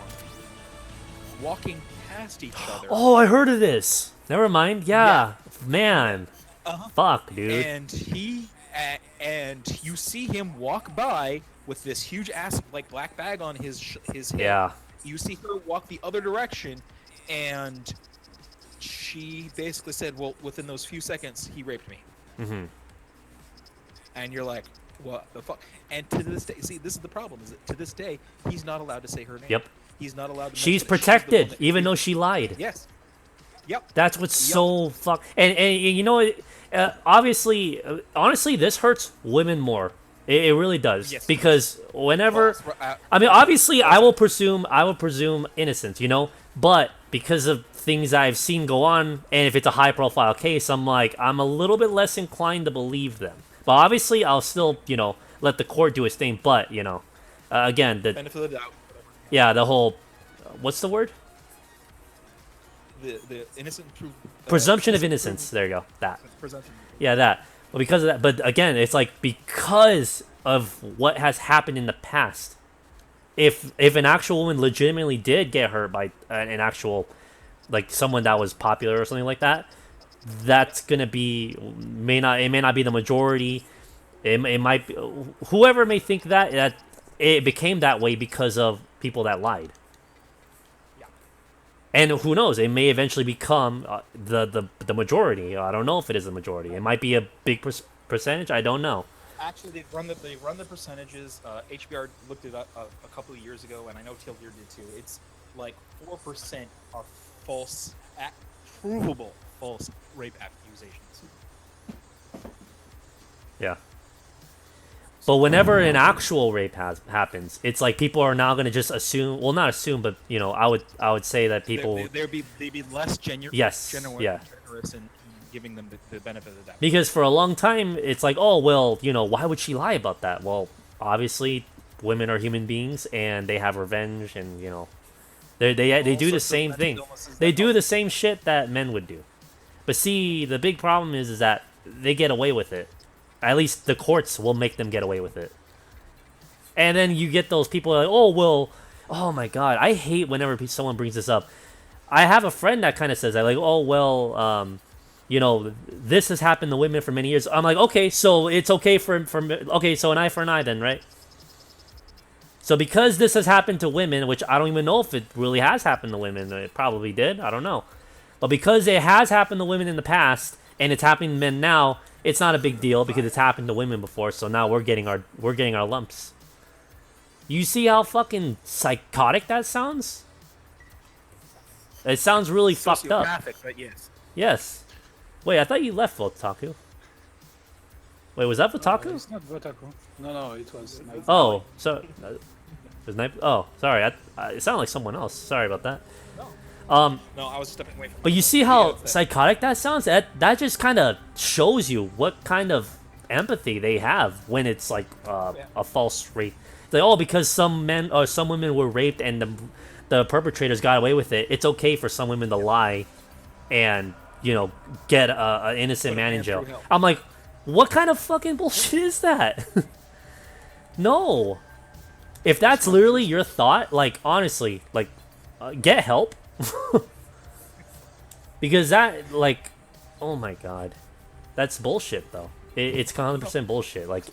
[SPEAKER 5] walking past each other.
[SPEAKER 1] Oh, I heard of this. Never mind. Yeah. Man. Fuck, dude.
[SPEAKER 5] And you see him walk by with this huge ass black bag on his head.
[SPEAKER 1] Yeah.
[SPEAKER 5] You see her walk the other direction, and she basically said, "Well, within those few seconds, he raped me."
[SPEAKER 1] Mm-hmm.
[SPEAKER 5] And you're like, What the fuck? And to this day, see, this is the problem. Is that to this day, he's not allowed to say her name.
[SPEAKER 1] Yep.
[SPEAKER 5] He's not allowed to.
[SPEAKER 1] She's
[SPEAKER 5] mention that
[SPEAKER 1] protected,
[SPEAKER 5] the
[SPEAKER 1] even though she lied.
[SPEAKER 5] Yes. Yep.
[SPEAKER 1] That's what's
[SPEAKER 5] Yep.
[SPEAKER 1] so fuck. And you know what? Obviously, honestly, this hurts women more. It really does.
[SPEAKER 5] Yes.
[SPEAKER 1] Because whenever,
[SPEAKER 5] False,
[SPEAKER 1] I mean, obviously, I will presume innocence. You know, but because of things I've seen go on, and if it's a high-profile case, I'm a little bit less inclined to believe them. But obviously, I'll still, let the court do its thing. But again,
[SPEAKER 5] benefit of the doubt.
[SPEAKER 1] yeah, the whole, what's the word?
[SPEAKER 5] The innocent proof.
[SPEAKER 1] Presumption of innocence. There you go. That.
[SPEAKER 5] Presumption.
[SPEAKER 1] Yeah, that. Well, because of that. But again, it's like because of what has happened in the past. If an actual woman legitimately did get hurt by an actual, like someone that was popular or something like that, that's gonna be it may not be the majority. It might be, whoever may think that it became that way because of people that lied. And who knows? It may eventually become the majority. I don't know if it is the majority. It might be a big percentage. I don't know.
[SPEAKER 5] Actually, they run the percentages. HBR looked it up a couple of years ago, and I know TLDR did too. It's like 4% are false, provable false rape accusations.
[SPEAKER 1] Yeah. But whenever an actual rape happens, it's like people are now going to just assume. Well, not assume, but I would say that people.
[SPEAKER 5] They'd be less genuine.
[SPEAKER 1] Yes, yeah.
[SPEAKER 5] Generous in giving them the benefit of the doubt.
[SPEAKER 1] Because for a long time, it's like, oh well, why would she lie about that? Well, obviously, women are human beings and they have revenge, and they do the same thing. They do the same shit that men would do. But see, the big problem is that they get away with it. At least the courts will make them get away with it. And then you get those people like, oh, well, oh my god. I hate whenever someone brings this up. I have a friend that kind of says that, like, oh, well, this has happened to women for many years. I'm like, okay, so it's okay okay, so an eye for an eye then, right? So because this has happened to women, which I don't even know if it really has happened to women. It probably did. I don't know. But because it has happened to women in the past, and it's happening to men now, it's not a big deal because it's happened to women before. So now we're getting our lumps. You see how fucking psychotic that sounds? It sounds really fucked up.
[SPEAKER 5] Sociopathic, but yes.
[SPEAKER 1] Yes. Wait, I thought you left Votaku. Wait, was that Votaku?
[SPEAKER 7] It's not Votaku. No, it was.
[SPEAKER 1] Oh, so oh, sorry. It sounded like someone else. Sorry about that.
[SPEAKER 5] No, I was stepping away from.
[SPEAKER 1] But you see how psychotic that sounds? That just kind of shows you what kind of empathy they have when it's like a false rape. It's like, oh, because some men or some women were raped and the perpetrators got away with it. It's okay for some women to lie and get an innocent man in jail. I'm like, what kind of fucking bullshit is that? No. If that's literally your thought, like honestly, like get help. Because that, like, oh my god, that's bullshit though. It's 100% bullshit. Like,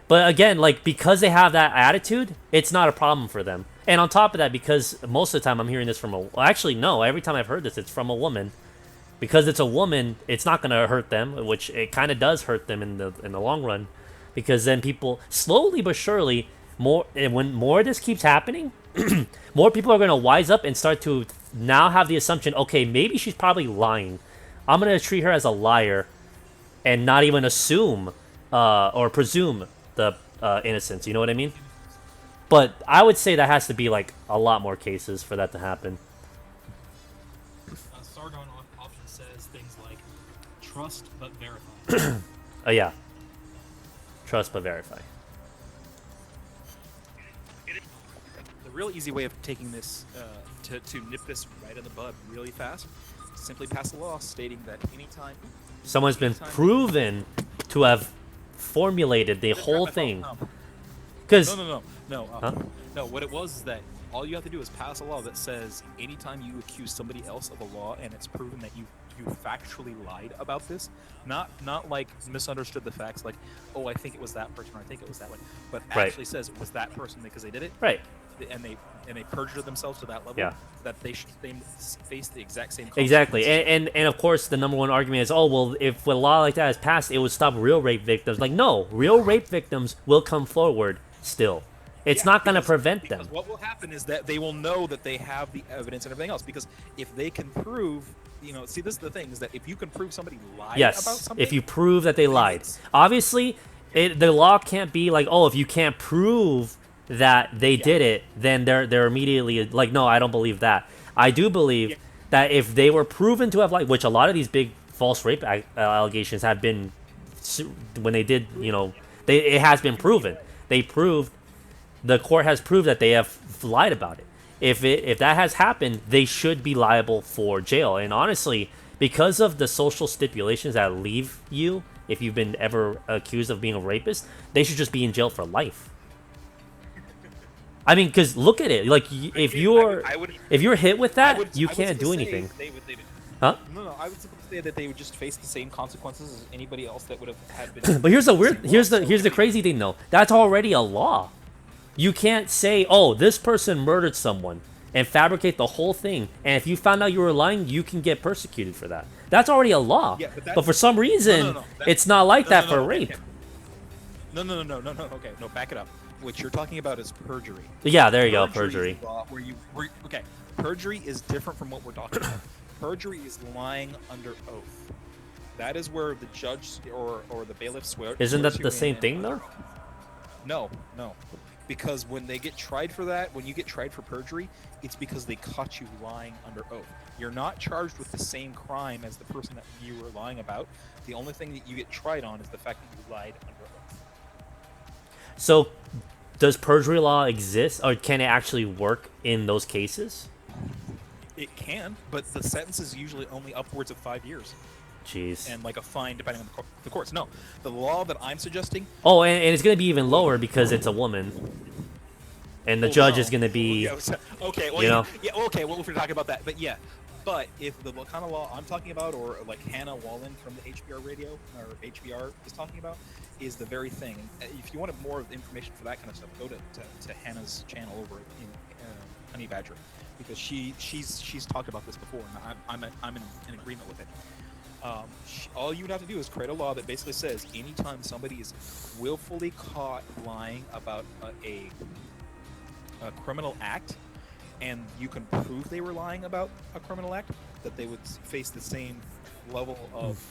[SPEAKER 1] but again, like, because they have that attitude, it's not a problem for them. And on top of that, because most of the time I'm hearing this from well, actually no, every time I've heard this, it's from a woman. Because it's a woman, it's not gonna hurt them, which it kind of does hurt them in the long run. Because then people, slowly but surely, when more of this keeps happening, more people are gonna wise up and start to now have the assumption, okay, maybe she's probably lying. I'm gonna treat her as a liar, and not even assume or presume the innocence. You know what I mean? But I would say that has to be like a lot more cases for that to happen.
[SPEAKER 8] Sargon often says things like, trust but verify.
[SPEAKER 1] Oh yeah. Trust but verify.
[SPEAKER 5] The real easy way of taking this, to nip this right in the bud really fast, simply pass a law stating that anytime
[SPEAKER 1] Someone's been proven to have formulated the whole thing. Because
[SPEAKER 5] No.
[SPEAKER 1] Huh?
[SPEAKER 5] No, what it was is that all you have to do is pass a law that says anytime you accuse somebody else of a law and it's proven that you factually lied about this, not like misunderstood the facts, like, oh, I think it was that person or I think it was that one, but
[SPEAKER 1] Right.
[SPEAKER 5] actually says it was that person because they did it.
[SPEAKER 1] right.
[SPEAKER 5] and they perjure themselves to that level,
[SPEAKER 1] Yeah.
[SPEAKER 5] that they should face the exact same.
[SPEAKER 1] Exactly,
[SPEAKER 5] consequences.
[SPEAKER 1] and of course the number one argument is, oh well, if a law like that is passed, it would stop real rape victims. Like, no, real rape victims will come forward still. It's not going to prevent them.
[SPEAKER 5] Because what will happen is that they will know that they have the evidence and everything else. Because if they can prove, see, this is the thing, is that if you can prove somebody lied about
[SPEAKER 1] Yes,
[SPEAKER 5] something,
[SPEAKER 1] if you prove that they lied. Obviously, the law can't be like, oh, if you can't prove that they did it, then they're immediately like, no, I don't believe that. I do believe that if they were proven to have lied, which a lot of these big false rape allegations have been, when they did, it has been proven. The court has proved that they have lied about it. If that has happened, they should be liable for jail. And honestly, because of the social stipulations that leave you if you've been ever accused of being a rapist, they should just be in jail for life. I mean, because look at it. Like, if you're hit with that, you can't do anything. Huh?
[SPEAKER 5] No, I would simply say that they would just face the same consequences as anybody else that would have had been.
[SPEAKER 1] But here's the crazy thing though. That's already a law. You can't say, oh, this person murdered someone and fabricate the whole thing. And if you found out you were lying, you can get persecuted for that. That's already a law. Yeah, but for some reason, it's not like that for rape.
[SPEAKER 5] No. Okay, no, back it up. What you're talking about is perjury.
[SPEAKER 1] Yeah, there you go, perjury.
[SPEAKER 5] Okay, perjury is different from what we're talking about. Perjury is lying under oath. That is where the judge or the bailiff swear.
[SPEAKER 1] Isn't that the same thing though?
[SPEAKER 5] No. Because when they get tried for that, when you get tried for perjury, it's because they caught you lying under oath. You're not charged with the same crime as the person that you were lying about. The only thing that you get tried on is the fact that you lied under oath.
[SPEAKER 1] So, does perjury law exist, or can it actually work in those cases?
[SPEAKER 5] It can, but the sentence is usually only upwards of 5 years.
[SPEAKER 1] Jeez.
[SPEAKER 5] And like a fine depending on the courts. No, the law that I'm suggesting.
[SPEAKER 1] Oh, and it's going to be even lower because it's a woman, and the judge is going to be.
[SPEAKER 5] Okay. Well, okay. Well, if we're talking about that, but if the kind of law I'm talking about, or like Hannah Wallen from the HBR radio or HBR is talking about, is the very thing. And if you wanted more information for that kind of stuff, go to Hannah's channel over in Honey Badger, because she's talked about this before, and I'm in agreement with it. All you would have to do is create a law that basically says anytime somebody is willfully caught lying about a criminal act, and you can prove they were lying about a criminal act, that they would face the same level of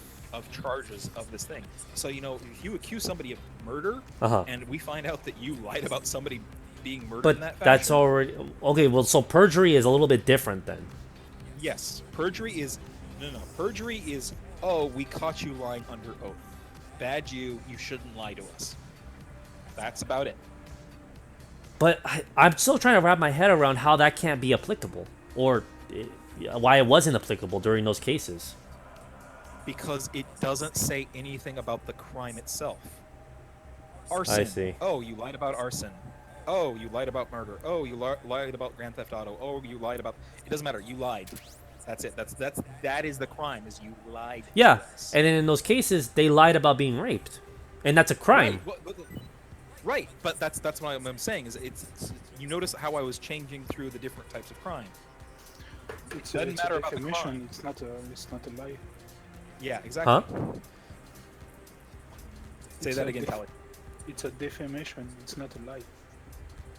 [SPEAKER 5] charges of this thing. So, if you accuse somebody of murder, and we find out that you lied about somebody being murdered in that fashion.
[SPEAKER 1] That's already... Okay, well, so perjury is a little bit different then.
[SPEAKER 5] Yes, perjury is... No. Perjury is, oh, we caught you lying under oath. Bad you shouldn't lie to us. That's about it.
[SPEAKER 1] But I'm still trying to wrap my head around how that can't be applicable, or why it wasn't applicable during those cases.
[SPEAKER 5] Because it doesn't say anything about the crime itself. Arson.
[SPEAKER 1] I see.
[SPEAKER 5] Oh, you lied about arson. Oh, you lied about murder. Oh, you lied about Grand Theft Auto. Oh, you lied about... It doesn't matter. You lied. That's it. That is the crime, is you lied.
[SPEAKER 1] Yeah, and then in those cases, they lied about being raped, and that's a crime.
[SPEAKER 5] Right, but that's what I'm saying, is it's you notice how I was changing through the different types of crime.
[SPEAKER 7] It doesn't matter about the crime. It's not a lie.
[SPEAKER 5] Yeah, exactly.
[SPEAKER 1] Huh?
[SPEAKER 5] Say that again, Tyler.
[SPEAKER 7] It's a defamation. It's not a lie.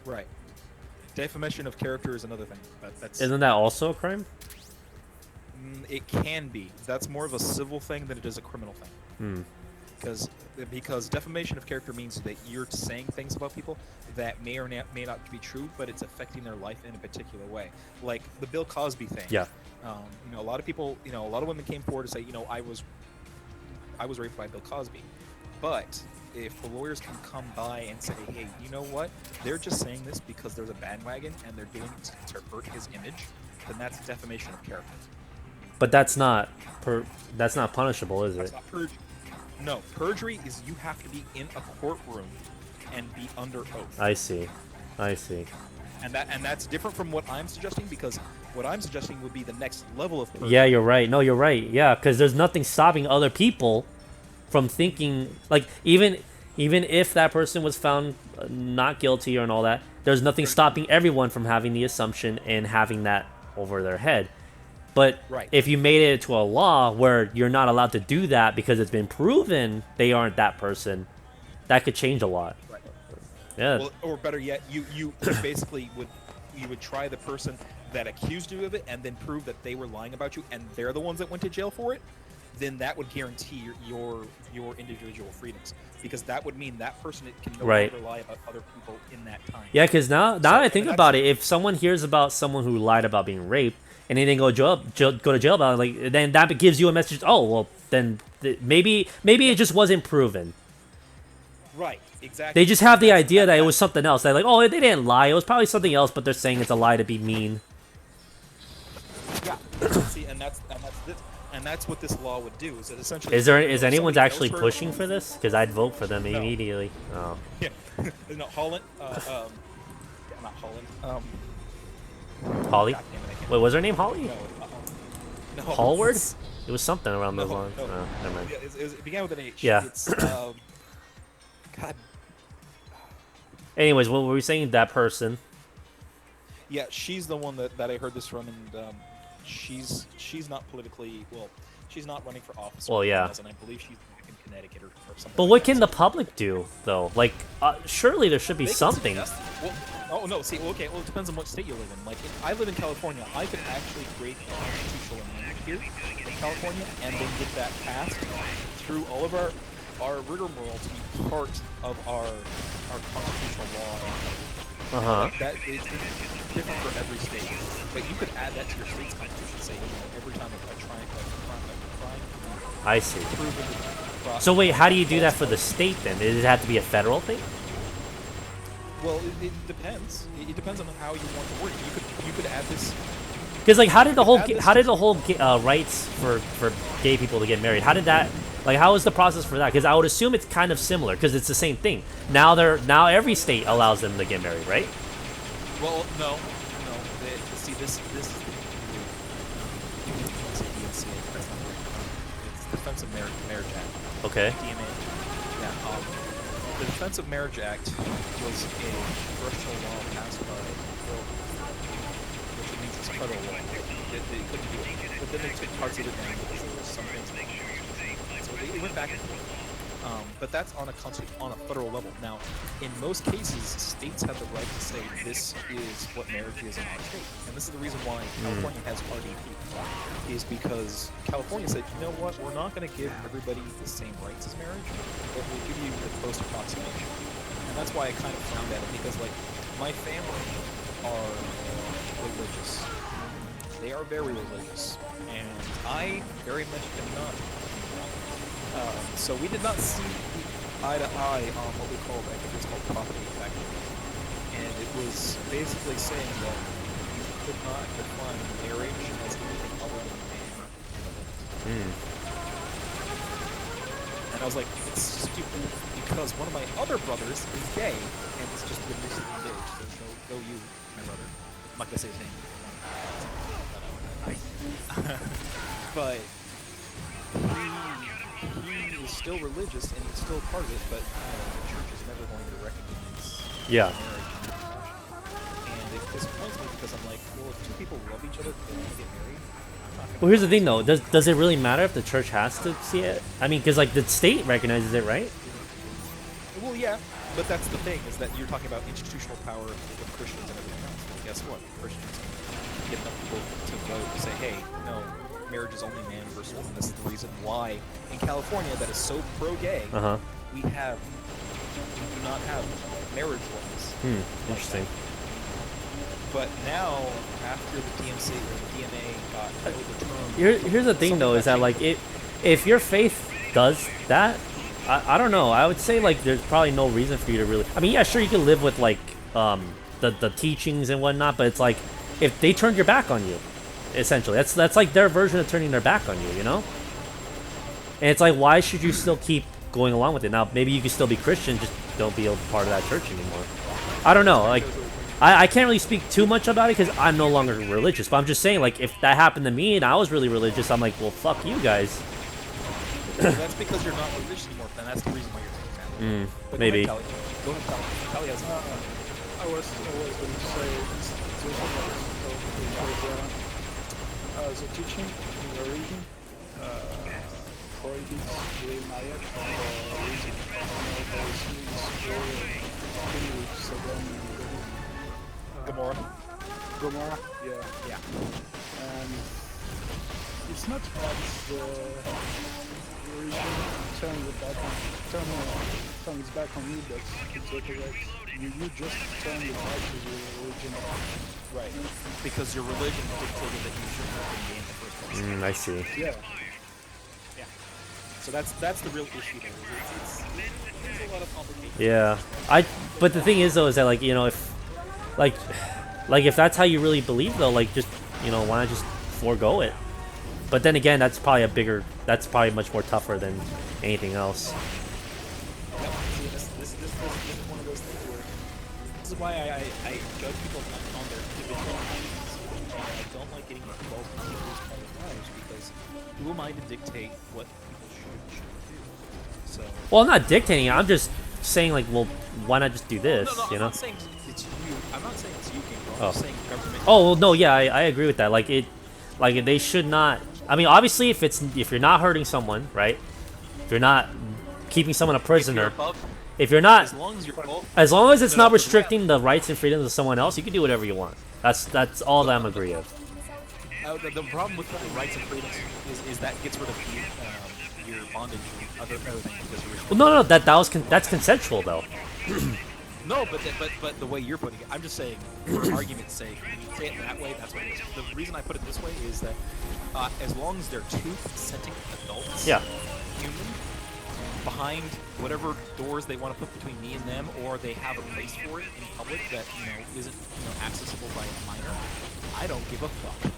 [SPEAKER 5] Right. Defamation of character is another thing, but that's...
[SPEAKER 1] Isn't that also a crime?
[SPEAKER 5] It can be. That's more of a civil thing than it is a criminal thing. Because defamation of character means that you're saying things about people that may or may not be true, but it's affecting their life in a particular way. Like the Bill Cosby thing.
[SPEAKER 1] Yeah.
[SPEAKER 5] A lot of people, a lot of women came forward to say, I was raped by Bill Cosby. But if the lawyers can come by and say, hey, you know what? They're just saying this because there's a bandwagon and they're doing it to hurt his image, then that's defamation of character.
[SPEAKER 1] But that's not punishable, is it?
[SPEAKER 5] No, perjury is you have to be in a courtroom and be under oath.
[SPEAKER 1] I see.
[SPEAKER 5] And that's different from what I'm suggesting, because what I'm suggesting would be the next level of perjury.
[SPEAKER 1] Yeah, you're right. No, you're right. Yeah, because there's nothing stopping other people from thinking, like, even if that person was found not guilty or and all that, there's nothing stopping everyone from having the assumption and having that over their head. But
[SPEAKER 5] Right.
[SPEAKER 1] if you made it to a law where you're not allowed to do that because it's been proven they aren't that person, that could change a lot.
[SPEAKER 5] Right.
[SPEAKER 1] Yeah.
[SPEAKER 5] Well, or better yet, you basically would try the person that accused you of it and then prove that they were lying about you and they're the ones that went to jail for it. Then that would guarantee your individual freedoms, because that would mean that person can no
[SPEAKER 1] Right.
[SPEAKER 5] longer lie about other people in that time.
[SPEAKER 1] Yeah, because now that I think
[SPEAKER 5] and
[SPEAKER 1] about
[SPEAKER 5] that's-
[SPEAKER 1] it, if someone hears about someone who lied about being raped and they didn't go to jail about it, like then that gives you a message. Oh well, then maybe it just wasn't proven.
[SPEAKER 5] Right. Exactly.
[SPEAKER 1] They just have the
[SPEAKER 5] That's-
[SPEAKER 1] idea that it
[SPEAKER 5] that-
[SPEAKER 1] was something else. They're like, oh, they didn't lie. It was probably something else, but they're saying it's a lie to be mean.
[SPEAKER 5] Yeah. See, and that's what this law would do. Is it essentially?
[SPEAKER 1] Is
[SPEAKER 5] somebody
[SPEAKER 1] anyone's
[SPEAKER 5] knows
[SPEAKER 1] actually
[SPEAKER 5] her-
[SPEAKER 1] pushing for this? Because I'd vote for them
[SPEAKER 5] No.
[SPEAKER 1] immediately. Oh,
[SPEAKER 5] Yeah. No, Holland. Yeah, not Holland.
[SPEAKER 1] Holly.
[SPEAKER 5] God damn it, I can't-
[SPEAKER 1] Wait, was her name Holly?
[SPEAKER 5] No. No.
[SPEAKER 1] Hallward? It was something around those
[SPEAKER 5] No,
[SPEAKER 1] lines.
[SPEAKER 5] no.
[SPEAKER 1] Oh, never mind.
[SPEAKER 5] Yeah, it began with an H.
[SPEAKER 1] Yeah.
[SPEAKER 5] It's God.
[SPEAKER 1] Anyways, what were we saying? That person.
[SPEAKER 5] Yeah, she's the one that I heard this from, and she's not politically well. She's not running for office.
[SPEAKER 1] Well, yeah.
[SPEAKER 5] And I believe she's back in Connecticut or something.
[SPEAKER 1] But
[SPEAKER 5] like
[SPEAKER 1] what
[SPEAKER 5] that.
[SPEAKER 1] can the public do, though? Like, surely there should be
[SPEAKER 5] They can
[SPEAKER 1] something.
[SPEAKER 5] suggest- Well, oh no. See, okay. Well, it depends on what state you live in. Like, if I live in California, I could actually create a constitutional amendment here in California, and then get that passed through all of our rigmarole to be part of our constitutional law.
[SPEAKER 1] Uh-huh.
[SPEAKER 5] That is different for every state, but you could add that to your state's constitution. Say, every time a crime
[SPEAKER 1] I see.
[SPEAKER 5] proven.
[SPEAKER 1] So wait, how do you do that for the state then? Does it have to be a federal thing?
[SPEAKER 5] Well, it depends. It depends on how you want to word it. You could add this.
[SPEAKER 1] Because like, how did the whole
[SPEAKER 5] Add this
[SPEAKER 1] rights for gay people to get married? How did that? Like, how was the process for that? Because I would assume it's kind of similar because it's the same thing. Now every state allows them to get married, right?
[SPEAKER 5] Well, no. See, this is it's Defense of Marriage Act.
[SPEAKER 1] Okay.
[SPEAKER 5] DMA. Yeah. The Defense of Marriage Act was a congressional law passed by Bill, which means it's federal law. They couldn't do it, but then they took parts of it down because there was some things that so it went back and forth. But that's on a federal level. Now, in most cases, states have the right to say this is what marriage is in our state, and this is the reason why California has RDP, is because California said, you know what, we're not going to give everybody the same rights as marriage, but we'll give you the close approximation. And that's why I kind of frowned at it, because like my family are religious. They are very religious, and I very much am not. So we did not see eye to eye on what we call, I think it's called property effect. And it was basically saying that you could not define marriage as anything other than man and woman. And I was like, it's stupid, because one of my other brothers is gay, and it's just been recently engaged. So go you, my brother. I'm not gonna say his name. But he is still religious and he's still part of it, but the church is never going to recognize
[SPEAKER 1] Yeah.
[SPEAKER 5] marriage. And it disappoints me, because I'm like, well, if two people love each other, they want to get married. I'm not gonna
[SPEAKER 1] Well, here's the thing though. Does it really matter if the church has to see it? I mean, because like the state recognizes it, right?
[SPEAKER 5] Well, yeah, but that's the thing, is that you're talking about institutional power with Christians and everything else. Well, guess what? Christians get enough people to vote to say, hey, no, marriage is only man versus woman. This is the reason why in California that is so pro-gay,
[SPEAKER 1] Uh-huh.
[SPEAKER 5] we do not have marriage laws.
[SPEAKER 1] Interesting.
[SPEAKER 5] But now, after the DMC or the DMA got overturned,
[SPEAKER 1] Here's the thing though, is that like if your faith does that, I don't know. I would say like there's probably no reason for you to really. I mean, yeah, sure you can live with like the teachings and whatnot, but it's like if they turned your back on you, essentially, that's like their version of turning their back on you, you know. And it's like, why should you still keep going along with it? Now maybe you can still be Christian, just don't be a part of that church anymore. I don't know. Like I can't really speak too much about it because I'm no longer religious. But I'm just saying, like, if that happened to me and I was really religious, I'm like, well, fuck you guys.
[SPEAKER 5] that's because you're not religious anymore, and that's the reason why you're saying that. But go
[SPEAKER 1] Maybe.
[SPEAKER 5] ahead, Kelly. Go ahead, Tali has
[SPEAKER 7] I was going to say it's also because the teaching in the region, prohibits the Maya or reason.
[SPEAKER 5] Gamora.
[SPEAKER 7] Gomorrah, yeah.
[SPEAKER 5] Yeah.
[SPEAKER 7] And it's not that the region turns back on you, that's the correct. You just turn it back to the original.
[SPEAKER 5] Right. Because your religion dictated that you shouldn't have been gay in the first place.
[SPEAKER 1] I see.
[SPEAKER 7] Yeah.
[SPEAKER 5] Yeah. So that's the real issue there. There's a lot of complications.
[SPEAKER 1] Yeah. But the thing is though, is that like, you know, if if that's how you really believe though, like just, you know, why not just forego it? But then again, that's probably much more tougher than anything else.
[SPEAKER 5] Yep. See, this is one of those things where this is why I judge people on their individual actions. And I don't like getting involved in people's private lives because who am I to dictate what people should and shouldn't do? So.
[SPEAKER 1] Well, I'm not dictating it. I'm just saying like, well, why not just do this?
[SPEAKER 5] No,
[SPEAKER 1] You know?
[SPEAKER 5] I'm not saying it's you. I'm not saying it's you, King.
[SPEAKER 1] Oh.
[SPEAKER 5] I'm just saying government.
[SPEAKER 1] Oh well, no, yeah, I agree with that. Like they should not. I mean, obviously, if you're not hurting someone, right? If you're not keeping someone a prisoner, if you're not, as long as it's not restricting the rights and freedoms of someone else, you can do whatever you want. That's all that I'm agree of.
[SPEAKER 5] The problem with the rights and freedoms is that gets rid of your bondage and other things.
[SPEAKER 1] Well, no, that's consensual though.
[SPEAKER 5] No, but the way you're putting it, I'm just saying, for argument's sake, when you say it that way, that's what it is. The reason I put it this way is that as long as they're two consenting adults,
[SPEAKER 1] Yeah.
[SPEAKER 5] human, behind whatever doors they want to put between me and them, or they have a place for it in public that isn't accessible by a minor, I don't give a fuck.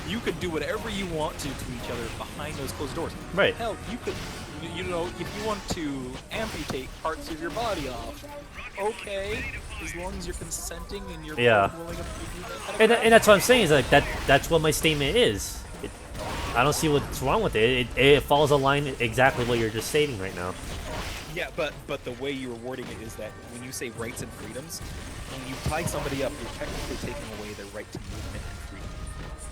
[SPEAKER 5] You could do whatever you want to each other behind those closed doors.
[SPEAKER 1] Right.
[SPEAKER 5] Hell, you could, if you want to amputate parts of your body off, okay, as long as you're consenting and you're
[SPEAKER 1] Yeah.
[SPEAKER 5] willing to do that.
[SPEAKER 1] And that's what I'm saying is like that's what my statement is. I don't see what's wrong with it. It follows a line exactly what you're just stating right now.
[SPEAKER 5] Yeah, but the way you're wording it is that when you say rights and freedoms, when you tie somebody up, you're technically taking away their right to movement and freedom.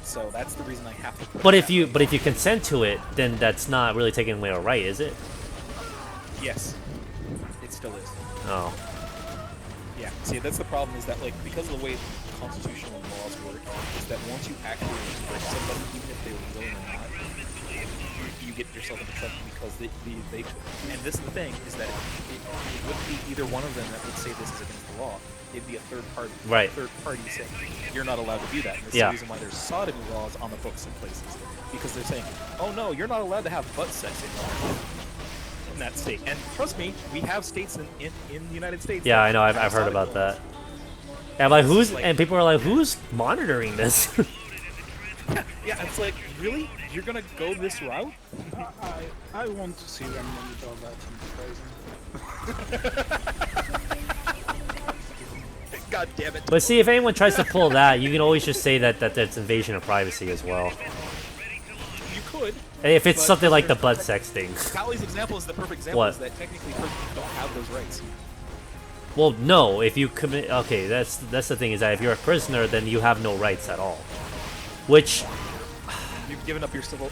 [SPEAKER 5] So that's the reason I have to.
[SPEAKER 1] But if you consent to it, then that's not really taking away a right, is it?
[SPEAKER 5] Yes, it still is.
[SPEAKER 1] Oh.
[SPEAKER 5] Yeah. See, that's the problem is that because of the way constitutional laws work, is that once you actually restrict somebody, even if they were willing or not, you get yourself into trouble because they and this is the thing is that it wouldn't be either one of them that would say this is against the law. It'd be a third party.
[SPEAKER 1] Right.
[SPEAKER 5] Third party saying you're not allowed to do that. And this is the reason why there's sodomy laws on the books in places because they're saying, oh no, you're not allowed to have butt sex in that state. And trust me, we have states in the United States.
[SPEAKER 1] Yeah, I know. I've heard about that. And and people are like, who's monitoring this?
[SPEAKER 5] Yeah, it's like, really? You're gonna go this route?
[SPEAKER 7] I want to see them monitor that in prison.
[SPEAKER 5] God damn it.
[SPEAKER 1] But see, if anyone tries to pull that, you can always just say that that's invasion of privacy as well.
[SPEAKER 5] You could.
[SPEAKER 1] And if it's something like the butt sex thing.
[SPEAKER 5] Callie's example is the perfect example.
[SPEAKER 1] What?
[SPEAKER 5] Is that technically prisoners don't have those rights.
[SPEAKER 1] Well, no. If you commit, okay, that's the thing is that if you're a prisoner, then you have no rights at all. Which,
[SPEAKER 5] You've given up your civil.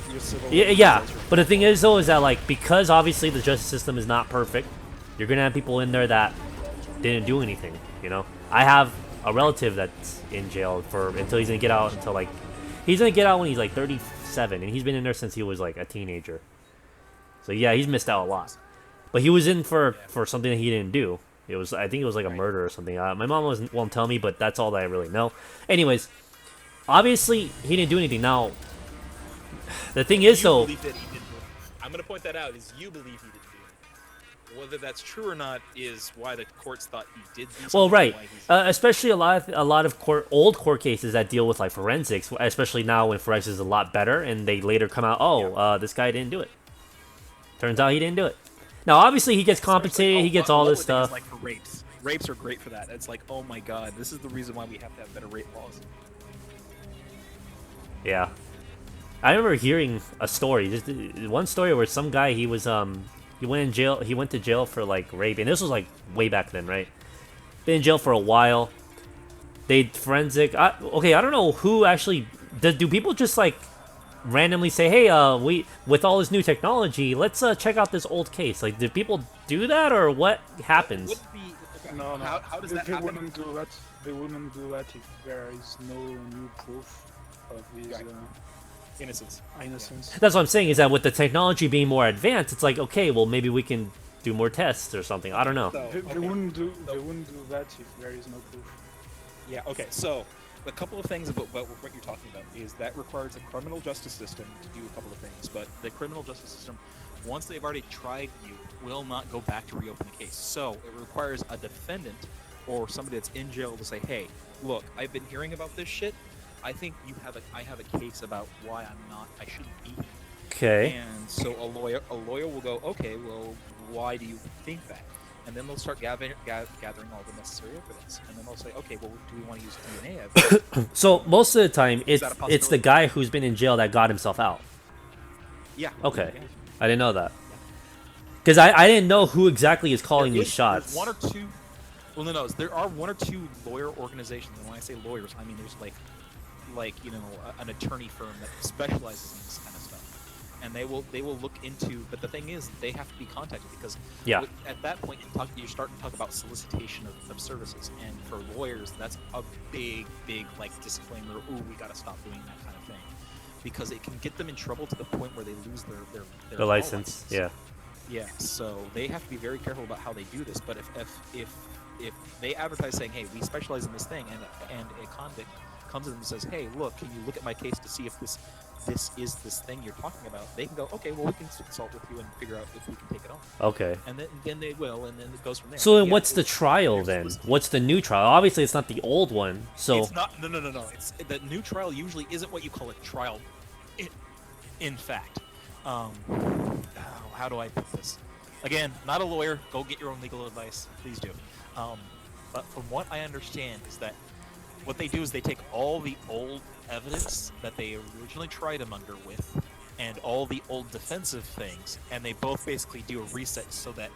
[SPEAKER 1] yeah. But the thing is though, is that because obviously the justice system is not perfect, you're gonna have people in there that didn't do anything. I have a relative that's in jail until he's gonna get out he's gonna get out when he's 37, and he's been in there since he was a teenager. So yeah, he's missed out a lot. But he was in for something that he didn't do. I think it was a murder or something. My mom won't tell me, but that's all that I really know. Anyways, obviously he didn't do anything. Now, the thing is though,
[SPEAKER 5] I'm gonna point that out. Is you believe he didn't do it? Whether that's true or not is why the courts thought he did do something.
[SPEAKER 1] well, right, especially a lot of old court cases that deal with forensics, especially now when forensics is a lot better, and they later come out, this guy didn't do it. Turns out he didn't do it. Now, obviously, he gets compensated. He gets all this stuff.
[SPEAKER 5] Like for rapes are great for that. It's like, oh my god, this is the reason why we have to have better rape laws.
[SPEAKER 1] Yeah, I remember hearing a story, just one story where some guy he was He went in jail. He went to jail for like rape, and this was like way back then, right? Been in jail for a while. They forensic. Okay, I don't know who actually. Do people just like randomly say, "Hey, we with all this new technology, let's check out this old case"? Like, do people do that, or what happens?
[SPEAKER 5] Would be,
[SPEAKER 7] No, no.
[SPEAKER 5] how does that
[SPEAKER 7] they
[SPEAKER 5] happen?
[SPEAKER 7] wouldn't do that. They wouldn't do that if there is no new proof of his
[SPEAKER 5] Right. Innocence.
[SPEAKER 7] innocence.
[SPEAKER 1] That's what I'm saying. Is that with the technology being more advanced, it's like, okay, well, maybe we can do more tests or something. I don't know.
[SPEAKER 5] So,
[SPEAKER 7] They
[SPEAKER 5] okay.
[SPEAKER 7] wouldn't do. They wouldn't do that if there is no proof.
[SPEAKER 5] Yeah, okay, so a couple of things about what you're talking about is that requires a criminal justice system to do a couple of things, but the criminal justice system, once they've already tried you, will not go back to reopen the case. So it requires a defendant or somebody that's in jail to say, hey, look, I've been hearing about this shit. I think I have a case about why I shouldn't be here.
[SPEAKER 1] Okay.
[SPEAKER 5] And so a lawyer will go, okay, well, why do you think that? And then they'll start gathering all the necessary evidence, and then they'll say, okay, well, do we want to use DNA evidence?
[SPEAKER 1] So most of the time,
[SPEAKER 5] Is
[SPEAKER 1] it's
[SPEAKER 5] that a
[SPEAKER 1] it's the
[SPEAKER 5] possibility?
[SPEAKER 1] guy who's been in jail that got himself out.
[SPEAKER 5] Yeah.
[SPEAKER 1] Okay,
[SPEAKER 5] Yeah.
[SPEAKER 1] I didn't know that. Because I didn't know who exactly is calling
[SPEAKER 5] There
[SPEAKER 1] these
[SPEAKER 5] is-
[SPEAKER 1] shots.
[SPEAKER 5] There's one or two. Well, no, there are one or two lawyer organizations, and when I say lawyers, I mean there's like an attorney firm that specializes in this kind of stuff, and they will look into. But the thing is, they have to be contacted because
[SPEAKER 1] Yeah.
[SPEAKER 5] at that point you're starting to talk about solicitation of services, and for lawyers, that's a big like disclaimer. Ooh, we got to stop doing that kind of thing because it can get them in trouble to the point where they lose their
[SPEAKER 1] The
[SPEAKER 5] law
[SPEAKER 1] license. Yeah.
[SPEAKER 5] Yeah, so they have to be very careful about how they do this. But if they advertise saying, "Hey, we specialize in this thing," and a convict comes in and says, "Hey, look, can you look at my case to see if this is this thing you're talking about?" They can go, "Okay, well, we can consult with you and figure out if we can take it on."
[SPEAKER 1] Okay.
[SPEAKER 5] And then they will, and then it goes from there.
[SPEAKER 1] So then,
[SPEAKER 5] Yeah,
[SPEAKER 1] what's the trial
[SPEAKER 5] there's
[SPEAKER 1] then?
[SPEAKER 5] solicitation.
[SPEAKER 1] What's the new trial? Obviously, it's not the old one. So
[SPEAKER 5] It's not. No. It's the new trial usually isn't what you call a trial. In fact, how do I put this? Again, not a lawyer. Go get your own legal advice, please do. But from what I understand is that what they do is they take all the old evidence that they originally tried him under with, and all the old defensive things, and they both basically do a reset so that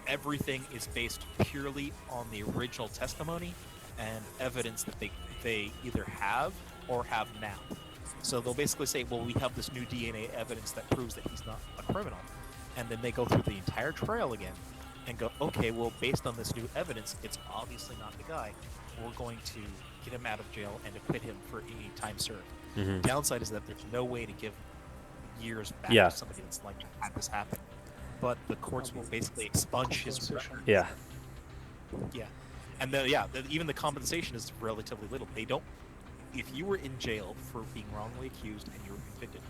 [SPEAKER 5] everything is based purely on the original testimony and evidence that they either have or have now. So they'll basically say, well, we have this new DNA evidence that proves that he's not a criminal. And then they go through the entire trial again and go, okay, well, based on this new evidence, it's obviously not the guy. We're going to get him out of jail and acquit him for any time served.
[SPEAKER 1] Mhm.
[SPEAKER 5] Downside is that there's no way to give years back
[SPEAKER 1] Yeah.
[SPEAKER 5] to somebody that's like had this happen. But the courts will basically expunge his
[SPEAKER 7] Compensation.
[SPEAKER 5] record.
[SPEAKER 1] yeah.
[SPEAKER 5] Yeah, and even the compensation is relatively little. They don't. If you were in jail for being wrongly accused and you were convicted,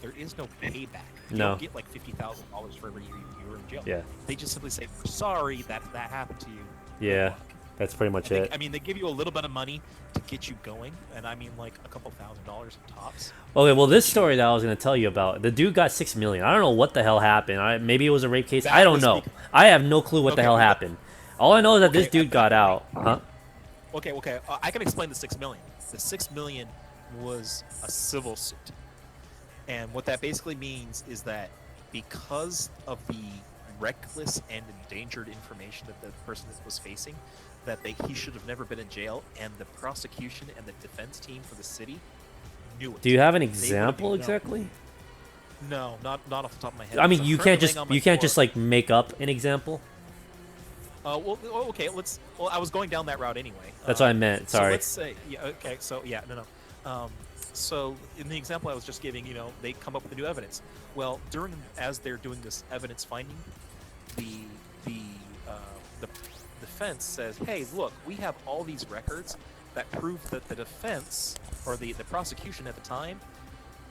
[SPEAKER 5] there is no payback. You
[SPEAKER 1] No.
[SPEAKER 5] don't get like $50,000 for every year you were in jail.
[SPEAKER 1] Yeah.
[SPEAKER 5] They just simply say, "We're sorry that happened to you." Good
[SPEAKER 1] Yeah.
[SPEAKER 5] luck."
[SPEAKER 1] That's pretty much
[SPEAKER 5] And
[SPEAKER 1] it.
[SPEAKER 5] I mean, they give you a little bit of money to get you going, and I mean like a couple $1,000s tops.
[SPEAKER 1] Okay, well, this story that I was gonna tell you about, the dude got 6 million. I don't know what the hell happened. Maybe it was a rape case.
[SPEAKER 5] That
[SPEAKER 1] I don't
[SPEAKER 5] was
[SPEAKER 1] know.
[SPEAKER 5] bec-
[SPEAKER 1] I have no clue what the
[SPEAKER 5] Okay,
[SPEAKER 1] hell
[SPEAKER 5] well,
[SPEAKER 1] happened. All I know is that this
[SPEAKER 5] okay,
[SPEAKER 1] dude got out. Huh?
[SPEAKER 5] Okay. I can explain the 6 million. The 6 million was a civil suit, and what that basically means is that because of the reckless and endangered information that the person was facing, that he should have never been in jail, and the prosecution and the defense team for the city knew it.
[SPEAKER 1] Do you have an
[SPEAKER 5] They would've
[SPEAKER 1] example
[SPEAKER 5] known.
[SPEAKER 1] exactly?
[SPEAKER 5] No, not off the top of my head.
[SPEAKER 1] I mean,
[SPEAKER 5] So
[SPEAKER 1] you
[SPEAKER 5] I'm
[SPEAKER 1] can't
[SPEAKER 5] currently
[SPEAKER 1] just
[SPEAKER 5] laying on my
[SPEAKER 1] you can't
[SPEAKER 5] floor.
[SPEAKER 1] just like make up an example.
[SPEAKER 5] Okay. Well, I was going down that route anyway.
[SPEAKER 1] That's what I meant. Sorry.
[SPEAKER 5] So let's say, yeah. Okay. So yeah, no. So in the example I was just giving, they come up with the new evidence. Well, as they're doing this evidence finding, the defense says, "Hey, look, we have all these records that prove that the defense or the prosecution at the time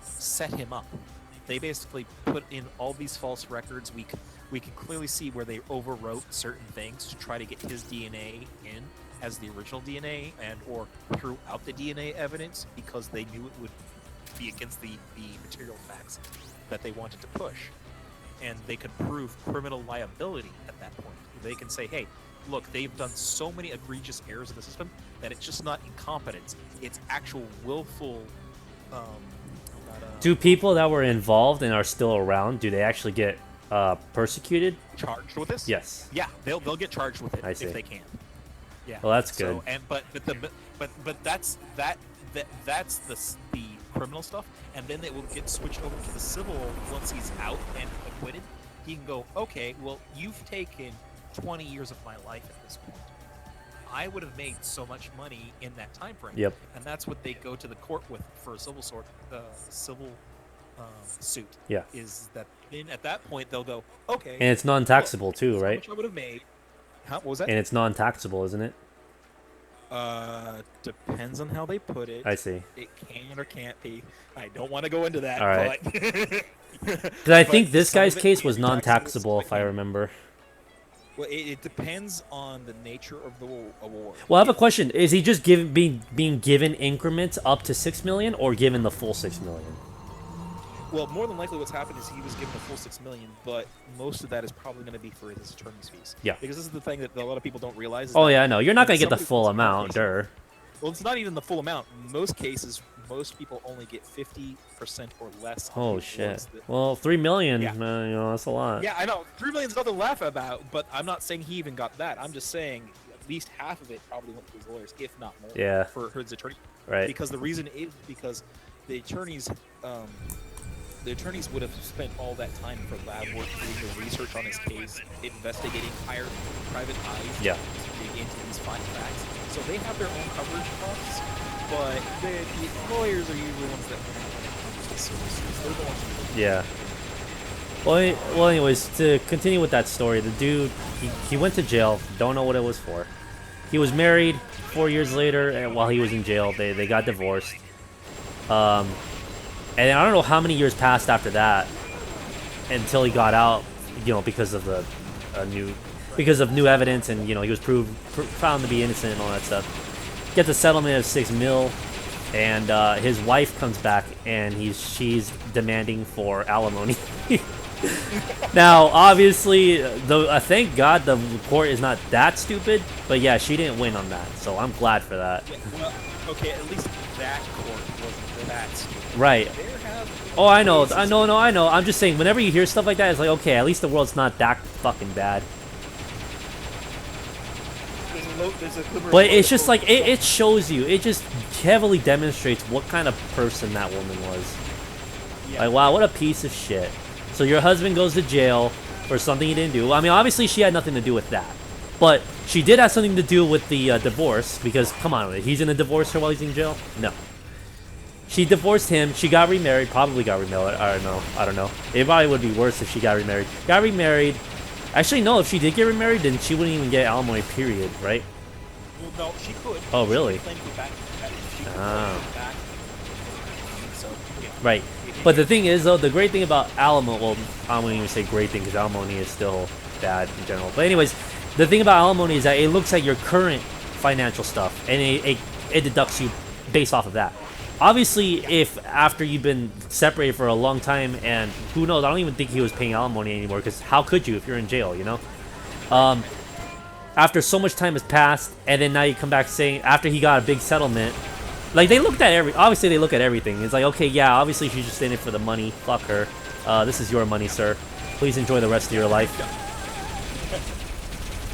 [SPEAKER 5] set him up. They basically put in all these false records. We can clearly see where they overwrote certain things to try to get his DNA in as the original DNA and or threw out the DNA evidence because they knew it would be against the material facts that they wanted to push. And they could prove criminal liability at that point. They can say, hey, look, they've done so many egregious errors in the system that it's just not incompetence. It's actual willful...
[SPEAKER 1] Do people that were involved and are still around, do they actually get Persecuted?
[SPEAKER 5] Charged with this?
[SPEAKER 1] Yes.
[SPEAKER 5] Yeah, they'll get charged with it
[SPEAKER 1] I see.
[SPEAKER 5] if they can. Yeah.
[SPEAKER 1] Well, that's
[SPEAKER 5] So
[SPEAKER 1] good.
[SPEAKER 5] and but that's the criminal stuff, and then it will get switched over to the civil once he's out and acquitted. He can go, okay, well, you've taken 20 years of my life at this point. I would have made so much money in that time frame.
[SPEAKER 1] Yep.
[SPEAKER 5] And that's what they go to the court with for a civil suit.
[SPEAKER 1] Yeah.
[SPEAKER 5] Is that then at that point they'll go, okay.
[SPEAKER 1] And it's non-taxable too,
[SPEAKER 5] this is how
[SPEAKER 1] right?
[SPEAKER 5] much I would have made. Huh? What was that?
[SPEAKER 1] And it's non-taxable, isn't it?
[SPEAKER 5] Depends on how they put it.
[SPEAKER 1] I see.
[SPEAKER 5] It can or can't be. I don't want to go into that.
[SPEAKER 1] All right.
[SPEAKER 5] But
[SPEAKER 1] Because I think this
[SPEAKER 5] some of
[SPEAKER 1] guy's
[SPEAKER 5] it
[SPEAKER 1] case
[SPEAKER 5] can
[SPEAKER 1] was
[SPEAKER 5] be taxable,
[SPEAKER 1] non-taxable,
[SPEAKER 5] some
[SPEAKER 1] if I
[SPEAKER 5] can't.
[SPEAKER 1] remember.
[SPEAKER 5] Well, it depends on the nature of the award.
[SPEAKER 1] Well, I have a question. Is he just being given increments up to 6 million, or given the full 6 million?
[SPEAKER 5] Well, more than likely, what's happened is he was given the full 6 million, but most of that is probably going to be for his attorney's fees.
[SPEAKER 1] Yeah.
[SPEAKER 5] Because this is the thing that a lot of people don't realize. Is
[SPEAKER 1] Oh
[SPEAKER 5] that
[SPEAKER 1] yeah, I know. You're not
[SPEAKER 5] when
[SPEAKER 1] gonna get the
[SPEAKER 5] somebody
[SPEAKER 1] full
[SPEAKER 5] wins a court
[SPEAKER 1] amount,
[SPEAKER 5] case-
[SPEAKER 1] dur.
[SPEAKER 5] Well, it's not even the full amount. Most cases, most people only get 50% or less. on
[SPEAKER 1] Oh
[SPEAKER 5] the
[SPEAKER 1] shit.
[SPEAKER 5] awards that-
[SPEAKER 1] Well, 3 million.
[SPEAKER 5] Yeah.
[SPEAKER 1] You know, that's a lot.
[SPEAKER 5] Yeah, I know. 3 million's nothing to laugh about, but I'm not saying he even got that. I'm just saying at least half of it probably went to his lawyers, if not more.
[SPEAKER 1] Yeah.
[SPEAKER 5] For his attorney.
[SPEAKER 1] Right.
[SPEAKER 5] Because the reason is because the attorneys would have spent all that time for lab work, doing the research on his case, investigating, hired private eyes
[SPEAKER 1] Yeah.
[SPEAKER 5] to dig into these fine facts. So they have their own coverage costs, but the lawyers are usually the ones that when it comes to civil suits, they're the ones who
[SPEAKER 1] Yeah. Well, anyways, to continue with that story, the dude, he went to jail. Don't know what it was for. He was married 4 years later, and while he was in jail, they got divorced. And I don't know how many years passed after that until he got out, you know, because of the new evidence, and you know he was found to be innocent and all that stuff. Gets a settlement of 6 mil, and his wife comes back and she's demanding for alimony. Now, obviously, thank God the court is not that stupid, but yeah, she didn't win on that, so I'm glad for that.
[SPEAKER 5] Yeah, well, okay, at least that court wasn't that stupid.
[SPEAKER 1] Right.
[SPEAKER 5] There have
[SPEAKER 1] Oh, I know. I know. I'm just saying, whenever you hear stuff like that, it's like, okay, at least the world's not that fucking bad.
[SPEAKER 5] there's a glimmer of
[SPEAKER 1] But
[SPEAKER 5] hope
[SPEAKER 1] it's just
[SPEAKER 5] that
[SPEAKER 1] like, it shows you, it just heavily demonstrates what kind of person that woman was.
[SPEAKER 5] Yeah.
[SPEAKER 1] Like, wow, what a piece of shit. So your husband goes to jail for something he didn't do. I mean, obviously she had nothing to do with that. But she did have something to do with the divorce, because, come on, he's gonna divorce her while he's in jail? No. She divorced him, she got remarried, probably got remarried, I don't know. It probably would be worse if she got remarried. Got remarried. Actually, no, if she did get remarried, then she wouldn't even get alimony, period, right?
[SPEAKER 5] Well, no, she could.
[SPEAKER 1] Oh, really?
[SPEAKER 5] She could claim for back. She could
[SPEAKER 1] Ah.
[SPEAKER 5] claim for back. So, yeah.
[SPEAKER 1] Right. But the thing is, though, the great thing about alimony, well, I wouldn't even say great thing, because alimony is still bad in general. But anyways, the thing about alimony is that it looks at your current financial stuff, and it deducts you based off of that. Obviously, if after you've been separated for a long time, and who knows, I don't even think he was paying alimony anymore, because how could you if you're in jail, you know? After so much time has passed, and then now you come back saying, after he got a big settlement, like, they looked at obviously they look at everything. It's like, okay, yeah, obviously she's just in it for the money, fuck her. This is your money, sir. Please enjoy the rest of your life.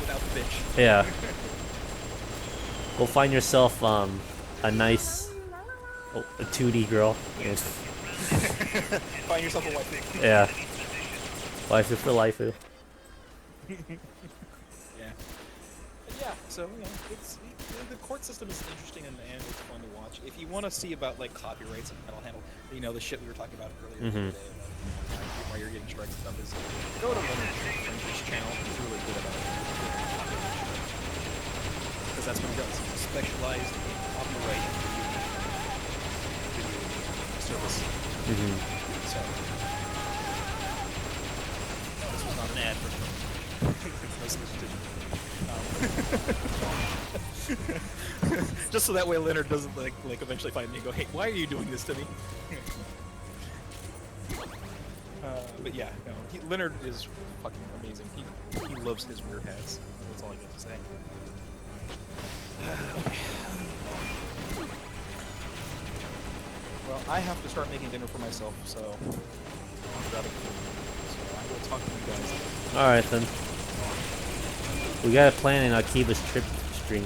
[SPEAKER 5] Without the bitch.
[SPEAKER 1] Yeah. Go find yourself, a nice, a 2D girl. Yeah.
[SPEAKER 5] Find yourself a wife.
[SPEAKER 1] Yeah. Waifu for life.
[SPEAKER 5] Yeah. Yeah. So you know, the court system is interesting and it's fun to watch. If you want to see about like copyrights and how to handle, you know, the shit we were talking about earlier today, why you're getting strikes and stuff, is go to Leonard Fringe's channel. He's really good about it. Because that's what he does. He's specialized in copyright video service. So this was not an ad for no solicitation. Just so that way Leonard doesn't like eventually find me and go, hey, why are you doing this to me? But yeah, no, Leonard is fucking amazing. He loves his weird hats. That's all I got to say. Well, I have to start making dinner for myself, so I'm grabbing food. So I will talk to you guys later.
[SPEAKER 1] All right then. We got a plan in Akiba's trip stream.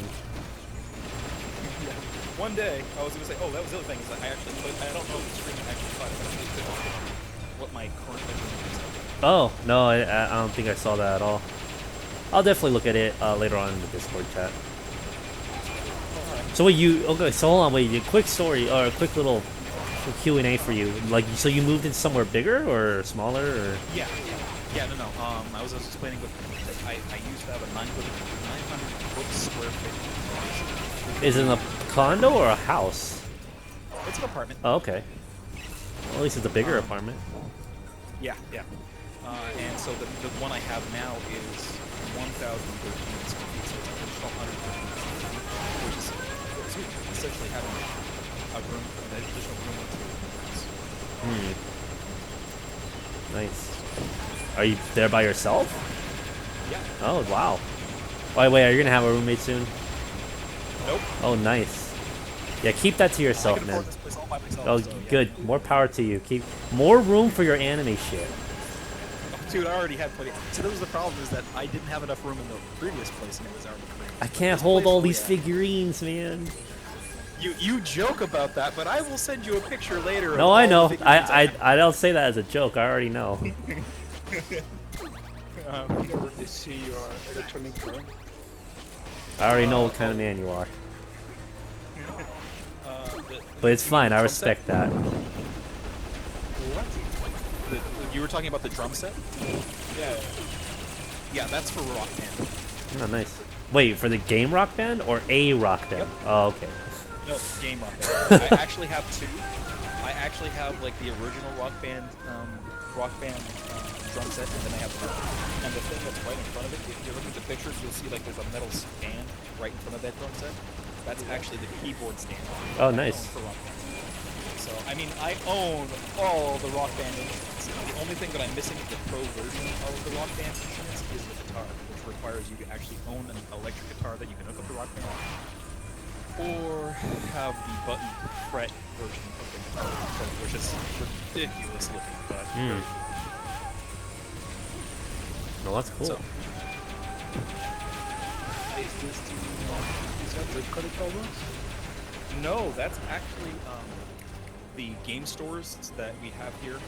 [SPEAKER 5] One day, I was gonna say, oh, that was the other thing, is that I actually put, I don't know if the stream actually thought what my current measurement is.
[SPEAKER 1] Oh no, I don't think I saw that at all. I'll definitely look at it later on in the Discord chat. So wait, okay? So hold on, wait. A quick story or a quick little Q&A for you. Like, so you moved in somewhere bigger or smaller or?
[SPEAKER 5] Yeah. No. I was explaining, but I used to have a 900 square feet.
[SPEAKER 1] Is it a condo or a house?
[SPEAKER 5] It's an apartment.
[SPEAKER 1] Oh, okay. Well, at least it's a bigger apartment.
[SPEAKER 5] Yeah. And so the one I have now is 1,013 square feet, so it's an additional 150 square feet, which is essentially having a room, an additional room or two.
[SPEAKER 1] Nice. Are you there by yourself?
[SPEAKER 5] Yeah.
[SPEAKER 1] Oh, wow. Wait, are you gonna have a roommate soon?
[SPEAKER 5] Nope.
[SPEAKER 1] Oh, nice. Yeah, keep that to
[SPEAKER 5] I
[SPEAKER 1] yourself,
[SPEAKER 5] can
[SPEAKER 1] man.
[SPEAKER 5] afford this place all by myself.
[SPEAKER 1] Oh,
[SPEAKER 5] so, yeah.
[SPEAKER 1] good. More power to you. Keep more room for your anime shit.
[SPEAKER 5] Dude, I already had plenty. So that was the problem, is that I didn't have enough room in the previous place, and it was already crazy.
[SPEAKER 1] I can't
[SPEAKER 5] This
[SPEAKER 1] hold
[SPEAKER 5] place
[SPEAKER 1] all
[SPEAKER 5] will
[SPEAKER 1] these
[SPEAKER 5] be at.
[SPEAKER 1] figurines, man.
[SPEAKER 5] You joke about that, but I will send you a picture later.
[SPEAKER 1] No,
[SPEAKER 5] of
[SPEAKER 1] I
[SPEAKER 5] all
[SPEAKER 1] know.
[SPEAKER 5] the figurines
[SPEAKER 1] I don't say that as a joke. I already know.
[SPEAKER 7] Whenever they see your electronic drum.
[SPEAKER 1] I already know what kind of man you are.
[SPEAKER 5] the-
[SPEAKER 1] But it's fine. I
[SPEAKER 5] drum
[SPEAKER 1] respect
[SPEAKER 5] set?
[SPEAKER 1] that.
[SPEAKER 5] You were talking about the drum set?
[SPEAKER 7] Yeah.
[SPEAKER 5] Yeah, that's for Rock Band.
[SPEAKER 1] Oh, nice. Wait, for the game Rock Band or a Rock Band?
[SPEAKER 5] Yep.
[SPEAKER 1] Oh, okay.
[SPEAKER 5] No, game Rock Band. I actually have two. I actually have like the original Rock Band drum set, and then I have the and the thing that's right in front of it. If you look at the pictures, you'll see like there's a metal stand right in front of that drum set. That's actually the keyboard stand.
[SPEAKER 1] Oh,
[SPEAKER 5] I
[SPEAKER 1] nice.
[SPEAKER 5] own for Rock Band. So I mean, I own all the Rock Band instruments. The only thing that I'm missing with the pro version of the Rock Band instruments is the guitar, which requires you to actually own an electric guitar that you can hook up to Rock Band, or have the button fret version of the guitar, which is ridiculous looking, but
[SPEAKER 1] No, that's cool.
[SPEAKER 5] So,
[SPEAKER 7] Is this the credit albums?
[SPEAKER 5] no, that's actually the game stores that we have here.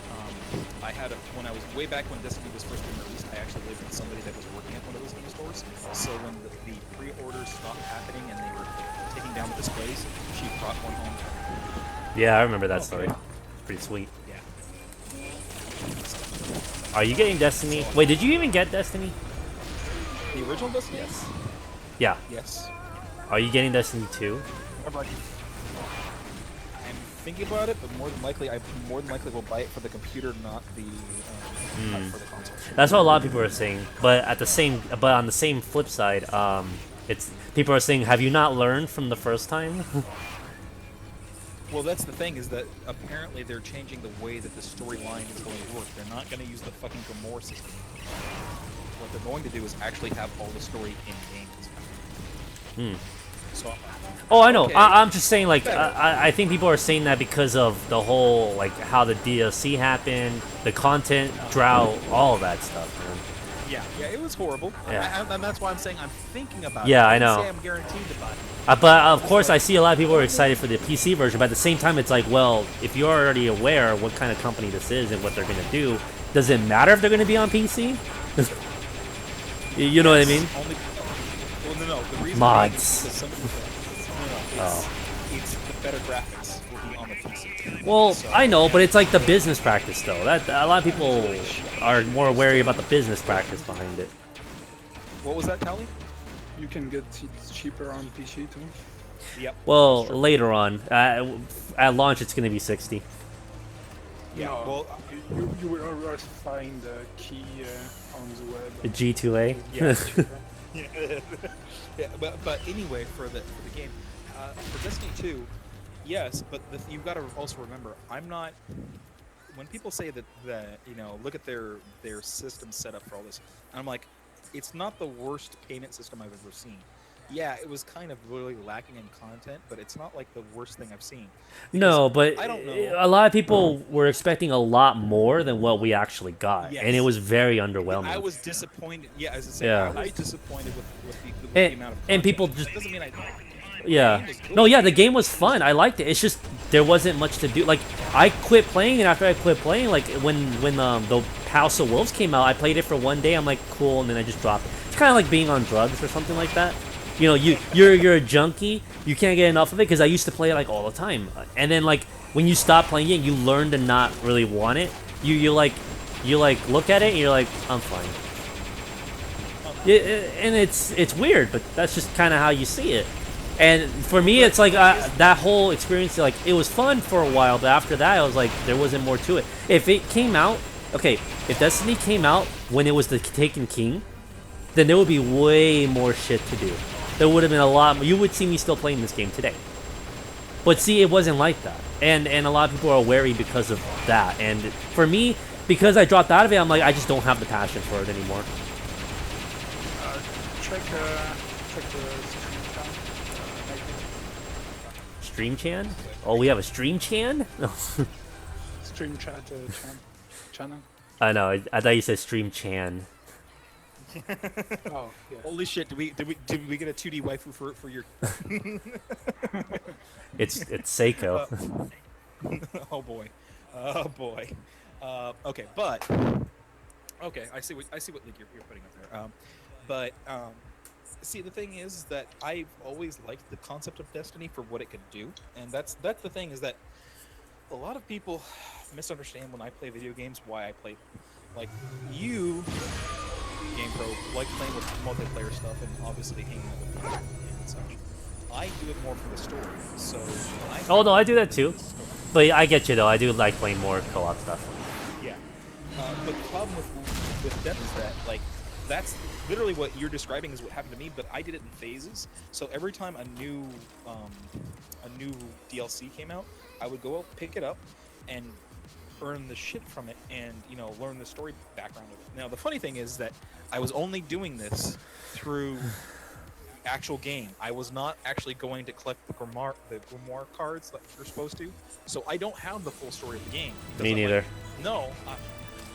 [SPEAKER 5] I had when I was way back when Destiny was first being released, I actually lived with somebody that was working at one of those game stores. So when the pre-orders stopped happening and they were taking down the displays, she brought one home.
[SPEAKER 1] Yeah, I remember that story. Pretty sweet.
[SPEAKER 5] Yeah.
[SPEAKER 1] Are you getting Destiny? Wait, did you even get Destiny?
[SPEAKER 5] The original Destiny?
[SPEAKER 1] Yes. Yeah.
[SPEAKER 5] Yes.
[SPEAKER 1] Are you getting Destiny 2?
[SPEAKER 5] I'm thinking about it, but more than likely will buy it for the computer, not the not for the console.
[SPEAKER 1] That's what a lot of people are saying. But on the same flip side, it's people are saying, have you not learned from the first time?
[SPEAKER 5] Well, that's the thing, is that apparently they're changing the way that the storyline is going to work. They're not going to use the fucking Gamora system. What they're going to do is actually have all the story in games. So,
[SPEAKER 1] Oh, I know.
[SPEAKER 5] okay.
[SPEAKER 1] I'm just saying, like,
[SPEAKER 5] Better.
[SPEAKER 1] I think people are saying that because of the whole, like, how the DLC happened, the content drought, all of that stuff, man.
[SPEAKER 5] yeah, it was horrible.
[SPEAKER 1] Yeah.
[SPEAKER 5] And that's why I'm saying I'm thinking about
[SPEAKER 1] Yeah,
[SPEAKER 5] it.
[SPEAKER 1] I know.
[SPEAKER 5] Say I'm guaranteed to buy it.
[SPEAKER 1] But of course, I see a lot of people are excited for the PC version. But at the same time, it's like, well, if you're already aware what kind of company this is and what they're gonna do, does it matter if they're gonna be on PC? You know what I mean?
[SPEAKER 5] Only, well, no. The reason
[SPEAKER 1] Mods.
[SPEAKER 5] being is because some people, it's the better graphics will be on the PC.
[SPEAKER 1] Well,
[SPEAKER 5] So-
[SPEAKER 1] I know, but it's like the business practice, though. That a lot of people are more wary about the business practice behind it.
[SPEAKER 5] What was that, Tally?
[SPEAKER 7] You can get it cheaper on PC too.
[SPEAKER 5] Yep.
[SPEAKER 1] Well, later on, at launch, it's gonna be 60.
[SPEAKER 5] Yeah.
[SPEAKER 7] No,
[SPEAKER 5] Well,
[SPEAKER 7] you will always find the key on the web.
[SPEAKER 1] The G2A.
[SPEAKER 5] yeah, but anyway, for the game, for Destiny 2, yes, but you've got to also remember, I'm not. When people say that look at their system setup for all this, I'm like, it's not the worst payment system I've ever seen. yeah, it was kind of really lacking in content, but it's not like the worst thing I've seen. Because
[SPEAKER 1] No, but
[SPEAKER 5] I don't know.
[SPEAKER 1] a lot of people were expecting a lot more than what we actually got, and it
[SPEAKER 5] Yes.
[SPEAKER 1] was very
[SPEAKER 5] Yeah, I
[SPEAKER 1] underwhelming.
[SPEAKER 5] was disappointed. Yeah, as I say,
[SPEAKER 1] Yeah.
[SPEAKER 5] I was disappointed with the
[SPEAKER 1] And,
[SPEAKER 5] amount of
[SPEAKER 1] and
[SPEAKER 5] content.
[SPEAKER 1] people
[SPEAKER 5] That
[SPEAKER 1] just
[SPEAKER 5] doesn't mean I. The
[SPEAKER 1] yeah.
[SPEAKER 5] game was good.
[SPEAKER 1] No, yeah, the game was fun. I liked it. It's just there wasn't much to do. Like I quit playing, and after I quit playing, like when the House of Wolves came out, I played it for one day. I'm like, cool, and then I just dropped it. It's kind of like being on drugs or something like that. You know, you're a junkie. You can't get enough of it because I used to play it like all the time. And then like when you stop playing it, you learn to not really want it. You like look at it and you're like, I'm fine. And it's weird, but that's just kind of how you see it. And for me, it's like that whole experience, like, it was fun for a while, but after that, I was like, there wasn't more to it. If it came out, okay, if Destiny came out when it was the Taken King, then there would be way more shit to do. There would have been a lot more. You would see me still playing this game today. But see, it wasn't like that. And a lot of people are wary because of that. And for me, because I dropped out of it, I'm like, I just don't have the passion for it anymore.
[SPEAKER 7] Check the stream count. Maybe.
[SPEAKER 1] Stream Chan? Oh, we have a Stream Chan?
[SPEAKER 7] Stream chat channel.
[SPEAKER 1] I know. I thought you said Stream Chan.
[SPEAKER 7] Oh, yeah.
[SPEAKER 5] Holy shit! Did we get a 2D waifu for your?
[SPEAKER 1] It's Seiko.
[SPEAKER 5] Oh boy, oh boy. Okay, but okay, I see what league you're putting up there. But see, the thing is that I've always liked the concept of Destiny for what it could do, and that's the thing, is that a lot of people misunderstand when I play video games why I play. Like you, Game Pro, like playing with multiplayer stuff and obviously hanging out with people and such. I do it more for the story. So when I
[SPEAKER 1] Oh no, I do that too. But I get you though. I do like playing more co-op stuff.
[SPEAKER 5] Yeah. But the problem with Death is that, like, that's literally what you're describing is what happened to me, but I did it in phases. So every time a new DLC came out, I would go out, pick it up, and earn the shit from it, and learn the story background of it. Now the funny thing is that I was only doing this through actual game. I was not actually going to collect the grimoire cards like you're supposed to. So I don't have the full story of the game. because
[SPEAKER 1] Me
[SPEAKER 5] I'm
[SPEAKER 1] neither.
[SPEAKER 5] Like, no,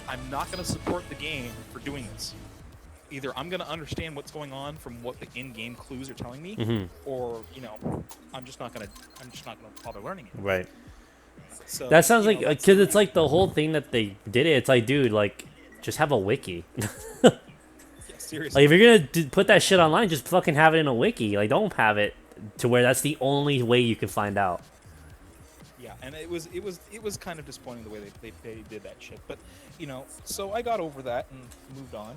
[SPEAKER 5] I'm not going to support the game for doing this. Either I'm going to understand what's going on from what the in-game clues are telling me,
[SPEAKER 1] Mhm.
[SPEAKER 5] or I'm just not going to bother learning it.
[SPEAKER 1] Right.
[SPEAKER 5] So
[SPEAKER 1] That sounds like
[SPEAKER 5] that's-
[SPEAKER 1] because it's like the whole thing that they did it. It's like, dude, like, just have a wiki.
[SPEAKER 5] yeah, seriously.
[SPEAKER 1] Like, if you're gonna put that shit online, just fucking have it in a wiki. Like, don't have it to where that's the only way you can find out.
[SPEAKER 5] Yeah, and it was kind of disappointing the way they did that shit. But so I got over that and moved on.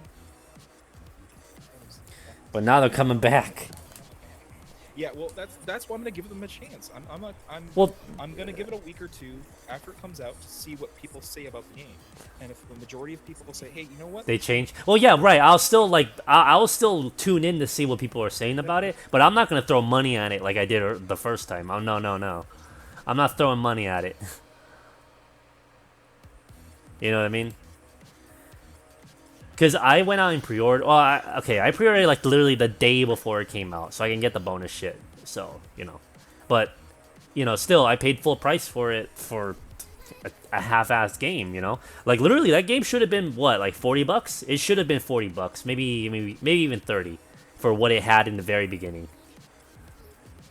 [SPEAKER 1] But now they're coming back.
[SPEAKER 5] Yeah, well, that's why I'm gonna give them a chance.
[SPEAKER 1] Well-
[SPEAKER 5] I'm gonna give it a week or two after it comes out to see what people say about the game. And if the majority of people say, hey, you know what?
[SPEAKER 1] They change. Well, yeah, right. I'll still tune in to see what people are saying about it. But I'm not gonna throw money at it like I did the first time. Oh no. I'm not throwing money at it. You know what I mean? Because I went out and pre-ordered. Well, I pre-ordered like literally the day before it came out, so I can get the bonus shit. So but still, I paid full price for it for a half-assed game. Like literally, that game should have been what, like $40? It should have been $40, maybe even 30, for what it had in the very beginning.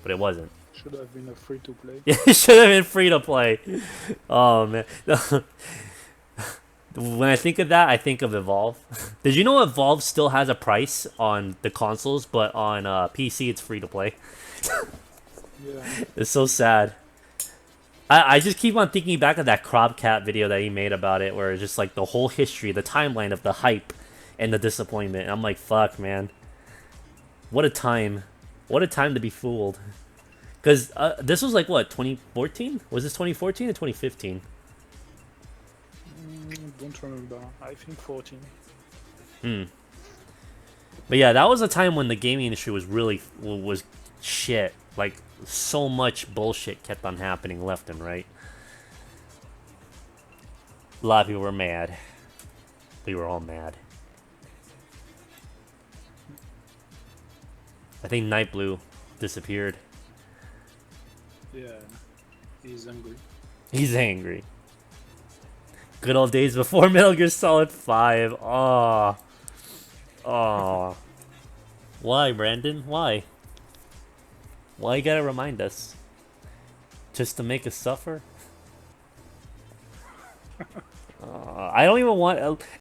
[SPEAKER 1] But it wasn't.
[SPEAKER 7] Should have been a free to play.
[SPEAKER 1] It should have been free to play. Oh man. When I think of that, I think of Evolve. Did you know Evolve still has a price on the consoles, but on PC it's free to play?
[SPEAKER 7] Yeah.
[SPEAKER 1] It's so sad. I just keep on thinking back of that Cropcat video that he made about it, where it's just like the whole history, the timeline of the hype and the disappointment. And I'm like, fuck, man. What a time. What a time to be fooled. Because this was like, what, 2014? Was this 2014 or 2015?
[SPEAKER 7] Don't remember. I think 14.
[SPEAKER 1] But yeah, that was a time when the gaming industry was really was shit. Like, so much bullshit kept on happening left and right. A lot of people were mad. We were all mad. I think Night Blue disappeared.
[SPEAKER 7] Yeah, he's angry.
[SPEAKER 1] He's angry. Good old days before Metal Gear Solid 5. Aw. Aw. Why, Brandon? Why? Why you gotta remind us? Just to make us suffer? I don't even want...